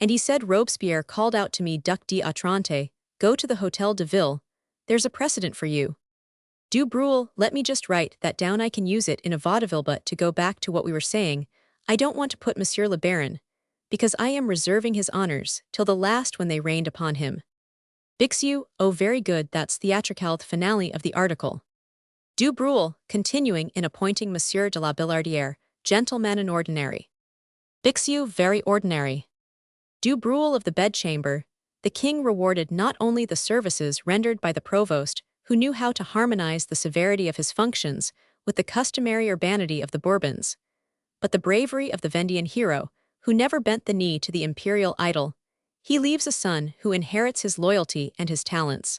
and he said Robespierre called out to me Duc d'Atrante, go to the Hôtel de Ville, there's a precedent for you. Du Bruel, let me just write that down, I can use it in a vaudeville, but to go back to what we were saying, I don't want to put Monsieur le Baron, because I am reserving his honors till the last when they rained upon him. Bixiou, oh very good, that's theatrical finale of the article. Du Bruel, continuing in appointing Monsieur de la Billardière, gentleman and ordinary. Bixiou, very ordinary. Du Bruel of the bedchamber, the king rewarded not only the services rendered by the provost, who knew how to harmonize the severity of his functions with the customary urbanity of the Bourbons, but the bravery of the Vendean hero, who never bent the knee to the imperial idol. He leaves a son who inherits his loyalty and his talents.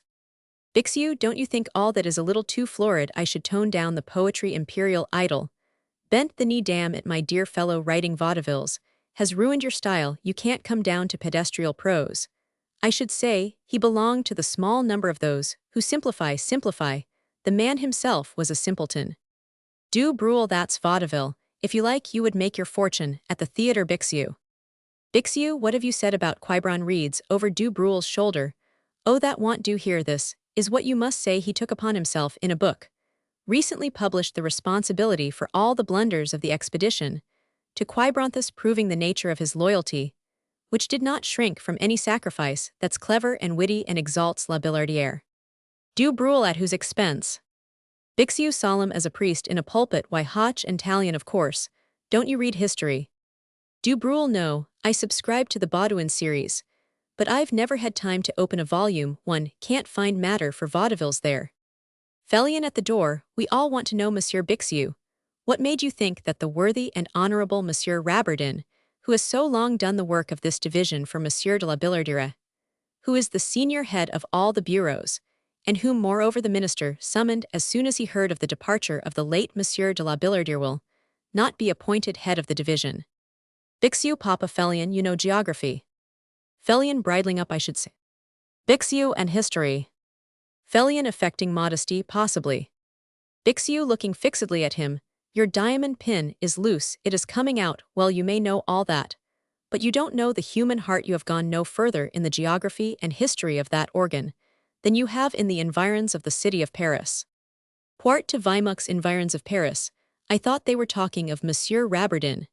Bixiou, don't you think all that is a little too florid? I should tone down the poetry. Imperial idol. Bent the knee, damn it, my dear fellow, writing vaudevilles has ruined your style. You can't come down to pedestrial prose. I should say, he belonged to the small number of those who simplify. The man himself was a simpleton. Du Bruel, that's vaudeville. If you like, you would make your fortune at the theatre. Bixiou. Bixiou, what have you said about Quiberon? Reads over Du Bruel's shoulder. Oh, that want do hear this, is what you must say. He took upon himself in a book recently published the responsibility for all the blunders of the expedition, to Quiberon, thus proving the nature of his loyalty, which did not shrink from any sacrifice, that's clever and witty and exalts la Billardière. Du Bruel, at whose expense? Bixiou, solemn as a priest in a pulpit. Why, Hotch and Tallien, of course. Don't you read history? Du Bruel, no, I subscribe to the Baudouin series, but I've never had time to open a volume. One can't find matter for vaudevilles there. Fellien at the door, we all want to know, Monsieur Bixiou, what made you think that the worthy and honorable Monsieur Rabardin, who has so long done the work of this division for Monsieur de la Billardière, who is the senior head of all the bureaus, and whom moreover the minister summoned as soon as he heard of the departure of the late Monsieur de la Billardière, will not be appointed head of the division? Bixiou, Papa Fellien, you know geography. Fellien, bridling up, I should say. Bixiou, and history. Fellien, affecting modesty, possibly. Bixiou, looking fixedly at him, your diamond pin is loose, it is coming out. Well, you may know all that, but you don't know the human heart. You have gone no further in the geography and history of that organ than you have in the environs of the city of Paris. Poart to Vimux, environs of Paris. I thought they were talking of Monsieur Rabardin.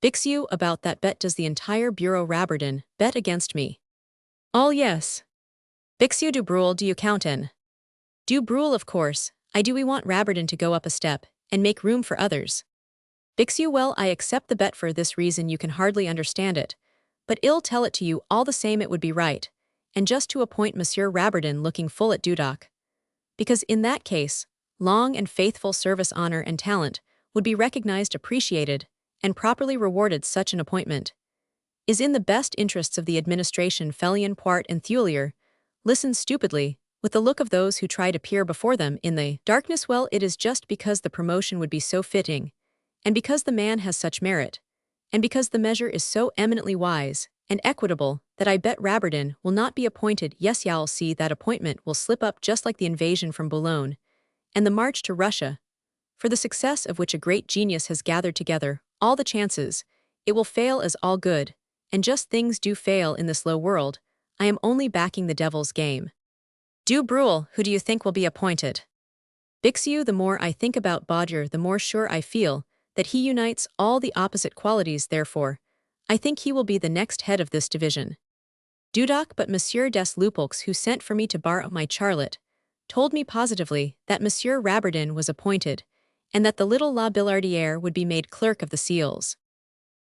Bixiou, about that bet does the entire Bureau Rabardin bet against me? All yes. Bixiou, Du Bruel, do you count in? Du Bruel, of course, I do. We want Rabardin to go up a step and make room for others. Bixiou, well, I accept the bet for this reason. You can hardly understand it, but I'll tell it to you all the same. It would be right, and just to appoint Monsieur Rabardin, looking full at Dudoc, because in that case, long and faithful service, honor, and talent would be recognized, appreciated, and properly rewarded. Such an appointment is in the best interests of the administration. Fellien, Poart, and Thulier listened stupidly, with the look of those who try to peer before them in the darkness. Well, it is just because the promotion would be so fitting, and because the man has such merit, and because the measure is so eminently wise and equitable, that I bet Rabardin will not be appointed. Yes, y'all see, that appointment will slip up just like the invasion from Boulogne and the march to Russia, for the success of which a great genius has gathered together all the chances. It will fail as all good, and just things do fail in this low world. I am only backing the devil's game. Du Bruel, who do you think will be appointed? Bixiou, the more I think about Baudier, the more sure I feel that he unites all the opposite qualities. Therefore, I think he will be the next head of this division. Dudoc, but Monsieur des Lupeaulx, who sent for me to borrow my Charlotte, told me positively that Monsieur Rabardin was appointed, and that the little La Billardière would be made clerk of the seals.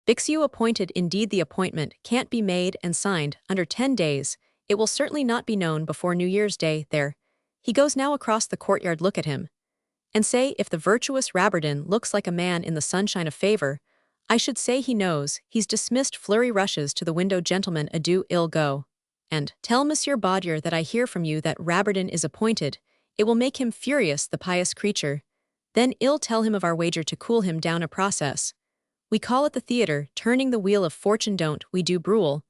Bixiou, appointed indeed. The appointment can't be made and signed under 10 days. It will certainly not be known before New Year's Day. There he goes now across the courtyard. Look at him, and say if the virtuous Rabardin looks like a man in the sunshine of favor, I should say he knows. He's dismissed. Fleury rushes to the window. Gentlemen, adieu, ill go. And tell Monsieur Baudier that I hear from you that Rabardin is appointed. It will make him furious, the pious creature. Then I'll tell him of our wager to cool him down a process. We call it the theater, turning the wheel of fortune. Don't we do Brule?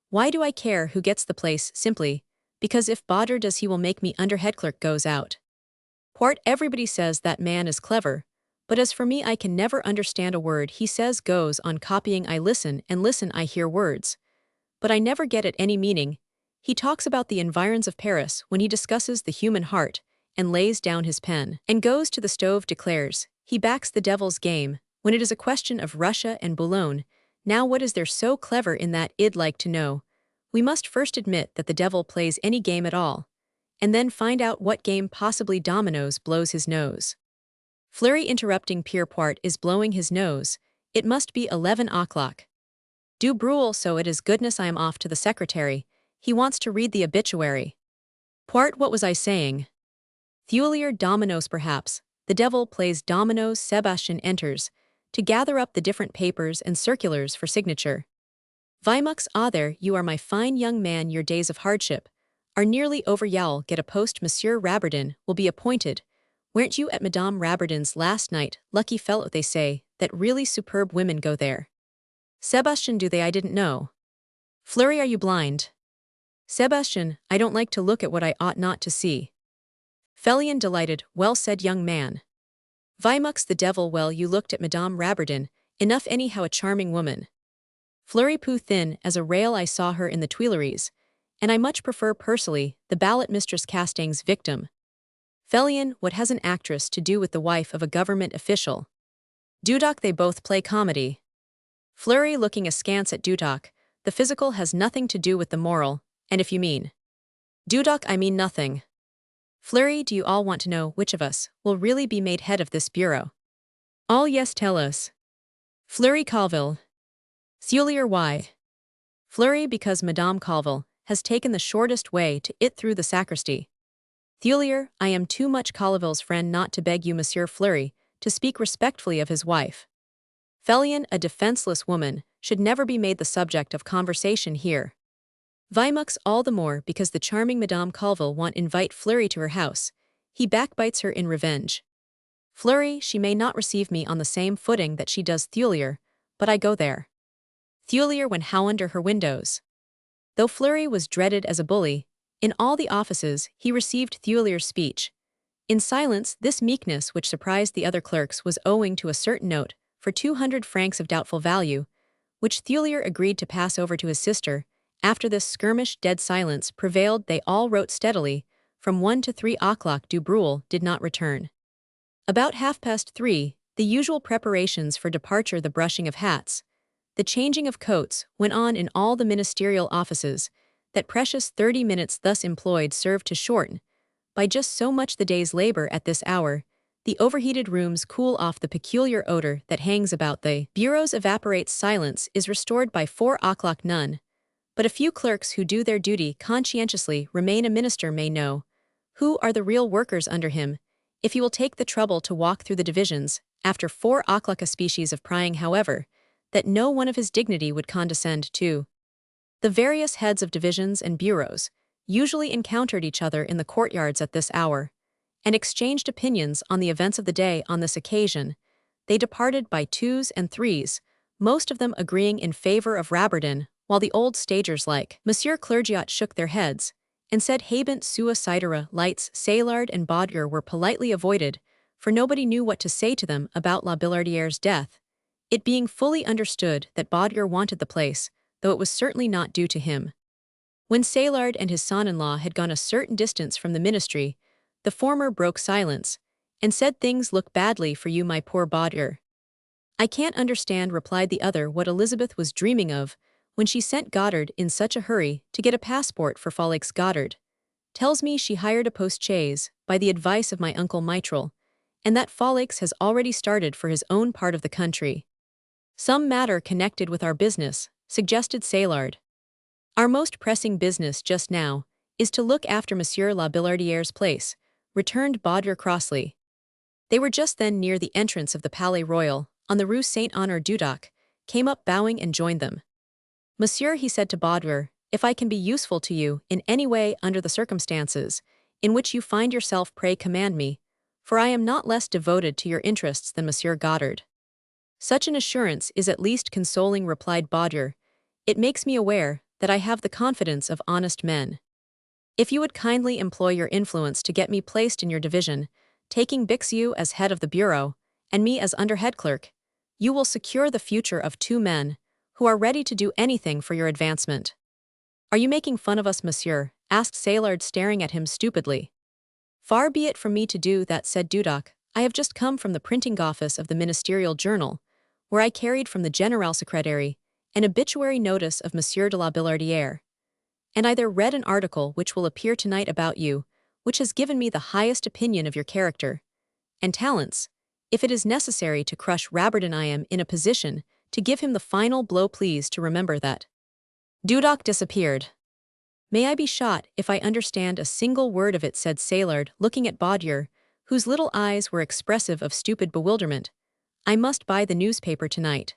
Why do I care who gets the place? Simply because if Bodder does, he will make me under head clerk. Goes out. Port. Everybody says that man is clever, but as for me, I can never understand a word he says. Goes on copying. I listen and listen. I hear words, but I never get at any meaning. He talks about the environs of Paris when he discusses the human heart, and lays down his pen, and goes to the stove. Declares he backs the devil's game when it is a question of Russia and Boulogne. Now what is there so clever in that? I'd like to know. We must first admit that the devil plays any game at all, and then find out what game, possibly dominoes, blows his nose. Fleury interrupting. Pierrepart is blowing his nose. It must be 11 o'clock. Do Brule, so it is. Goodness, I am off to the secretary. He wants to read the obituary. Port. What was I saying? Thulier. Dominoes, perhaps. The devil plays dominoes. Sebastian enters to gather up the different papers and circulars for signature. Vimux. Ah, there you are, my fine young man. Your days of hardship are nearly over. You'll get a post. Monsieur Rabardin will be appointed. Weren't you at Madame Rabardin's last night? Lucky fellow. They say that really superb women go there. Sebastian. Do they? I didn't know. Fleury. Are you blind? Sebastian. I don't like to look at what I ought not to see. Felion. Delighted. Well said, young man. Vimux. The devil. Well, you looked at Madame Rabardin. Enough anyhow, a charming woman. Fleury. Pooh, thin as a rail. I saw her in the Tuileries, and I much prefer personally the ballet mistress Castaing's victim. Felion. What has an actress to do with the wife of a government official? Dudok. They both play comedy. Fleury. Looking askance at Dudok. The physical has nothing to do with the moral, and if you mean Dudok, I mean nothing. Fleury. Do you all want to know which of us will really be made head of this bureau? All. Yes, tell us. Fleury. Colville. Thulier. Why? Fleury. Because Madame Colville has taken the shortest way to it through the sacristy. Thulier. I am too much Colville's friend not to beg you, Monsieur Fleury, to speak respectfully of his wife. Felion. A defenseless woman should never be made the subject of conversation here. Vimux. All the more because the charming Madame Colville won't invite Fleury to her house. He backbites her in revenge. Fleury. She may not receive me on the same footing that she does Thulier, but I go there. Thulier went how under her windows. Though Fleury was dreaded as a bully, in all the offices he received Thulier's speech. In silence, this meekness which surprised the other clerks was owing to a certain note for 200 francs of doubtful value, which Thulier agreed to pass over to his sister. After this skirmish, dead silence prevailed. They all wrote steadily. From 1 to 3 o'clock. Du Brule did not return. About 3:30, the usual preparations for departure, the brushing of hats, the changing of coats, went on in all the ministerial offices. That precious 30 minutes thus employed served to shorten, by just so much, the day's labor. At this hour, the overheated rooms cool off. The peculiar odor that hangs about the bureaus evaporates. Silence is restored by 4 o'clock. None but a few clerks who do their duty conscientiously remain. A minister may know who are the real workers under him if he will take the trouble to walk through the divisions. After 4 o'clock, a species of prying, however, that no one of his dignity would condescend to. The various heads of divisions and bureaus usually encountered each other in the courtyards at this hour, and exchanged opinions on the events of the day. On this occasion, they departed by 2s and 3s, most of them agreeing in favor of Rabardin, while the old stagers like Monsieur Clergiot shook their heads, and said habent sua caetera. Lights, Saillard and Bodger were politely avoided, for nobody knew what to say to them about La Billardiere's death, it being fully understood that Bodger wanted the place, though it was certainly not due to him. When Saillard and his son-in-law had gone a certain distance from the ministry, the former broke silence, and said, "Things look badly for you, my poor Bodger." "I can't understand," replied the other, "what Elizabeth was dreaming of when she sent Goddard in such a hurry to get a passport for Félix Goddard. Tells me she hired a post-chaise by the advice of my uncle Mitral, and that Félix has already started for his own part of the country." "Some matter connected with our business," suggested Saillard. "Our most pressing business just now is to look after Monsieur La Billardiere's place," returned Bodger crossly. They were just then near the entrance of the Palais Royal, on the Rue Saint-Honore. Dudok came up bowing and joined them. "Monsieur," he said to Bodger, "if I can be useful to you in any way under the circumstances in which you find yourself, pray command me, for I am not less devoted to your interests than Monsieur Goddard. Such an assurance is at least consoling, replied Baudier. It makes me aware that I have the confidence of honest men. If you would kindly employ your influence to get me placed in your division, taking Bixiou as head of the bureau, and me as under-head clerk, you will secure the future of two men who are ready to do anything for your advancement. Are you making fun of us, monsieur? Asked Saillard, staring at him stupidly. Far be it from me to do that, said Dudok. I have just come from the printing office of the ministerial journal, where I carried from the general secretary an obituary notice of Monsieur de la Billardière. And I there read an article which will appear tonight about you, which has given me the highest opinion of your character and talents. If it is necessary to crush Rabardin, I am in a position to give him the final blow. Please to remember that. Dudok disappeared. May I be shot if I understand a single word of it, said Saillard, looking at Baudier, whose little eyes were expressive of stupid bewilderment. I must buy the newspaper tonight.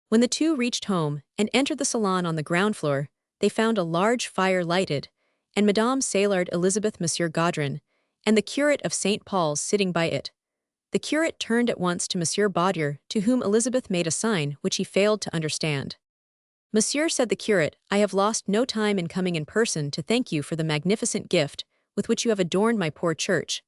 When the two reached home and entered the salon on the ground floor, they found a large fire lighted, and Madame Saillard, Elizabeth, Monsieur Gaudrin, and the curate of St. Paul's sitting by it. The curate turned at once to Monsieur Baudier, to whom Elizabeth made a sign which he failed to understand. Monsieur, said the curate, I have lost no time in coming in person to thank you for the magnificent gift with which you have adorned my poor church.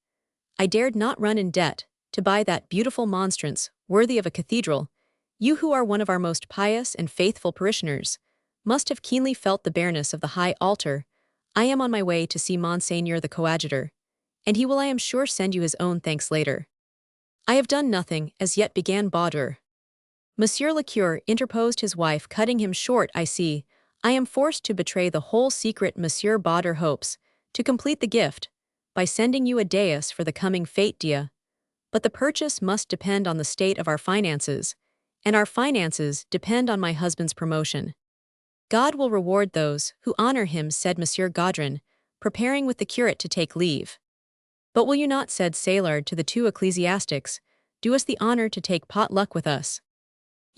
I dared not run in debt to buy that beautiful monstrance, worthy of a cathedral. You who are one of our most pious and faithful parishioners must have keenly felt the bareness of the high altar. I am on my way to see Monseigneur the coadjutor, and he will, I am sure, send you his own thanks later. I have done nothing, as yet, began Baudier. Monsieur le Curé, interposed his wife, cutting him short. I see. I am forced to betray the whole secret. Monsieur Baudier hopes to complete the gift by sending you a dais for the coming fête dia. But the purchase must depend on the state of our finances, and our finances depend on my husband's promotion. God will reward those who honor him, said Monsieur Gaudrin, preparing with the curate to take leave. But will you not, said Saillard to the two ecclesiastics, do us the honor to take pot luck with us?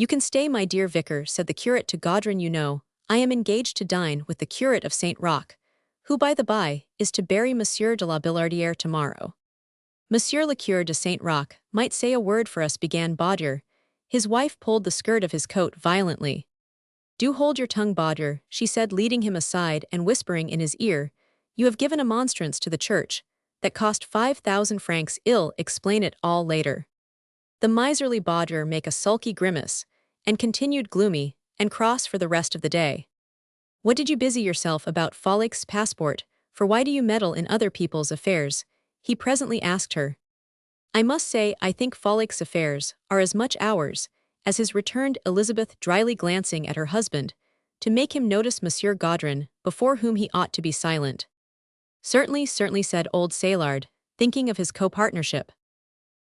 You can stay, my dear vicar, said the curate to Gaudrin. You know, I am engaged to dine with the curate of St. Roch, who, by the by, is to bury Monsieur de la Billardière tomorrow. Monsieur le Curé de St. Roch might say a word for us, began Baudier. His wife pulled the skirt of his coat violently. Do hold your tongue, Baudier, she said, leading him aside and whispering in his ear. You have given a monstrance to the church that cost 5,000 francs. I'll explain it all later. The miserly Baudier make a sulky grimace, and continued gloomy and cross for the rest of the day. What did you busy yourself about Follick's passport, for why do you meddle in other people's affairs? He presently asked her. I must say I think Follick's affairs are as much ours as his, returned Elizabeth, dryly glancing at her husband, to make him notice Monsieur Gaudrin, before whom he ought to be silent. Certainly, certainly, said old Saillard, thinking of his co-partnership.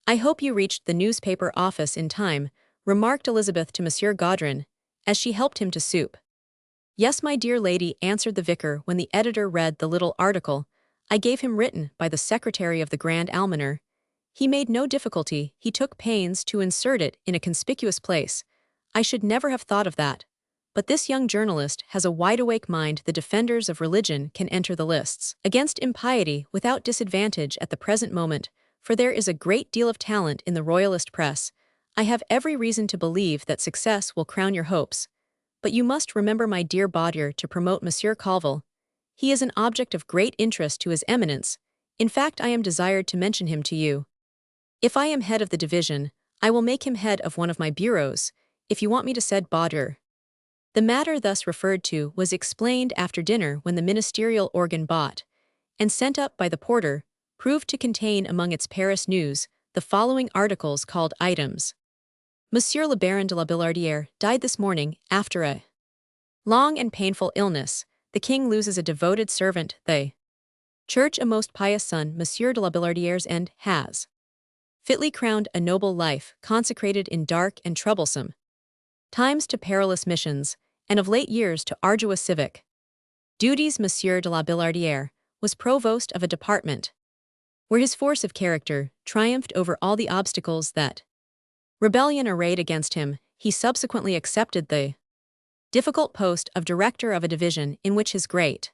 I hope you reached the newspaper office in time, remarked Elizabeth to Monsieur Gaudrin, as she helped him to soup. Yes, my dear lady, answered the vicar when the editor read the little article I gave him, written by the secretary of the Grand Almoner. He made no difficulty, he took pains to insert it in a conspicuous place. I should never have thought of that. But this young journalist has a wide-awake mind. The defenders of religion can enter the lists against impiety without disadvantage at the present moment, for there is a great deal of talent in the royalist press. I have every reason to believe that success will crown your hopes. But you must remember, my dear Baudier, to promote Monsieur Colville. He is an object of great interest to His Eminence. In fact, I am desired to mention him to you. If I am head of the division, I will make him head of one of my bureaus, if you want me to, said Baudier. The matter thus referred to was explained after dinner, when the ministerial organ, bought and sent up by the porter, proved to contain among its Paris news the following articles called items. Monsieur le Baron de la Billardière died this morning after a long and painful illness. The king loses a devoted servant, the church a most pious son, Monsieur de la Billardière's, and has fitly crowned a noble life, consecrated in dark and troublesome times to perilous missions, and of late years to arduous civic duties. Monsieur de la Billardière was provost of a department where his force of character triumphed over all the obstacles that rebellion arrayed against him. He subsequently accepted the difficult post of director of a division in which his great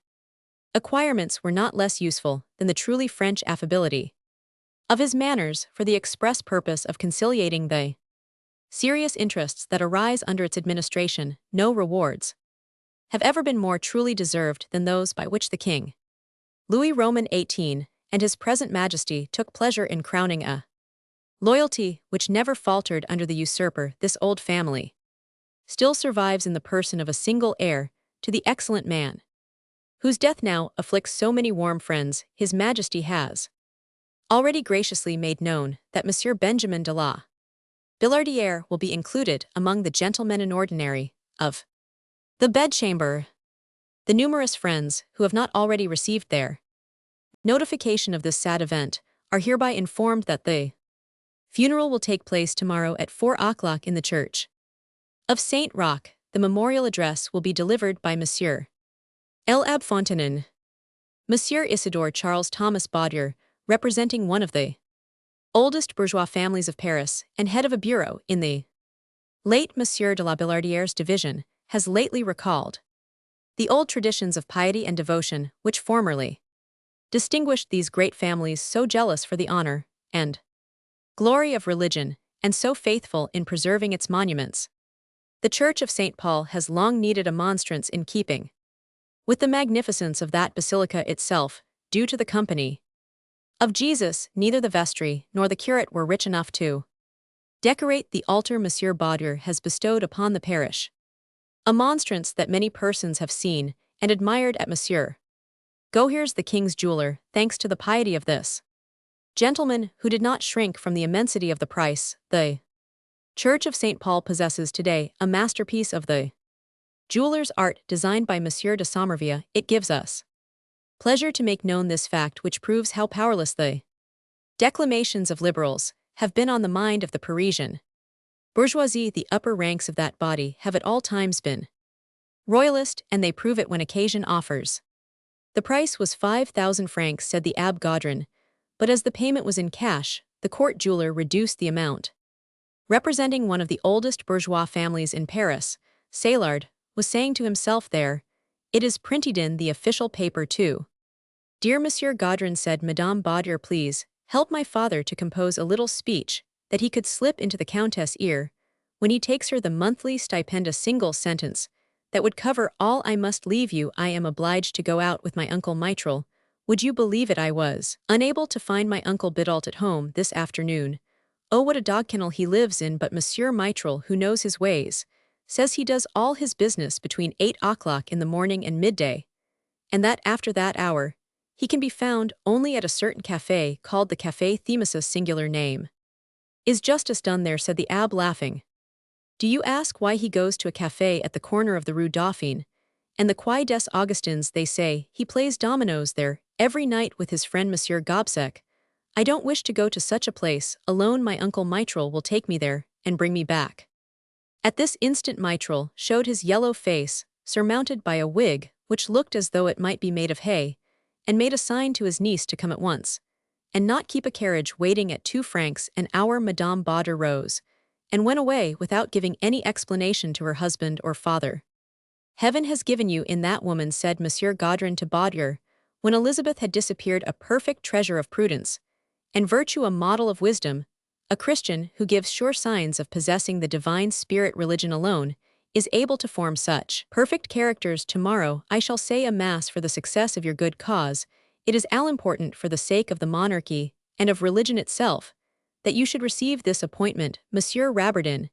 acquirements were not less useful than the truly French affability of his manners for the express purpose of conciliating the serious interests that arise under its administration. No rewards have ever been more truly deserved than those by which the King Louis Roman XVIII and his present Majesty took pleasure in crowning a loyalty which never faltered under the usurper. This old family still survives in the person of a single heir to the excellent man, whose death now afflicts so many warm friends. His Majesty has already graciously made known that Monsieur Benjamin de la Billardière will be included among the gentlemen in ordinary of the bedchamber. The numerous friends who have not already received their notification of this sad event are hereby informed that the funeral will take place tomorrow at 4 o'clock in the church of Saint Roch. The memorial address will be delivered by Monsieur L. Abbe Fontanin. Monsieur Isidore Charles Thomas Baudier, representing one of the oldest bourgeois families of Paris and head of a bureau in the late Monsieur de la Billardière's division, has lately recalled the old traditions of piety and devotion which formerly distinguished these great families, so jealous for the honor and glory of religion, and so faithful in preserving its monuments. The Church of St. Paul has long needed a monstrance in keeping with the magnificence of that basilica itself, due to the company of Jesus. Neither the vestry nor the curate were rich enough to decorate the altar Monsieur Baudier has bestowed upon the parish, a monstrance that many persons have seen and admired at Monsieur Gohir's, the king's jeweler, thanks to the piety of this gentleman, who did not shrink from the immensity of the price. The Church of St. Paul possesses today a masterpiece of the jeweler's art designed by Monsieur de Sommerville. It gives us pleasure to make known this fact, which proves how powerless the declamations of liberals have been on the mind of the Parisian bourgeoisie. The upper ranks of that body have at all times been royalist, and they prove it when occasion offers. The price was 5,000 francs, said the Abbé Gaudrin, but as the payment was in cash, the court jeweler reduced the amount. Representing one of the oldest bourgeois families in Paris, Saillard was saying to himself there, "It is printed in the official paper too." "Dear Monsieur Gaudrin," said Madame Baudier, "please help my father to compose a little speech that he could slip into the Countess' ear when he takes her the monthly stipend, a single sentence that would cover all. I must leave you. I am obliged to go out with my Uncle Mitral. Would you believe it, I was unable to find my Uncle Bidault at home this afternoon. Oh, what a dog kennel he lives in, but Monsieur Mitral, who knows his ways, says he does all his business between 8 o'clock in the morning and midday, and that after that hour he can be found only at a certain café called the Café Themis. Singular name. Is justice done there?" said the Abbé, laughing. "Do you ask why he goes to a café at the corner of the Rue Dauphine and the Quai des Augustins? They say he plays dominoes there every night with his friend Monsieur Gobseck. I don't wish to go to such a place alone. My Uncle Mitral will take me there and bring me back." At this instant Mitral showed his yellow face, surmounted by a wig which looked as though it might be made of hay, and made a sign to his niece to come at once, and not keep a carriage waiting at 2 francs an hour. Madame Baudier rose and went away without giving any explanation to her husband or father. "Heaven has given you in that woman," said Monsieur Gaudrin to Baudier, when Elizabeth had disappeared, "a perfect treasure of prudence and virtue, a model of wisdom. A Christian who gives sure signs of possessing the divine spirit. Religion alone is able to form such perfect characters. Tomorrow I shall say a mass for the success of your good cause. It is all important for the sake of the monarchy and of religion itself that you should receive this appointment. Monsieur Rabardin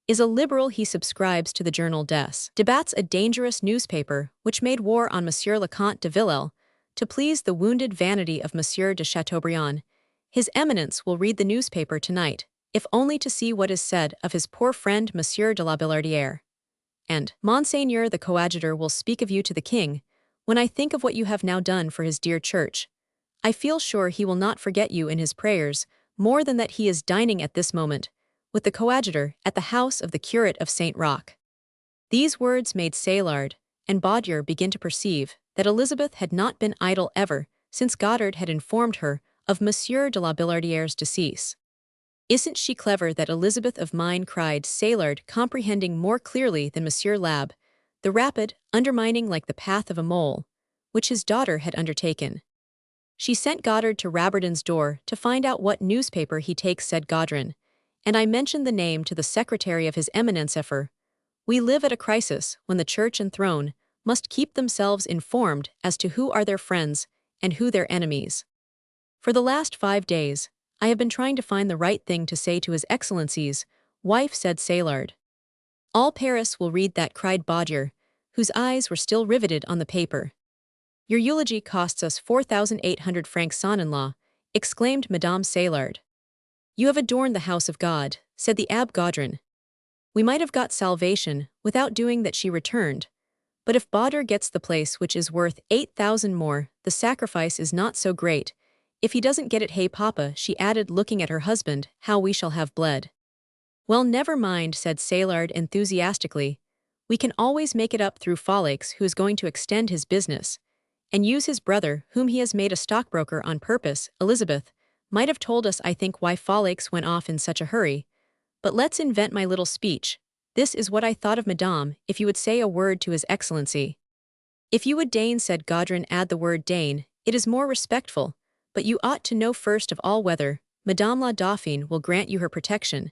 is a liberal. He subscribes to the Journal des Débats, a dangerous newspaper which made war on Monsieur le Comte de Villèle to please the wounded vanity of Monsieur de Chateaubriand. His Eminence will read the newspaper tonight, if only to see what is said of his poor friend Monsieur de la Billardière. And Monseigneur the Coadjutor will speak of you to the king. When I think of what you have now done for his dear church, I feel sure he will not forget you in his prayers, more than that he is dining at this moment with the coadjutor at the house of the curate of Saint Roch." These words made Saillard and Baudier begin to perceive that Elizabeth had not been idle ever since Goddard had informed her of Monsieur de la Billardière's decease. "Isn't she clever, that Elizabeth of mine?" cried Saillard, comprehending more clearly than Monsieur Lab the rapid undermining like the path of a mole which his daughter had undertaken. She sent Goddard to Rabardin's door to find out what newspaper he takes, said Gaudrin, and I mentioned the name to the secretary of his eminence. We live at a crisis when the church and throne must keep themselves informed as to who are their friends and who their enemies. For the last 5 days, I have been trying to find the right thing to say to His Excellency's wife, said Saillard. All Paris will read that, cried Baudier, whose eyes were still riveted on the paper. Your eulogy costs us 4,800 francs, son-in-law, exclaimed Madame Saillard. You have adorned the house of God, said the Abbé Gaudrin. We might have got salvation without doing that, she returned. But if Baudier gets the place which is worth 8,000 more, the sacrifice is not so great. If he doesn't get it, hey papa, she added, looking at her husband, how we shall have bled. Well, never mind, said Saillard enthusiastically. We can always make it up through Folix, who is going to extend his business, and use his brother, whom he has made a stockbroker on purpose. Elizabeth might have told us, I think, why Folix went off in such a hurry. But let's invent my little speech. This is what I thought of Madame, if you would say a word to His Excellency. If you would deign, said Gaudrin, add the word deign, it is more respectful, but you ought to know first of all whether Madame la Dauphine will grant you her protection,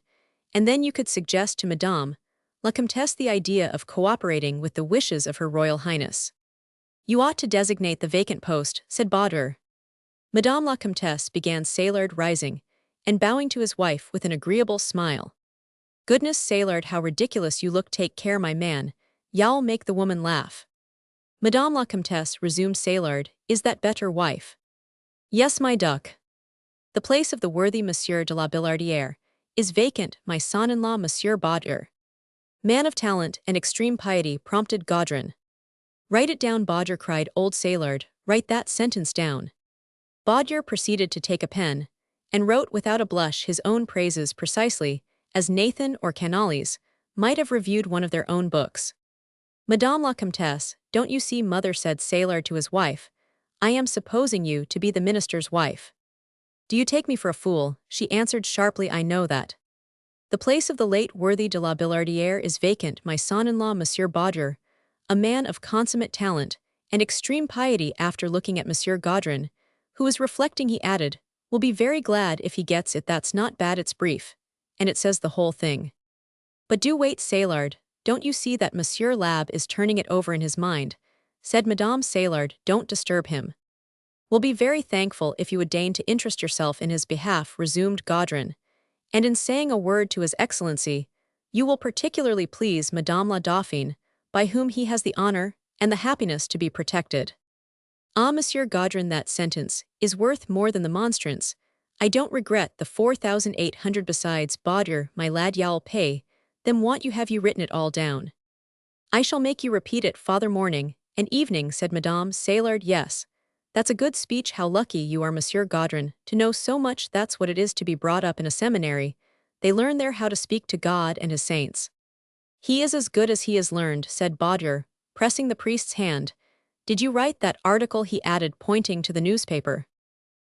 and then you could suggest to Madame la Comtesse the idea of cooperating with the wishes of Her Royal Highness. You ought to designate the vacant post, said Baudier. Madame la Comtesse, began Saillard, rising and bowing to his wife with an agreeable smile. Goodness, Saillard, how ridiculous you look. Take care, my man, y'all make the woman laugh. Madame la Comtesse, resumed Saillard, is that better, wife? Yes, my duck. The place of the worthy Monsieur de la Billardière is vacant, my son-in-law, Monsieur Baudier. Man of talent and extreme piety, prompted Gaudrin. Write it down, Baudier, cried old Saillard, write that sentence down. Baudier proceeded to take a pen, and wrote without a blush his own praises precisely as Nathan or Canales might have reviewed one of their own books. Madame la Comtesse, don't you see, mother, said Saillard to his wife, I am supposing you to be the minister's wife. Do you take me for a fool? She answered sharply, I know that. The place of the late worthy de la Billardière is vacant, my son-in-law, Monsieur Baudier, a man of consummate talent and extreme piety. After looking at Monsieur Gaudrin, who was reflecting, he added, will be very glad if he gets it. That's not bad, it's brief, and it says the whole thing. But do wait, Saillard, don't you see that Monsieur Lab is turning it over in his mind, said Madame Saillard, don't disturb him. We'll be very thankful if you would deign to interest yourself in his behalf, resumed Gaudrin, and in saying a word to His Excellency, you will particularly please Madame la Dauphine, by whom he has the honor and the happiness to be protected. Ah, Monsieur Gaudrin, that sentence is worth more than the monstrance. I don't regret the 4,800 besides, Baudier, my lad, y'all pay them want you. Have you written it all down? I shall make you repeat it, Father, morning and evening, said Madame Saillard. Yes, that's a good speech. How lucky you are, Monsieur Gaudrin, to know so much. That's what it is to be brought up in a seminary. They learn there how to speak to God and His saints. He is as good as he has learned, said Baudier, pressing the priest's hand. Did you write that article? He added, pointing to the newspaper.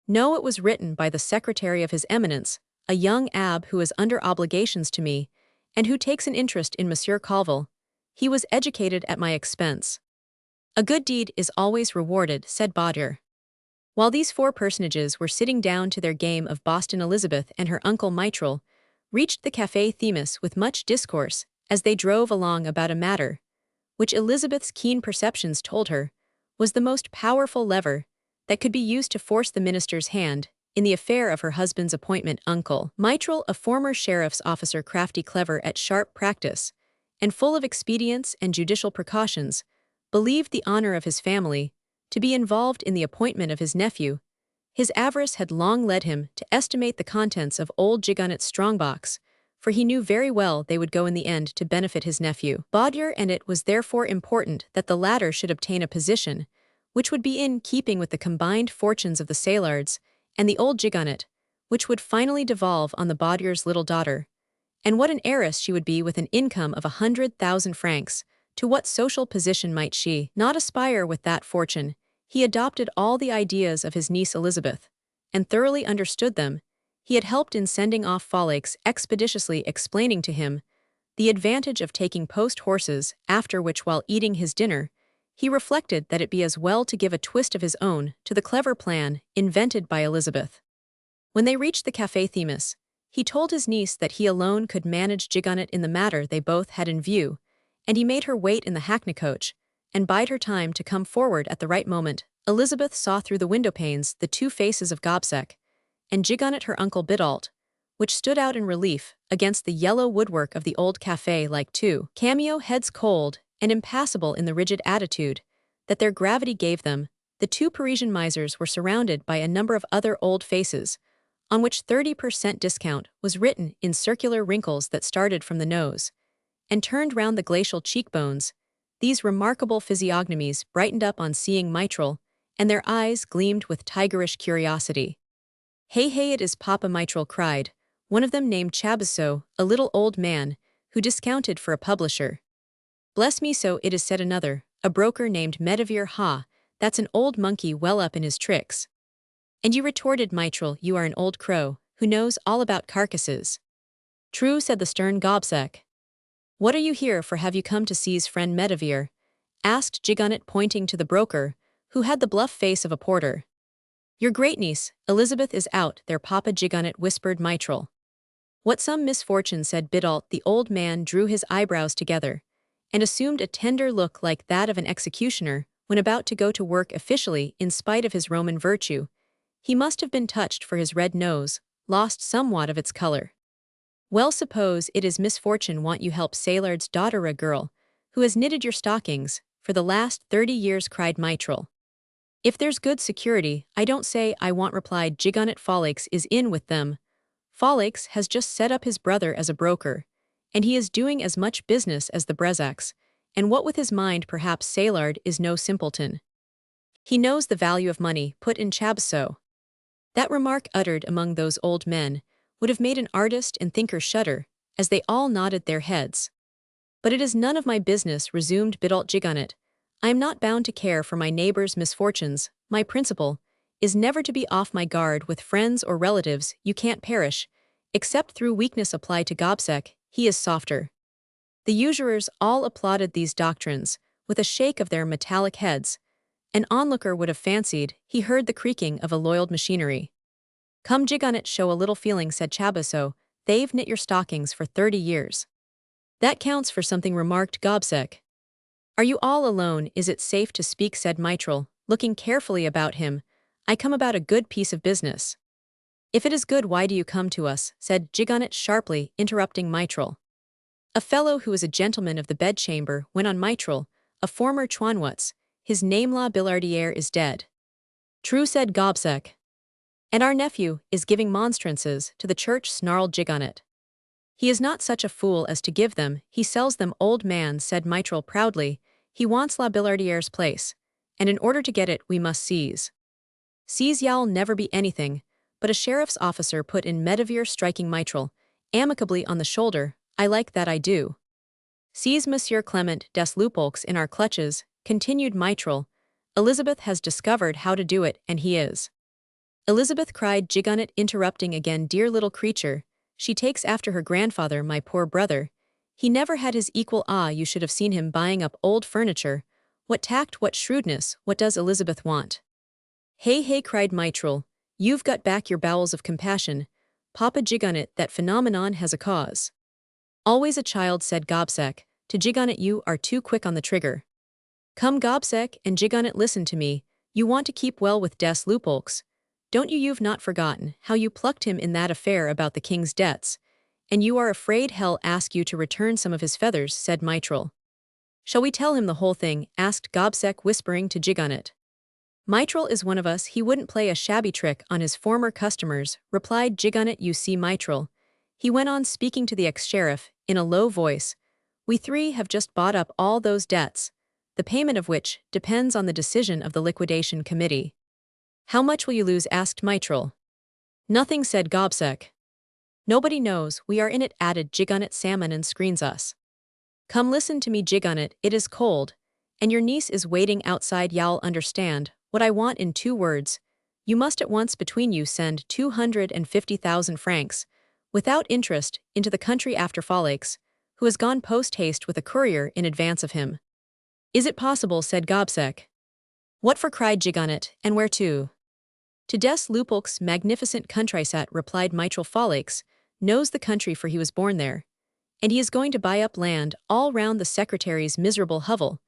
No, it was written by the secretary of His Eminence, a young abbé who is under obligations to me, and who takes an interest in Monsieur Colville. He was educated at my expense. A good deed is always rewarded, said Baudier. While these four personages were sitting down to their game of Boston, Elizabeth and her uncle Mitral reached the Café Themis with much discourse as they drove along about a matter which Elizabeth's keen perceptions told her was the most powerful lever that could be used to force the minister's hand in the affair of her husband's appointment. Uncle Mitral, a former sheriff's officer, crafty, clever at sharp practice, and full of expedients and judicial precautions, believed the honor of his family to be involved in the appointment of his nephew. His avarice had long led him to estimate the contents of old Gigonet's strongbox, for he knew very well they would go in the end to benefit his nephew Baudier, and it was therefore important that the latter should obtain a position which would be in keeping with the combined fortunes of the Saillards and the old Gigonet, which would finally devolve on the Baudier's little daughter. And what an heiress she would be with an income of 100,000 francs. To what social position might she not aspire with that fortune? He adopted all the ideas of his niece Elizabeth, and thoroughly understood them. He had helped in sending off Folix expeditiously, explaining to him the advantage of taking post horses, after which, while eating his dinner, He reflected that it be as well to give a twist of his own to the clever plan invented by Elizabeth. When they reached the Café Themis, he told his niece that he alone could manage Gigonnet in the matter they both had in view, and he made her wait in the hackney coach and bide her time to come forward at the right moment. Elizabeth saw through the window panes the two faces of Gobseck and Gigonnet, her uncle Biddult, which stood out in relief against the yellow woodwork of the old café like two cameo heads, cold and impassible in the rigid attitude that their gravity gave them. The two Parisian misers were surrounded by a number of other old faces, on which 30% discount was written in circular wrinkles that started from the nose and turned round the glacial cheekbones. These remarkable physiognomies brightened up on seeing Mitral, and their eyes gleamed with tigerish curiosity. "Hey, hey, it is Papa," Mitral cried, one of them named Chaboseau, a little old man, who discounted for a publisher. "Bless me, so it is," said another, a broker named Medivere. "Ha, that's an old monkey well up in his tricks." "And you," retorted Mitral, "you are an old crow, who knows all about carcasses." "True," said the stern Gobseck. "What are you here for? Have you come to seize friend Medivere?" asked Gigonnet, pointing to the broker, who had the bluff face of a porter. "Your great niece, Elizabeth, is out there, Papa," Gigonnet whispered Mitral. "What some misfortune," said Biddult. The old man drew his eyebrows together and assumed a tender look like that of an executioner when about to go to work officially. In spite of his Roman virtue, he must have been touched, for his red nose lost somewhat of its color. "Well, suppose it is misfortune, want you help Saylard's daughter, a girl who has knitted your stockings for the last 30 years, cried Mitral. "If there's good security, I don't say I want," replied Gigonnet. "Folix is in with them. Folix has just set up his brother as a broker, and he is doing as much business as the Brezacks, and what with his mind, perhaps Saylard is no simpleton. He knows the value of money," put in Chaboseau. That remark, uttered among those old men, would have made an artist and thinker shudder, as they all nodded their heads. "But it is none of my business," resumed Biddult Gigonnet. "I am not bound to care for my neighbor's misfortunes. My principle is never to be off my guard with friends or relatives. You can't perish, except through weakness." Applied to Gobseck, he is softer. The usurers all applauded these doctrines, with a shake of their metallic heads. An onlooker would have fancied he heard the creaking of a oiled machinery. "Come, Gigonnet, show a little feeling," said Chaboseau. "They've knit your stockings for 30 years. "That counts for something," remarked Gobseck. "Are you all alone? Is it safe to speak?" said Mitral, looking carefully about him. "I come about a good piece of business." "If it is good, why do you come to us?" said Gigonnet sharply, interrupting Mitral. "A fellow who is a gentleman of the bedchamber," went on Mitral, "a former Chouanwatz. His name La Billardière is dead." "True," said Gobseck. "And our nephew is giving monstrances to the church," snarled Gigonnet. "He is not such a fool as to give them, he sells them." "Old man," said Mitral proudly, "he wants La Billardière's place, and in order to get it we must seize." "Seize y'all never be anything but a sheriff's officer," put in Medivere, striking Mitral amicably on the shoulder. "I like that, I do." "Seize Monsieur Clement des Lupeaulx in our clutches," continued Mitral. "Elizabeth has discovered how to do it, and he is." "Elizabeth," cried Gigonnet, interrupting again. "Dear little creature, she takes after her grandfather, my poor brother. He never had his equal. Ah, you should have seen him buying up old furniture. What tact, what shrewdness. What does Elizabeth want?" "Hey, hey," cried Mitral, "you've got back your bowels of compassion. Papa Gigonnet, that phenomenon has a cause." "Always a child," said Gobseck. To Gigonnet, "You are too quick on the trigger." "Come, Gobseck and Gigonnet, listen to me. You want to keep well with des Lupeaulx, don't you? You've not forgotten how you plucked him in that affair about the king's debts, and you are afraid he'll ask you to return some of his feathers," said Mitral. "Shall we tell him the whole thing?" asked Gobseck, whispering to Gigonnet. "Mitral is one of us, he wouldn't play a shabby trick on his former customers," replied Gigonnet. "You see, Mitral," he went on, speaking to the ex-sheriff in a low voice, "we three have just bought up all those debts, the payment of which depends on the decision of the liquidation committee." "How much will you lose?" asked Mitral. "Nothing," said Gobseck. "Nobody knows we are in it," added Gigonnet. "Salmon and screens us." "Come, listen to me, Gigonnet, it is cold, and your niece is waiting outside. Y'all understand what I want in 2 words. You must at once between you send 250,000 francs, without interest, into the country after Folix, who has gone post-haste with a courier in advance of him." Is it possible, said Gobseck. What for, cried Gigonnet, and where to? To des Luculc's magnificent countrysat, replied Mitral Phalanx, knows the country for he was born there, and he is going to buy up land all round the secretary's miserable hovel,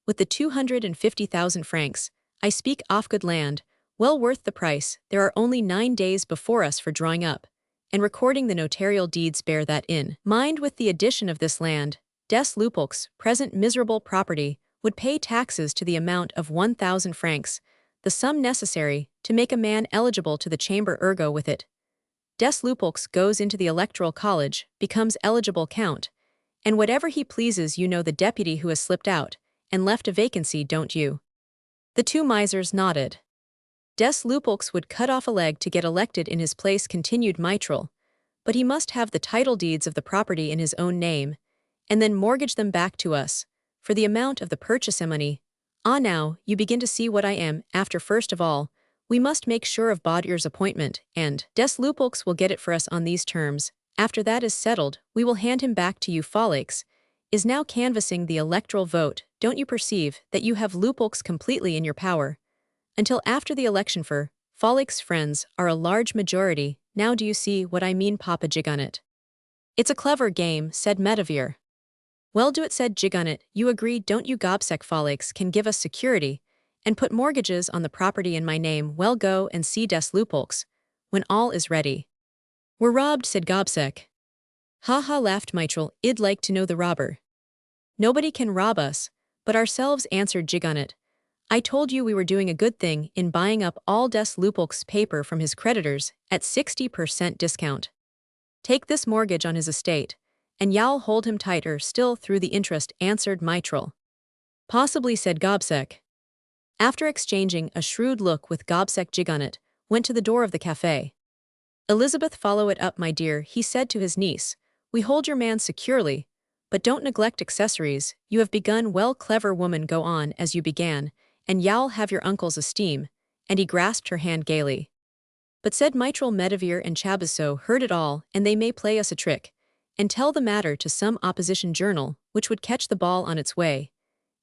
with the 250,000 francs, I speak off good land, well worth the price. There are only 9 days before us for drawing up, and recording the notarial deeds. Bear that in mind. With the addition of this land, des Luculc's present miserable property would pay taxes to the amount of 1,000 francs, the sum necessary to make a man eligible to the chamber. Ergo, with it, des Luculc goes into the electoral college, becomes eligible count, and whatever he pleases. You know the deputy who has slipped out and left a vacancy, don't you? The two misers nodded. Des Luculc would cut off a leg to get elected in his place, continued Mitral, but he must have the title deeds of the property in his own name, and then mortgage them back to us, for the amount of the purchase money. Ah, now, you begin to see what I am after. First of all, we must make sure of Baudier's appointment, and des Luculc will get it for us on these terms. After that is settled, we will hand him back to you. Phalanx is now canvassing the electoral vote. Don't you perceive that you have Luculc completely in your power? Until after the election, for Phalanx friends are a large majority. Now do you see what I mean, Papa Gigonnet? It's a clever game, said Medivere. Well, do it, said Gigonnet. You agree, don't you? Gobseck. Phalanx can give us security and put mortgages on the property in my name. Well, go and see des Luculc when all is ready. We're robbed, said Gobseck. Ha ha, laughed Mitral. I'd like to know the robber. Nobody can rob us but ourselves, answered Gigonnet. I told you we were doing a good thing in buying up all des Luculc's paper from his creditors at 60% discount. Take this mortgage on his estate, and y'all hold him tighter still through the interest, answered Mitral. Possibly, said Gobseck. After exchanging a shrewd look with Gobseck, Gigonnet went to the door of the café. Elizabeth, follow it up, my dear, he said to his niece. We hold your man securely, but don't neglect accessories. You have begun well, clever woman, go on as you began, and y'all have your uncle's esteem, and he grasped her hand gaily. But, said Mitral, Medivere and Chaboseau heard it all, and they may play us a trick, and tell the matter to some opposition journal, which would catch the ball on its way,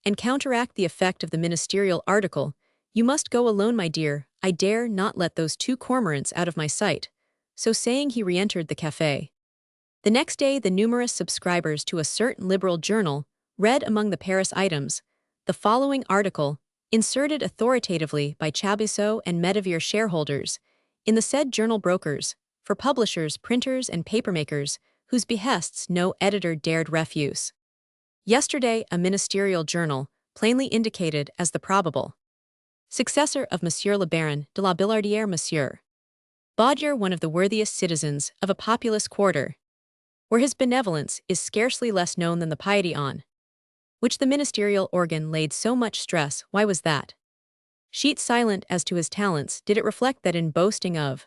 and counteract the effect of the ministerial article. You must go alone, my dear, I dare not let those 2 cormorants out of my sight. So saying, he re-entered the café. The next day, the numerous subscribers to a certain liberal journal read among the Paris items the following article, inserted authoritatively by Chaboseau and Medivere, shareholders in the said journal, brokers, for publishers, printers, and papermakers, whose behests no editor dared refuse. Yesterday, a ministerial journal, plainly indicated as the probable successor of Monsieur le Baron de la Billardière, Monsieur Baudier, one of the worthiest citizens of a populous quarter, where his benevolence is scarcely less known than the piety on which the ministerial organ laid so much stress. Why was that sheet silent as to his talents? Did it reflect that in boasting of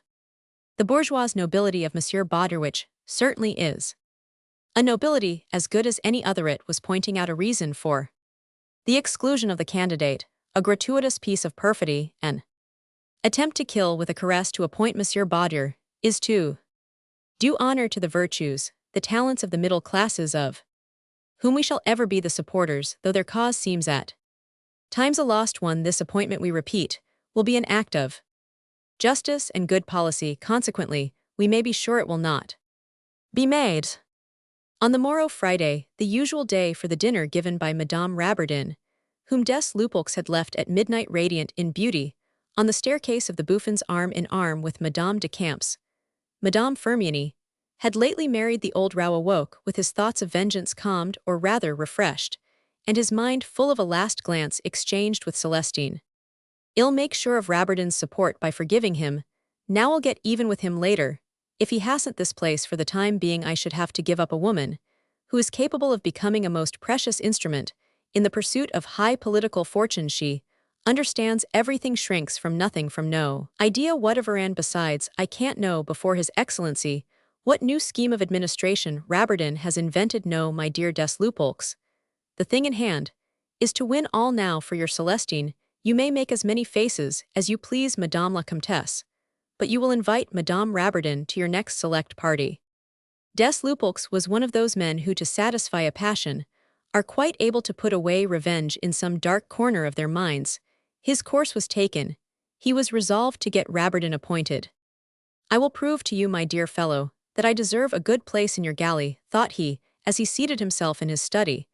the bourgeois nobility of Monsieur Baudier, which certainly is a nobility as good as any other, it was pointing out a reason for the exclusion of the candidate, a gratuitous piece of perfidy, an attempt to kill with a caress to appoint Monsieur Baudier, is to do honor to the virtues, the talents of the middle classes, of whom we shall ever be the supporters, though their cause seems at times a lost one. This appointment, we repeat, will be an act of justice and good policy. Consequently, we may be sure it will not be made on the morrow, Friday, the usual day for the dinner given by Madame Rabardin, whom des Luculc had left at midnight radiant in beauty, on the staircase of the Bouffons, arm in arm with Madame de Camps. Madame Firmiani had lately married. The old Row awoke with his thoughts of vengeance calmed, or rather refreshed, and his mind full of a last glance exchanged with Celestine. I'll make sure of Rabardin's support by forgiving him. Now I'll get even with him later. If he hasn't this place for the time being, I should have to give up a woman who is capable of becoming a most precious instrument in the pursuit of high political fortune. She understands everything, shrinks from nothing, from no idea whatever, and besides, I can't know before His Excellency what new scheme of administration Rabardin has invented. No, my dear des Luculc, the thing in hand is to win all. Now for your Celestine, you may make as many faces as you please, Madame la Comtesse, but you will invite Madame Rabardin to your next select party. Des Luculc was one of those men who, to satisfy a passion, are quite able to put away revenge in some dark corner of their minds, his course was taken. He was resolved to get Rabbardin appointed. I will prove to you, my dear fellow, that I deserve a good place in your galley, thought he, as he seated himself in his study,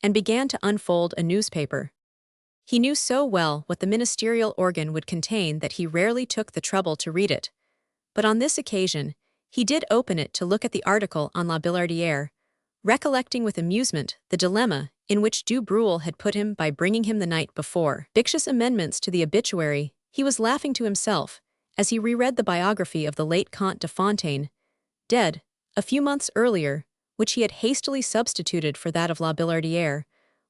and began to unfold a newspaper. He knew so well what the ministerial organ would contain that he rarely took the trouble to read it. But on this occasion, he did open it to look at the article on La Billardière, recollecting with amusement the dilemma in which Du Bruel had put him by bringing him the night before vicious amendments to the obituary. He was laughing to himself as he reread the biography of the late Comte de Fontaine, dead a few months earlier, which he had hastily substituted for that of La Billardière.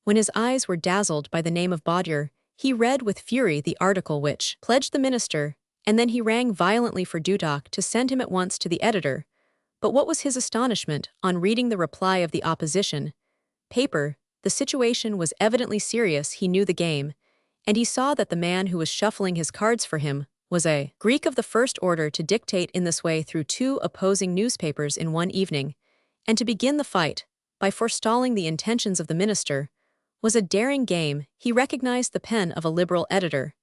When his eyes were dazzled by the name of Baudier, he read with fury the article which pledged the minister, and then he rang violently for Dudoc to send him at once to the editor. But what was his astonishment on reading the reply of the opposition paper? The situation was evidently serious. He knew the game, and he saw that the man who was shuffling his cards for him was a Greek of the first order. To dictate in this way through two opposing newspapers in one evening, and to begin the fight by forestalling the intentions of the minister, was a daring game. He recognized the pen of a liberal editor,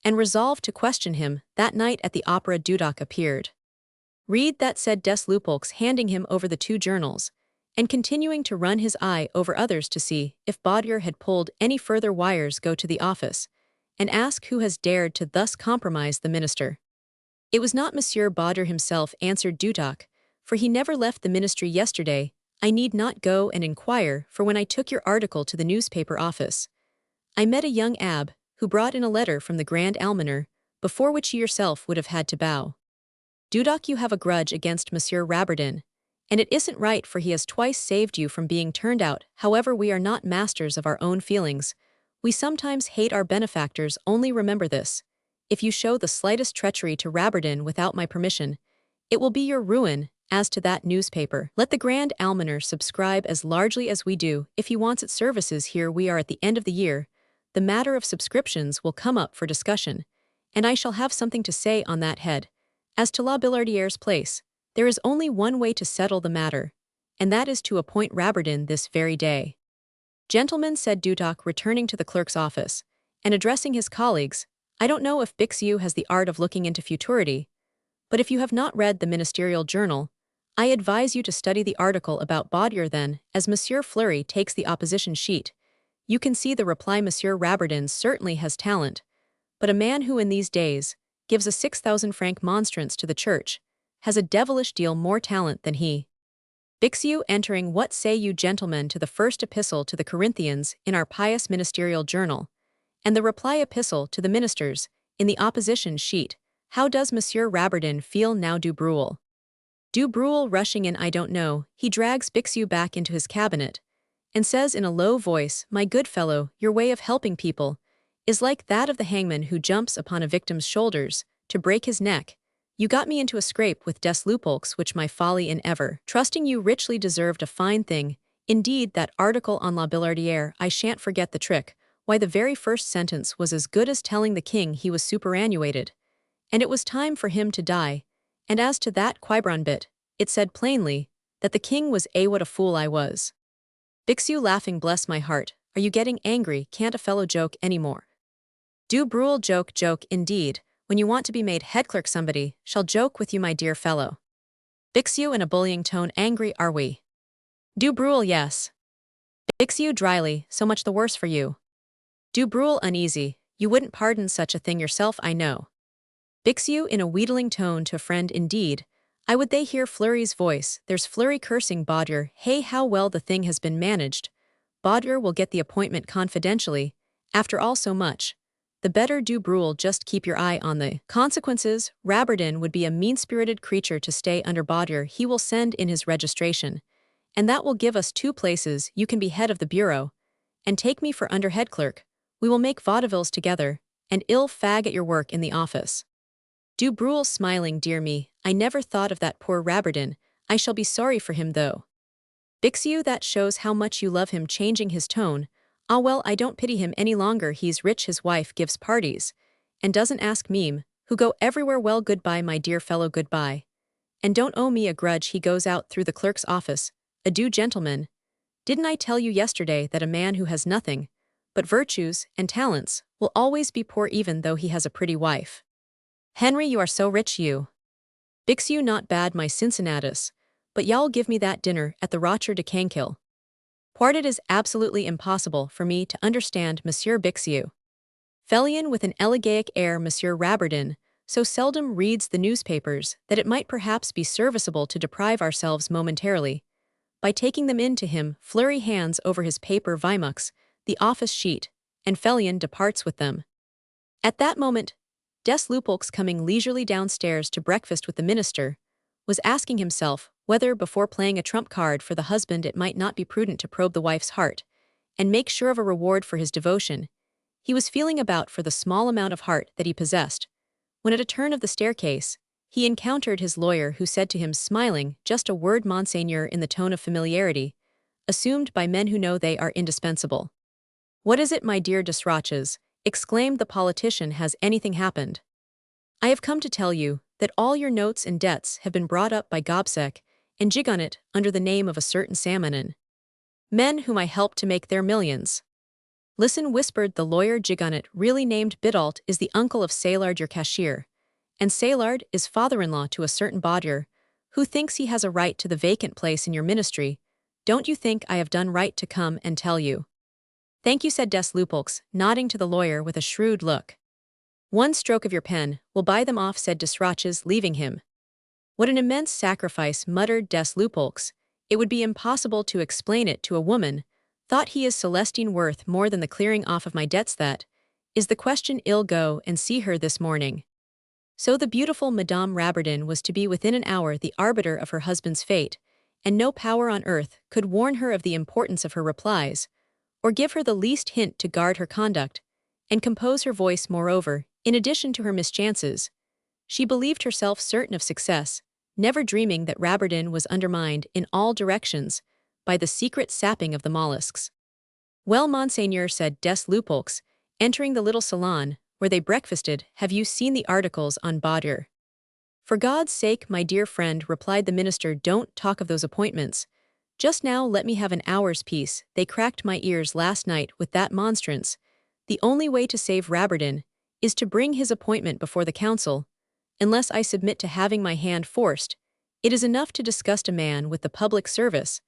and resolved to question him. That night at the opera Dudoc appeared. "Read that," said Des Lupeaulx, handing him over the two journals, and continuing to run his eye over others to see if Baudier had pulled any further wires. "Go to the office, and ask who has dared to thus compromise the minister." "It was not Monsieur Baudier himself," answered Dudoc, "for he never left the ministry yesterday. I need not go and inquire, for when I took your article to the newspaper office, I met a young abbe, who brought in a letter from the Grand Almoner, before which you yourself would have had to bow. Dudoc, you have a grudge against Monsieur Rabbardin, and it isn't right, for he has twice saved you from being turned out. However, we are not masters of our own feelings. We sometimes hate our benefactors. Only remember this: if you show the slightest treachery to Rabbardin without my permission, it will be your ruin. As to that newspaper, let the Grand Almoner subscribe as largely as we do. If he wants its services here, we are at the end of the year. The matter of subscriptions will come up for discussion, and I shall have something to say on that head. As to La Billardière's place, there is only one way to settle the matter, and that is to appoint Rabbardin this very day." "Gentlemen," said Dudoc, returning to the clerk's office, and addressing his colleagues, "I don't know if Bixiou has the art of looking into futurity, but if you have not read the ministerial journal, I advise you to study the article about Baudier. Then, as Monsieur Fleury takes the opposition sheet, you can see the reply. Monsieur Rabbardin certainly has talent, but a man who in these days gives a 6,000-franc monstrance to the church has a devilish deal more talent than he." Bixiou entering, "What say you, gentlemen, to the first epistle to the Corinthians in our pious ministerial journal, and the reply epistle to the ministers in the opposition sheet? How does Monsieur Rabbardin feel now?" Du Bruel rushing in, "I don't know." He drags Bixiou back into his cabinet, and says in a low voice, "My good fellow, your way of helping people is like that of the hangman who jumps upon a victim's shoulders to break his neck. You got me into a scrape with Des Lupeaulx, which my folly in ever trusting you richly deserved. A fine thing, indeed, that article on La Billardière. I shan't forget the trick. Why, the very first sentence was as good as telling the king he was superannuated, and it was time for him to die. And as to that Quiberon bit, it said plainly that the king was what a fool I was." Bixiou laughing, "Bless my heart, are you getting angry? Can't a fellow joke any more?" Du Bruel, "Joke, indeed. When you want to be made head clerk, somebody shall joke with you, my dear fellow." Bixiou in a bullying tone, "Angry, are we?" Du Bruel, "Yes." Bixiou dryly, "So much the worse for you." Du Bruel uneasy, "You wouldn't pardon such a thing yourself, I know." Bixiou in a wheedling tone, to a friend, "Indeed, I would." They hear Fleury's voice. There's Fleury cursing Baudier. "Hey, how well the thing has been managed. Baudier will get the appointment confidentially. After all, so much the better." Du Bruel, "Just keep your eye on the consequences. Rabbardin would be a mean-spirited creature to stay under Baudier. He will send in his registration, and that will give us 2 places. You can be head of the bureau, and take me for under head clerk. We will make vaudevilles together, and ill fag at your work in the office." Du Bruel smiling, "Dear me, I never thought of that poor Rabbardin. I shall be sorry for him, though." Bixiou, "That shows how much you love him," changing his tone. "Ah well, I don't pity him any longer. He's rich, his wife gives parties, and doesn't ask me, who go everywhere. Well, goodbye, my dear fellow, goodbye. And don't owe me a grudge." He goes out through the clerk's office. "Adieu, gentlemen." Didn't I tell you yesterday that a man who has nothing but virtues and talents will always be poor even though he has a pretty wife? Henry, you are so rich you. Bix you not bad my Cincinnatus, but y'all give me that dinner at the Rocher de Canquil. Part it is absolutely impossible for me to understand Monsieur Bixiou. Fellion with an elegiac air Monsieur Rabardin so seldom reads the newspapers that it might perhaps be serviceable to deprive ourselves momentarily, by taking them in to him, flurry hands over his paper Vimux, the office sheet, and Fellion departs with them. At that moment, Des Lupeaulx, coming leisurely downstairs to breakfast with the minister, was asking himself whether before playing a trump card for the husband it might not be prudent to probe the wife's heart, and make sure of a reward for his devotion. He was feeling about for the small amount of heart that he possessed, when at a turn of the staircase, he encountered his lawyer, who said to him, smiling, just a word, Monseigneur, in the tone of familiarity, assumed by men who know they are indispensable. What is it, my dear Desroches? Exclaimed the politician. Has anything happened? I have come to tell you that all your notes and debts have been brought up by Gobseck and Gigonnet under the name of a certain Samanon. Men whom I helped to make their millions. Listen, whispered the lawyer. Gigonnet, really named Bidault, is the uncle of Saillard, your cashier, and Saillard is father-in-law to a certain Baudier, who thinks he has a right to the vacant place in your ministry. Don't you think I have done right to come and tell you? Thank you, said Des Lupeaulx, nodding to the lawyer with a shrewd look. One stroke of your pen will buy them off, said Desroches, leaving him. What an immense sacrifice, muttered Des Lupeaulx. It would be impossible to explain it to a woman. Thought he is Celestine worth more than the clearing off of my debts? That is the question. I'll go and see her this morning. So the beautiful Madame Rabardin was to be within an hour the arbiter of her husband's fate, and no power on earth could warn her of the importance of her replies, or give her the least hint to guard her conduct, and compose her voice. Moreover, in addition to her mischances, she believed herself certain of success, never dreaming that Rabardin was undermined in all directions by the secret sapping of the mollusks. Well, Monseigneur, said Des Lupeaulx, entering the little salon where they breakfasted, have you seen the articles on Baudier? For God's sake, my dear friend, replied the minister, don't talk of those appointments. Just now let me have an hour's peace. They cracked my ears last night with that monstrance. The only way to save Rabardin is to bring his appointment before the council. Unless I submit to having my hand forced, it is enough to disgust a man with the public service.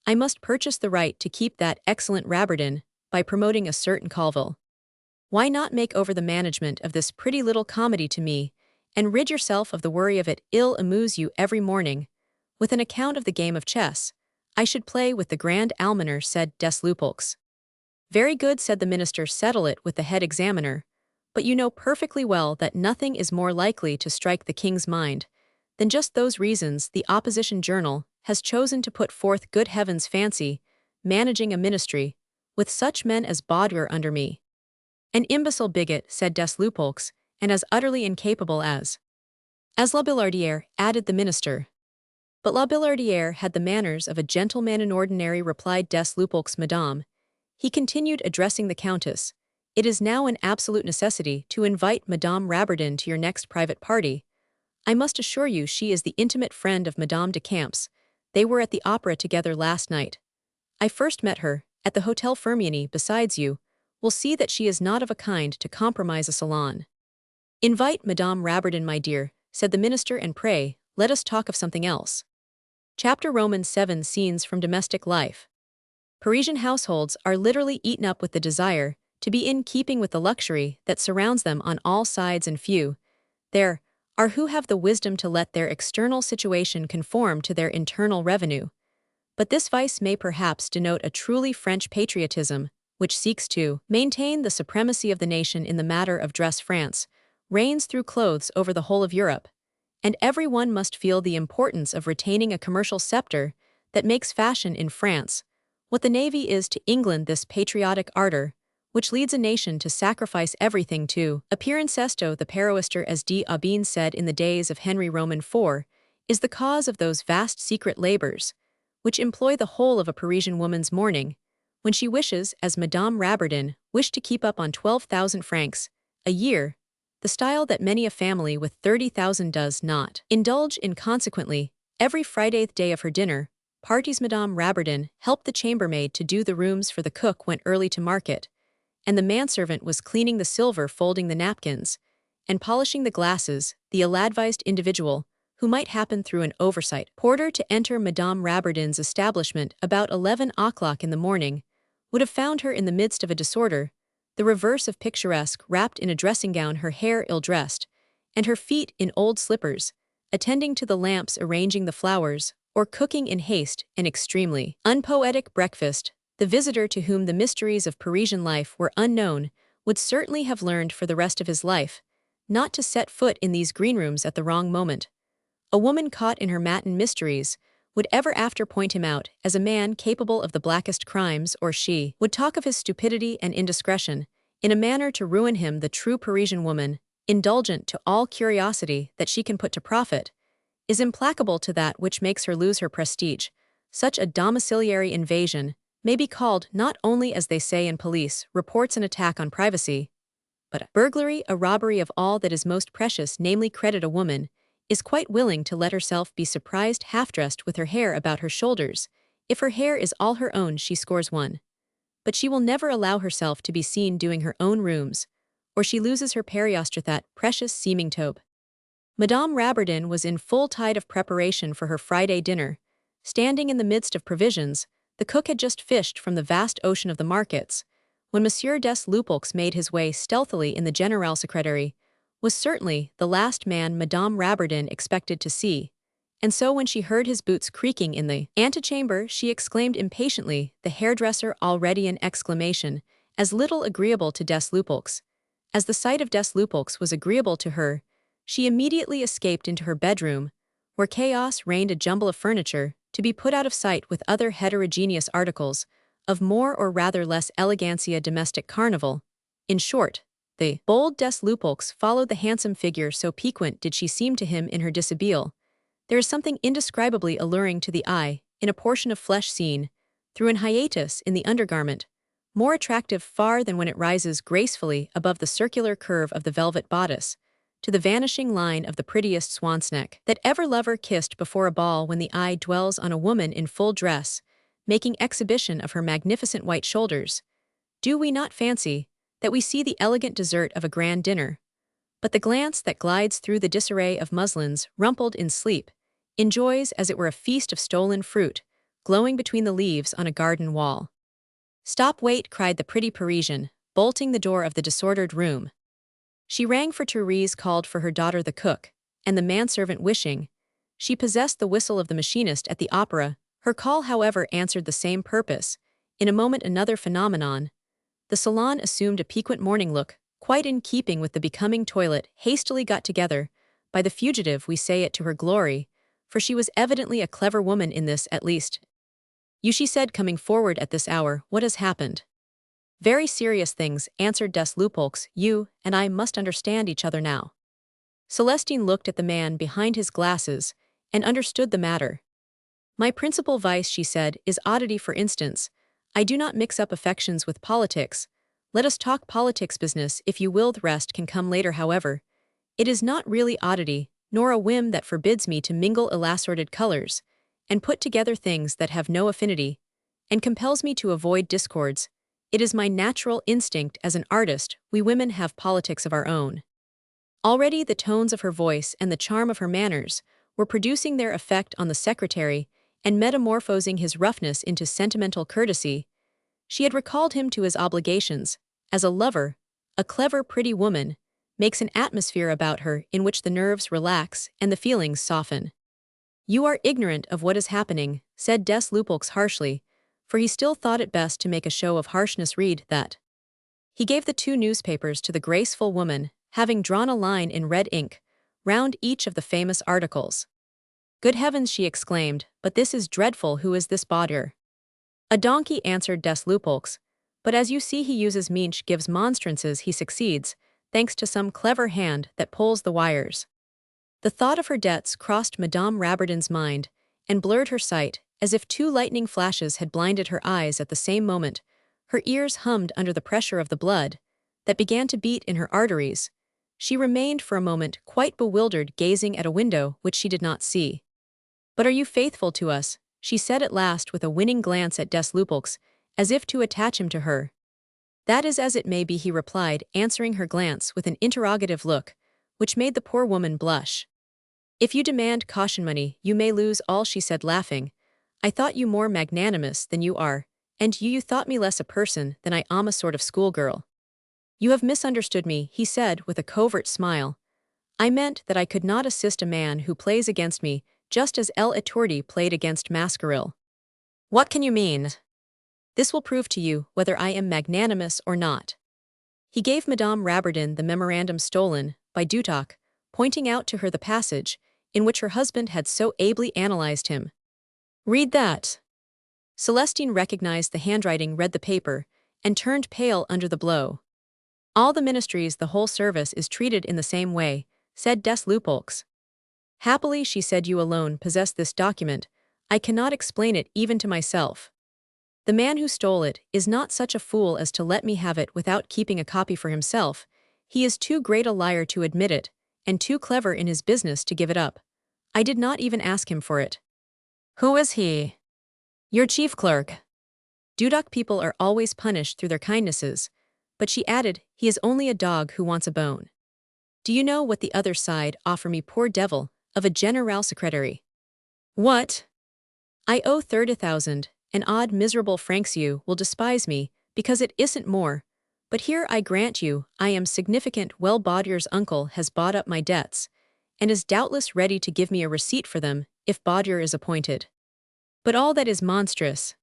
I must purchase the right to keep that excellent Rabardin by promoting a certain Colville. Why not make over the management of this pretty little comedy to me, and rid yourself of the worry of it? I'll amuse you every morning with an account of the game of chess I should play with the Grand Almoner, said Des Lupeaulx. Very good, said the minister, settle it with the head examiner, but you know perfectly well that nothing is more likely to strike the king's mind than just those reasons the opposition journal has chosen to put forth. Good heavens, fancy managing a ministry with such men as Baudier under me. An imbecile bigot, said Des Lupeaulx, and as utterly incapable as La Billardière, added the minister. But La Billardière had the manners of a gentleman in ordinary, replied Des Lupeaulx. Madame, he continued, addressing the countess, it is now an absolute necessity to invite Madame Rabardin to your next private party. I must assure you she is the intimate friend of Madame de Camps. They were at the opera together last night. I first met her at the Hotel Firmiani. Besides, you will see that she is not of a kind to compromise a salon. Invite Madame Rabardin, my dear, said the minister, and pray, let us talk of something else. Chapter Roman 7. Scenes from domestic life. Parisian households are literally eaten up with the desire to be in keeping with the luxury that surrounds them on all sides, and few there are who have the wisdom to let their external situation conform to their internal revenue. But this vice may perhaps denote a truly French patriotism, which seeks to maintain the supremacy of the nation in the matter of dress. France reigns through clothes over the whole of Europe, and every one must feel the importance of retaining a commercial scepter that makes fashion in France what the navy is to England. This patriotic ardor, which leads a nation to sacrifice everything to appear incesto, the paroister, as d'Aubigné said in the days of Henry Roman IV, is the cause of those vast secret labors which employ the whole of a Parisian woman's morning, when she wishes, as Madame Rabardin wished, to keep up on 12,000 francs a year, the style that many a family with 30,000 does not indulge in. Consequently, every Fridayth day of her dinner parties. Madame Rabbardin helped the chambermaid to do the rooms, for the cook went early to market, and the manservant was cleaning the silver, folding the napkins, and polishing the glasses. The ill-advised individual, who might happen through an oversight, porter to enter Madame Rabbardin's establishment about 11 o'clock in the morning, would have found her in the midst of a disorder, the reverse of picturesque, wrapped in a dressing-gown, her hair ill-dressed, and her feet in old slippers, attending to the lamps, arranging the flowers, or cooking in haste an extremely unpoetic breakfast. The visitor, to whom the mysteries of Parisian life were unknown, would certainly have learned for the rest of his life not to set foot in these greenrooms at the wrong moment. A woman caught in her matin mysteries would ever after point him out as a man capable of the blackest crimes, or she would talk of his stupidity and indiscretion in a manner to ruin him. The true Parisian woman, indulgent to all curiosity that she can put to profit, is implacable to that which makes her lose her prestige. Such a domiciliary invasion may be called, not only, as they say in police reports, an attack on privacy, but a burglary, a robbery of all that is most precious, namely credit. A woman is quite willing to let herself be surprised half-dressed with her hair about her shoulders. If her hair is all her own, she scores one. But she will never allow herself to be seen doing her own rooms, or she loses her periostre, that precious seeming tobe. Madame Rabbardin was in full tide of preparation for her Friday dinner. Standing in the midst of provisions, the cook had just fished from the vast ocean of the markets, when Monsieur des Lupeaulx made his way stealthily in. The General Secretary was certainly the last man Madame Rabbardin expected to see, and so when she heard his boots creaking in the antechamber, she exclaimed impatiently, the hairdresser already, an exclamation as little agreeable to des Lupeaulx as the sight of des Lupeaulx was agreeable to her. She immediately escaped into her bedroom, where chaos reigned, a jumble of furniture, to be put out of sight with other heterogeneous articles, of more or rather less elegancy, a domestic carnival. In short, the bold des Lupeaulx followed the handsome figure, so piquant did she seem to him in her dishabille. There is something indescribably alluring to the eye in a portion of flesh seen through an hiatus in the undergarment, more attractive far than when it rises gracefully above the circular curve of the velvet bodice, to the vanishing line of the prettiest swan's neck that ever lover kissed before a ball. When the eye dwells on a woman in full dress, making exhibition of her magnificent white shoulders, do we not fancy that we see the elegant dessert of a grand dinner? But the glance that glides through the disarray of muslins, rumpled in sleep, enjoys as it were a feast of stolen fruit, glowing between the leaves on a garden wall. "Stop, wait," cried the pretty Parisian, bolting the door of the disordered room. She rang for Therese, called for her daughter the cook, and the manservant wishing she possessed the whistle of the machinist at the opera. Her call, however, answered the same purpose. In a moment another phenomenon. The salon assumed a piquant morning look, quite in keeping with the becoming toilet hastily got together by the fugitive. We say it to her glory, for she was evidently a clever woman in this, at least. "You," she said, coming forward at this hour, "what has happened?" "Very serious things," answered des Lupeaulx. "You and I must understand each other now." Celestine looked at the man behind his glasses and understood the matter. "My principal vice," she said, "is oddity. For instance, I do not mix up affections with politics. Let us talk politics business, if you will. The rest can come later. However, it is not really oddity, nor a whim that forbids me to mingle ill-assorted colors and put together things that have no affinity, and compels me to avoid discords. It is my natural instinct as an artist. We women have politics of our own." Already the tones of her voice and the charm of her manners were producing their effect on the secretary and metamorphosing his roughness into sentimental courtesy. She had recalled him to his obligations. As a lover, a clever, pretty woman makes an atmosphere about her in which the nerves relax and the feelings soften. "You are ignorant of what is happening," said des Lupeaulx harshly, for he still thought it best to make a show of harshness. "Read that." He gave the two newspapers to the graceful woman, having drawn a line in red ink round each of the famous articles. "Good heavens," she exclaimed, "but this is dreadful. Who is this bawder?" "A donkey," answered des Lupeaulx, "but as you see he uses Minch, gives monstrances. He succeeds, thanks to some clever hand that pulls the wires." The thought of her debts crossed Madame Rabbardin's mind and blurred her sight, as if two lightning flashes had blinded her eyes at the same moment. Her ears hummed under the pressure of the blood that began to beat in her arteries. She remained for a moment quite bewildered, gazing at a window which she did not see. "But are you faithful to us?" she said at last with a winning glance at des Lupeaulx, as if to attach him to her. That is as it may be, he replied, answering her glance with an interrogative look, which made the poor woman blush. If you demand caution money, you may lose all, she said, laughing. I thought you more magnanimous than you are, and you thought me less a person than I am, a sort of schoolgirl. You have misunderstood me, he said with a covert smile. I meant that I could not assist a man who plays against me, just as El Etordi played against Mascaril. What can you mean? This will prove to you whether I am magnanimous or not. He gave Madame Rabardin the memorandum stolen by Dutoc, pointing out to her the passage in which her husband had so ably analyzed him. Read that. Celestine recognized the handwriting, read the paper, and turned pale under the blow. All the ministries, the whole service is treated in the same way, said des Lupeaulx. Happily, she said, you alone possess this document. I cannot explain it even to myself. The man who stole it is not such a fool as to let me have it without keeping a copy for himself. He is too great a liar to admit it, and too clever in his business to give it up. I did not even ask him for it. Who is he? Your chief clerk. Dutoc people are always punished through their kindnesses, but she added, he is only a dog who wants a bone. Do you know what the other side offer me, poor devil, of a general secretary? What? I owe 30,000, and odd miserable francs. You will despise me, because it isn't more, but here I grant you, I am significant. Well, Baudier's uncle has bought up my debts, and is doubtless ready to give me a receipt for them, if Baudier is appointed. But all that is monstrous.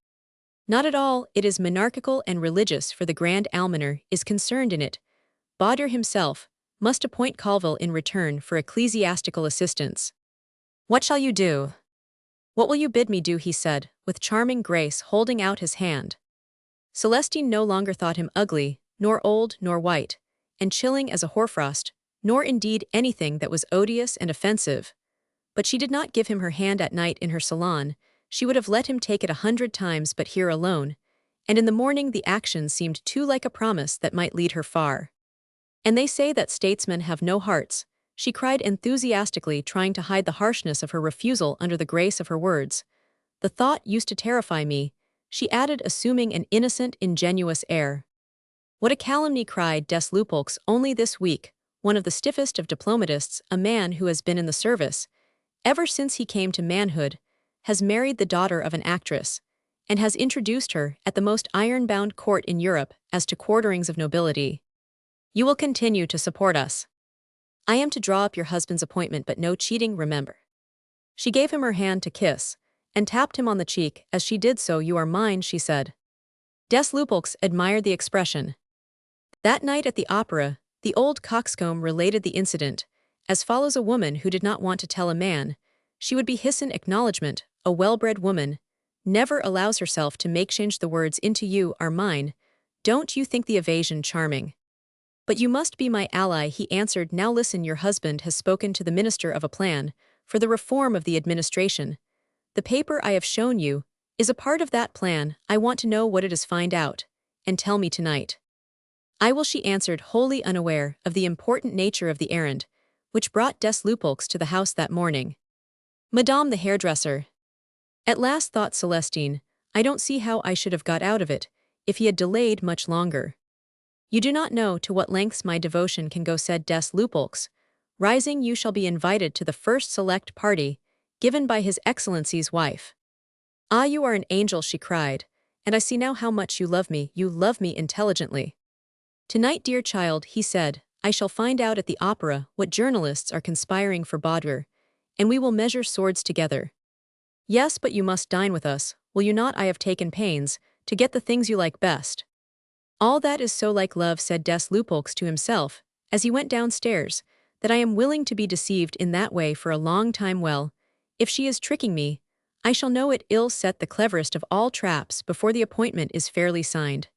Not at all, it is monarchical and religious, for the Grand Almoner is concerned in it. Baudier himself must appoint Colville in return for ecclesiastical assistance. What shall you do? What will you bid me do, he said, with charming grace, holding out his hand. Celestine no longer thought him ugly, nor old, nor white, and chilling as a hoarfrost, nor indeed anything that was odious and offensive. But she did not give him her hand at night in her salon. She would have let him take it 100 times, but here alone, and in the morning the action seemed too like a promise that might lead her far. And they say that statesmen have no hearts, she cried enthusiastically, trying to hide the harshness of her refusal under the grace of her words. The thought used to terrify me, she added, assuming an innocent, ingenuous air. What a calumny, cried des Lupeaulx. Only this week, one of the stiffest of diplomatists, a man who has been in the service ever since he came to manhood, has married the daughter of an actress, and has introduced her at the most iron-bound court in Europe as to quarterings of nobility. You will continue to support us. I am to draw up your husband's appointment, but no cheating, remember. She gave him her hand to kiss, and tapped him on the cheek as she did so. You are mine, she said. Des Lupeaulx admired the expression. That night at the opera, the old coxcomb related the incident, as follows. A woman who did not want to tell a man she would be his in acknowledgement, a well-bred woman, never allows herself to make change the words into you are mine. Don't you think the evasion charming? But you must be my ally, he answered. Now listen, your husband has spoken to the minister of a plan for the reform of the administration. The paper I have shown you is a part of that plan. I want to know what it is. Find out, and tell me tonight. I will, she answered, wholly unaware of the important nature of the errand which brought des Lupeaulx to the house that morning. Madame the hairdresser. At last, thought Celestine, I don't see how I should have got out of it if he had delayed much longer. You do not know to what lengths my devotion can go, said des Lupeaulx. Rising, you shall be invited to the first select party given by His Excellency's wife. Ah, you are an angel, she cried, and I see now how much you love me. You love me intelligently. Tonight, dear child, he said, I shall find out at the opera what journalists are conspiring for Baudier, and we will measure swords together. Yes, but you must dine with us, will you not? I have taken pains to get the things you like best. All that is so like love, said des Lupeaulx to himself, as he went downstairs, that I am willing to be deceived in that way for a long time. Well, if she is tricking me, I shall know it. Ill set the cleverest of all traps before the appointment is fairly signed.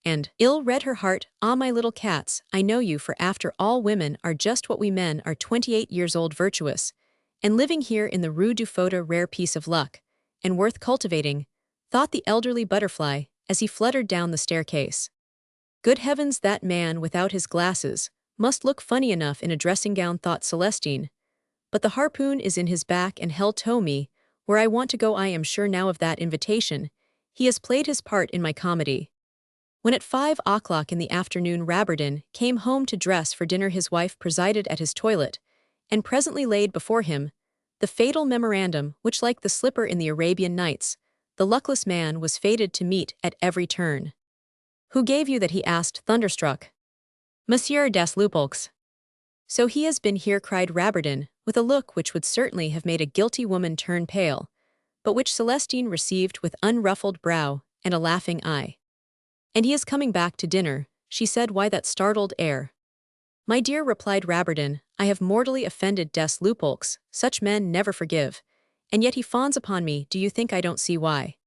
And ill read her heart. Ah, my little cats, I know you, for after all women are just what we men are, 28 years old, virtuous, and living here in the Rue du Fouta. Rare piece of luck, and worth cultivating, thought the elderly butterfly as he fluttered down the staircase. Good heavens, that man without his glasses must look funny enough in a dressing gown, thought Celestine. But the harpoon is in his back, and hell tow me, Where I want to go I am sure now of that invitation. He has played his part in my comedy. When at 5 o'clock in the afternoon Rabardin came home to dress for dinner his wife presided at his toilet, and presently laid before him the fatal memorandum which, like the slipper in the Arabian Nights, the luckless man was fated to meet at every turn. "Who gave you that?" he asked, thunderstruck. "Monsieur des Lupeaulx." "So he has been here," cried Rabardin, with a look which would certainly have made a guilty woman turn pale, but which Celestine received with unruffled brow and a laughing eye. "And he is coming back to dinner," she said. "Why that startled air?" "My dear," replied Rabardin, "I have mortally offended des Lupeaulx, such men never forgive, and yet he fawns upon me. Do you think I don't see why?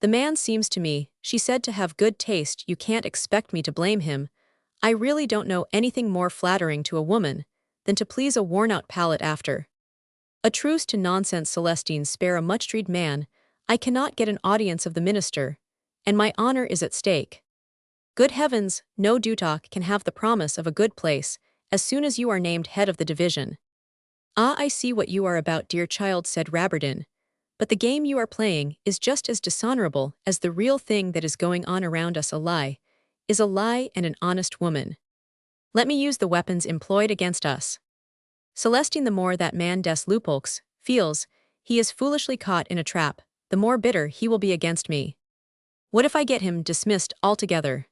The man seems to me," she said, "to have good taste. You can't expect me to blame him. I really don't know anything more flattering to a woman than to please a worn-out palate after." "A truce to nonsense, Celestine, spare a much-treated man. I cannot get an audience of the minister, and my honor is at stake." "Good heavens, no Dutoc can have the promise of a good place as soon as you are named head of the division." "Ah, I see what you are about, dear child," said Rabardin, "but the game you are playing is just as dishonorable as the real thing that is going on around us. A lie is a lie, and an honest woman. Let me use the weapons employed against us. Celestine, the more that man des Lupeaulx feels he is foolishly caught in a trap, the more bitter he will be against me. What if I get him dismissed altogether?"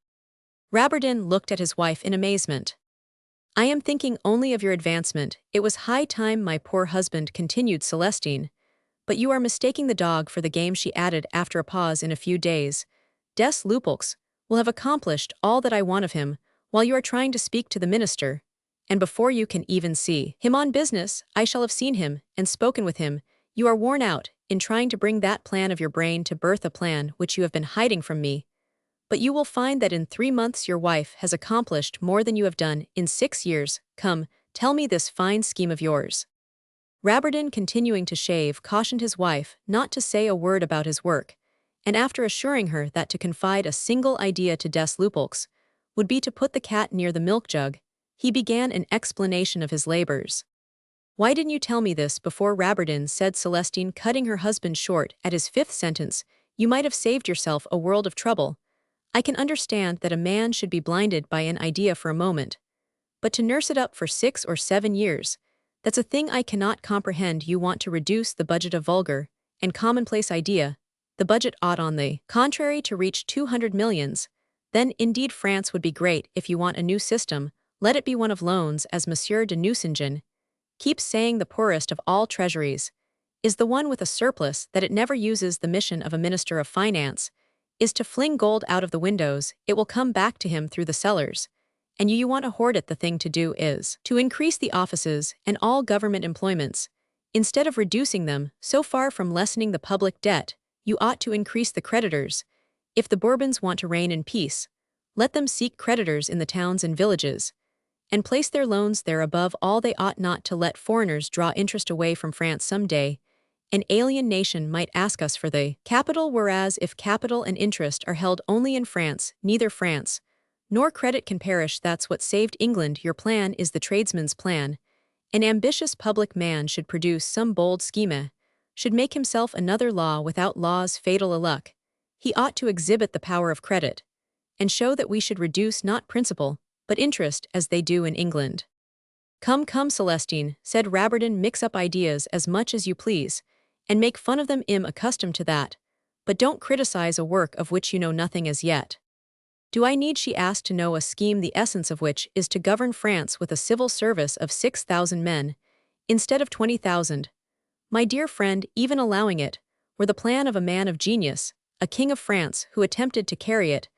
Rabardin looked at his wife in amazement. "I am thinking only of your advancement. It was high time, my poor husband," continued Celestine. "But you are mistaking the dog for the game," she added after a pause. "In a few days, des Lupeaulx will have accomplished all that I want of him, while you are trying to speak to the minister, and before you can even see him on business, I shall have seen him and spoken with him. You are worn out in trying to bring that plan of your brain to birth, a plan which you have been hiding from me. But you will find that in 3 months your wife has accomplished more than you have done in 6 years. Come, tell me this fine scheme of yours." Rabardin, continuing to shave, cautioned his wife not to say a word about his work, and after assuring her that to confide a single idea to des Lupeaulx would be to put the cat near the milk jug, he began an explanation of his labors. "Why didn't you tell me this before, Rabardin?" said Celestine, cutting her husband short at his 5th sentence. "You might have saved yourself a world of trouble. I can understand that a man should be blinded by an idea for a moment, but to nurse it up for 6 or 7 years, that's a thing I cannot comprehend. You want to reduce the budget of vulgar and commonplace idea. The budget ought, on the contrary, to reach 200 millions. Then indeed France would be great. If you want a new system, let it be one of loans, as Monsieur de Nucingen keeps saying. The poorest of all treasuries is the one with a surplus that it never uses. The mission of a minister of finance is to fling gold out of the windows. It will come back to him through the cellars, and you want to hoard it. The thing to do is to increase the offices and all government employments, instead of reducing them. So far from lessening the public debt, you ought to increase the creditors. If the Bourbons want to reign in peace, let them seek creditors in the towns and villages, and place their loans there. Above all, they ought not to let foreigners draw interest away from France. Some day an alien nation might ask us for the capital, whereas if capital and interest are held only in France, neither France nor credit can perish. That's what saved England. Your plan is the tradesman's plan. An ambitious public man should produce some bold scheme, should make himself another law without laws, fatal a luck. He ought to exhibit the power of credit, and show that we should reduce not principal, but interest, as they do in England." Come, Celestine," said Rabardin, "mix up ideas as much as you please, and make fun of them. I'm accustomed to that, but don't criticize a work of which you know nothing as yet." "Do I need," she asked, "to know a scheme the essence of which is to govern France with a civil service of 6,000 men, instead of 20,000? My dear friend, even allowing it were the plan of a man of genius, a king of France who attempted to carry it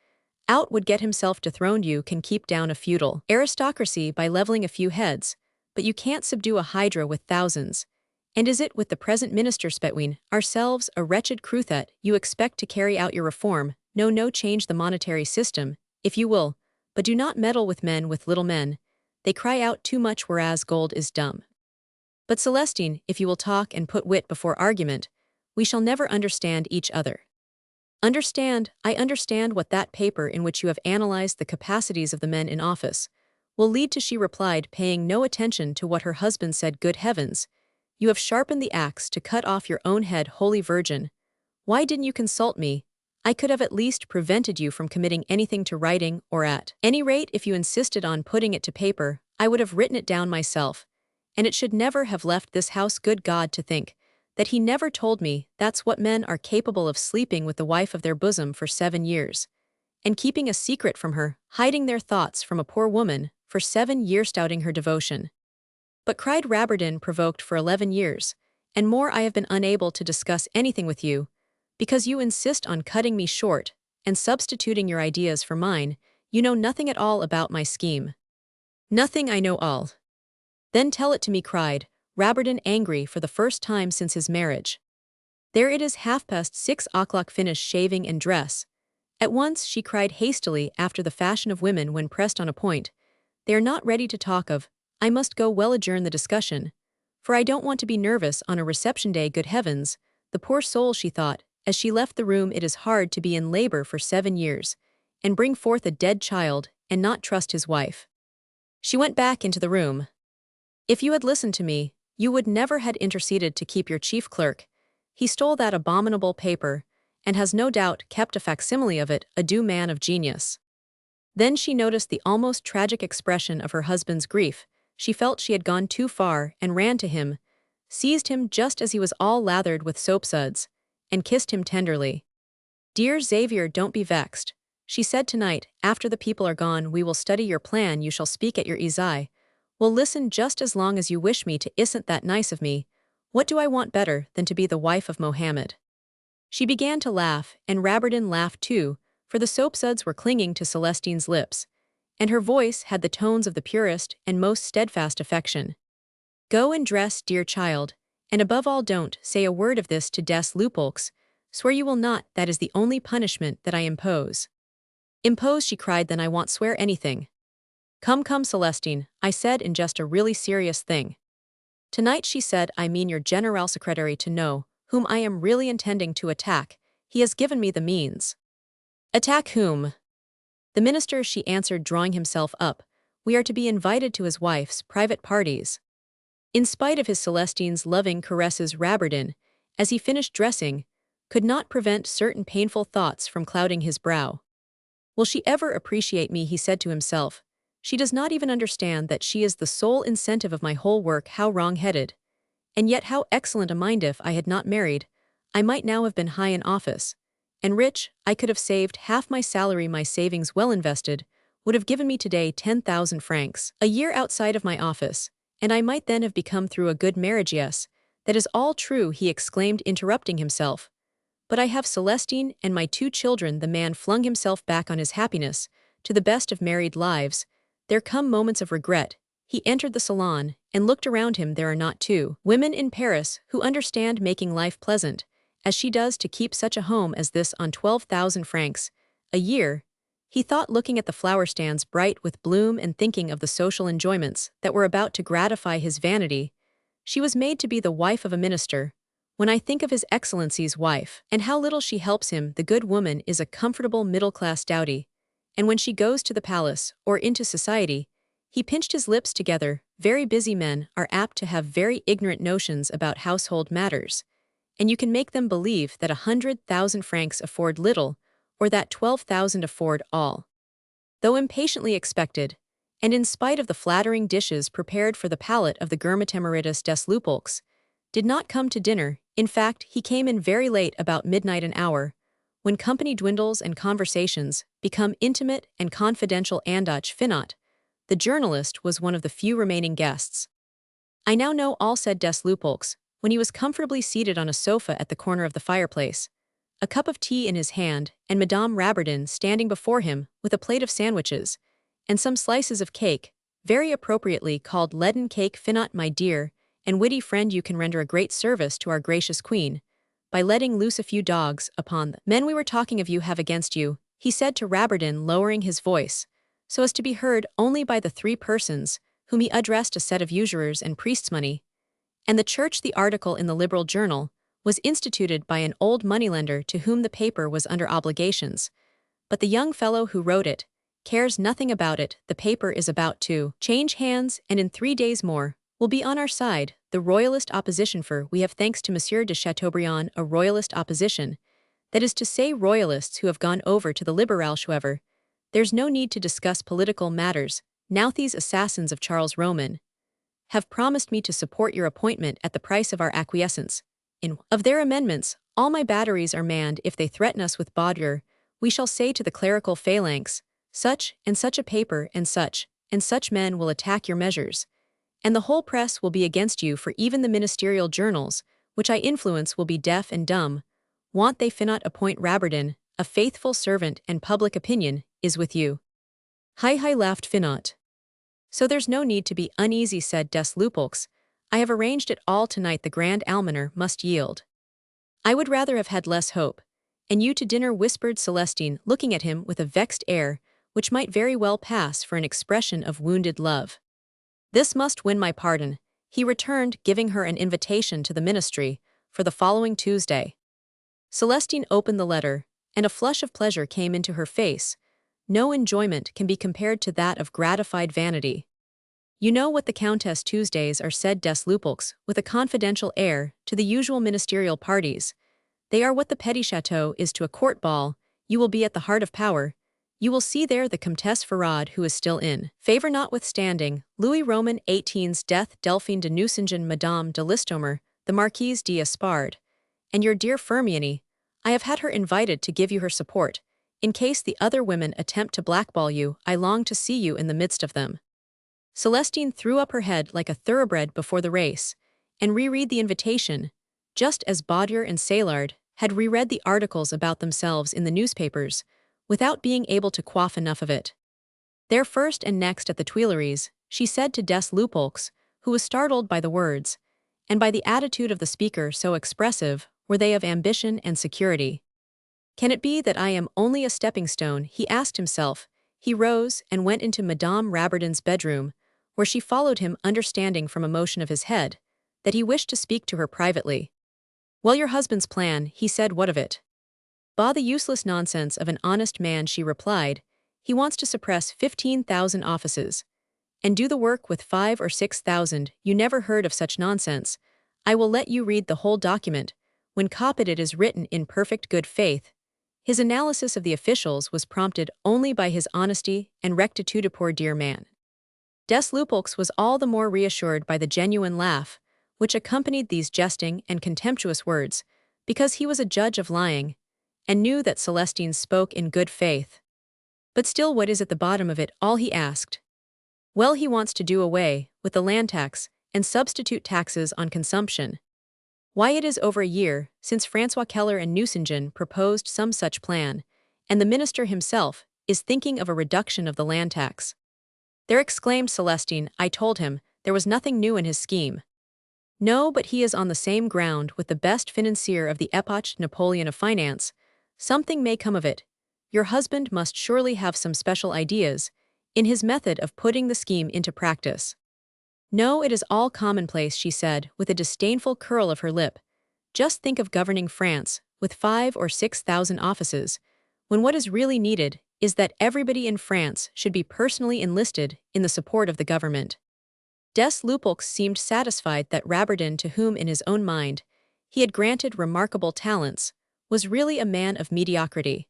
out would get himself dethroned. You can keep down a feudal aristocracy by leveling a few heads, but you can't subdue a hydra with thousands. And is it with the present minister Spetween, ourselves a wretched cruthet, you expect to carry out your reform? No, change the monetary system, if you will, but do not meddle with men, with little men. They cry out too much, whereas gold is dumb. But Celestine, if you will talk and put wit before argument, we shall never understand each other." "Understand? I understand what that paper in which you have analyzed the capacities of the men in office will lead to," she replied, paying no attention to what her husband said. "Good heavens, You have sharpened the axe to cut off your own head, Holy Virgin. Why didn't you consult me? I could have at least prevented you from committing anything to writing, or at any rate, if you insisted on putting it to paper, I would have written it down myself. And it should never have left this house. Good God, to think that he never told me that's what men are capable of, sleeping with the wife of their bosom for 7 years. And keeping a secret from her, hiding their thoughts from a poor woman, for 7 years, doubting her devotion. But, cried Rabardin, provoked, for 11 years, and more I have been unable to discuss anything with you, because you insist on cutting me short, and substituting your ideas for mine. You know nothing at all about my scheme. Nothing. I know all. Then tell it to me, cried Rabardin, angry for the first time since his marriage. There it is, 6:30. Finish shaving and dress. At once, she cried hastily, after the fashion of women when pressed on a point they are not ready to talk of. I must go. Well, adjourn the discussion, for I don't want to be nervous on a reception day. Good heavens, the poor soul, she thought, as she left the room. It is hard to be in labor for 7 years, and bring forth a dead child, and not trust his wife. She went back into the room. If you had listened to me, you would never had interceded to keep your chief clerk. He stole that abominable paper, and has no doubt kept a facsimile of it. Adieu, man of genius. Then she noticed the almost tragic expression of her husband's grief. She felt she had gone too far, and ran to him, seized him just as he was all lathered with soapsuds, and kissed him tenderly. Dear Xavier, don't be vexed, she said. Tonight, after the people are gone, we will study your plan. You shall speak at your ease. I will listen just as long as you wish me to. Isn't that nice of me? What do I want better than to be the wife of Mohammed? She began to laugh, and Rabardin laughed too, for the soapsuds were clinging to Celestine's lips, and her voice had the tones of the purest and most steadfast affection. Go and dress, dear child, and above all don't say a word of this to des Lupeaulx. Swear you will not. That is the only punishment that I impose. Impose, she cried. Then I won't swear anything. Come, come, Celestine, I said in just a really serious thing. Tonight, she said, I mean your general secretary to know, whom I am really intending to attack. He has given me the means. Attack whom? The minister, she answered, drawing himself up. We are to be invited to his wife's private parties. In spite of his Celestine's loving caresses, Rabardin, as he finished dressing, could not prevent certain painful thoughts from clouding his brow. Will she ever appreciate me, he said to himself. She does not even understand that she is the sole incentive of my whole work. How wrong-headed. And yet how excellent a mind. If I had not married, I might now have been high in office, and rich. I could have saved half my salary. My savings, well invested, would have given me today 10,000 francs a year outside of my office, and I might then have become through a good marriage. Yes, that is all true, he exclaimed, interrupting himself. But I have Celestine and my 2 children. The man flung himself back on his happiness, to the best of married lives. There come moments of regret. He entered the salon, and looked around him. There are not 2 women in Paris who understand making life pleasant, as she does, to keep such a home as this on 12,000 francs a year. He thought, looking at the flower stands bright with bloom and thinking of the social enjoyments that were about to gratify his vanity. She was made to be the wife of a minister. When I think of His Excellency's wife, and how little she helps him, the good woman is a comfortable middle-class dowdy, and when she goes to the palace, or into society, he pinched his lips together. Very busy men are apt to have very ignorant notions about household matters, and you can make them believe that 100,000 francs afford little, or that 12,000 afford all. Though impatiently expected, and in spite of the flattering dishes prepared for the palate of the gourmet emeritus des Lupeaulx, did not come to dinner. In fact, he came in very late, about midnight, an hour when company dwindles and conversations become intimate and confidential. Andach Finot, the journalist, was one of the few remaining guests. I now know all, said des Lupeaulx, when he was comfortably seated on a sofa at the corner of the fireplace, a cup of tea in his hand, and Madame Rabardin standing before him with a plate of sandwiches and some slices of cake, very appropriately called leaden cake. Finot, my dear and witty friend, you can render a great service to our gracious queen by letting loose a few dogs upon the men we were talking of you have against you, he said to Rabardin, lowering his voice so as to be heard only by the 3 persons whom he addressed, a set of usurers and priests' money, and the church. The article in the Liberal Journal was instituted by an old moneylender to whom the paper was under obligations, but the young fellow who wrote it cares nothing about it. The paper is about to change hands, and in 3 days more will be on our side. the royalist opposition for we have thanks to Monsieur de Chateaubriand a royalist opposition, that is to say royalists who have gone over to the liberals however. There's no need to discuss political matters, now these assassins of Charles Roman have promised me to support your appointment at the price of our acquiescence. In of their amendments, all my batteries are manned if they threaten us with Baudour, we shall say to the clerical phalanx, such and such a paper and such men will attack your measures. And the whole press will be against you for even the ministerial journals, which I influence will be deaf and dumb. Want they cannot appoint Rabardin, a faithful servant and public opinion, is with you. Hi laughed Finot. So there's no need to be uneasy said des Lupeaulx, I have arranged it all tonight the Grand Almoner must yield. I would rather have had less hope. And you to dinner whispered Celestine looking at him with a vexed air, which might very well pass for an expression of wounded love. This must win my pardon, he returned giving her an invitation to the ministry, for the following Tuesday. Celestine opened the letter, and a flush of pleasure came into her face. No enjoyment can be compared to that of gratified vanity. You know what the Countess Tuesdays are said des Lupeaulx, with a confidential air, to the usual ministerial parties. They are what the petit chateau is to a court ball, you will be at the heart of power. You will see there the Comtesse Farrad who is still in favor notwithstanding, Louis Roman XVIII's death Delphine de Nucingen Madame de Listomere, the Marquise d'Espard, and your dear Firmiani, I have had her invited to give you her support. In case the other women attempt to blackball you, I long to see you in the midst of them. Celestine threw up her head like a thoroughbred before the race, and reread the invitation, just as Baudour and Saillard had reread the articles about themselves in the newspapers, without being able to quaff enough of it. There first and next at the Tuileries, she said to des Lupeaulx, who was startled by the words, and by the attitude of the speaker so expressive, were they of ambition and security. Can it be that I am only a stepping-stone, he asked himself. He rose and went into Madame Rabardin's bedroom, where she followed him understanding from a motion of his head, that he wished to speak to her privately. Well, your husband's plan, he said, what of it? Bah, the useless nonsense of an honest man, she replied. He wants to suppress 15,000 offices, and do the work with 5,000 or 6,000, you never heard of such nonsense. I will let you read the whole document, when copied it is written in perfect good faith. His analysis of the officials was prompted only by his honesty and rectitude, poor dear man. Des Lupeaulx was all the more reassured by the genuine laugh, which accompanied these jesting and contemptuous words, because he was a judge of lying, and knew that Celestine spoke in good faith. But still, what is at the bottom of it all, he asked. Well, he wants to do away with the land tax and substitute taxes on consumption. Why, it is over a year since François Keller and Nucingen proposed some such plan, and the minister himself is thinking of a reduction of the land tax. There, exclaimed Celestine, I told him there was nothing new in his scheme. No, but he is on the same ground with the best financier of the epoch, Napoleon of finance. Something may come of it. Your husband must surely have some special ideas in his method of putting the scheme into practice. No, it is all commonplace, she said, with a disdainful curl of her lip. Just think of governing France with 5,000 or 6,000 offices, when what is really needed is that everybody in France should be personally enlisted in the support of the government. Des Lupeaulx seemed satisfied that Rabardin, to whom in his own mind he had granted remarkable talents, was really a man of mediocrity.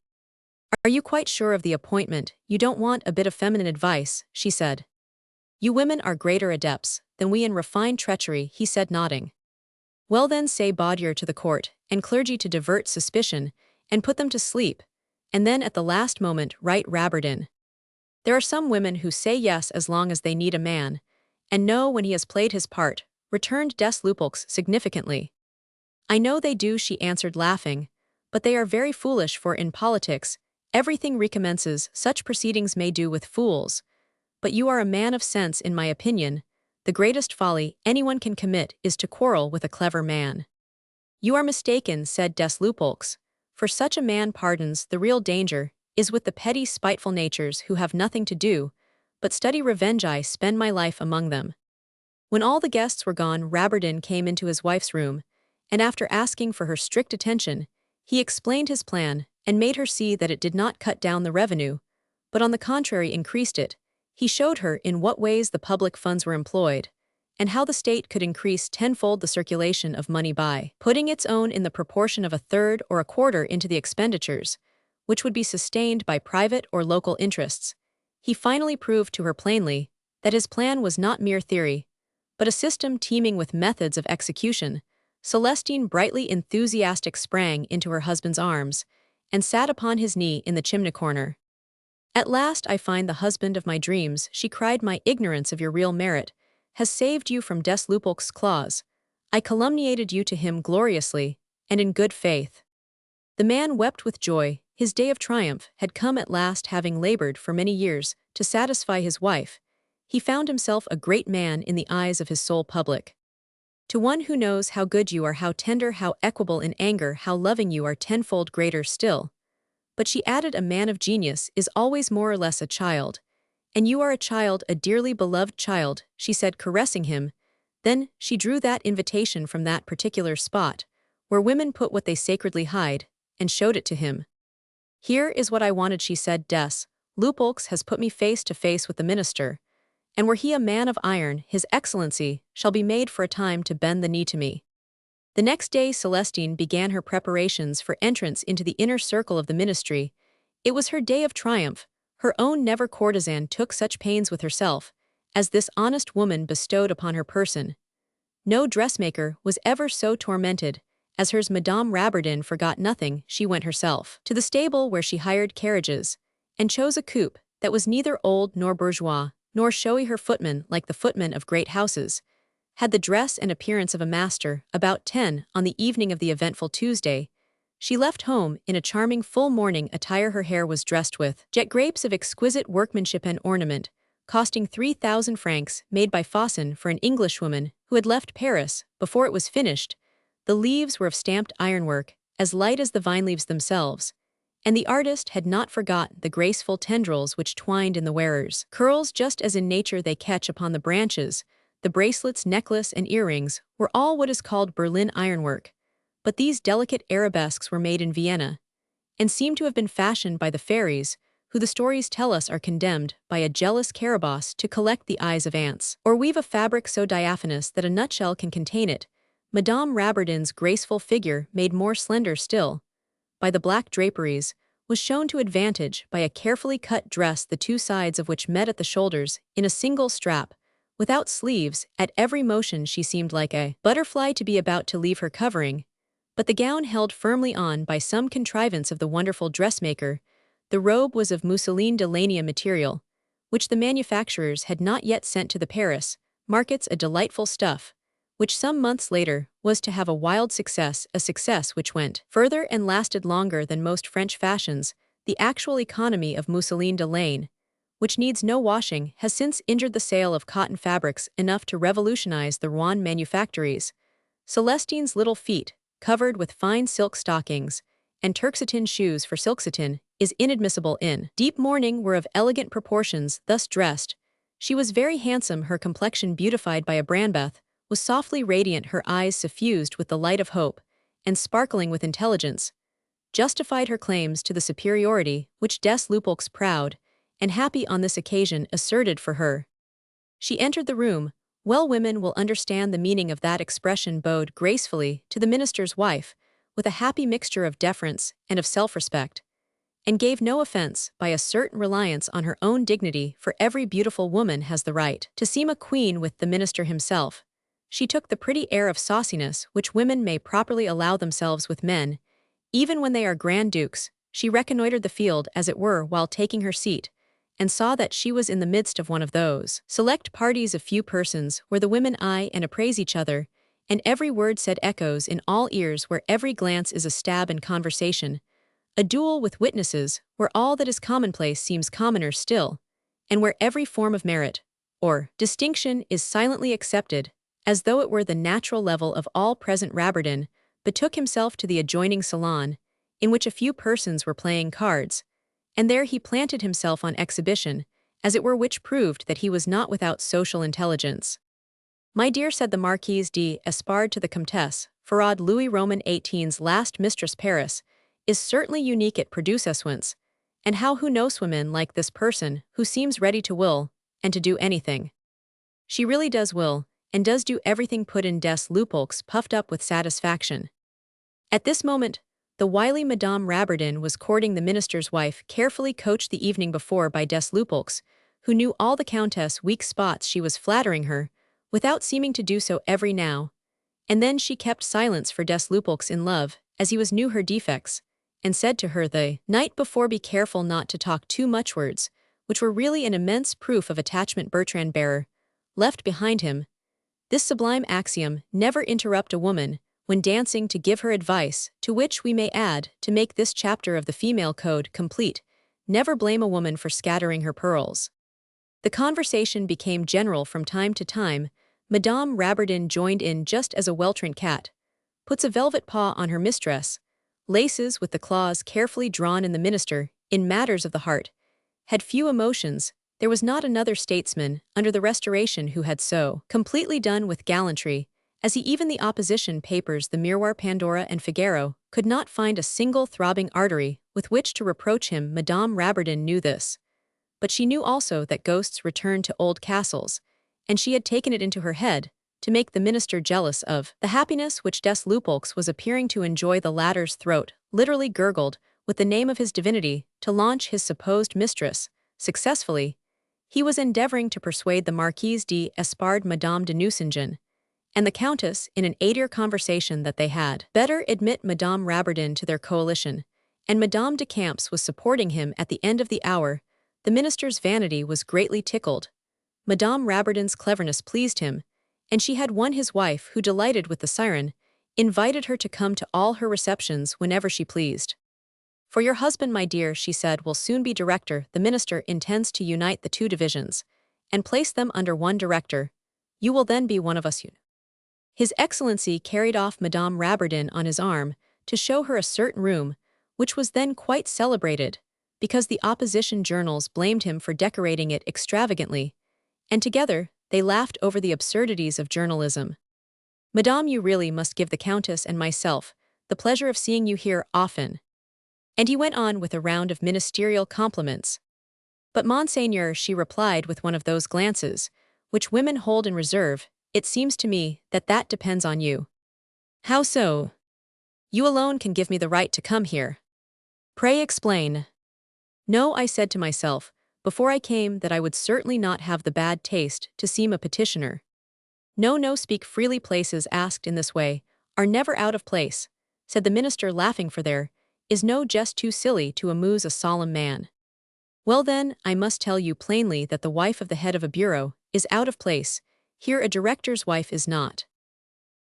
Are you quite sure of the appointment? You don't want a bit of feminine advice, she said. You women are greater adepts than we in refined treachery, he said, nodding. Well then, say Baudour to the court and clergy to divert suspicion and put them to sleep, and then at the last moment write Rabardin. There are some women who say yes as long as they need a man, and no when he has played his part, returned des Lupeaulx significantly. I know they do, she answered, laughing, but they are very foolish, for in politics everything recommences. Such proceedings may do with fools. But you are a man of sense, in my opinion. The greatest folly anyone can commit is to quarrel with a clever man. You are mistaken, said des Lupeaulx, for such a man pardons. The real danger is with the petty spiteful natures who have nothing to do but study revenge. I spend my life among them. When all the guests were gone, Rabardin came into his wife's room, and after asking for her strict attention, he explained his plan and made her see that it did not cut down the revenue, but on the contrary increased it. He showed her in what ways the public funds were employed, and how the state could increase tenfold the circulation of money by putting its own in the proportion of a third or a quarter into the expenditures, which would be sustained by private or local interests. He finally proved to her plainly that his plan was not mere theory, but a system teeming with methods of execution. Celestine, brightly enthusiastic, sprang into her husband's arms and sat upon his knee in the chimney corner. "At last I find the husband of my dreams," she cried. "My ignorance of your real merit has saved you from des Lupeaulx's claws. I calumniated you to him gloriously, and in good faith." The man wept with joy. His day of triumph had come at last. Having labored for many years to satisfy his wife, he found himself a great man in the eyes of his sole public. To one who knows how good you are, how tender, how equable in anger, how loving you are, tenfold greater still. But she added, "A man of genius is always more or less a child. And you are a child, a dearly beloved child," she said, caressing him. Then she drew that invitation from that particular spot, where women put what they sacredly hide, and showed it to him. "Here is what I wanted," she said. "Des Lupeaulx has put me face to face with the minister, and were he a man of iron, his excellency shall be made for a time to bend the knee to me." The next day Celestine began her preparations for entrance into the inner circle of the ministry. It was her day of triumph. Her own never courtesan took such pains with herself as this honest woman bestowed upon her person. No dressmaker was ever so tormented as hers. Madame Rabardin forgot nothing. She went herself to the stable, where she hired carriages, and chose a coupe that was neither old nor bourgeois, nor showy. Her footman, like the footmen of great houses, had the dress and appearance of a master. About 10, on the evening of the eventful Tuesday, she left home in a charming full morning attire. Her hair was dressed with jet grapes of exquisite workmanship and ornament, costing 3,000 francs, made by Fossin for an Englishwoman who had left Paris before it was finished. The leaves were of stamped ironwork, as light as the vine leaves themselves, and the artist had not forgotten the graceful tendrils which twined in the wearer's curls, just as in nature they catch upon the branches. The bracelets, necklace, and earrings were all what is called Berlin ironwork, but these delicate arabesques were made in Vienna, and seem to have been fashioned by the fairies, who the stories tell us are condemned by a jealous Caraboss to collect the eyes of ants, or weave a fabric so diaphanous that a nutshell can contain it. Madame Rabardin's graceful figure, made more slender still by the black draperies, was shown to advantage by a carefully cut dress, the two sides of which met at the shoulders in a single strap, without sleeves. At every motion she seemed like a butterfly to be about to leave her covering, but the gown held firmly on by some contrivance of the wonderful dressmaker. The robe was of mousseline de lania material, which the manufacturers had not yet sent to the Paris markets, a delightful stuff, which some months later was to have a wild success, a success which went further and lasted longer than most French fashions. The actual economy of mousseline de laine, which needs no washing, has since injured the sale of cotton fabrics enough to revolutionize the Rouen manufactories. Celestine's little feet, covered with fine silk stockings and Turksatin shoes for silksatin, is inadmissible in deep mourning, were of elegant proportions. Thus dressed, she was very handsome. Her complexion, beautified by a branbath, was softly radiant, her eyes suffused with the light of hope, and sparkling with intelligence, justified her claims to the superiority which des Lupeaulx, proud and happy on this occasion, asserted for her. She entered the room. Well, women will understand the meaning of that expression, bowed gracefully to the minister's wife, with a happy mixture of deference and of self-respect, and gave no offense by a certain reliance on her own dignity, for every beautiful woman has the right to seem a queen with the minister himself. She took the pretty air of sauciness which women may properly allow themselves with men, even when they are grand dukes. She reconnoitered the field, as it were, while taking her seat, and saw that she was in the midst of one of those select parties of few persons where the women eye and appraise each other, and every word said echoes in all ears, where every glance is a stab in conversation, a duel with witnesses, where all that is commonplace seems commoner still, and where every form of merit or distinction is silently accepted, as though it were the natural level of all present. Rabardin betook himself to the adjoining salon, in which a few persons were playing cards, and there he planted himself on exhibition, as it were, which proved that he was not without social intelligence. "My dear," said the Marquise d'Espard to the Comtesse, Farad, Louis Roman XVIII's last mistress, "Paris is certainly unique at produce-essence, and how who knows women like this person, who seems ready to will, and to do anything. She really does will, and does do everything put in des Lupeaulx puffed up with satisfaction. At this moment, the wily Madame Rabbardin was courting the minister's wife, carefully coached the evening before by des Lupeaulx, who knew all the Countess' weak spots. She was flattering her, without seeming to do so every now and then. She kept silence for des Lupeaulx in love, as he was knew her defects, and said to her the night before, "Be careful not to talk too much," words, which were really an immense proof of attachment Bertrand Bearer left behind him. This sublime axiom, "Never interrupt a woman when dancing to give her advice," to which we may add, to make this chapter of the female code complete, "Never blame a woman for scattering her pearls." The conversation became general from time to time. Madame Rabbardin joined in just as a well-trained cat puts a velvet paw on her mistress, laces with the claws carefully drawn in. The minister, in matters of the heart, had few emotions. There was not another statesman under the Restoration who had so completely done with gallantry as he. Even the opposition papers, the Miroir, Pandora, and Figaro, could not find a single throbbing artery with which to reproach him. Madame Rabbardin knew this, but she knew also that ghosts returned to old castles, and she had taken it into her head to make the minister jealous of the happiness which des Lupeaulx was appearing to enjoy. The latter's throat literally gurgled with the name of his divinity to launch his supposed mistress successfully. He was endeavoring to persuade the Marquise d'Espard, Madame de Nucingen, and the Countess in an 8-year conversation that they had better admit Madame Rabbardin to their coalition, and Madame de Camps was supporting him at the end of the hour. The minister's vanity was greatly tickled. Madame Rabbardin's cleverness pleased him, and she had won his wife, who, delighted with the siren, invited her to come to all her receptions whenever she pleased. "For your husband, my dear," she said, "will soon be director. The minister intends to unite the two divisions and place them under one director. You will then be one of us." His Excellency carried off Madame Rabbardin on his arm to show her a certain room, which was then quite celebrated, because the opposition journals blamed him for decorating it extravagantly, and together they laughed over the absurdities of journalism. "Madame, you really must give the Countess and myself the pleasure of seeing you here often." And he went on with a round of ministerial compliments. "But Monseigneur," she replied with one of those glances which women hold in reserve, "it seems to me that depends on you." "How so?" "You alone can give me the right to come here." "Pray explain." "No, I said to myself, before I came, that I would certainly not have the bad taste to seem a petitioner." No, speak freely. Places asked in this way are never out of place," said the minister, laughing, "for there is no jest too silly to amuse a solemn man." "Well then, I must tell you plainly that the wife of the head of a bureau is out of place. Here a director's wife is not."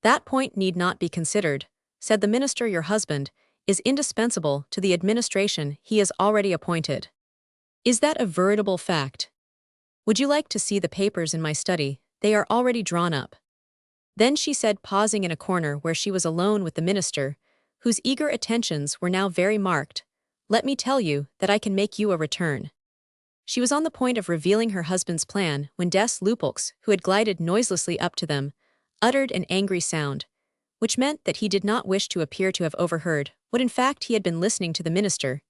"That point need not be considered," said the minister. "Your husband is indispensable to the administration he is already appointed." "Is that a veritable fact? Would you like to see the papers in my study? They are already drawn up." Then she said, pausing in a corner where she was alone with the minister, whose eager attentions were now very marked, "Let me tell you that I can make you a return." She was on the point of revealing her husband's plan when des Lupeaulx, who had glided noiselessly up to them, uttered an angry sound, which meant that he did not wish to appear to have overheard what in fact he had been listening to. The minister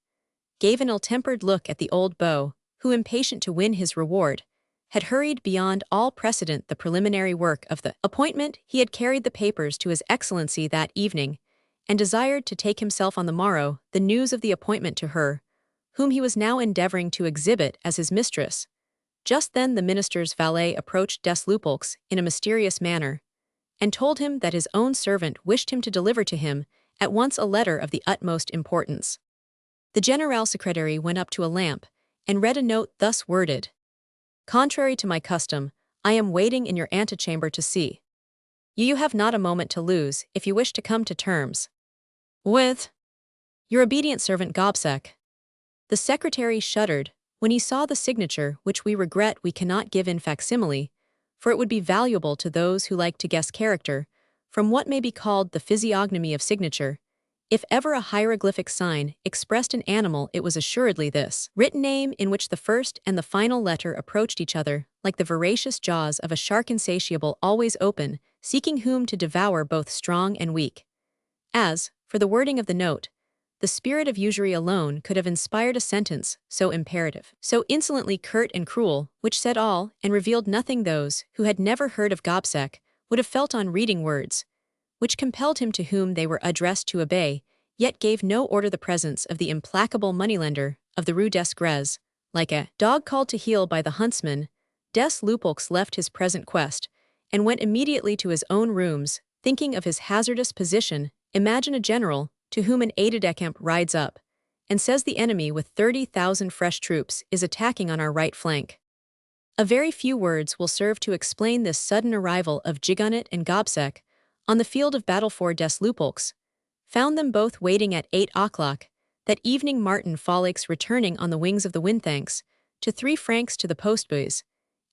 gave an ill-tempered look at the old beau, who, impatient to win his reward, had hurried beyond all precedent the preliminary work of the appointment. He had carried the papers to His Excellency that evening, and desired to take himself on the morrow the news of the appointment to her, whom he was now endeavoring to exhibit as his mistress. Just then the minister's valet approached des Lupeaulx in a mysterious manner, and told him that his own servant wished him to deliver to him at once a letter of the utmost importance. The general secretary went up to a lamp and read a note thus worded: "Contrary to my custom, I am waiting in your antechamber to see you. You have not a moment to lose if you wish to come to terms with your obedient servant Gobseck." The secretary shuddered when he saw the signature, which we regret we cannot give in facsimile, for it would be valuable to those who like to guess character from what may be called the physiognomy of signature. If ever a hieroglyphic sign expressed an animal, it was assuredly this written name, in which the first and the final letter approached each other like the voracious jaws of a shark, insatiable, always open, seeking whom to devour, both strong and weak. As for the wording of the note, the spirit of usury alone could have inspired a sentence so imperative, so insolently curt and cruel, which said all and revealed nothing. Those who had never heard of Gobseck would have felt on reading words, which compelled him to whom they were addressed to obey, yet gave no order. The presence of the implacable moneylender of the Rue des Grès, like a dog called to heel by the huntsman, Des Lupeaulx left his present quest, and went immediately to his own rooms, thinking of his hazardous position. Imagine a general, to whom an aide-de-camp rides up, and says the enemy with 30,000 fresh troops is attacking on our right flank. A very few words will serve to explain this sudden arrival of Gigonnet and Gobseck on the field of battle. For Des Lupeaulx found them both waiting at 8 o'clock that evening. Martin Follix returning on the wings of the wind, thanks to 3 francs to the postboys,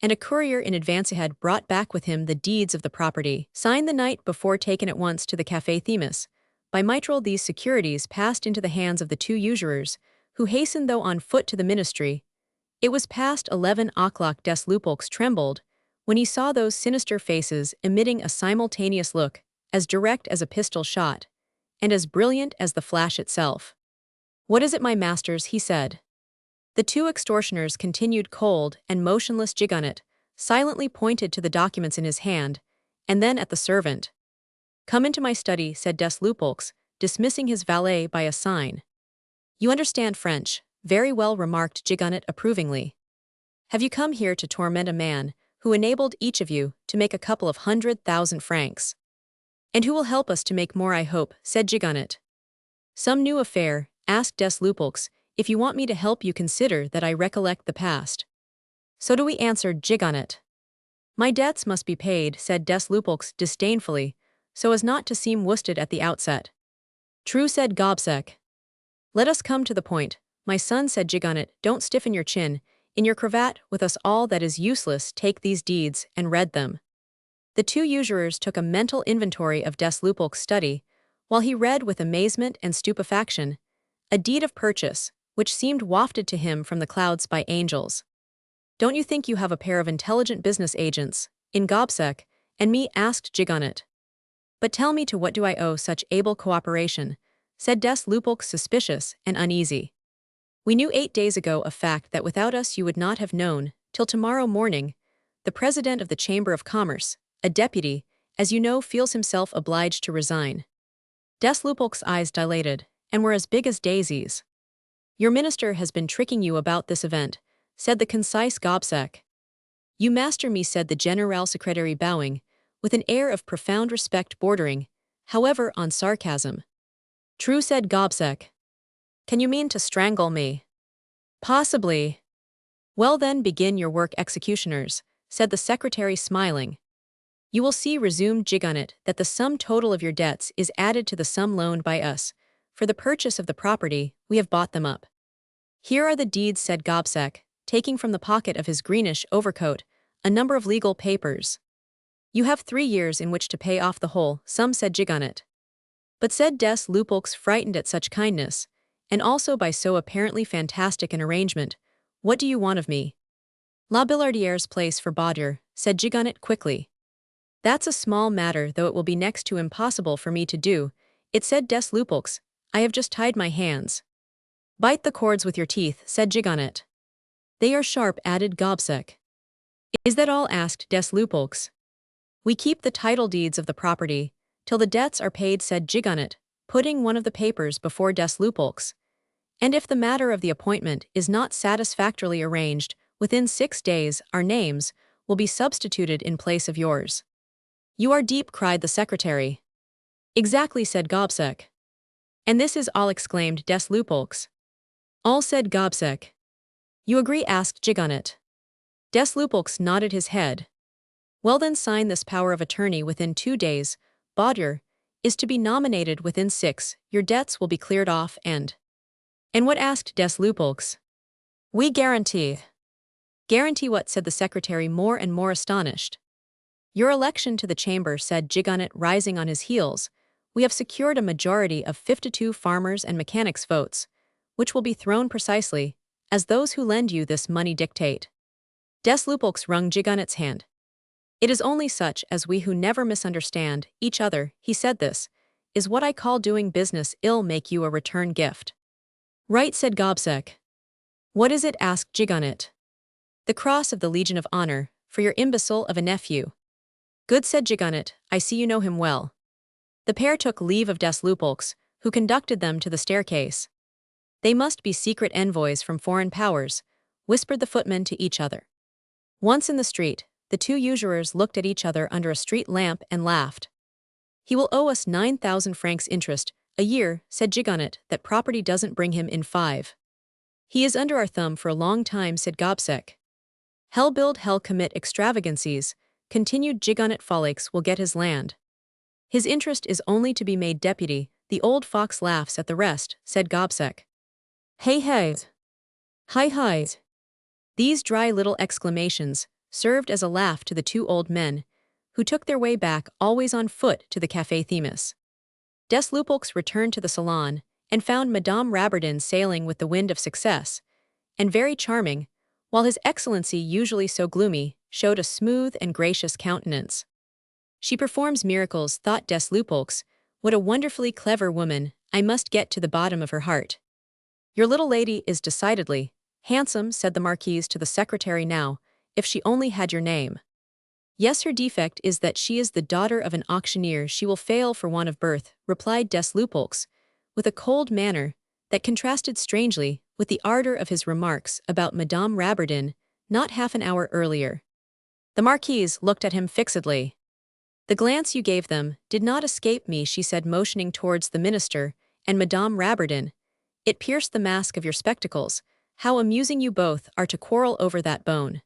and a courier in advance had brought back with him the deeds of the property, signed the night before, taken at once to the Café Themis. By Mitral these securities passed into the hands of the 2 usurers, who hastened though on foot to the ministry. It was past 11 o'clock. Des Lupeaulx trembled when he saw those sinister faces emitting a simultaneous look, as direct as a pistol shot, and as brilliant as the flash itself. "What is it, my masters?" he said. The 2 extortioners continued cold and motionless. Gigonnet silently pointed to the documents in his hand, and then at the servant. "Come into my study," said Des Lupeaulx, dismissing his valet by a sign. "You understand French." "Very well," remarked Gigonnet approvingly. "Have you come here to torment a man who enabled each of you to make a couple of 100,000 francs? And who will help us to make more, I hope," said Gigonnet. "Some new affair?" asked Des Lupeaulx. "If you want me to help you, consider that I recollect the past." "So do we," answered Gigonnet. "My debts must be paid," said Des Lupeaulx disdainfully, so as not to seem worsted at the outset. "True," said Gobseck. "Let us come to the point, my son," said Gigonnet. "Don't stiffen your chin in your cravat with us all. That is useless. Take these deeds and read them." The 2 usurers took a mental inventory of Des Lupeaulx's study, while he read with amazement and stupefaction a deed of purchase, which seemed wafted to him from the clouds by angels. "Don't you think you have a pair of intelligent business agents in Gobseck and me?" asked Gigonnet. "But tell me, to what do I owe such able cooperation?" said Des Lupeaulx, suspicious and uneasy. "We knew 8 days ago a fact that without us you would not have known till tomorrow morning. The President of the Chamber of Commerce, a deputy, as you know, feels himself obliged to resign." Des Lupeaulx's eyes dilated, and were as big as daisies. "Your minister has been tricking you about this event," said the concise Gobseck. "You master me," said the General Secretary, bowing, with an air of profound respect bordering, however, on sarcasm. "True," said Gobseck. "Can you mean to strangle me?" "Possibly." "Well then, begin your work, executioners," said the secretary, smiling. "You will see," resumed Gigonnet, "that the sum total of your debts is added to the sum loaned by us. For the purchase of the property, we have bought them up." "Here are the deeds," said Gobseck, taking from the pocket of his greenish overcoat a number of legal papers. "You have 3 years in which to pay off the whole sum," said Gigonnet. "But," said Des Lupeaulx, frightened at such kindness, and also by so apparently fantastic an arrangement, "what do you want of me?" "La Billardiere's place for Baudour," said Gigonnet quickly. "That's a small matter, though it will be next to impossible for me to do it," said Des Lupeaulx. "I have just tied my hands." "Bite the cords with your teeth," said Gigonnet. "They are sharp," added Gobseck. "Is that all?" asked Des Lupeaulx. "We keep the title deeds of the property till the debts are paid," said Gigonnet, putting one of the papers before Des Lupeaulx. "And if the matter of the appointment is not satisfactorily arranged, within 6 days our names will be substituted in place of yours." "You are deep," cried the secretary. "Exactly," said Gobseck. "And this is all?" exclaimed Des Lupeaulx. "All," said Gobseck. "You agree?" asked Gigonnet. Des Lupeaulx nodded his head. "Well then, sign this power of attorney within 2 days. Baudour is to be nominated within 6. Your debts will be cleared off and—" "And what?" asked Des Lupeaulx. "We guarantee." "Guarantee what?" said the secretary, more and more astonished. "Your election to the chamber," said Gigonnet, rising on his heels. "We have secured a majority of 52 farmers' and mechanics' votes, which will be thrown precisely as those who lend you this money dictate." Des Lupeaulx wrung Gigonnet's hand. "It is only such as we who never misunderstand each other," he said. "This is what I call doing business ill. Make you a return gift." "Right," said Gobseck. "What is it?" asked Gigonnet. "The cross of the Legion of Honor, for your imbecile of a nephew." Good, said Gigonnet, I see you know him well. The pair took leave of des Lupeaulx, who conducted them to the staircase. They must be secret envoys from foreign powers, whispered the footmen to each other. Once in the street, the two usurers looked at each other under a street lamp and laughed. He will owe us 9,000 francs interest a year, said Gigonnet, that property doesn't bring him in 5. He is under our thumb for a long time, said Gobseck. Hell build, hell commit extravagancies, continued Gigonnet. Folix will get his land. His interest is only to be made deputy, the old fox laughs at the rest, said Gobseck. Hey hey! Hi hi! These dry little exclamations served as a laugh to the two old men, who took their way back always on foot to the Café Themis. Des Lupeaulx returned to the salon, and found Madame Rabbardin sailing with the wind of success, and very charming, while His Excellency, usually so gloomy, showed a smooth and gracious countenance. She performs miracles, thought des Lupeaulx. What a wonderfully clever woman, I must get to the bottom of her heart. Your little lady is decidedly handsome, said the Marquise to the secretary. Now, if she only had your name. Yes, her defect is that she is the daughter of an auctioneer. She will fail for want of birth, replied des Lupeaulx, with a cold manner that contrasted strangely with the ardor of his remarks about Madame Rabbardin not half an hour earlier. The Marquise looked at him fixedly. The glance you gave them did not escape me, she said, motioning towards the minister and Madame Rabbardin. It pierced the mask of your spectacles. How amusing you both are to quarrel over that bone.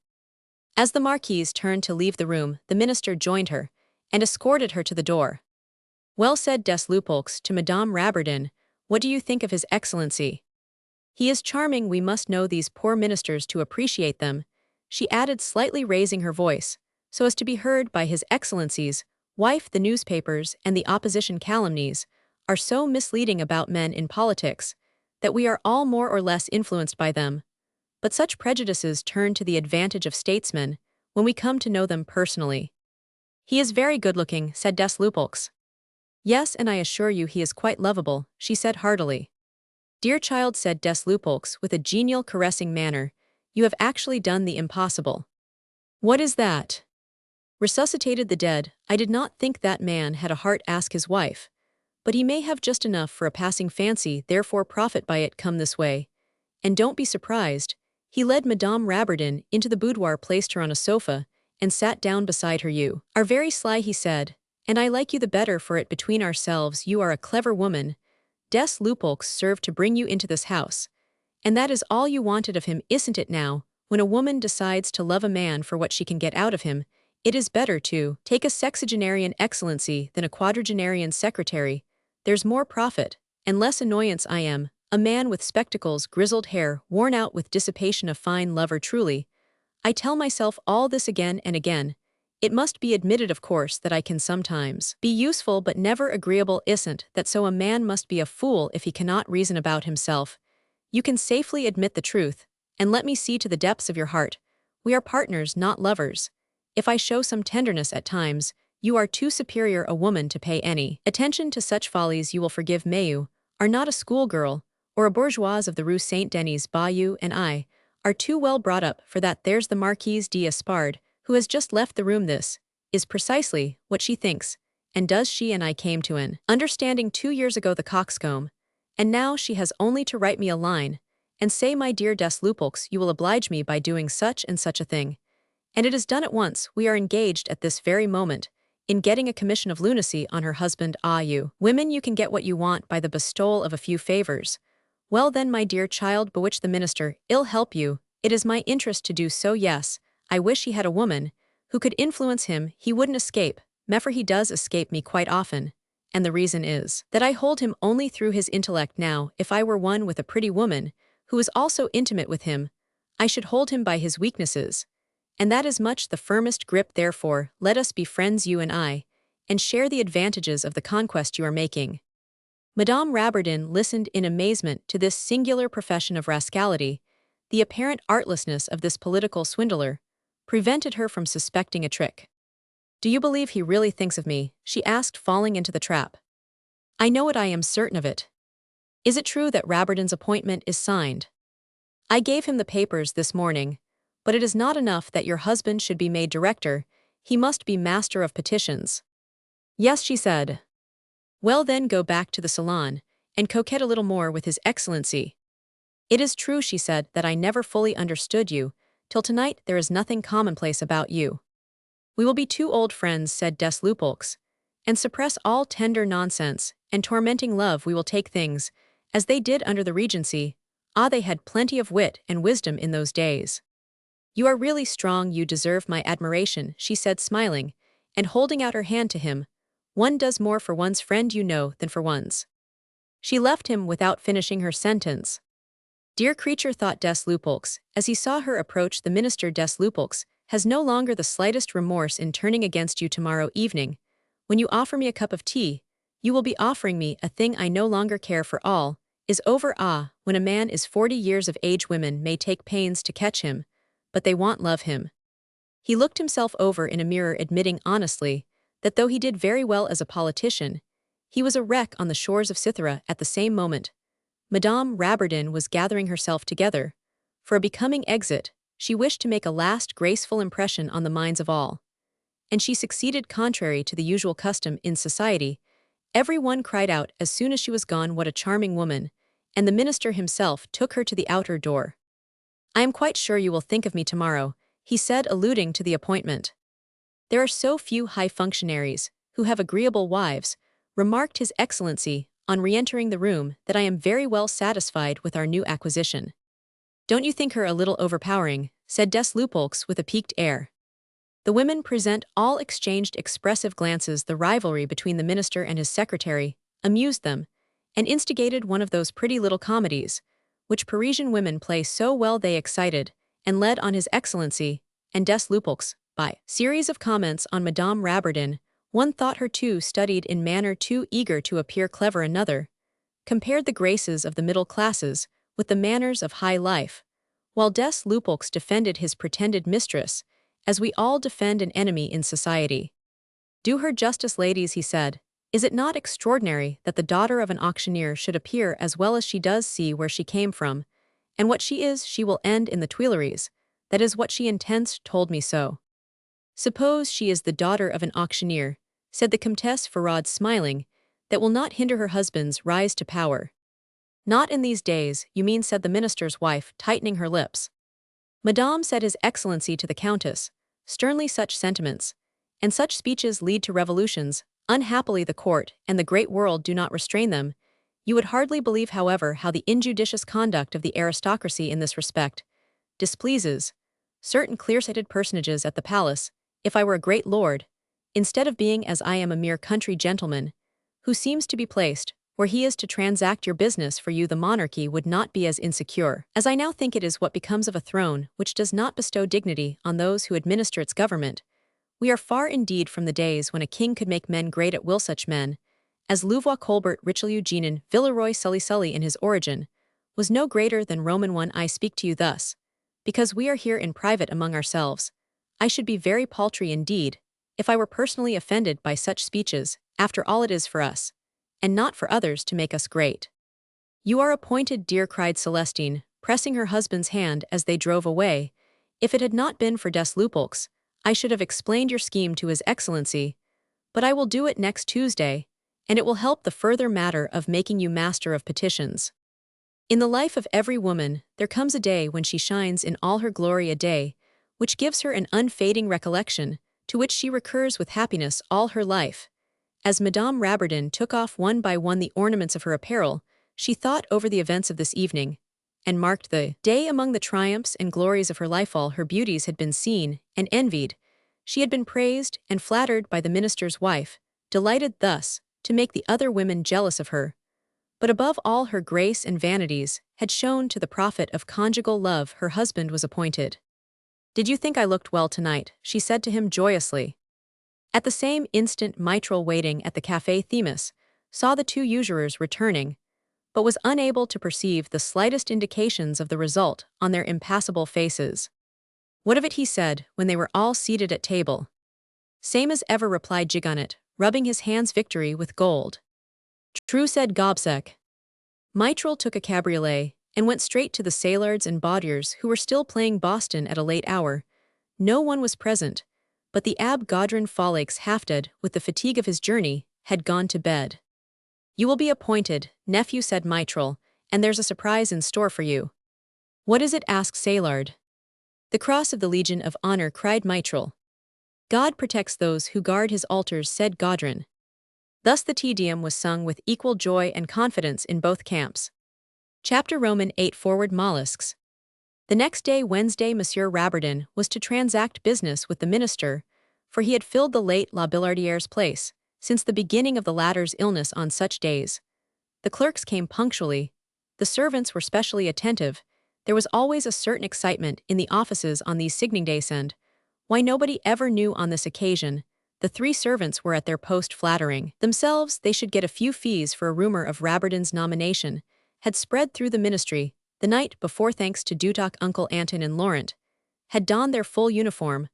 As the Marquise turned to leave the room, the minister joined her and escorted her to the door. Well, said des Lupeaulx to Madame Rabbardin, what do you think of His Excellency? He is charming. We must know these poor ministers to appreciate them, she added, slightly raising her voice, so as to be heard by His Excellency's wife. The newspapers and the opposition calumnies are so misleading about men in politics that we are all more or less influenced by them. But such prejudices turn to the advantage of statesmen when we come to know them personally. He is very good-looking, said des Lupeaulx. Yes, and I assure you he is quite lovable, she said heartily. Dear child, said des Lupeaulx with a genial, caressing manner, you have actually done the impossible. What is that? Resuscitated the dead. I did not think that man had a heart, ask his wife. But he may have just enough for a passing fancy, therefore profit by it. Come this way. And don't be surprised. He led Madame Rabbardin into the boudoir, placed her on a sofa, and sat down beside her. You are very sly, he said, and I like you the better for it. Between ourselves, you are a clever woman. Des Lupeaulx served to bring you into this house. And that is all you wanted of him, isn't it? Now, when a woman decides to love a man for what she can get out of him, it is better to take a sexagenarian excellency than a quadragenarian secretary. There's more profit, and less annoyance. I am a man with spectacles, grizzled hair, worn out with dissipation, a fine lover truly. I tell myself all this again and again. It must be admitted, of course, that I can sometimes be useful but never agreeable. Isn't that so? A man must be a fool if he cannot reason about himself. You can safely admit the truth, and let me see to the depths of your heart. We are partners, not lovers. If I show some tenderness at times, you are too superior a woman to pay any attention to such follies. You will forgive me. You are not a schoolgirl or a bourgeoise of the Rue Saint-Denis. You and I are too well brought up for that. There's the Marquise d'Espard, who has just left the room. This is precisely what she thinks, and does. She and I came to an understanding 2 years ago, the coxcomb, and now she has only to write me a line and say, my dear des Lupeaulx, you will oblige me by doing such and such a thing. And it is done at once. We are engaged at this very moment in getting a commission of lunacy on her husband. Ah, you women, you can get what you want by the bestowal of a few favors. Well then, my dear child, bewitch the minister. Ill help you, it is my interest to do so. Yes, I wish he had a woman who could influence him. He wouldn't escape me, for he does escape me quite often, and the reason is that I hold him only through his intellect. Now, if I were one with a pretty woman who is also intimate with him, I should hold him by his weaknesses, and that is much the firmest grip. Therefore, let us be friends, you and I, and share the advantages of the conquest you are making. Madame Rabbardin listened in amazement to this singular profession of rascality. The apparent artlessness of this political swindler prevented her from suspecting a trick. Do you believe he really thinks of me? She asked, falling into the trap. I know it, I am certain of it. Is it true that Rabbardin's appointment is signed? I gave him the papers this morning, but it is not enough that your husband should be made director. He must be master of petitions. Yes, she said. Well then go back to the salon, and coquette a little more with His Excellency. It is true, she said, that I never fully understood you. Till tonight there is nothing commonplace about you. We will be two old friends, said des Lupeaulx, and suppress all tender nonsense and tormenting love. We will take things as they did under the Regency. Ah, they had plenty of wit and wisdom in those days. You are really strong, you deserve my admiration, she said, smiling, and holding out her hand to him. One does more for one's friend, you know, than for one's. She left him without finishing her sentence. Dear creature, thought des Lupeaulx, as he saw her approach, the minister des Lupeaulx has no longer the slightest remorse in turning against you tomorrow evening. When you offer me a cup of tea, you will be offering me a thing I no longer care for. All is over. Ah, when a man is 40 years of age, women may take pains to catch him, but they won't love him. He looked himself over in a mirror, admitting honestly that though he did very well as a politician, he was a wreck on the shores of Cythera. At the same moment, Madame Rabbardin was gathering herself together. For a becoming exit, she wished to make a last graceful impression on the minds of all. And she succeeded. Contrary to the usual custom in society, every one cried out as soon as she was gone, what a charming woman, and the minister himself took her to the outer door. I am quite sure you will think of me tomorrow, he said, alluding to the appointment. There are so few high functionaries who have agreeable wives, remarked His Excellency on re-entering the room, that I am very well satisfied with our new acquisition. Don't you think her a little overpowering, said des Lupeaulx with a piqued air. The women present all exchanged expressive glances. The rivalry between the minister and his secretary amused them, and instigated one of those pretty little comedies which Parisian women play so well. They excited and led on His Excellency and des Lupeaulx by series of comments on Madame Rabbardin. One thought her too studied in manner, too eager to appear clever. Another compared the graces of the middle classes with the manners of high life, while des Lupeaulx defended his pretended mistress as we all defend an enemy in society. Do her justice, ladies, he said. Is it not extraordinary that the daughter of an auctioneer should appear as well as she does? See where she came from, and what she is. She will end in the Tuileries. That is what she intends, told me so. Suppose she is the daughter of an auctioneer, said the Comtesse Ferraud, smiling, that will not hinder her husband's rise to power. Not in these days, you mean, said the minister's wife, tightening her lips. Madame, said His Excellency to the Countess, sternly, such sentiments and such speeches lead to revolutions. Unhappily the court and the great world do not restrain them. You would hardly believe, however, how the injudicious conduct of the aristocracy in this respect displeases certain clear-sighted personages at the palace. If I were a great lord, instead of being as I am a mere country gentleman, who seems to be placed where he is to transact your business for you, the monarchy would not be as insecure as I now think it is. What becomes of a throne which does not bestow dignity on those who administer its government? We are far indeed from the days when a king could make men great at will. Such men as Louvois, Colbert, Richelieu, Genin, Villeroy, Sully in his origin was no greater than Roman I. I speak to you thus because we are here in private among ourselves. I should be very paltry indeed if I were personally offended by such speeches. After all, it is for us, and not for others, to make us great. You are appointed, dear, cried Celestine, pressing her husband's hand as they drove away. If it had not been for des Lupeaulx, I should have explained your scheme to His Excellency, but I will do it next Tuesday, and it will help the further matter of making you master of petitions. In the life of every woman, there comes a day when she shines in all her glory, a day which gives her an unfading recollection, to which she recurs with happiness all her life. As Madame Rabbardin took off one by one the ornaments of her apparel, she thought over the events of this evening, and marked the day among the triumphs and glories of her life. All her beauties had been seen and envied. She had been praised and flattered by the minister's wife, delighted thus to make the other women jealous of her. But above all, her grace and vanities had shown to the profit of conjugal love. Her husband was appointed. Did you think I looked well tonight? She said to him joyously. At the same instant, Mitral, waiting at the Café Themis, saw the two usurers returning, but was unable to perceive the slightest indications of the result on their impassible faces. What of it? He said, when they were all seated at table. Same as ever, replied Gigonnet, rubbing his hands. Victory with gold. True, said Gobseck. Mitral took a cabriolet and went straight to the Saillards and Bawdiers, who were still playing Boston at a late hour. No one was present, but the Abbe Gaudron Folix hafted, with the fatigue of his journey, had gone to bed. "You will be appointed," nephew said Mitral, "and there's a surprise in store for you." "What is it?" asked Saillard. "The cross of the Legion of Honor," cried Mitral. "God protects those who guard his altars," said Gaudron. Thus the Te Deum was sung with equal joy and confidence in both camps. Chapter Roman 8 Forward Mollusks. The next day, Wednesday, Monsieur Rabardin was to transact business with the minister, for he had filled the late La Billardiere's place, since the beginning of the latter's illness on such days. The clerks came punctually. The servants were specially attentive. There was always a certain excitement in the offices on these signing days, and why nobody ever knew on this occasion. The three servants were at their post flattering themselves they should get a few fees, for a rumor of Rabardin's nomination had spread through the ministry the night before, thanks to Dutoc. Uncle Anton and Laurent had donned their full uniform,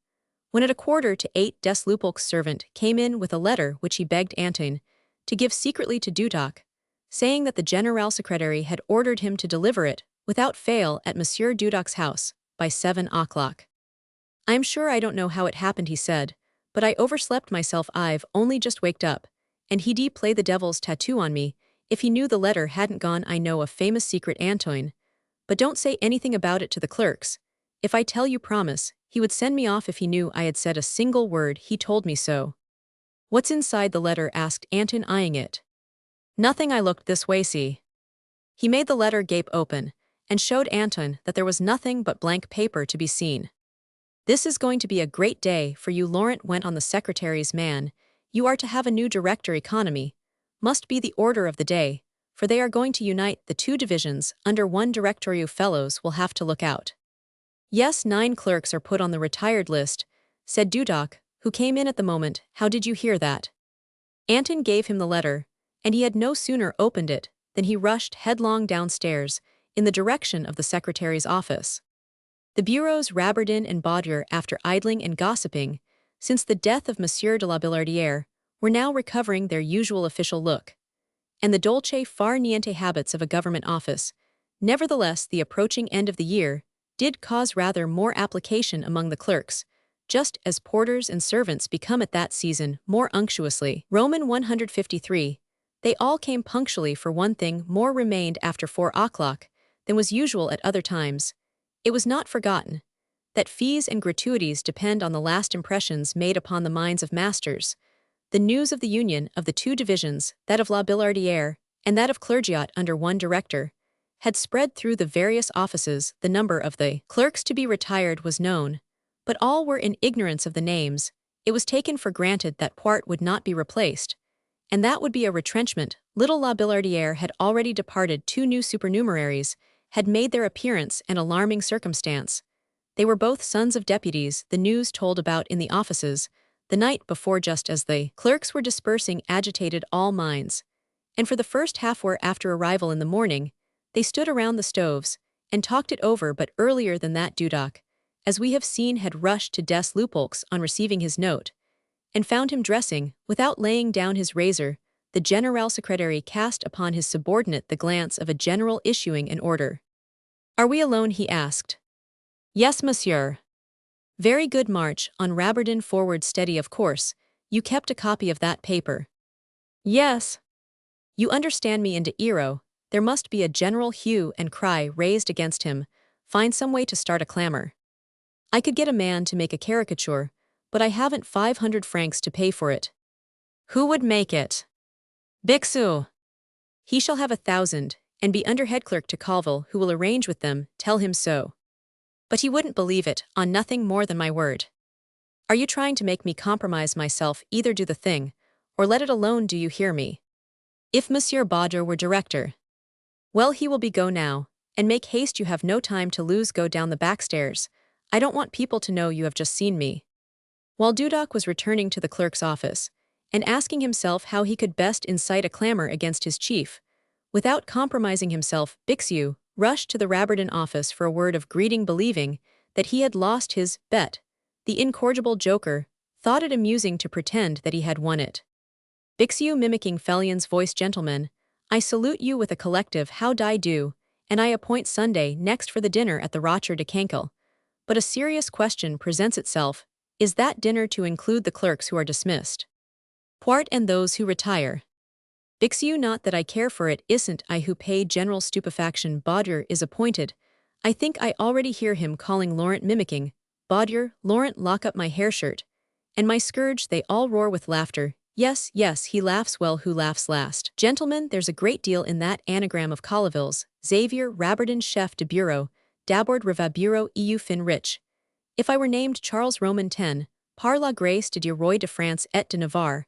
when at 7:15 Des Lupeaulx's servant came in with a letter which he begged Anton to give secretly to Dutoc, saying that the General Secretary had ordered him to deliver it, without fail, at Monsieur Dutoc's house, by 7 o'clock. "I'm sure I don't know how it happened," he said, "but I overslept myself. I've only just waked up, and he'd play the devil's tattoo on me if he knew the letter hadn't gone. I know a famous secret, Antoine, but don't say anything about it to the clerks. If I tell you, promise, he would send me off if he knew I had said a single word. He told me so." "What's inside the letter?" asked Anton, eyeing it. "Nothing." I looked this way, see." He made the letter gape open, and showed Anton that there was nothing but blank paper to be seen. "This is going to be a great day for you." Laurent went on, the secretary's man. "You are to have a new director, economy. Must be the order of the day, for they are going to unite the two divisions under one director. You fellows will have to look out." "Yes, 9 clerks are put on the retired list," said Dutoc, who came in at the moment. "How did you hear that?" Anton gave him the letter, and he had no sooner opened it than he rushed headlong downstairs in the direction of the secretary's office. The bureaus Rabardin and Baudier, after idling and gossiping since the death of Monsieur de la Billardière, were now recovering their usual official look, and the dolce far niente habits of a government office. Nevertheless, the approaching end of the year did cause rather more application among the clerks, just as porters and servants become at that season more unctuously. Roman 153. They all came punctually. For one thing more remained after 4 o'clock than was usual at other times. It was not forgotten that fees and gratuities depend on the last impressions made upon the minds of masters. The news of the union of the two divisions, that of La Billardière and that of Clergiot under one director, had spread through the various offices. The number of the clerks to be retired was known, but all were in ignorance of the names. It was taken for granted that Poit would not be replaced, and that would be a retrenchment. Little La Billardière had already departed. 2 new supernumeraries had made their appearance, an alarming circumstance. They were both sons of deputies. The news told about in the offices the night before, just as the clerks were dispersing, agitated all minds, and for the first half hour after arrival in the morning, they stood around the stoves and talked it over. But earlier than that, Dutoc, as we have seen, had rushed to Des Lupeaulx on receiving his note, and found him dressing, without laying down his razor. The General Secretary cast upon his subordinate the glance of a general issuing an order. "Are we alone?" he asked. "Yes, monsieur." "Very good. March on." Rabardin forward. "Steady, of course. You kept a copy of that paper?" "Yes." "You understand me into Eero. There must be a general hue and cry raised against him. Find some way to start a clamor. I could get a man to make a caricature, but I haven't 500 francs to pay for it." "Who would make it?" "Bixou. He shall have 1,000, and be under head clerk to Colville, who will arrange with them. Tell him so." "But he wouldn't believe it, on nothing more than my word." "Are you trying to make me compromise myself? Either do the thing, or let it alone. Do you hear me? If Monsieur Baudier were director, well, he will be. Go now, and make haste. You have no time to lose. Go down the back stairs. I don't want people to know you have just seen me." While Dutoc was returning to the clerk's office, and asking himself how he could best incite a clamor against his chief, without compromising himself, Bixou rushed to the Rabardin office for a word of greeting, believing that he had lost his bet. The incorrigible joker thought it amusing to pretend that he had won it. Bixou, mimicking Fellion's voice, "Gentlemen, I salute you with a collective how d'ye do, and I appoint Sunday next for the dinner at the Rocher de Cancale. But a serious question presents itself. Is that dinner to include the clerks who are dismissed? Part and those who retire. Bixu, not that I care for it, isn't I who pay general stupefaction. Baudier is appointed. I think I already hear him calling Laurent, mimicking, Baudier, Laurent, lock up my hair shirt. And my scourge, they all roar with laughter. Yes, yes, he laughs well who laughs last. Gentlemen, there's a great deal in that anagram of Colleville's. Xavier, Rabardin, chef de bureau, d'abord reva bureau eu fin rich. If I were named Charles Roman X, par la grâce de Dieu roi de France et de Navarre,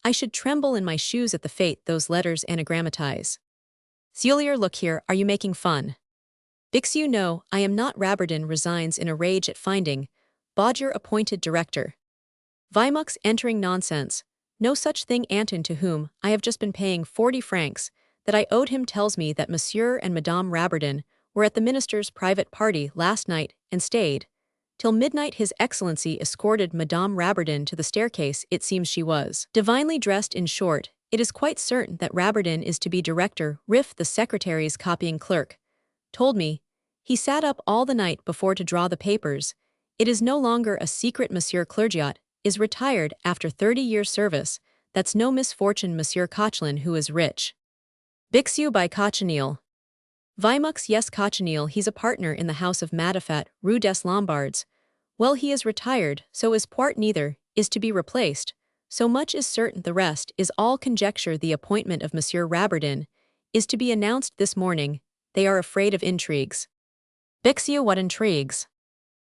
I should tremble in my shoes at the fate those letters anagrammatize. Sieulier, look here, are you making fun? Bixu, no, I am not. Rabardin resigns in a rage at finding Baudier appointed director. Vimux, entering nonsense. No such thing. Anton, to whom I have just been paying 40 francs, that I owed him, tells me that Monsieur and Madame Rabardin were at the minister's private party last night and stayed till midnight. His Excellency escorted Madame Rabardin to the staircase. It seems she was divinely dressed. In short, it is quite certain that Rabardin is to be director. Riff, the secretary's copying clerk, told me. He sat up all the night before to draw the papers. It is no longer a secret. Monsieur Clergiot is retired after 30 years' service. That's no misfortune. Monsieur Cochelin, who is rich. Bixu, by Cochineal. Vimux, yes, Cochineal, he's a partner in the house of Matifat, Rue des Lombards. Well, he is retired, so is Poit. Neither is to be replaced. So much is certain, the rest is all conjecture. The appointment of Monsieur Rabardin is to be announced this morning. They are afraid of intrigues. Bixu, what intrigues?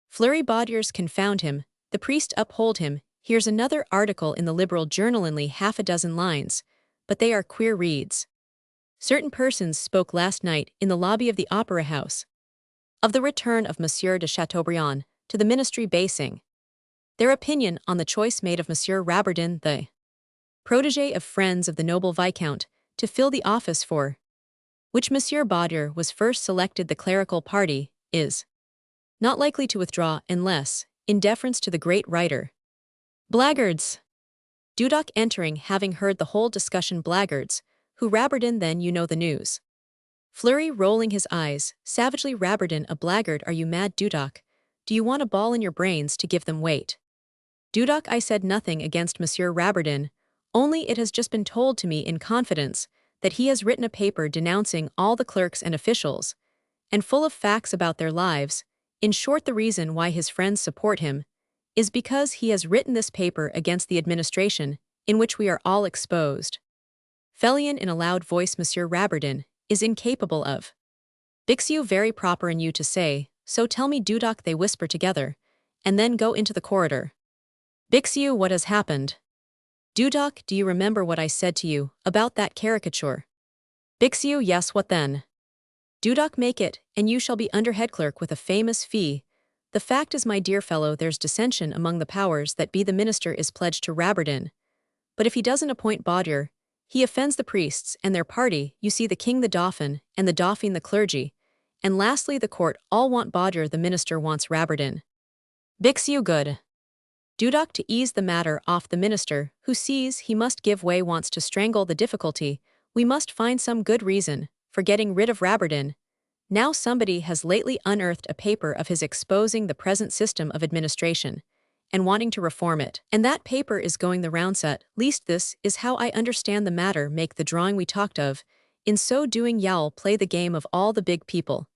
Fleury. Baudiers confound him. The priest uphold him. Here's another article in the Liberal Journal, only half a dozen lines, but they are queer reads. Certain persons spoke last night in the lobby of the Opera House of the return of Monsieur de Chateaubriand to the ministry, basing their opinion on the choice made of Monsieur Rabardin, the protégé of friends of the noble Viscount, to fill the office for which Monsieur Baudier was first selected. The clerical party is not likely to withdraw unless, in deference to the great writer. Blackguards. Dudok, entering, having heard the whole discussion. Blackguards. Who? Rabardin, then you know the news. Fleury, rolling his eyes, savagely. Rabardin a blackguard? Are you mad, Dudok? Do you want a ball in your brains to give them weight? Dudok, I said nothing against Monsieur Rabardin, only it has just been told to me in confidence that he has written a paper denouncing all the clerks and officials, and full of facts about their lives. In short, the reason why his friends support him is because he has written this paper against the administration, in which we are all exposed. Felion, in a loud voice. Monsieur Rabardin is incapable of. Bixu, very proper in you to say, so tell me. Dudok, they whisper together, and then go into the corridor. Bixu, what has happened? Dudok, do you remember what I said to you about that caricature? Bixu, yes, what then? Dudok, make it, and you shall be under head clerk with a famous fee. The fact is, my dear fellow, there's dissension among the powers that be. The minister is pledged to Rabardin, but if he doesn't appoint Baudier, he offends the priests and their party. You see, the king, the dauphin, and the dauphine, the clergy, and lastly the court, all want Baudier. The minister wants Rabardin. Bixu, good. Dudok, to ease the matter off the minister, who sees he must give way, wants to strangle the difficulty. We must find some good reason for getting rid of Rabardin. Now somebody has lately unearthed a paper of his exposing the present system of administration and wanting to reform it. And that paper is going the round. At least this is how I understand the matter. Make the drawing we talked of. In so doing, you'll play the game of all the big people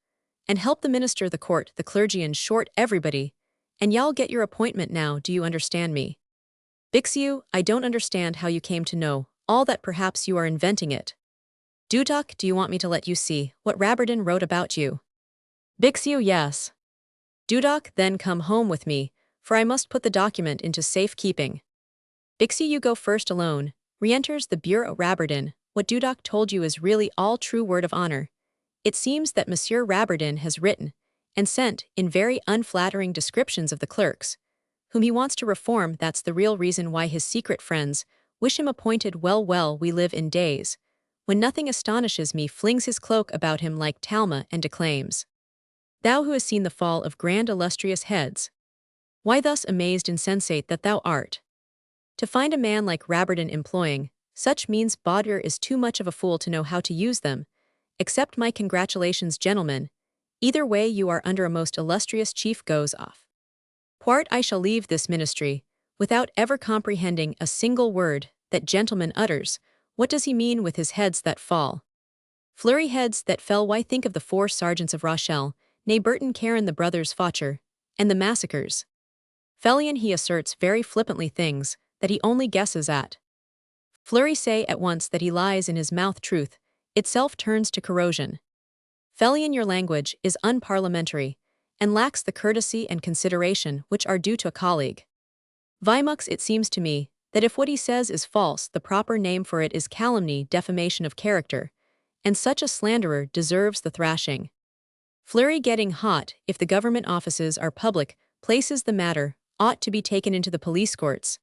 and help the minister, the court, the clergy, in short, everybody, and you'll get your appointment. Now, do you understand me? Bixu, I don't understand how you came to know all that. Perhaps you are inventing it. Dudok, do you want me to let you see what Rabardin wrote about you? Bixu, yes. Dudok, then come home with me, for I must put the document into safekeeping. Bixu, you go first alone. Re-enters the bureau. Rabardin, what Dudok told you is really all true, word of honor. It seems that Monsieur Rabardin has written and sent in very unflattering descriptions of the clerks, whom he wants to reform. That's the real reason why his secret friends wish him appointed. Well, we live in days when nothing astonishes me. Flings his cloak about him like Talma and declaims. Thou who hast seen the fall of grand illustrious heads, why thus amazed insensate that thou art? To find a man like Rabardin employing such means, Baudier is too much of a fool to know how to use them. Accept my congratulations, gentlemen. Either way, you are under a most illustrious chief. Goes off. Quart I shall leave this ministry, without ever comprehending a single word that gentleman utters. What does he mean with his heads that fall? Fleury heads that fell. Why, think of the 4 sergeants of Rochelle, nay Burton Caron, the brothers Faucher, and the massacres. Fellion he asserts very flippantly things that he only guesses at. Fleury say at once that he lies in his mouth. Truth itself turns to corrosion. Fellion, your language is unparliamentary, and lacks the courtesy and consideration which are due to a colleague. Vimux, it seems to me, that if what he says is false, the proper name for it is calumny, defamation of character, and such a slanderer deserves the thrashing. Fleury, getting hot, if the government offices are public places, the matter ought to be taken into the police courts.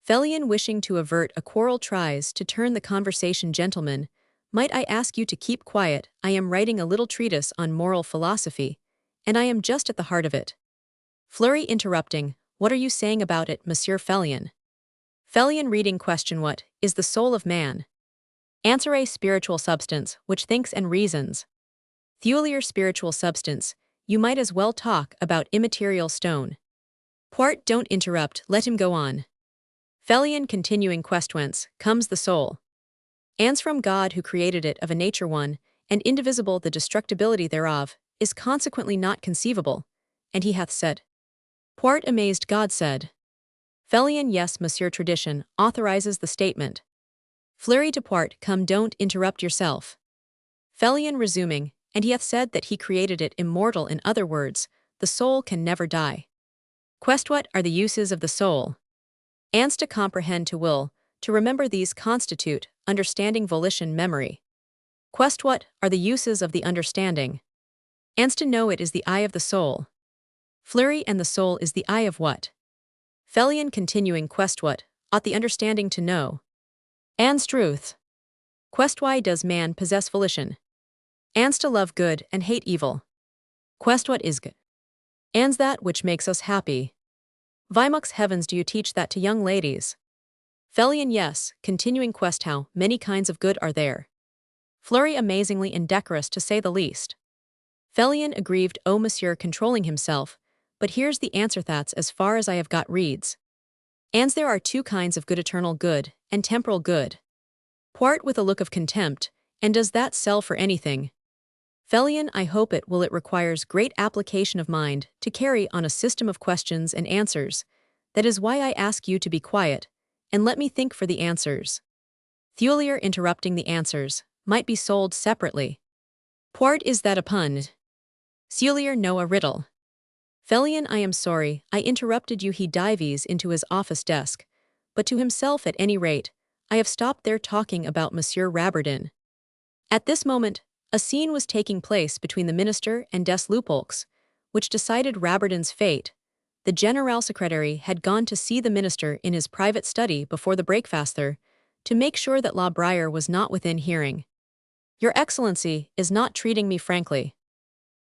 Fellion, wishing to avert a quarrel, tries to turn the conversation. Gentlemen, might I ask you to keep quiet? I am writing a little treatise on moral philosophy, and I am just at the heart of it. Fleury, interrupting, what are you saying about it, Monsieur Fellion? Fellion, reading, question, what is the soul of man? Answer, a spiritual substance, which thinks and reasons. Thulier, spiritual substance, you might as well talk about immaterial stone. Quart, don't interrupt, let him go on. Fellion, continuing, quest, whence comes the soul? Ans, from God who created it of a nature one, and indivisible. The destructibility thereof is consequently not conceivable, and he hath said. Quart, amazed, God said. Fellion, yes, Monsieur, tradition authorizes the statement. Fleury to Quart, come, don't interrupt yourself. Fellion, resuming, and he hath said that he created it immortal. In other words, the soul can never die. Quest, what are the uses of the soul? Ans, to comprehend, to will, to remember. These constitute understanding, volition, memory. Quest, what are the uses of the understanding? Ans, to know it is the eye of the soul. Fleury, and the soul is the eye of what? Fellion, continuing, quest, what ought the understanding to know? Ans, truth. Quest, why does man possess volition? Ans, to love good and hate evil. Quest, what is good? Ans, that which makes us happy. Vimux, heavens, do you teach that to young ladies? Fellion, yes, continuing, quest, how many kinds of good are there? Fleury, amazingly indecorous to say the least. Fellion, aggrieved, oh Monsieur, controlling himself, but here's the answer, that's as far as I have got. Reads. Ans, there are 2 kinds of good, eternal good and temporal good. Quart, with a look of contempt, and does that sell for anything? Fellion, I hope it will. It requires great application of mind to carry on a system of questions and answers. That is why I ask you to be quiet, and let me think for the answers. Thulier, interrupting, the answers might be sold separately. Quart, is that a pun? Thulier, no, a riddle. Fellion, I am sorry, I interrupted you. He dives into his office desk, but to himself, at any rate, I have stopped there talking about Monsieur Rabardin. At this moment, a scene was taking place between the minister and des Lupeaulx, which decided Rabardin's fate. The general secretary had gone to see the minister in his private study before the breakfast there, to make sure that La Brière was not within hearing. Your Excellency is not treating me frankly.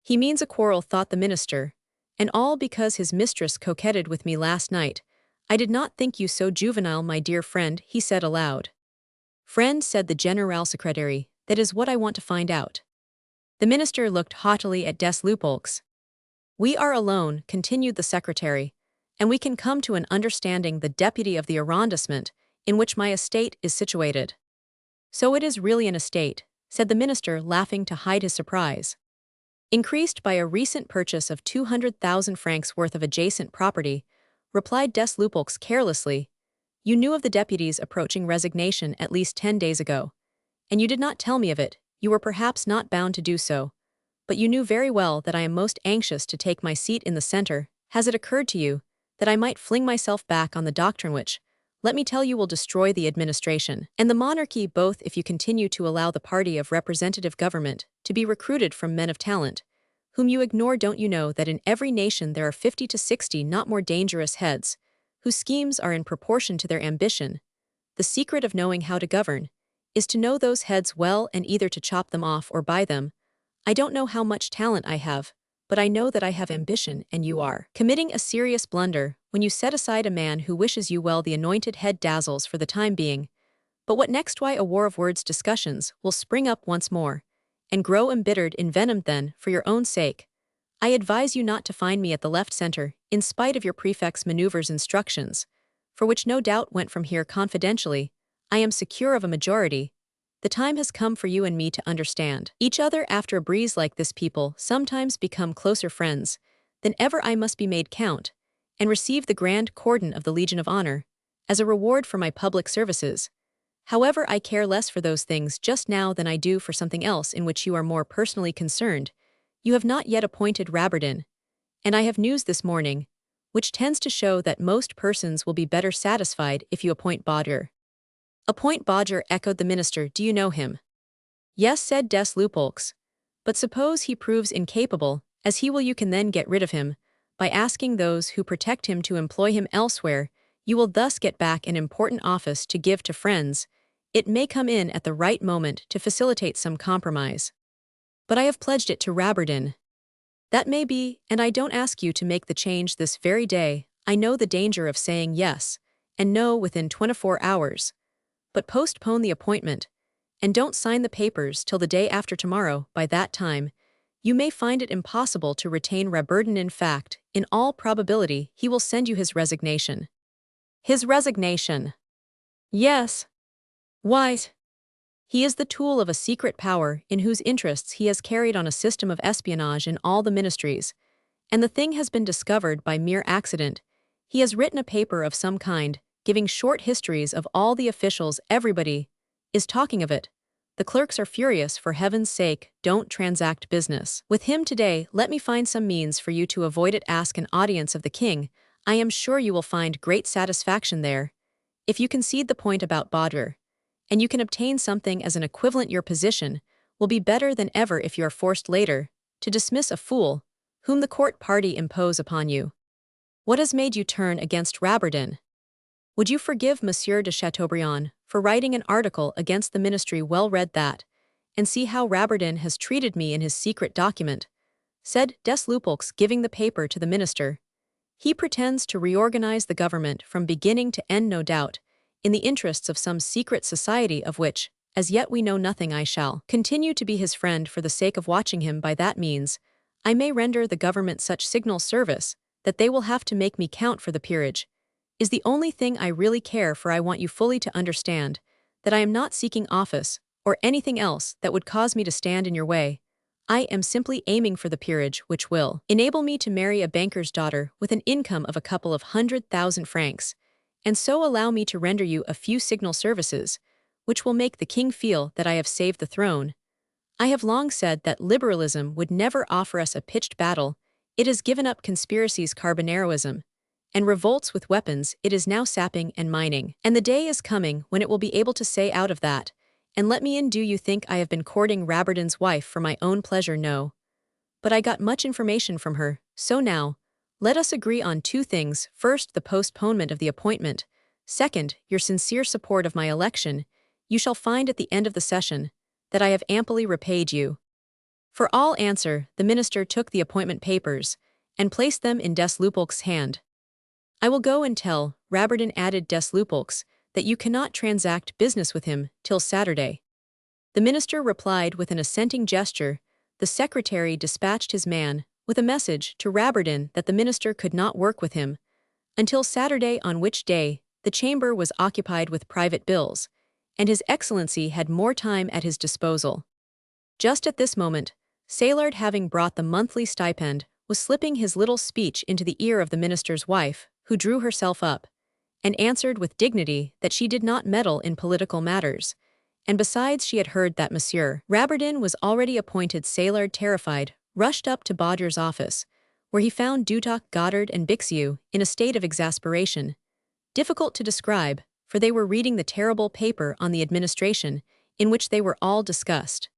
He means a quarrel, thought the minister, and all because his mistress coquetted with me last night. I did not think you so juvenile, my dear friend, he said aloud. Friend, said the general secretary, that is what I want to find out. The minister looked haughtily at des Lupeaulx. We are alone, continued the secretary, and we can come to an understanding. The deputy of the arrondissement, in which my estate is situated. So it is really an estate, said the minister, laughing to hide his surprise. Increased by a recent purchase of 200,000 francs worth of adjacent property, replied des Lupeaulx carelessly. You knew of the deputy's approaching resignation at least 10 days ago, and you did not tell me of it. You were perhaps not bound to do so, but you knew very well that I am most anxious to take my seat in the center. Has it occurred to you that I might fling myself back on the doctrine which, let me tell you, will destroy the administration and the monarchy both if you continue to allow the party of representative government to be recruited from men of talent, whom you ignore? Don't you know that in every nation there are 50 to 60 not more dangerous heads, whose schemes are in proportion to their ambition? The secret of knowing how to govern is to know those heads well and either to chop them off or buy them. I don't know how much talent I have, but I know that I have ambition, and you are committing a serious blunder when you set aside a man who wishes you well. The anointed head dazzles for the time being, but what next? Why, a war of words discussions will spring up once more, and grow embittered, envenomed then, for your own sake. I advise you not to find me at the left center, in spite of your prefect's maneuvers instructions, for which no doubt went from here confidentially. I am secure of a majority. The time has come for you and me to understand each other after a breeze like this. People sometimes become closer friends than ever. I must be made count, and receive the grand cordon of the Legion of Honor, as a reward for my public services. However, I care less for those things just now than I do for something else in which you are more personally concerned. You have not yet appointed Rabardin, and I have news this morning, which tends to show that most persons will be better satisfied if you appoint Bodger. Appoint Bodger, echoed the minister. Do you know him? Yes, said des Lupeaulx. But suppose he proves incapable, as he will, you can then get rid of him, by asking those who protect him to employ him elsewhere. You will thus get back an important office to give to friends. It may come in at the right moment to facilitate some compromise. But I have pledged it to Rabardin. That may be, and I don't ask you to make the change this very day. I know the danger of saying yes and no within 24 hours. But postpone the appointment, and don't sign the papers till the day after tomorrow. By that time, you may find it impossible to retain Rabardin. In fact, in all probability, he will send you his resignation. His resignation? Yes. Why? He is the tool of a secret power in whose interests he has carried on a system of espionage in all the ministries, and the thing has been discovered by mere accident. He has written a paper of some kind, giving short histories of all the officials. Everybody is talking of it. The clerks are furious. For heaven's sake, don't transact business with him today. Let me find some means for you to avoid it. Ask an audience of the king. I am sure you will find great satisfaction there. If you concede the point about Bodger, and you can obtain something as an equivalent, your position will be better than ever if you are forced later to dismiss a fool whom the court party impose upon you. What has made you turn against Rabardin? Would you forgive Monsieur de Chateaubriand for writing an article against the ministry? Well, read that, and see how Rabardin has treated me in his secret document, said des Lupeaulx, giving the paper to the minister. He pretends to reorganize the government from beginning to end, no doubt, in the interests of some secret society of which, as yet, we know nothing. I shall continue to be his friend for the sake of watching him. By that means, I may render the government such signal service that they will have to make me count for the peerage. Is the only thing I really care for. I want you fully to understand that I am not seeking office or anything else that would cause me to stand in your way. I am simply aiming for the peerage, which will enable me to marry a banker's daughter with an income of a couple of 100,000 francs, and so allow me to render you a few signal services, which will make the king feel that I have saved the throne. I have long said that liberalism would never offer us a pitched battle. It has given up conspiracies, Carbonaroism, and revolts with weapons. It is now sapping and mining, and the day is coming when it will be able to say out of that, and let me in. Do you think I have been courting Rabardin's wife for my own pleasure? No. But I got much information from her. So now, let us agree on two things. First, the postponement of the appointment. Second, your sincere support of my election. You shall find at the end of the session that I have amply repaid you. For all answer, the minister took the appointment papers and placed them in des Lupeaulx's hand. I will go and tell Rabardin, added des Lupeaulx, that you cannot transact business with him till Saturday. The minister replied with an assenting gesture. The secretary dispatched his man with a message to Rabardin that the minister could not work with him until Saturday, on which day the chamber was occupied with private bills, and His Excellency had more time at his disposal. Just at this moment, Saillard, having brought the monthly stipend, was slipping his little speech into the ear of the minister's wife, who drew herself up and answered with dignity that she did not meddle in political matters, and besides she had heard that Monsieur Rabardin was already appointed. Saillard, terrified, rushed up to Bodger's office, where he found Dutoc, Goddard, and Bixiou in a state of exasperation, difficult to describe, for they were reading the terrible paper on the administration, in which they were all discussed.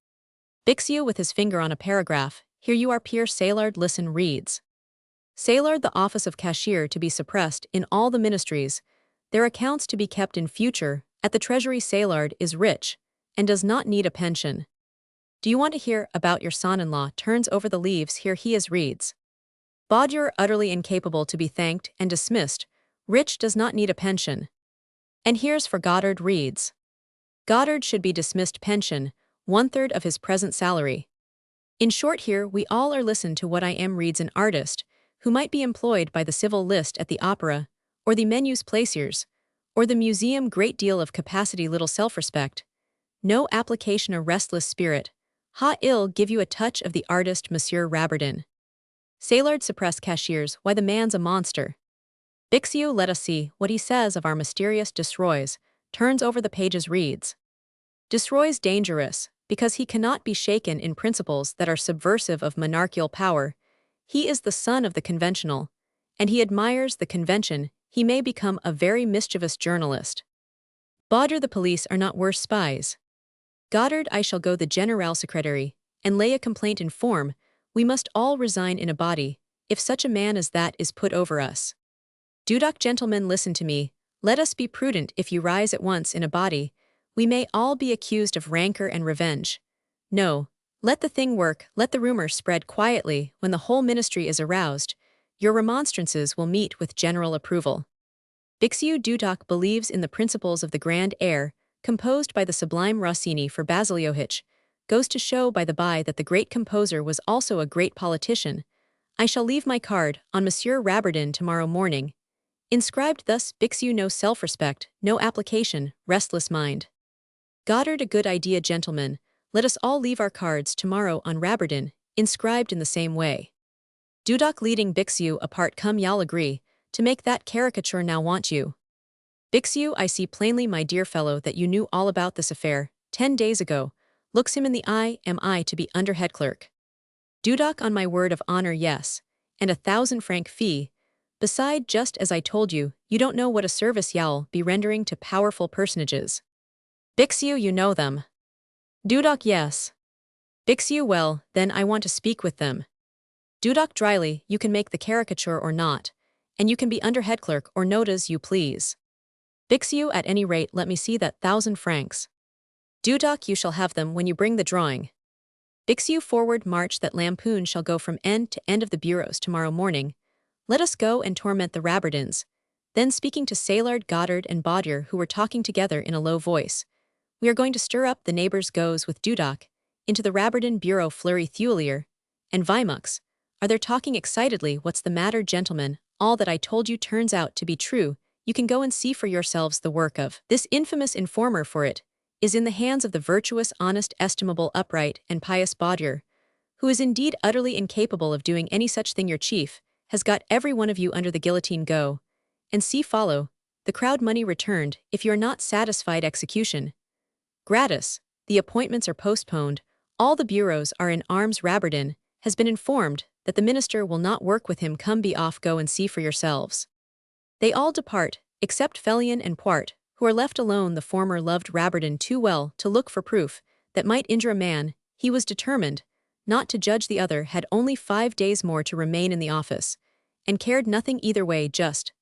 Bixiou, with his finger on a paragraph, "Here you are, Pierre." Saillard, listen, reads. Saillard, the office of cashier to be suppressed in all the ministries, their accounts to be kept in future at the treasury. Saillard is rich and does not need a pension. Do you want to hear about your son-in-law? Turns over the leaves. Here he is, reads. Bodger, utterly incapable to be thanked and dismissed, rich, does not need a pension. And here's for Goddard, reads. Goddard should be dismissed, pension, 1/3 of his present salary. In short here we all are listen to what I am reads an artist, who might be employed by the civil list at the opera, or the menus plaisirs, or the museum great deal of capacity little self-respect. No application a restless spirit. Ha ill give you a touch of the artist Monsieur Rabardin. Sailard suppress cashiers, why the man's a monster. Bixio let us see what he says of our mysterious Desroys, turns over the pages reads. Desroys dangerous, because he cannot be shaken in principles that are subversive of monarchical power. He is the son of the conventional, and he admires the convention. He may become a very mischievous journalist. Baudre the police are not worse spies. Goddard I shall go the general secretary, and lay a complaint in form, we must all resign in a body, if such a man as that is put over us. Dudoc gentlemen listen to me, let us be prudent if you rise at once in a body, we may all be accused of rancor and revenge. No, let the thing work, let the rumor spread quietly when the whole ministry is aroused, your remonstrances will meet with general approval. Bixiou Dudoc believes in the principles of the grand air, composed by the sublime Rossini for Basilio Hitch, goes to show by the by that the great composer was also a great politician. I shall leave my card on Monsieur Rabardin tomorrow morning. Inscribed thus Bixiou no self-respect, no application, restless mind. Goddard a good idea gentlemen, let us all leave our cards tomorrow on Rabardin, inscribed in the same way. Dudoc leading Bixiou apart come y'all agree, to make that caricature now want you. Bixiou I see plainly my dear fellow that you knew all about this affair, 10 days ago, looks him in the eye, am I to be under head clerk? Dudoc on my word of honor yes, and 1,000 franc fee, beside just as I told you, you don't know what a service y'all be rendering to powerful personages. Bixiou you know them. Dudoc yes. Bixiou well, then I want to speak with them. Dudoc dryly, you can make the caricature or not, and you can be under head clerk or note as you please. Bixiou at any rate let me see that 1,000 francs. Dudoc you shall have them when you bring the drawing. Bixiou forward march that lampoon shall go from end to end of the bureaus tomorrow morning. Let us go and torment the Rabardins. Then speaking to Sailard, Goddard and Baudre who were talking together in a low voice. We are going to stir up the neighbors goes with Dudoc, into the Rabardin bureau Fleury Thuelier, and Vimux. Are they talking excitedly? What's the matter gentlemen, all that I told you turns out to be true, you can go and see for yourselves the work of this infamous informer for it is in the hands of the virtuous, honest, estimable, upright, and pious Baudre, who is indeed utterly incapable of doing any such thing. Your chief has got every one of you under the guillotine. Go and see follow, the crowd money returned, if you are not satisfied execution. Gratis, the appointments are postponed, all the bureaus are in arms. Rabardin has been informed that the minister will not work with him. Come be off, go and see for yourselves. They all depart, except Felion and Poart, who are left alone. The former loved Rabardin too well to look for proof that might injure a man, he was determined not to judge. The other had only 5 days more to remain in the office, and cared nothing either way. Just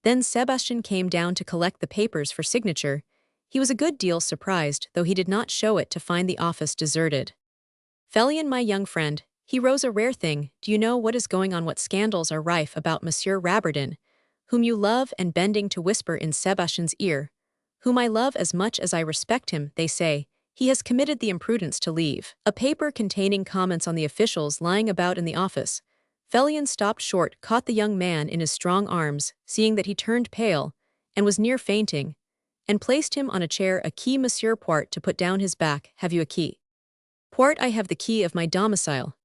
then Sebastian came down to collect the papers for signature. He was a good deal surprised, though he did not show it, to find the office deserted. Felion my young friend, he rose a rare thing, do you know what is going on? What scandals are rife about Monsieur Rabardin, whom you love, and bending to whisper in Sebastian's ear, whom I love as much as I respect him, they say, he has committed the imprudence to leave a paper containing comments on the officials lying about in the office. Felion stopped short, caught the young man in his strong arms, seeing that he turned pale, and was near fainting, and placed him on a chair. A key, Monsieur Poart, to put down his back. Have you a key? Poart, I have the key of my domicile.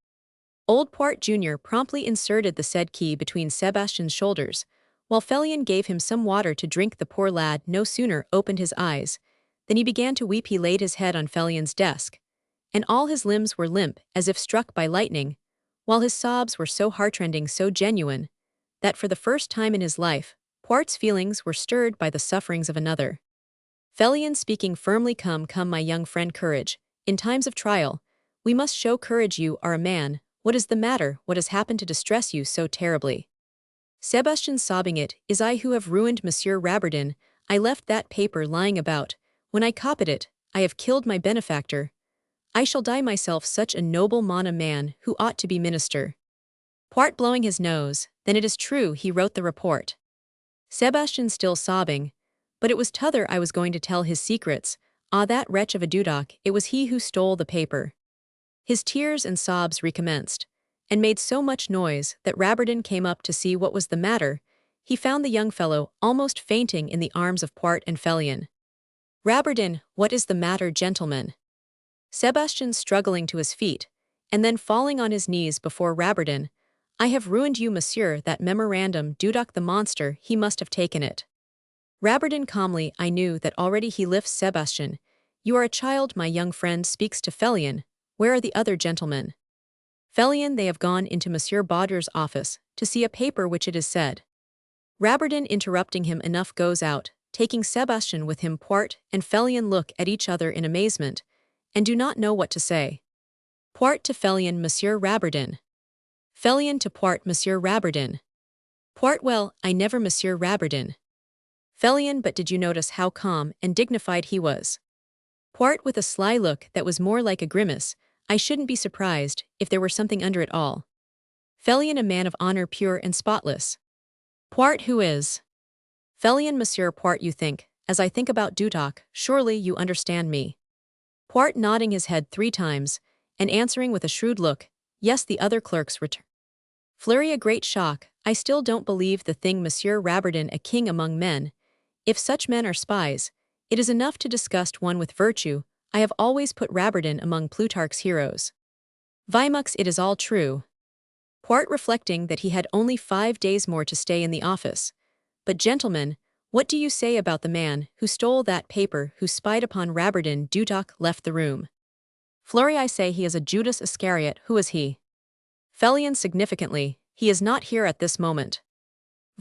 Old Poart Jr. promptly inserted the said key between Sebastian's shoulders, while Felion gave him some water to drink. The poor lad no sooner opened his eyes than he began to weep. He laid his head on Felion's desk, and all his limbs were limp as if struck by lightning, while his sobs were so heartrending, so genuine, that for the first time in his life, Poart's feelings were stirred by the sufferings of another. Felion speaking firmly, come, my young friend, courage. In times of trial, we must show courage. You are a man. What is the matter? What has happened to distress you so terribly? Sebastian sobbing, it is I who have ruined Monsieur Rabardin. I left that paper lying about. When I copied it, I have killed my benefactor. I shall die myself, such a noble man who ought to be minister. Poart blowing his nose, then it is true he wrote the report. Sebastian still sobbing, but it was t'other I was going to tell his secrets. Ah, that wretch of a Dudoc, it was he who stole the paper. His tears and sobs recommenced, and made so much noise that Rabardin came up to see what was the matter. He found the young fellow almost fainting in the arms of Poart and Felion. "Rabardin, what is the matter, gentlemen?" Sebastian struggling to his feet, and then falling on his knees before Rabardin. "I have ruined you, monsieur, that memorandum, Dudoc the monster, he must have taken it." Rabardin calmly, I knew that already. He lifts Sebastian. "You are a child, my young friend," speaks to Felion. "Where are the other gentlemen?" Felion, "They have gone into Monsieur Baudier's office, to see a paper which it is said." Rabardin interrupting him, enough, goes out, taking Sebastian with him. Poart and Felion look at each other in amazement, and do not know what to say. Poart to Felion, "Monsieur Rabardin." Felion to Poart, "Monsieur Rabardin." Poart, "Well, I never, Monsieur Rabardin." Felion, "But did you notice how calm and dignified he was?" Poart with a sly look that was more like a grimace, "I shouldn't be surprised if there were something under it all." Felion, "A man of honor, pure and spotless." Poart, "Who is?" Felion, "Monsieur Poart, you think, as I think about Dudoc, surely you understand me." Poart nodding his head 3 times, and answering with a shrewd look, "Yes." The other clerks return. Fleury, a great shock, "I still don't believe the thing, Monsieur Rabardin, a king among men. If such men are spies, it is enough to disgust one with virtue. I have always put Rabardin among Plutarch's heroes." Vimux, "It is all true." Poart reflecting that he had only 5 days more to stay in the office. "But gentlemen, what do you say about the man who stole that paper, who spied upon Rabardin?" Dudoc left the room. Fleury, "I say he is a Judas Iscariot. Who is he?" Felion significantly, "He is not here at this moment."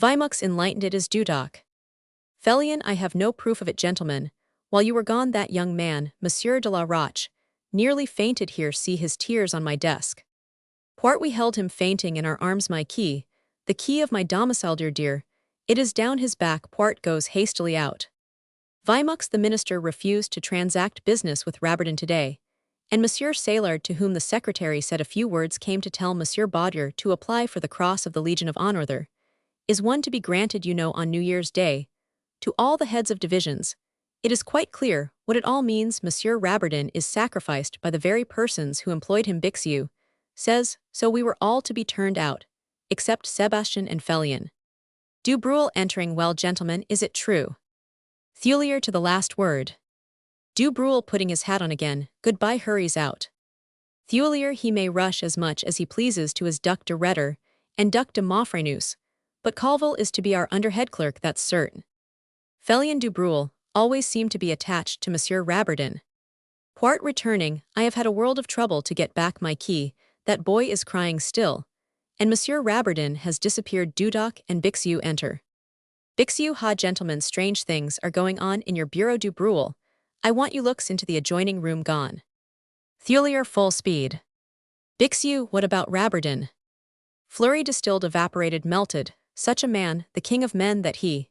Vimux enlightened, "It is Dudoc." Felion, "I have no proof of it, gentlemen. While you were gone, that young man, Monsieur de la Roche, nearly fainted here. See his tears on my desk." Poart, "We held him fainting in our arms. My key, the key of my domicile, dear, it is down his back." Poart goes hastily out. Vimux, "The minister refused to transact business with Rabardin today, and Monsieur Saillard, to whom the secretary said a few words, came to tell Monsieur Baudier to apply for the cross of the Legion of Honor. There is one to be granted, you know, on New Year's Day, to all the heads of divisions. It is quite clear what it all means. Monsieur Rabardin is sacrificed by the very persons who employed him. Bixiou says, so we were all to be turned out, except Sebastian and Felion." Du Bruel entering, "Well, gentlemen, is it true?" Thulier to the last word. Du Bruel putting his hat on again, "Goodbye," hurries out. Thulier, "He may rush as much as he pleases to his Duc de Rhetor and Duc de Maufrigneuse, but Colville is to be our under-head clerk, that's certain." Felion, Du Bruel, "Always seemed to be attached to Monsieur Rabardin." Poart returning, "I have had a world of trouble to get back my key, that boy is crying still, and Monsieur Rabardin has disappeared." Dudoc and Bixiou enter. Bixiou, "Ha, gentlemen, strange things are going on in your bureau." Du Bruel, "I want you looks into the adjoining room." Gone. Thulier, full speed. Bixiou, "What about Rabardin?" Fleury, "Distilled, evaporated, melted, such a man, the king of men that he."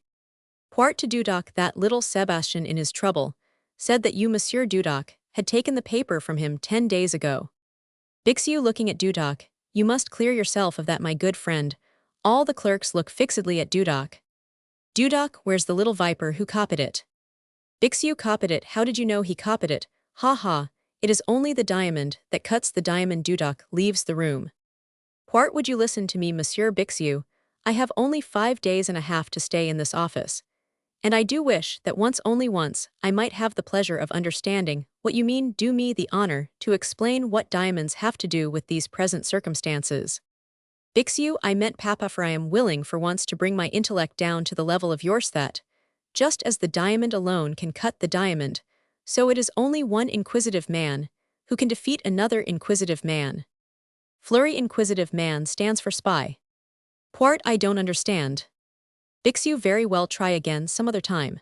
Poart to Dudoc, "That little Sebastian in his trouble said that you, Monsieur Dudoc, had taken the paper from him 10 days ago." Bixiou looking at Dudoc, "You must clear yourself of that, my good friend." All the clerks look fixedly at Dudoc. Dudoc, "Where's the little viper who copied it?" Bixiou, "Copied it? How did you know he copied it? Ha ha, it is only the diamond that cuts the diamond." Dudoc leaves the room. Poart, "Would you listen to me, Monsieur Bixiou? I have only 5 days and a half to stay in this office, and I do wish that once, only once, I might have the pleasure of understanding what you mean. Do me the honor to explain what diamonds have to do with these present circumstances." Bixiou, "I meant papa, for I am willing for once to bring my intellect down to the level of yours, that, just as the diamond alone can cut the diamond, so it is only one inquisitive man who can defeat another inquisitive man." Fleury, "Inquisitive man stands for spy." Poart, "I don't understand." Bixiou, "Very well, try again some other time."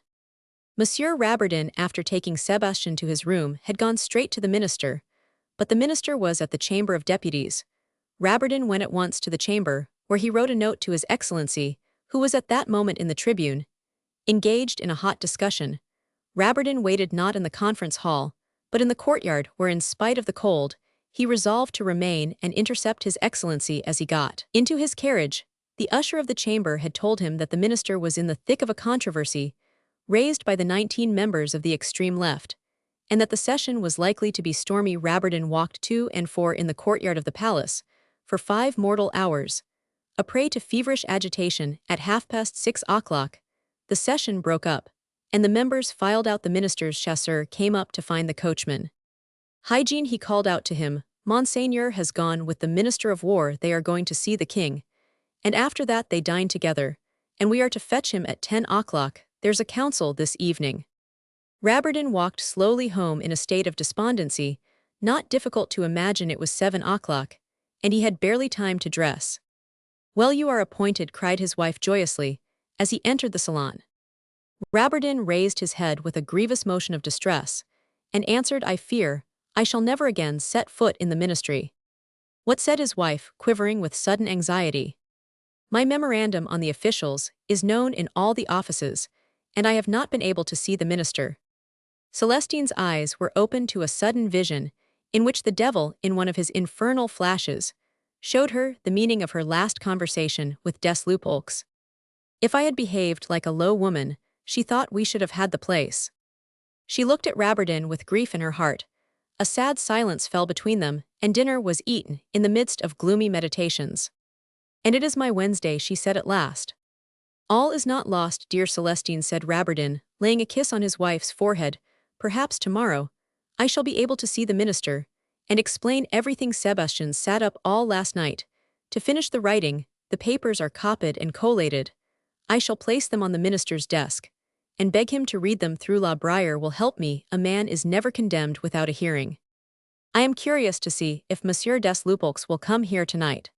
Monsieur Rabardin, after taking Sebastian to his room, had gone straight to the minister, but the minister was at the Chamber of Deputies. Rabardin went at once to the chamber, where he wrote a note to His Excellency, who was at that moment in the tribune, engaged in a hot discussion. Rabardin waited not in the conference hall, but in the courtyard, where, in spite of the cold, he resolved to remain and intercept His Excellency as he got into his carriage. The usher of the chamber had told him that the minister was in the thick of a controversy raised by the 19 members of the extreme left, and that the session was likely to be stormy. Raberden walked to and fro in the courtyard of the palace for 5 mortal hours. A prey to feverish agitation, at 6:30, the session broke up, and the members filed out. The minister's chasseur came up to find the coachman. Hygiene, he called out to him, Monseigneur has gone with the Minister of War. They are going to see the king. And after that they dine together, and we are to fetch him at 10 o'clock. There's a council this evening. Raberden walked slowly home in a state of despondency. Not difficult to imagine it was 7 o'clock, and he had barely time to dress. Well, you are appointed, cried his wife joyously, as he entered the salon. Raberden raised his head with a grievous motion of distress, and answered, I fear I shall never again set foot in the ministry. What, said his wife, quivering with sudden anxiety. My memorandum on the officials is known in all the offices, and I have not been able to see the minister. Celestine's eyes were opened to a sudden vision, in which the devil, in one of his infernal flashes, showed her the meaning of her last conversation with des Lupeaulx. If I had behaved like a low woman, she thought, we should have had the place. She looked at Raberden with grief in her heart. A sad silence fell between them, and dinner was eaten in the midst of gloomy meditations. And it is my Wednesday, she said at last. All is not lost, dear Celestine, said Raberden, laying a kiss on his wife's forehead. Perhaps tomorrow I shall be able to see the minister and explain everything. Sebastian sat up all last night to finish the writing. The papers are copied and collated. I shall place them on the minister's desk and beg him to read them through. La Brière will help me. A man is never condemned without a hearing. I am curious to see if Monsieur des Lupeaulx will come here tonight.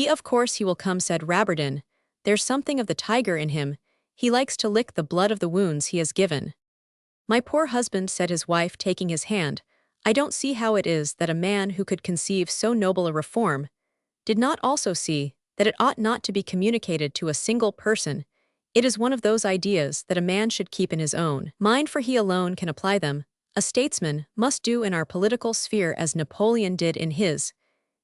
Of course he will come, said Raberden. There's something of the tiger in him. He likes to lick the blood of the wounds he has given. My poor husband, said his wife, taking his hand, I don't see how it is that a man who could conceive so noble a reform did not also see that it ought not to be communicated to a single person. It is one of those ideas that a man should keep in his own mind, for he alone can apply them. A statesman must do in our political sphere as Napoleon did in his.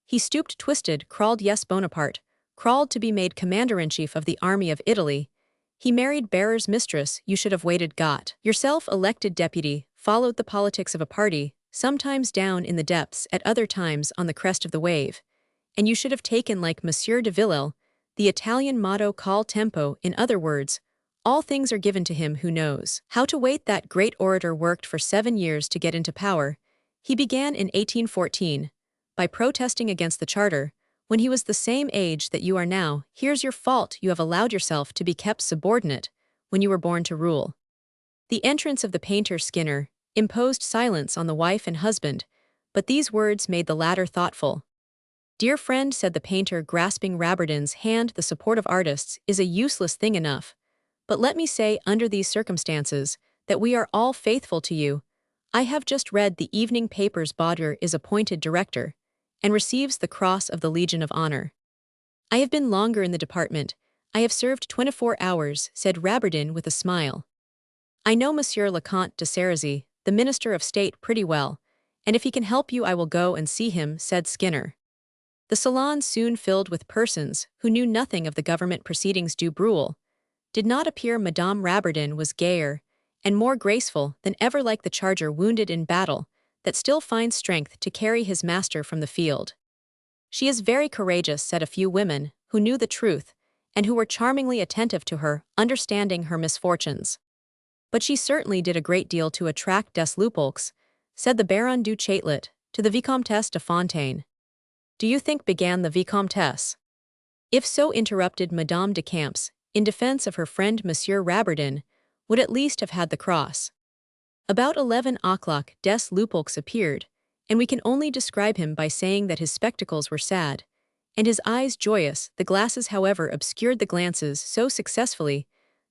He stooped, twisted, crawled. Yes, Bonaparte crawled to be made commander-in-chief of the army of Italy. He married Bearer's mistress. You should have waited, got yourself elected deputy, followed the politics of a party, sometimes down in the depths, at other times on the crest of the wave. And you should have taken, like Monsieur de Villèle, the Italian motto col tempo. In other words, all things are given to him who knows how to wait. That great orator worked for 7 years to get into power. He began in 1814 by protesting against the charter, when he was the same age that you are now. Here's your fault, you have allowed yourself to be kept subordinate when you were born to rule. The entrance of the painter Skinner imposed silence on the wife and husband, but these words made the latter thoughtful. Dear friend, said the painter, grasping Raberden's hand, the support of artists is a useless thing enough, but let me say, under these circumstances, that we are all faithful to you. I have just read the evening papers. Baudelaire is appointed director and receives the Cross of the Legion of Honor. I have been longer in the department. I have served 24 hours, said Raberden with a smile. I know Monsieur le Comte de Cerisy, the Minister of State, pretty well, and if he can help you I will go and see him, said Skinner. The salon soon filled with persons who knew nothing of the government proceedings. Du Bruel did not appear. Madame Raberden was gayer and more graceful than ever, like the charger wounded in battle that still finds strength to carry his master from the field. She is very courageous, said a few women who knew the truth and who were charmingly attentive to her, understanding her misfortunes. But she certainly did a great deal to attract des Lupeaulx, said the Baron du Châtelet to the Vicomtesse de Fontaine. Do you think, began the Vicomtesse. If so, interrupted Madame de Camps, in defense of her friend Monsieur Raberden, would at least have had the cross. About 11 o'clock des Lupeaulx appeared, and we can only describe him by saying that his spectacles were sad, and his eyes joyous. The glasses, however, obscured the glances so successfully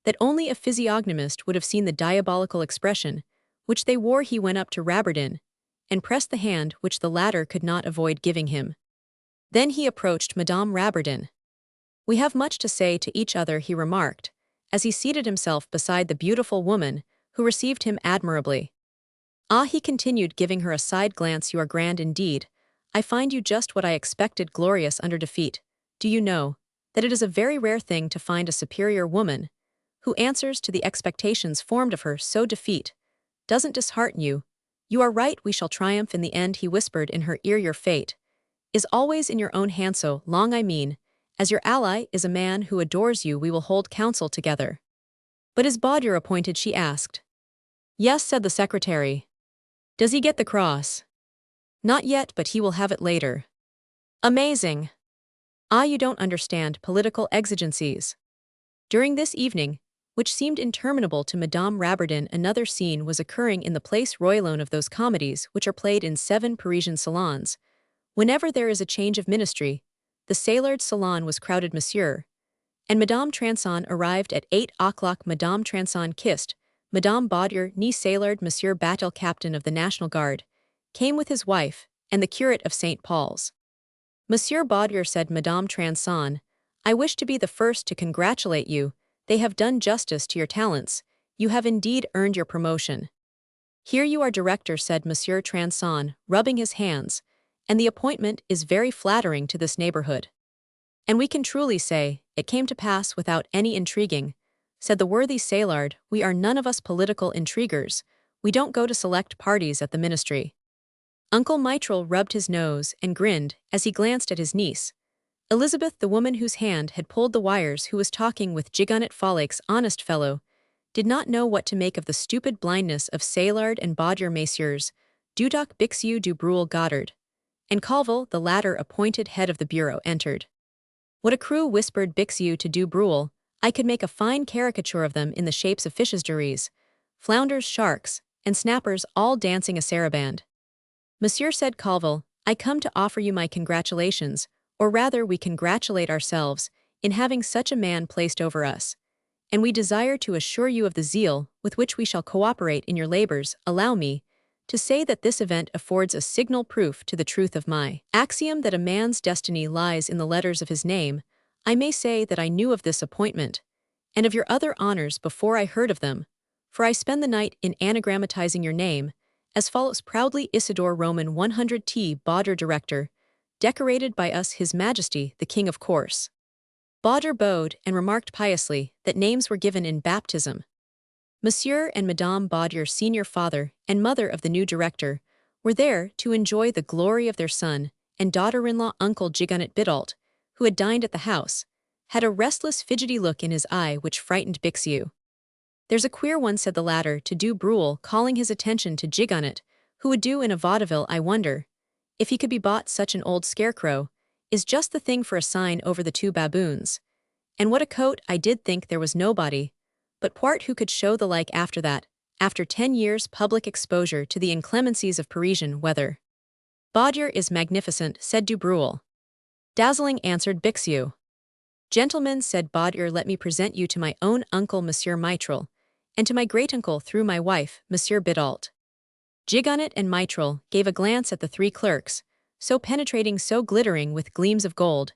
that only a physiognomist would have seen the diabolical expression which they wore. He went up to Raberden and pressed the hand which the latter could not avoid giving him. Then he approached Madame Raberden. We have much to say to each other, he remarked, as he seated himself beside the beautiful woman who received him admirably. Ah, he continued, giving her a side glance, you are grand indeed. I find you just what I expected, glorious under defeat. Do you know that it is a very rare thing to find a superior woman who answers to the expectations formed of her? So defeat doesn't dishearten you, You are right, we shall triumph in the end, he whispered in her ear. Your fate is always in your own hand, so long I mean, as your ally is a man who adores you, we will hold counsel together. But is Baudur appointed, she asked. Yes, said the secretary. Does he get the cross? Not yet, but he will have it later. Amazing. Ah, you don't understand political exigencies. During this evening, which seemed interminable to Madame Rabbardin, another scene was occurring in the Place Royalone of those comedies which are played in 7 Parisian salons. Whenever there is a change of ministry, the Saillard's salon was crowded. Monsieur and Madame Transon arrived at 8 o'clock. Madame Transon kissed Madame Baudur, niece Saillard. Monsieur Battle, captain of the National Guard, came with his wife, and the curate of St. Paul's. Monsieur Baudur, said Madame Transon, I wish to be the first to congratulate you. They have done justice to your talents. You have indeed earned your promotion. Here you are director, said Monsieur Transon, rubbing his hands, and the appointment is very flattering to this neighborhood. And we can truly say, it came to pass without any intriguing, said the worthy Saillard. We are none of us political intriguers. We don't go to select parties at the ministry. Uncle Mitral rubbed his nose and grinned as he glanced at his niece. Elizabeth, the woman whose hand had pulled the wires, who was talking with Gigonnet Follick's honest fellow, did not know what to make of the stupid blindness of Saillard and Baudur. Messieurs Dudoc, Bixiou, du Bruel, Goddard, and Colville, the latter appointed head of the bureau, entered. What a crew, whispered Bixiou to du Bruel. I could make a fine caricature of them in the shapes of fishes, dories, flounders, sharks, and snappers, all dancing a saraband. Monsieur, said Colville, I come to offer you my congratulations, or rather we congratulate ourselves, in having such a man placed over us, and we desire to assure you of the zeal with which we shall cooperate in your labors. Allow me to say that this event affords a signal proof to the truth of my axiom that a man's destiny lies in the letters of his name. I may say that I knew of this appointment, and of your other honors before I heard of them, for I spend the night in anagrammatizing your name, as follows: proudly Isidore Roman 100 T. Baudur, director, decorated by us His Majesty the King, of course. Baudur bowed and remarked piously that names were given in baptism. Monsieur and Madame Baudur, senior father and mother of the new director, were there to enjoy the glory of their son, and daughter-in-law Uncle Gigonnet Bidault, who had dined at the house, had a restless, fidgety look in his eye which frightened Bixiou. There's a queer one, said the latter to du Bruel, calling his attention to Gigonnet, who would do in a vaudeville. I wonder if he could be bought. Such an old scarecrow is just the thing for a sign over the 2 baboons. And what a coat! I did think there was nobody but Poart who could show the like after that, after 10 years' public exposure to the inclemencies of Parisian weather. Baudur is magnificent, said du Bruel. Dazzling, answered Bixiou. Gentlemen, said Baudur, let me present you to my own uncle, Monsieur Mitral, and to my great-uncle through my wife, Monsieur Bidault. Gigonnet and Mitral gave a glance at the 3 clerks, so penetrating, so glittering with gleams of gold,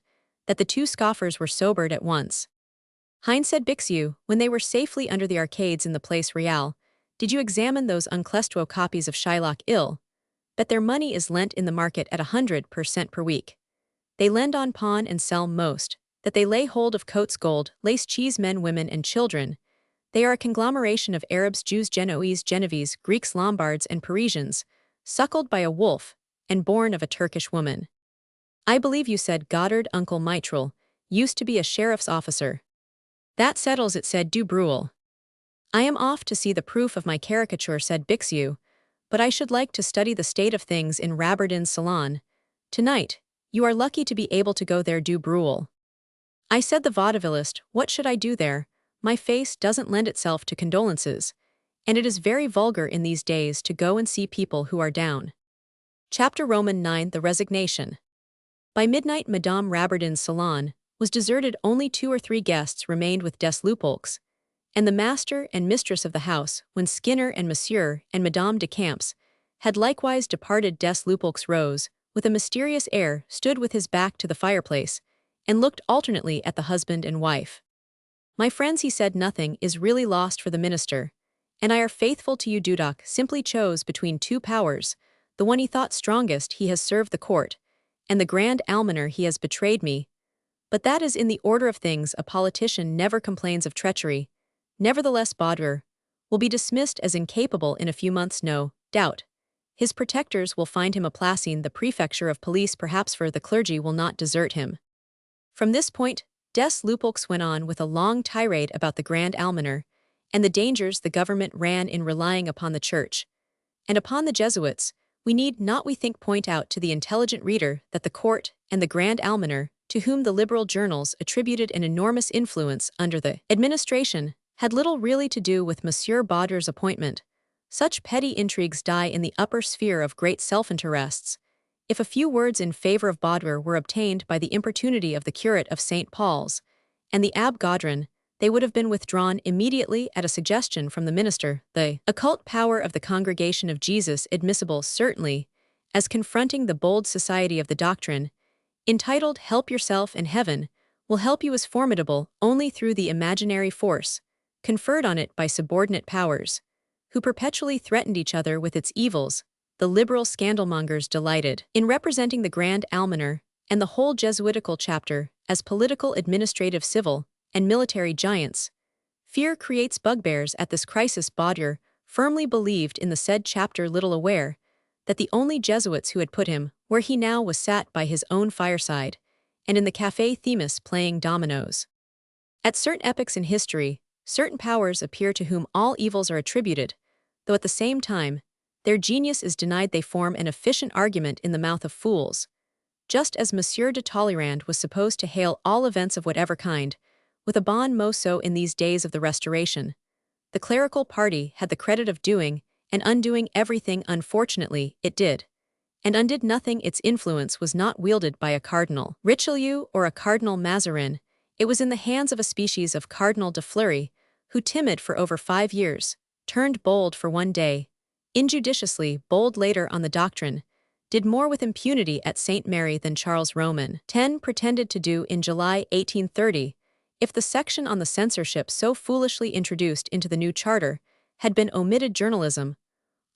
that the 2 scoffers were sobered at once. Hein, said Bixiou, when they were safely under the arcades in the Place Royale, did you examine those unclesto copies of Shylock Ill? Bet their money is lent in the market at 100% per week. They lend on pawn and sell most, that they lay hold of coats, gold, lace, cheese, men, women, and children. They are a conglomeration of Arabs, Jews, Genoese, Genevese, Greeks, Lombards, and Parisians, suckled by a wolf, and born of a Turkish woman. I believe you, said Goddard. Uncle Mitral used to be a sheriff's officer. That settles it, said du Bruel. I am off to see the proof of my caricature, said Bixiou, but I should like to study the state of things in Rabbardin's salon. Tonight, you are lucky to be able to go there, du Bruel. I, said the vaudevillist, what should I do there? My face doesn't lend itself to condolences, and it is very vulgar in these days to go and see people who are down. Chapter Roman 9, the Resignation. By midnight, Madame Rabbardin's salon was deserted. Only 2 or 3 guests remained with des Lupeaulx, and the master and mistress of the house, when Skinner and Monsieur and Madame de Camps had likewise departed. Des Lupeaulx rose, with a mysterious air, stood with his back to the fireplace, and looked alternately at the husband and wife. My friends, he said, nothing is really lost for the minister, and I are faithful to you. Dudoc simply chose between 2 powers, the one he thought strongest. He has served the court, and the grand almoner he has betrayed me. But that is in the order of things. A politician never complains of treachery. Nevertheless, Baudur will be dismissed as incapable in a few months, no doubt, his protectors will find him a place in the prefecture of police, perhaps, for the clergy will not desert him. From this point, des Lupeaulx went on with a long tirade about the Grand Almoner, and the dangers the government ran in relying upon the Church, and upon the Jesuits. We need not, we think, point out to the intelligent reader that the court and the Grand Almoner, to whom the liberal journals attributed an enormous influence under the administration, had little really to do with Monsieur Baudra's appointment. Such petty intrigues die in the upper sphere of great self-interests. If a few words in favor of Baudre were obtained by the importunity of the curate of St. Paul's and the Abbé Gaudrin, they would have been withdrawn immediately at a suggestion from the minister. The occult power of the Congregation of Jesus, admissible certainly, as confronting the bold society of the doctrine, entitled Help Yourself and Heaven, will help you, as formidable only through the imaginary force conferred on it by subordinate powers, who perpetually threatened each other with its evils. The liberal scandalmongers delighted in representing the Grand Almoner and the whole Jesuitical chapter as political, administrative, civil, and military giants. Fear creates bugbears. At this crisis Baudre firmly believed in the said chapter, little aware that the only Jesuits who had put him where he now was sat by his own fireside, and in the Café Themis playing dominoes. At certain epochs in history, certain powers appear to whom all evils are attributed, though at the same time, their genius is denied. They form an efficient argument in the mouth of fools. Just as Monsieur de Talleyrand was supposed to hail all events of whatever kind with a bon mot, so in these days of the Restoration, the clerical party had the credit of doing and undoing everything. Unfortunately, it did, and undid nothing. Its influence was not wielded by a Cardinal Richelieu or a Cardinal Mazarin. It was in the hands of a species of Cardinal de Fleury, who, timid for over 5 years, turned bold for one day, injudiciously bold later on the doctrine, did more with impunity at St. Mary than Charles Roman X pretended to do in July 1830. If the section on the censorship so foolishly introduced into the new charter had been omitted, journalism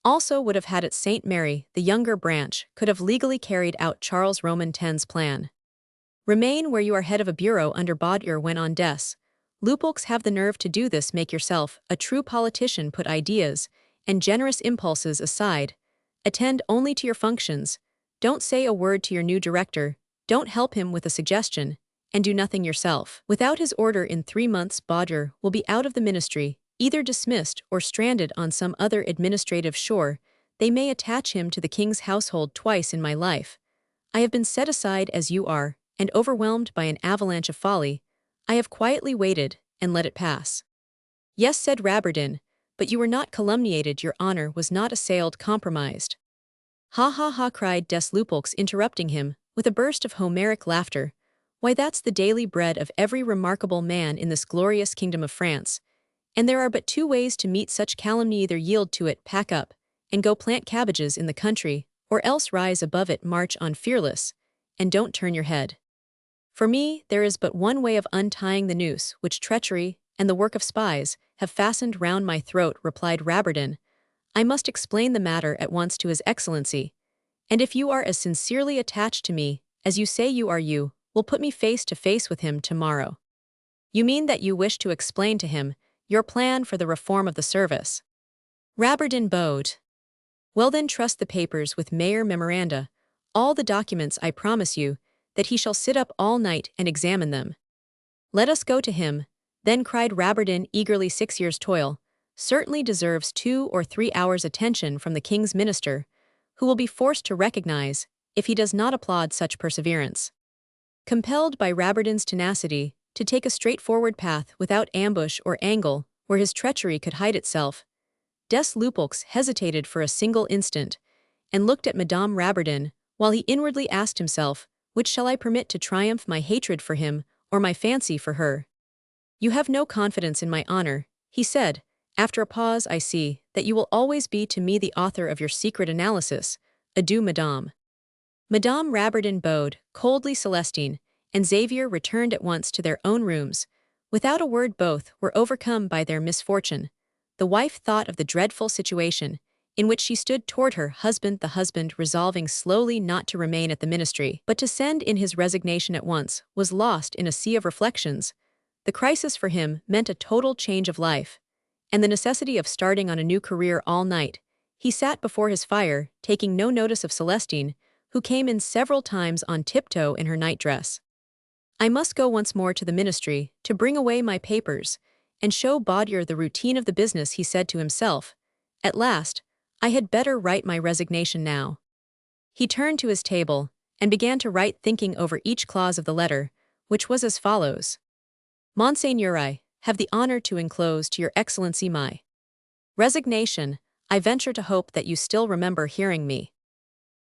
also would have had it. St. Mary, the younger branch, could have legally carried out Charles Roman X's plan. Remain where you are, head of a bureau under Baudre went on des Lupeaulx. Have the nerve to do this. Make yourself a true politician. Put ideas and generous impulses aside. Attend only to your functions. Don't say a word to your new director. Don't help him with a suggestion, and do nothing yourself. Without his order, in 3 months Baudre will be out of the ministry, either dismissed or stranded on some other administrative shore. They may attach him to the king's household. Twice in my life I have been set aside as you are, and overwhelmed by an avalanche of folly. I have quietly waited and let it pass. Yes, said Rabardin, but you were not calumniated. Your honor was not assailed, compromised. Ha ha ha, cried des Lupeaulx, interrupting him with a burst of Homeric laughter. Why, that's the daily bread of every remarkable man in this glorious kingdom of France, and there are but 2 ways to meet such calumny: either yield to it, pack up, and go plant cabbages in the country, or else rise above it, march on fearless, and don't turn your head. For me, there is but one way of untying the noose which treachery and the work of spies have fastened round my throat, replied Rabardin. I must explain the matter at once to His Excellency, and if you are as sincerely attached to me as you say you are, you will put me face to face with him tomorrow. You mean that you wish to explain to him your plan for the reform of the service? Rabardin bowed. Well then, trust the papers with Mayor Memoranda, all the documents. I promise you that he shall sit up all night and examine them. Let us go to him, then, cried Rabardin eagerly. 6 years' toil certainly deserves 2 or 3 hours' attention from the king's minister, who will be forced to recognize, if he does not applaud such perseverance. Compelled by Rabardin's tenacity to take a straightforward path without ambush or angle where his treachery could hide itself, des Lupeaulx hesitated for a single instant and looked at Madame Rabardin, while he inwardly asked himself, which shall I permit to triumph, my hatred for him or my fancy for her? You have no confidence in my honor, he said, after a pause. I see that you will always be to me the author of your secret analysis. Adieu, madame. Madame Rabardin bowed coldly. Celestine and Xavier returned at once to their own rooms. Without a word, both were overcome by their misfortune. The wife thought of the dreadful situation in which she stood toward her husband, the husband resolving slowly not to remain at the ministry, but to send in his resignation at once, was lost in a sea of reflections. The crisis for him meant a total change of life, and the necessity of starting on a new career all night. He sat before his fire, taking no notice of Celestine, who came in several times on tiptoe in her nightdress. I must go once more to the ministry, to bring away my papers, and show Baudier the routine of the business, he said to himself. At last, I had better write my resignation now. He turned to his table, and began to write, thinking over each clause of the letter, which was as follows. Monseigneur, I have the honor to enclose to your excellency my resignation. I venture to hope that you still remember hearing me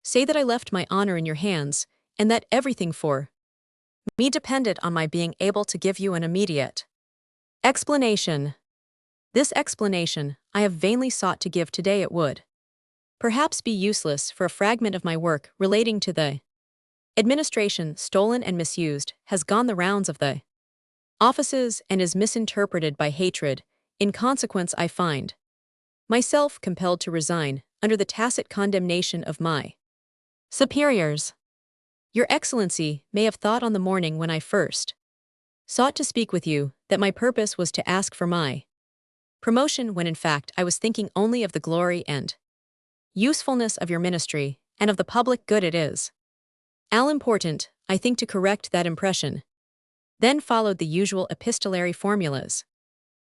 say that I left my honor in your hands, and that everything for me depended on my being able to give you an immediate explanation. This explanation I have vainly sought to give today. It would perhaps be useless, for a fragment of my work relating to the administration stolen and misused has gone the rounds of the offices and is misinterpreted by hatred. In consequence, I find myself compelled to resign, under the tacit condemnation of my superiors. Your Excellency may have thought on the morning when I first sought to speak with you that my purpose was to ask for my promotion, when in fact I was thinking only of the glory and usefulness of your ministry, and of the public good. It is all important, I think, to correct that impression. Then followed the usual epistolary formulas.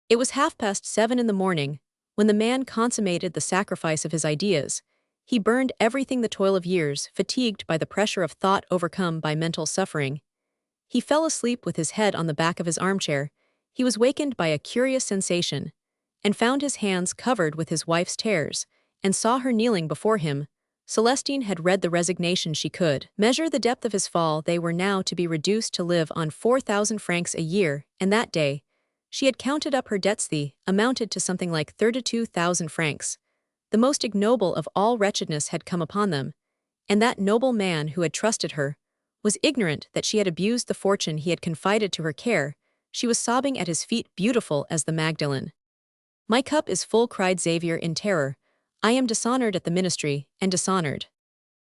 It was 7:30 in the morning, when the man consummated the sacrifice of his ideas. He burned everything, the toil of years, fatigued by the pressure of thought, overcome by mental suffering. He fell asleep with his head on the back of his armchair. He was wakened by a curious sensation, and found his hands covered with his wife's tears, and saw her kneeling before him. Celestine had read the resignation. She could measure the depth of his fall. They were now to be reduced to live on 4,000 francs a year, and that day she had counted up her debts. The amounted to something like 32,000 francs. The most ignoble of all wretchedness had come upon them, and that noble man who had trusted her was ignorant that she had abused the fortune he had confided to her care. She was sobbing at his feet, beautiful as the Magdalene. My cup is full, cried Xavier in terror. I am dishonored at the ministry, and dishonored.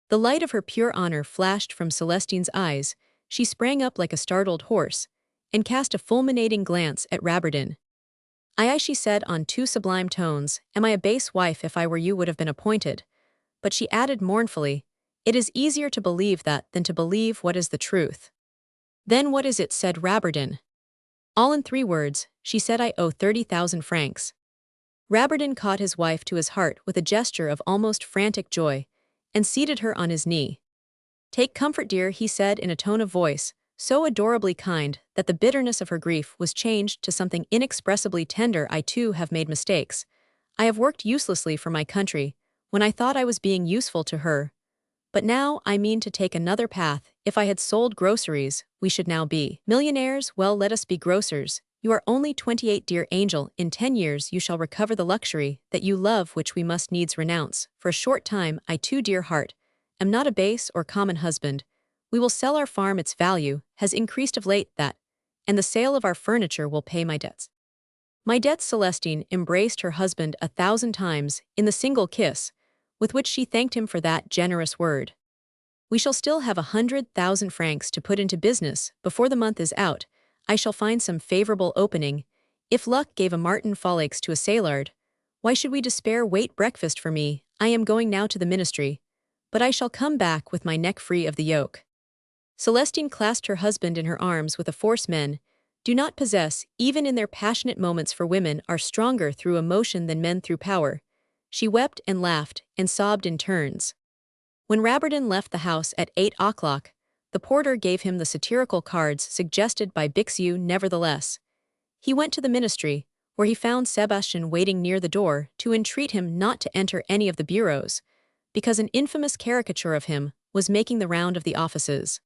The light of her pure honor flashed from Celestine's eyes. She sprang up like a startled horse, and cast a fulminating glance at Rabardin. Aye, she said on two sublime tones, am I a base wife? If I were you would have been appointed. But she added mournfully, it is easier to believe that than to believe what is the truth. Then what is it? Said Rabardin. All in 3 words, she said, I owe 30,000 francs. Rabardin caught his wife to his heart with a gesture of almost frantic joy, and seated her on his knee. Take comfort, dear, he said in a tone of voice so adorably kind that the bitterness of her grief was changed to something inexpressibly tender. I too have made mistakes. I have worked uselessly for my country, when I thought I was being useful to her. But now I mean to take another path. If I had sold groceries, we should now be millionaires. Well, let us be grocers. You are only 28, dear angel. In 10 years you shall recover the luxury that you love, which we must needs renounce. For a short time, I too, dear heart, am not a base or common husband. We will sell our farm. Its value has increased of late, that, and the sale of our furniture will pay my debts. My debts. Celestine embraced her husband 1,000 times in the single kiss, with which she thanked him for that generous word. We shall still have 100,000 francs to put into business before the month is out. I shall find some favorable opening. If luck gave a Martin Falleix to a Saillard, why should we despair? Wait breakfast for me. I am going now to the ministry, but I shall come back with my neck free of the yoke. Celestine clasped her husband in her arms with a force men do not possess, even in their passionate moments, for women are stronger through emotion than men through power. She wept and laughed and sobbed in turns. When Rabardin left the house at 8 o'clock, the porter gave him the satirical cards suggested by Bixiou. Nevertheless, he went to the ministry, where he found Sebastian waiting near the door to entreat him not to enter any of the bureaus, because an infamous caricature of him was making the round of the offices.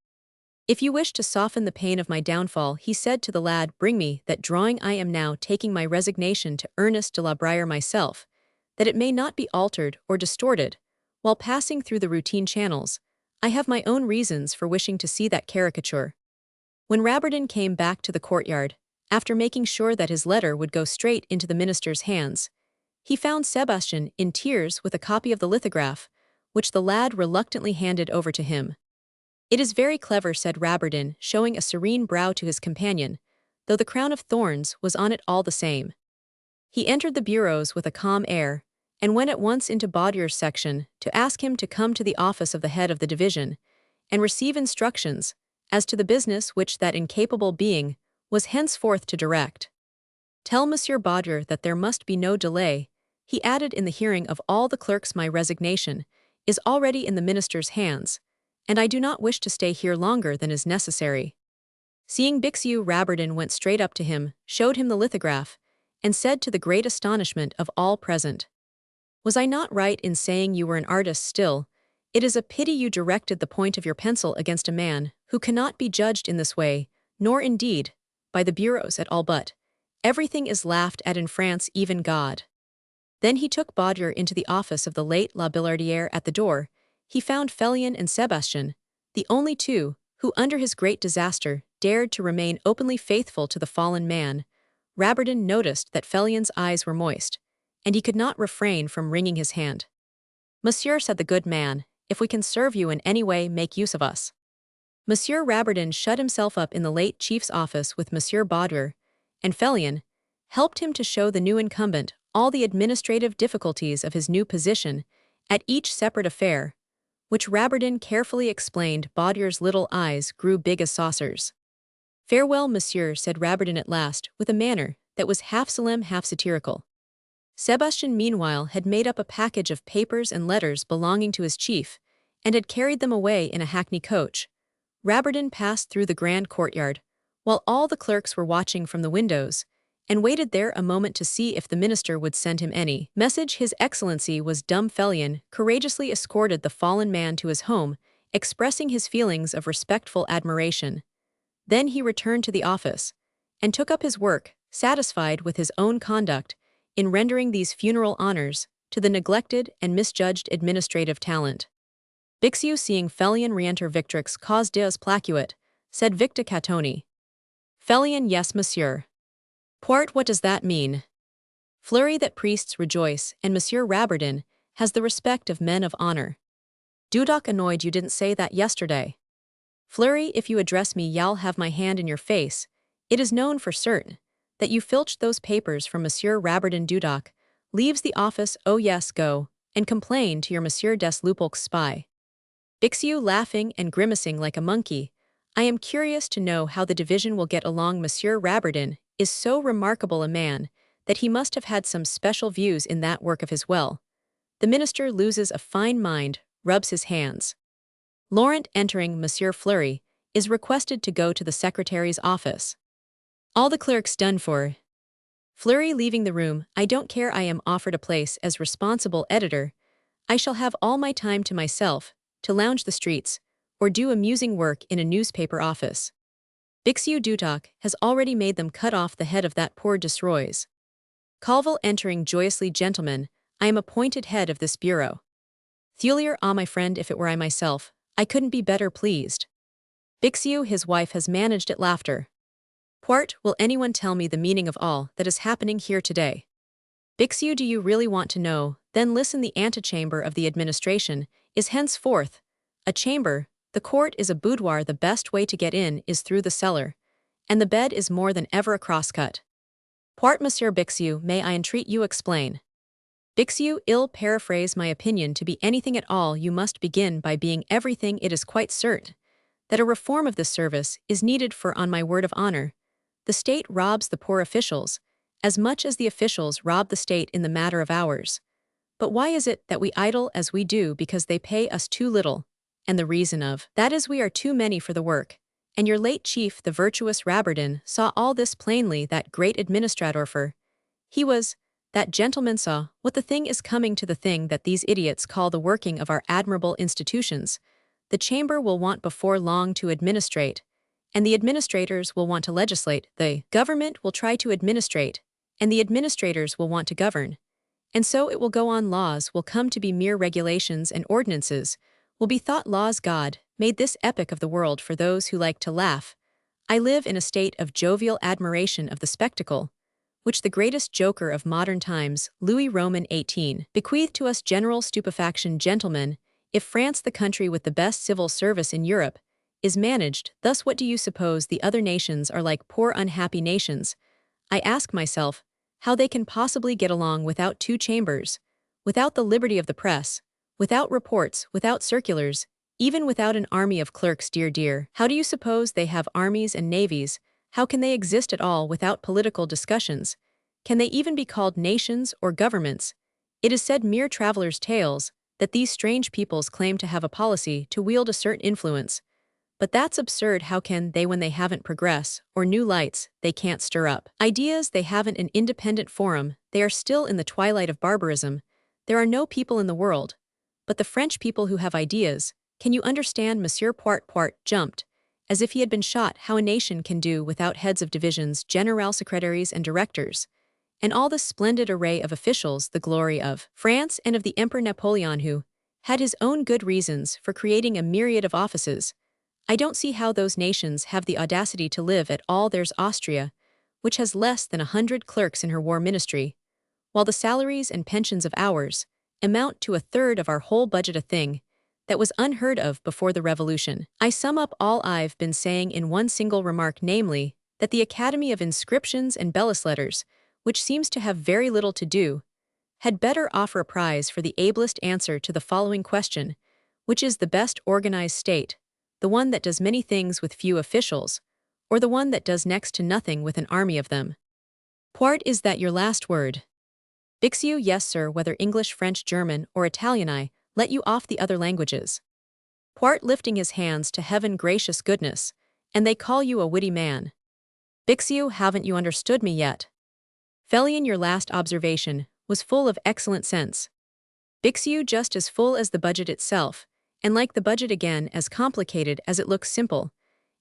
If you wish to soften the pain of my downfall, he said to the lad, bring me that drawing. I am now taking my resignation to Ernest de la Brière myself, that it may not be altered or distorted. While passing through the routine channels, I have my own reasons for wishing to see that caricature. When Rabardin came back to the courtyard, after making sure that his letter would go straight into the minister's hands, he found Sebastian in tears with a copy of the lithograph, which the lad reluctantly handed over to him. It is very clever, said Rabardin, showing a serene brow to his companion, though the crown of thorns was on it all the same. He entered the bureaus with a calm air, and went at once into Baudier's section to ask him to come to the office of the head of the division and receive instructions as to the business which that incapable being was henceforth to direct. "Tell Monsieur Baudier that there must be no delay," he added in the hearing of all the clerks. "My resignation is already in the minister's hands, and I do not wish to stay here longer than is necessary." Seeing Bixiou, Rabardin went straight up to him, showed him the lithograph, and said to the great astonishment of all present, "Was I not right in saying you were an artist still? It is a pity you directed the point of your pencil against a man who cannot be judged in this way, nor indeed, by the bureaus at all, but everything is laughed at in France, even God." Then he took Baudier into the office of the late La Billardière. At the door, he found Félien and Sébastien, the only two who, under his great disaster, dared to remain openly faithful to the fallen man. Rabardin noticed that Félien's eyes were moist, and he could not refrain from wringing his hand. "Monsieur," said the good man, "if we can serve you in any way, make use of us." Monsieur Rabardin shut himself up in the late chief's office with Monsieur Baudier, and Félien helped him to show the new incumbent all the administrative difficulties of his new position at each separate affair, which Rabardin carefully explained. Baudier's little eyes grew big as saucers. "Farewell, monsieur," said Rabardin at last, with a manner that was half solemn, half satirical. Sébastien meanwhile had made up a package of papers and letters belonging to his chief, and had carried them away in a hackney coach. Rabardin passed through the grand courtyard, while all the clerks were watching from the windows, and waited there a moment to see if the minister would send him any message. His Excellency was dumb. Félien courageously escorted the fallen man to his home, expressing his feelings of respectful admiration. Then he returned to the office, and took up his work, satisfied with his own conduct in rendering these funeral honors to the neglected and misjudged administrative talent. Bixiou, seeing Félien re-enter Victrix cause des placuit, said Victor Catoni. "Félien, yes, monsieur." "Poart, what does that mean?" "Fleury, that priests rejoice, and Monsieur Rabardin has the respect of men of honor." "Dudoc, annoyed you didn't say that yesterday." "Fleury, if you address me, y'all have my hand in your face. It is known for certain that you filched those papers from Monsieur Rabardin. Dudoc leaves the office. Oh yes, go and complain to your Monsieur des Lupeaulx spy." Bixiou, laughing and grimacing like a monkey, "I am curious to know how the division will get along. Monsieur Rabardin is so remarkable a man that he must have had some special views in that work of his. Well, the minister loses a fine mind, rubs his hands." Laurent, entering Monsieur Fleury, is requested to go to the secretary's office. All the clerks done for. Fleury, leaving the room, "I don't care. I am offered a place as responsible editor. I shall have all my time to myself, to lounge the streets, or do amusing work in a newspaper office." Bixiou, Dudoc has already made them cut off the head of that poor Desroys. Colville, entering joyously, "Gentlemen, I am appointed head of this bureau." Thulier, "Ah, my friend, if it were I myself, I couldn't be better pleased." Bixiou, his wife has managed it. Laughter. "Poart, will anyone tell me the meaning of all that is happening here today?" Bixiou, "Do you really want to know? Then listen. The antechamber of the administration is henceforth a chamber. The court is a boudoir. The best way to get in is through the cellar, and the bed is more than ever a crosscut." Poart, "Monsieur Bixiou, may I entreat you explain?" Bixiou, "Ill paraphrase my opinion to be anything at all. You must begin by being everything. It is quite certain that a reform of this service is needed, for on my word of honor, the state robs the poor officials as much as the officials rob the state in the matter of hours. But why is it that we idle as we do? Because they pay us too little, and the reason of that is we are too many for the work. And your late chief, the virtuous Rabardin, saw all this plainly. That great administrator, that gentleman saw what the thing is coming to, the thing that these idiots call the working of our admirable institutions. The chamber will want before long to administrate, and the administrators will want to legislate. The government will try to administrate, and the administrators will want to govern. And so it will go on. Laws will come to be mere regulations, and ordinances will be thought laws. God made this epoch of the world for those who like to laugh. I live in a state of jovial admiration of the spectacle, which the greatest joker of modern times, Louis Roman 18, bequeathed to us. General stupefaction. Gentlemen, if France, the country with the best civil service in Europe, is managed thus, what do you suppose the other nations are like? Poor unhappy nations. I ask myself how they can possibly get along without two chambers, without the liberty of the press, without reports, without circulars, even without an army of clerks, dear, how do you suppose they have armies and navies? How can they exist at all without political discussions? Can they even be called nations or governments? It is said mere travelers' tales that these strange peoples claim to have a policy to wield a certain influence. But that's absurd. How can they when they haven't progress or new lights they can't stir up? Ideas, they haven't an independent forum, they are still in the twilight of barbarism. There are no people in the world. But the French people who have ideas, can you understand? Monsieur Poirot jumped, as if he had been shot. How a nation can do without heads of divisions, general secretaries and directors, and all the splendid array of officials, the glory of France and of the Emperor Napoleon, who had his own good reasons for creating a myriad of offices. I don't see how those nations have the audacity to live at all. There's Austria, which has less than 100 clerks in her war ministry, while the salaries and pensions of ours amount to a third of our whole budget, a thing that was unheard of before the Revolution. I sum up all I've been saying in one single remark, namely, that the Academy of Inscriptions and Belles Letters, which seems to have very little to do, had better offer a prize for the ablest answer to the following question: which is the best organized state, the one that does many things with few officials, or the one that does next to nothing with an army of them? Poirot, is that your last word? Bixiou: yes, sir, whether English, French, German, or Italian, I let you off the other languages. Poirot, lifting his hands to heaven: gracious goodness, and they call you a witty man. Bixiou: haven't you understood me yet? Felion, your last observation was full of excellent sense. Bixiou: just as full as the budget itself, and like the budget again as complicated as it looks simple.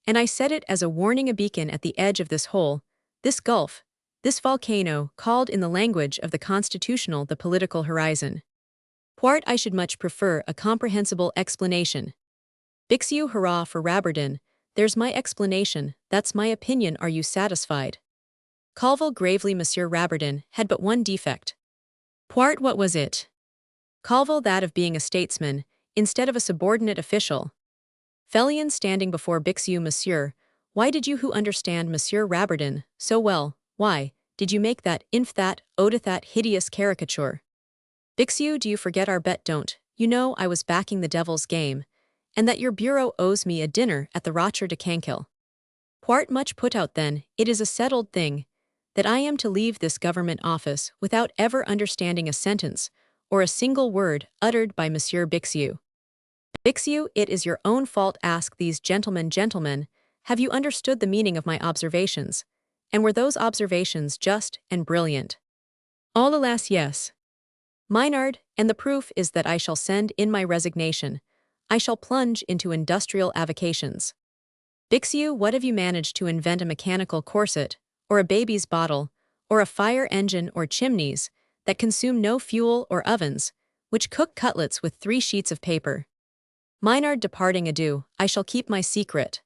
And I said it as a warning, a beacon at the edge of this hole, this gulf, this volcano, called in the language of the constitutional the political horizon. Poirot: I should much prefer a comprehensible explanation. Bixiou: hurrah for Rabardin, there's my explanation, that's my opinion, are you satisfied? Colville: gravely, Monsieur Rabardin had but one defect. Poirot: what was it? Colville: that of being a statesman, instead of a subordinate official. Felion, standing before Bixiou: Monsieur, why did you, who understand Monsieur Rabardin so well, why did you make that that hideous caricature? Bixiou: do you forget our bet? Don't you know I was backing the devil's game, and that your bureau owes me a dinner at the Rocher de Cancale? Poirot: much put out then, it is a settled thing that I am to leave this government office without ever understanding a sentence or a single word uttered by Monsieur Bixiou. Bixiou: it is your own fault. Ask these gentlemen, have you understood the meaning of my observations? And were those observations just and brilliant? All, alas, yes. Maynard, and the proof is that I shall send in my resignation. I shall plunge into industrial avocations. Bixiou: what have you managed to invent? A mechanical corset, or a baby's bottle, or a fire engine, or chimneys that consume no fuel, or ovens which cook cutlets with 3 sheets of paper? Maynard, departing, adieu, I shall keep my secret.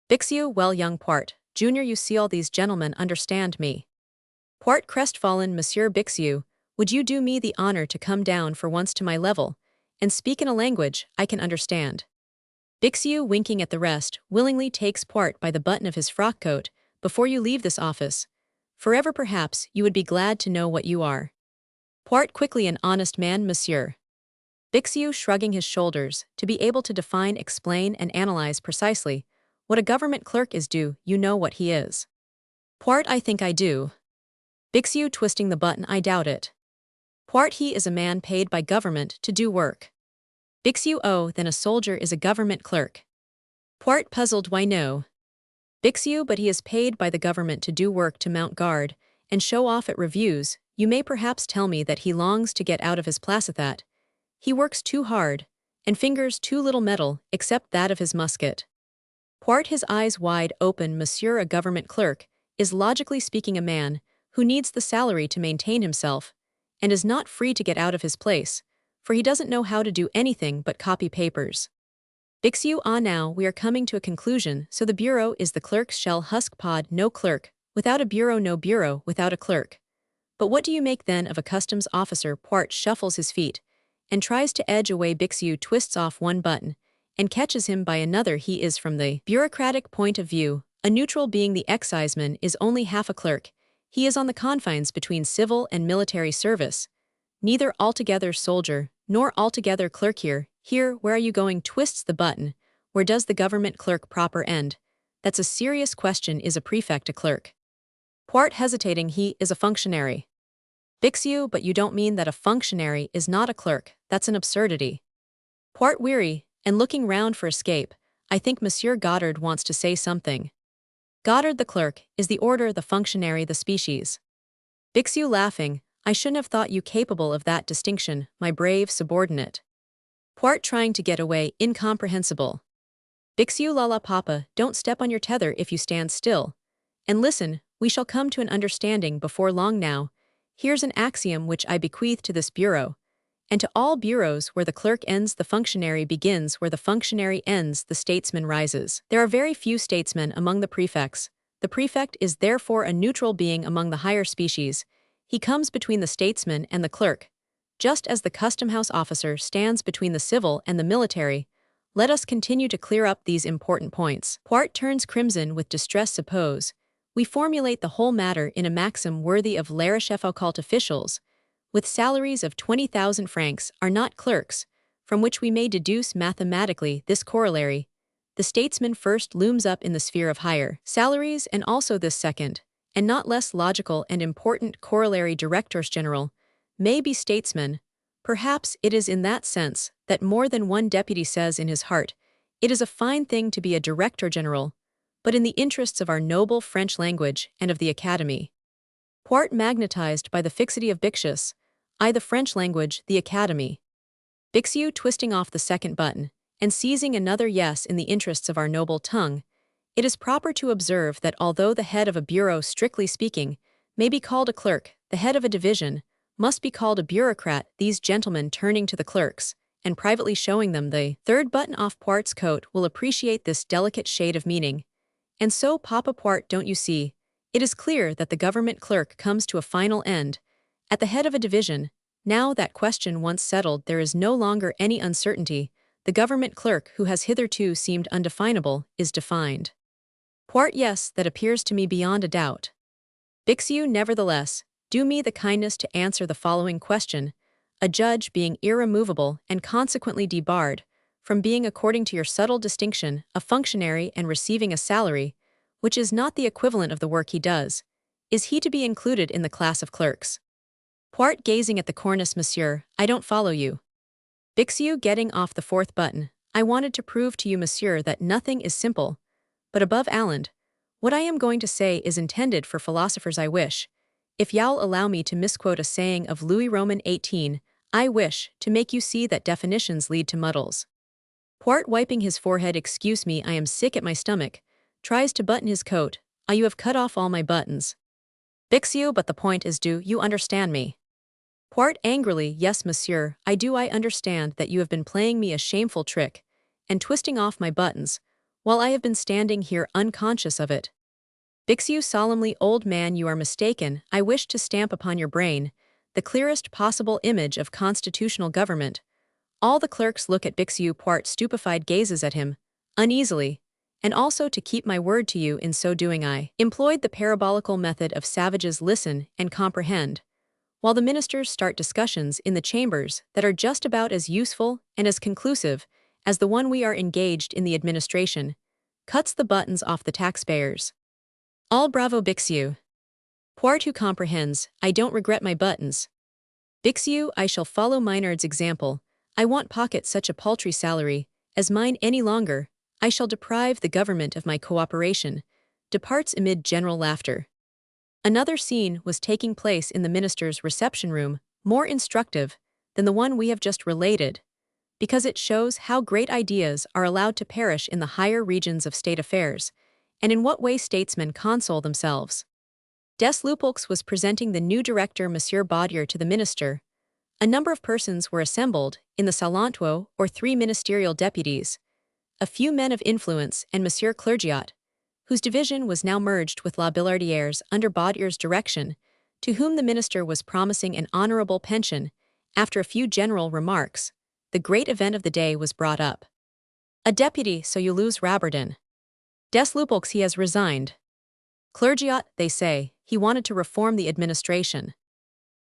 Bixiou: well, young Poirot Jr., you see all these gentlemen understand me. Poirot, crestfallen: Monsieur Bixiou, would you do me the honor to come down for once to my level, and speak in a language I can understand? Bixiou, winking at the rest, willingly takes Poirot by the button of his frock coat. Before you leave this office, forever perhaps, you would be glad to know what you are. Poirot, quickly: an honest man, monsieur. Bixiou, shrugging his shoulders, to be able to define, explain, and analyze precisely what a government clerk is. Do you know what he is? Poirot: I think I do. Bixiou, twisting the button: I doubt it. Poirot: he is a man paid by government to do work. Bixiou: oh, then a soldier is a government clerk. Poirot, puzzled: why no. Bixiou: but he is paid by the government to do work, to mount guard, and show off at reviews. You may perhaps tell me that he longs to get out of his place, that he works too hard, and fingers too little metal, except that of his musket. Poirot, his eyes wide open: Monsieur, a government clerk is, logically speaking, a man who needs the salary to maintain himself, and is not free to get out of his place, for he doesn't know how to do anything but copy papers. Bixiou: ah, now we are coming to a conclusion. So the bureau is the clerk's shell. Husk pod: no clerk without a bureau, no bureau without a clerk. But what do you make then of a customs officer? Poirot shuffles his feet and tries to edge away. Bixiou twists off one button and catches him by another. He is, from the bureaucratic point of view, a neutral being. The exciseman is only half a clerk. He is on the confines between civil and military service. neither altogether soldier, nor altogether clerk here. Here, where are you going? Twists the button. Where does the government clerk proper end? That's a serious question. Is a prefect a clerk? Poart hesitating, he is a functionary. Bixiou, but you don't mean that a functionary is not a clerk. That's an absurdity. Poart weary, and looking round for escape. I think Monsieur Goddard wants to say something. Goddard the clerk, is the order, the functionary, the species. Bixiou laughing, I shouldn't have thought you capable of that distinction, my brave subordinate. Poart trying to get away, incomprehensible. Bixiou la la papa, don't step on your tether if you stand still. And listen, we shall come to an understanding before long now. Here's an axiom which I bequeath to this bureau, and to all bureaus: where the clerk ends, the functionary begins; where the functionary ends, the statesman rises. There are very few statesmen among the prefects. The prefect is therefore a neutral being among the higher species. He comes between the statesman and the clerk, just as the custom-house officer stands between the civil and the military. Let us continue to clear up these important points. Poart turns crimson with distress. Suppose we formulate the whole matter in a maxim worthy of Laroche-Foucault: officials with salaries of 20,000 francs are not clerks, from which we may deduce mathematically this corollary: the statesman first looms up in the sphere of higher salaries, and also this second, and not less logical and important corollary: directors general may be statesmen. Perhaps it is in that sense that more than one deputy says in his heart, it is a fine thing to be a director general, but in the interests of our noble French language and of the Academy. Poart magnetized by the fixity of Bixious, I the French language, the Academy. Bixiou twisting off the second button, and seizing another yes in the interests of our noble tongue. It is proper to observe that although the head of a bureau, strictly speaking, may be called a clerk, the head of a division must be called a bureaucrat. These gentlemen turning to the clerks, and privately showing them the third button off Poart's coat, will appreciate this delicate shade of meaning. And so, Papa Poart, don't you see? It is clear that the government clerk comes to a final end, at the head of a division. Now that question once settled, there is no longer any uncertainty. The government clerk, who has hitherto seemed undefinable, is defined. Poart: yes, that appears to me beyond a doubt. Bixiou: nevertheless, do me the kindness to answer the following question. A judge being irremovable and consequently debarred from being, according to your subtle distinction, a functionary and receiving a salary, which is not the equivalent of the work he does, is he to be included in the class of clerks? Poart gazing at the cornice: monsieur, I don't follow you. Bixiou getting off the fourth button: I wanted to prove to you, monsieur, that nothing is simple. But above Alland, what I am going to say is intended for philosophers. I wish, if you'll allow me to misquote a saying of Louis Roman 18, I wish to make you see that definitions lead to muddles. Poart wiping his forehead: excuse me, I am sick at my stomach. Tries to button his coat: ah, you have cut off all my buttons. Bixiou: but the point is, do you understand me? Poart angrily: yes, monsieur, I do. I understand that you have been playing me a shameful trick, and twisting off my buttons, while I have been standing here unconscious of it. Bixiou solemnly: old man, you are mistaken. I wish to stamp upon your brain the clearest possible image of constitutional government. All the clerks look at Bixiou. Poart stupefied gazes at him, uneasily. And also, to keep my word to you, in so doing I employed the parabolical method of savages: listen and comprehend, while the ministers start discussions in the chambers that are just about as useful and as conclusive as the one we are engaged in. The administration cuts the buttons off the taxpayers. All bravo Bixiou. Poart, who comprehends: I don't regret my buttons. Bixiou: I shall follow Maynard's example. I won't pocket such a paltry salary as mine any longer. I shall deprive the government of my cooperation. Departs amid general laughter. Another scene was taking place in the minister's reception room, more instructive than the one we have just related, because it shows how great ideas are allowed to perish in the higher regions of state affairs, and in what way statesmen console themselves. Des Lupeaulx was presenting the new director, Monsieur Baudier, to the minister. A number of persons were assembled in the Salantuo, or 3 ministerial deputies, a few men of influence, and Monsieur Clergiot, whose division was now merged with La Billardiere's under Baudier's direction, to whom the minister was promising an honorable pension. After a few general remarks, the great event of the day was brought up. A deputy, so you lose Rabardin. Des Lupeaulx: he has resigned. Clergiot: they say he wanted to reform the administration.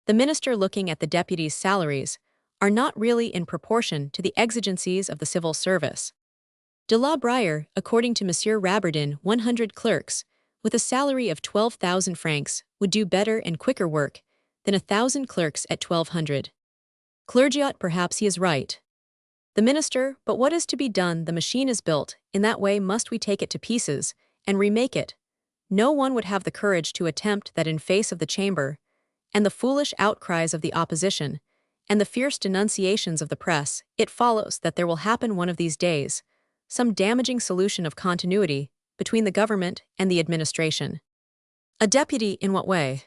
The minister looking at the deputies' salaries are not really in proportion to the exigencies of the civil service. De la Brière, according to Monsieur Rabardin, 100 clerks, with a salary of 12,000 francs, would do better and quicker work than 1,000 clerks at 1,200. Clergiot, perhaps he is right. The minister, but what is to be done? The machine is built, in that way must we take it to pieces, and remake it. No one would have the courage to attempt that in face of the chamber, and the foolish outcries of the opposition, and the fierce denunciations of the press. It follows that there will happen one of these days some damaging solution of continuity between the government and the administration. A deputy in what way?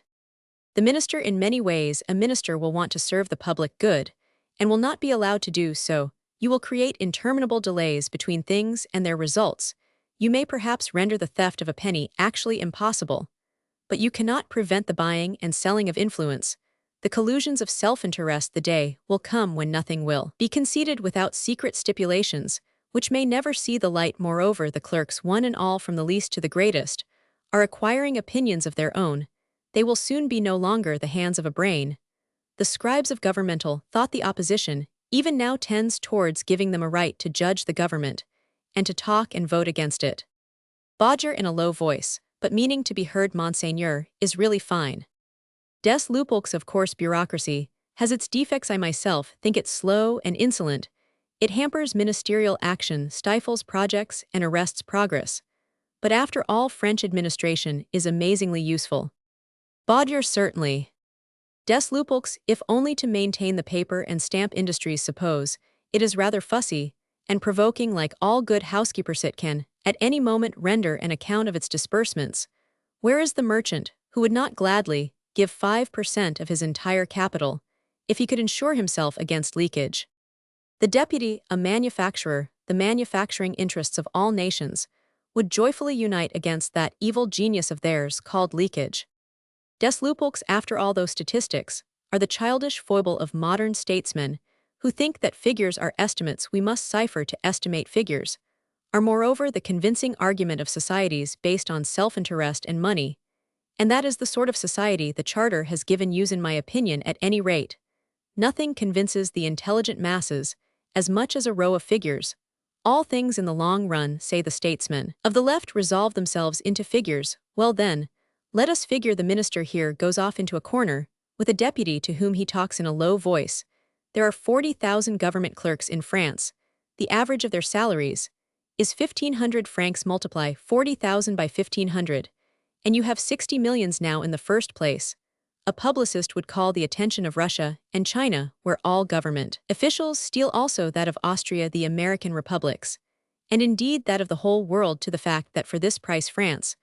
The minister in many ways. A minister will want to serve the public good, and will not be allowed to do so. You will create interminable delays between things and their results. You may perhaps render the theft of a penny actually impossible, but you cannot prevent the buying and selling of influence, the collusions of self-interest. The day will come when nothing will be conceded without secret stipulations, which may never see the light. Moreover, the clerks, one and all from the least to the greatest, are acquiring opinions of their own. They will soon be no longer the hands of a brain. The scribes of governmental thought. The opposition even now tends towards giving them a right to judge the government, and to talk and vote against it. Bodger in a low voice, but meaning to be heard. Monseigneur is really fine. Des loopholes. Of course, bureaucracy has its defects. I myself think it slow and insolent. It hampers ministerial action, stifles projects, and arrests progress. But after all, French administration is amazingly useful. Bodger certainly. Des loopholes, if only to maintain the paper and stamp industries. Suppose it is rather fussy and provoking, like all good housekeepers. It can, at any moment, render an account of its disbursements. Where is the merchant who would not gladly give 5% of his entire capital if he could insure himself against leakage? The deputy, a manufacturer, the manufacturing interests of all nations, would joyfully unite against that evil genius of theirs called leakage. Des loopholes. After all, those statistics are the childish foible of modern statesmen who think that figures are estimates we must cipher to estimate figures, are moreover the convincing argument of societies based on self-interest and money, and that is the sort of society the Charter has given you. In my opinion, at any rate, nothing convinces the intelligent masses as much as a row of figures. All things in the long run, say the statesmen of the left, resolve themselves into figures. Well then, let us figure. The minister here goes off into a corner, with a deputy to whom he talks in a low voice. There are 40,000 government clerks in France. The average of their salaries is 1,500 francs. Multiply 40,000 by 1,500, and you have 60 millions. Now, in the first place, a publicist would call the attention of Russia and China, where all government officials steal, also that of Austria, the American republics, and indeed that of the whole world, to the fact that for this price France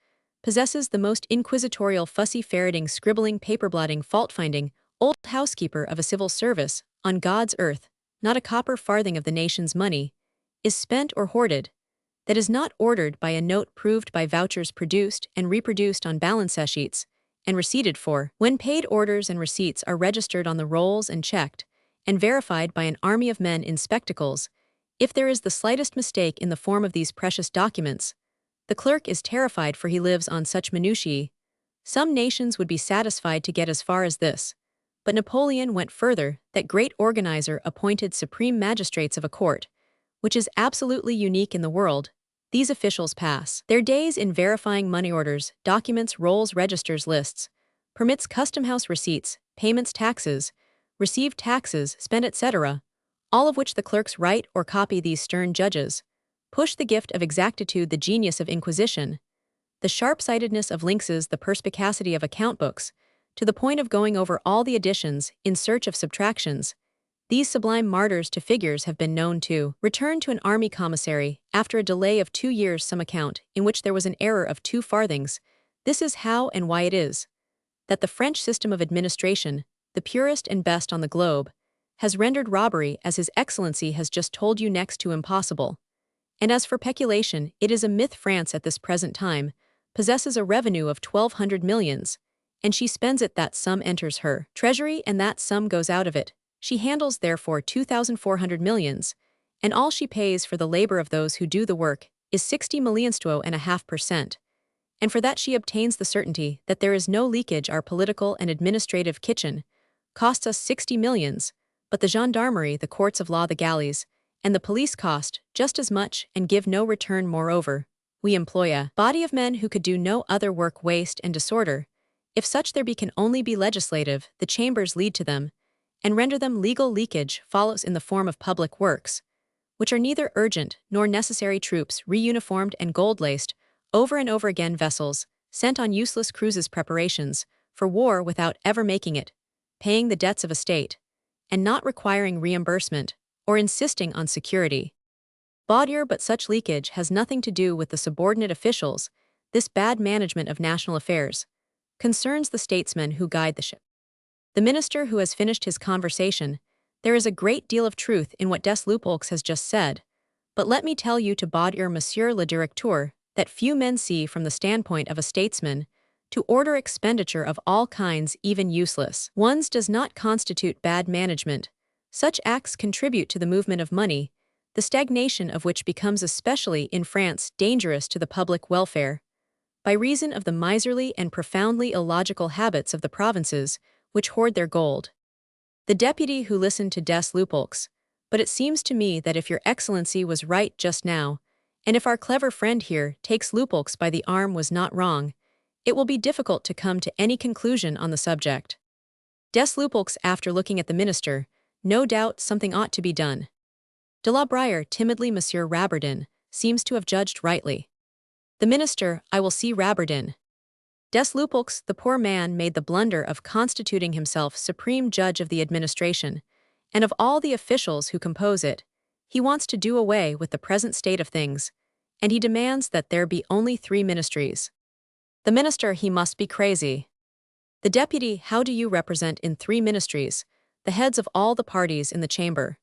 possesses the most inquisitorial, fussy, ferreting, scribbling, paper-blotting, fault-finding old housekeeper of a civil service on God's earth. Not a copper farthing of the nation's money is spent or hoarded that is not ordered by a note, proved by vouchers produced and reproduced on balance sheets, and receipted for. When paid, orders and receipts are registered on the rolls and checked and verified by an army of men in spectacles. If there is the slightest mistake in the form of these precious documents, the clerk is terrified, for he lives on such minutiae. Some nations would be satisfied to get as far as this, but Napoleon went further. That great organizer appointed supreme magistrates of a court, which is absolutely unique in the world. These officials pass their days in verifying money orders, documents, rolls, registers, lists, permits, custom house receipts, payments, taxes, received taxes, spent, etc., all of which the clerks write or copy. These stern judges push the gift of exactitude, the genius of inquisition, the sharp-sightedness of lynxes, the perspicacity of account books, to the point of going over all the additions in search of subtractions. These sublime martyrs to figures have been known to return to an army commissary, after a delay of 2 years, some account in which there was an error of 2 farthings. This is how and why it is that the French system of administration, the purest and best on the globe, has rendered robbery, as His Excellency has just told you, next to impossible. And as for peculation, it is a myth. France at this present time possesses a revenue of 1,200 millions, and she spends it. That sum enters her treasury, and that sum goes out of it. She handles therefore 2,400 millions, and all she pays for the labor of those who do the work is 60 millions, 2.5%. And for that she obtains the certainty that there is no leakage. Our political and administrative kitchen costs us 60 millions, but the gendarmerie, the courts of law, the galleys, and the police cost just as much and give no return. Moreover, we employ a body of men who could do no other work, waste and disorder. If such there be, can only be legislative, the chambers lead to them, and render them legal. Leakage follows in the form of public works, which are neither urgent nor necessary. Troops reuniformed and gold-laced, over and over again, vessels sent on useless cruises, preparations for war without ever making it, paying the debts of a state, and not requiring reimbursement or insisting on security. Baudier, but such leakage has nothing to do with the subordinate officials. This bad management of national affairs concerns the statesmen who guide the ship. The minister who has finished his conversation, there is a great deal of truth in what des Lupeaulx has just said, but let me tell you to Baudier, Monsieur le Directeur, that few men see from the standpoint of a statesman to order expenditure of all kinds, even useless ones, does not constitute bad management. Such acts contribute to the movement of money, the stagnation of which becomes, especially in France, dangerous to the public welfare, by reason of the miserly and profoundly illogical habits of the provinces, which hoard their gold. The deputy who listened to des Lupeaulx, but it seems to me that if your excellency was right just now, and if our clever friend here takes Lupeaulx by the arm was not wrong, it will be difficult to come to any conclusion on the subject. Des Lupeaulx, after looking at the minister, no doubt something ought to be done. De la Brière, timidly, Monsieur Rabardin seems to have judged rightly. The minister, I will see Rabardin. Des Lupeaulx, the poor man, made the blunder of constituting himself supreme judge of the administration, and of all the officials who compose it. He wants to do away with the present state of things, and he demands that there be only 3 ministries. The minister, he must be crazy. The deputy, how do you represent in 3 ministries the heads of all the parties in the chamber?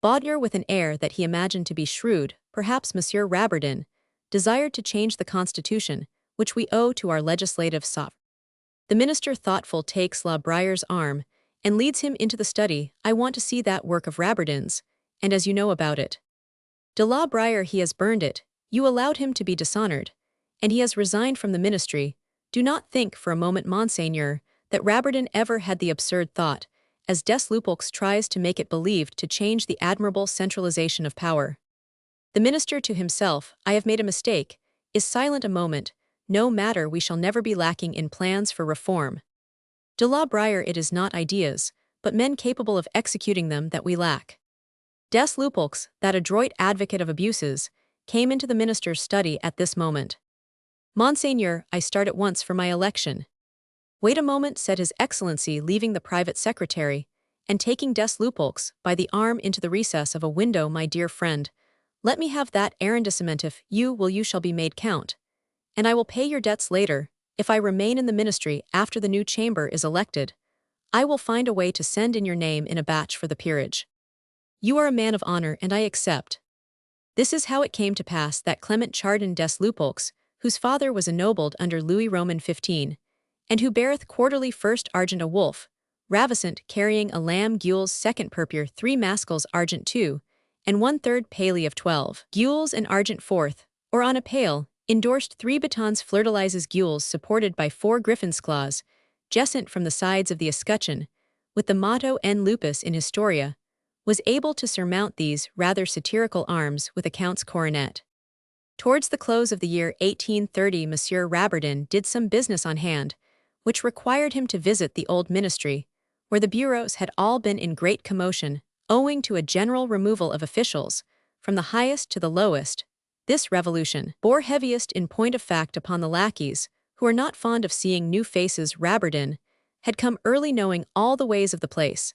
Baudier, with an air that he imagined to be shrewd, perhaps Monsieur Rabardin, desired to change the constitution, which we owe to our legislative sovereign. The minister, thoughtful, takes La Brière's arm and leads him into the study. I want to see that work of Rabardin's, and as you know about it. De la Brière, he has burned it. You allowed him to be dishonored, and he has resigned from the ministry. Do not think for a moment, Monseigneur, that Rabardin ever had the absurd thought, as des Lupeaulx tries to make it believed, to change the admirable centralization of power. The minister, to himself, I have made a mistake, is silent a moment. No matter, we shall never be lacking in plans for reform. De la Brière, it is not ideas, but men capable of executing them that we lack. Des Lupeaulx, that adroit advocate of abuses, came into the minister's study at this moment. Monseigneur, I start at once for my election. Wait a moment, said His Excellency, leaving the private secretary, and taking des Lupeaulx by the arm into the recess of a window. My dear friend, let me have that arrondissement. If you will, you shall be made count, and I will pay your debts later. If I remain in the ministry after the new chamber is elected, I will find a way to send in your name in a batch for the peerage. You are a man of honor, and I accept. This is how it came to pass that Clement Chardin des Lupeaulx, whose father was ennobled under Louis Roman 15, and who beareth quarterly 1st argent a wolf, ravissant, carrying a lamb gules 2nd purpure 3 mascals argent 2, and 1/3 paley of 12 gules and argent 4th, or on a pale, endorsed 3 batons flirtalizes gules supported by 4 griffins' claws, jescent from the sides of the escutcheon, with the motto En Lupus in Historia, was able to surmount these rather satirical arms with a count's coronet. Towards the close of the year 1830, Monsieur Rabardin did some business on hand, which required him to visit the old ministry, where the bureaus had all been in great commotion, owing to a general removal of officials, from the highest to the lowest. This revolution bore heaviest in point of fact upon the lackeys, who are not fond of seeing new faces. Rabardin had come early, knowing all the ways of the place,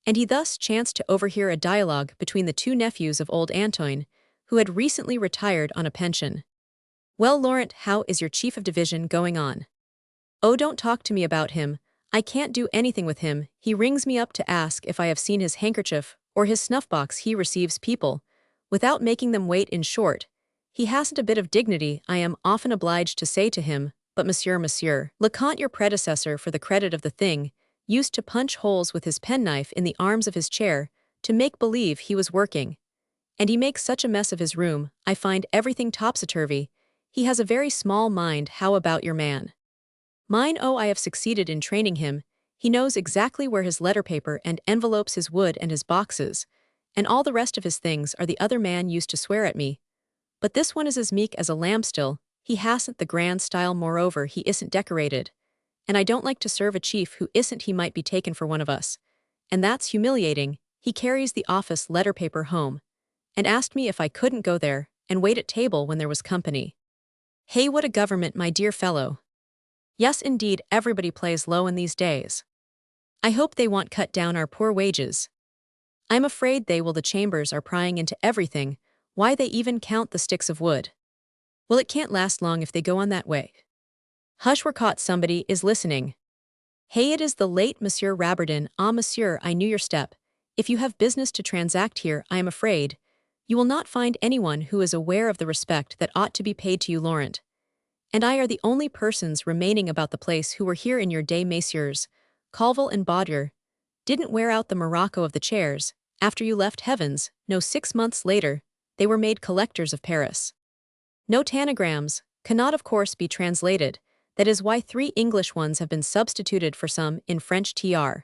and he thus chanced to overhear a dialogue between the 2 nephews of old Antoine, who had recently retired on a pension. Well, Laurent, how is your chief of division going on? Oh, don't talk to me about him. I can't do anything with him. He rings me up to ask if I have seen his handkerchief or his snuff-box. He receives people without making them wait. In short, he hasn't a bit of dignity. I am often obliged to say to him, but Monsieur Leconte, your predecessor, for the credit of the thing, used to punch holes with his penknife in the arms of his chair to make believe he was working. And he makes such a mess of his room, I find everything topsy-turvy. He has a very small mind. How about your man? Mine, oh, I have succeeded in training him. He knows exactly where his letter paper and envelopes, his wood and his boxes, and all the rest of his things are. The other man used to swear at me. But this one is as meek as a lamb still. He hasn't the grand style, moreover he isn't decorated. And I don't like to serve a chief who isn't. He might be taken for one of us. And that's humiliating. He carries the office letter paper home and asked me if I couldn't go there and wait at table when there was company. Hey, what a government, my dear fellow. Yes, indeed, everybody plays low in these days. I hope they won't cut down our poor wages. I'm afraid they will. The chambers are prying into everything. Why, they even count the sticks of wood. Well, it can't last long if they go on that way. Hush, we're caught. Somebody is listening. Hey, it is the late Monsieur Rabardin. Ah, monsieur, I knew your step. If you have business to transact here, I am afraid you will not find anyone who is aware of the respect that ought to be paid to you. Laurent and I are the only persons remaining about the place who were here in your day. Messieurs Colville and Baudier didn't wear out the morocco of the chairs after you left. Heavens, no, 6 months later, they were made collectors of Paris. No tanagrams cannot of course be translated. That is why 3 English ones have been substituted for some in French. Tr.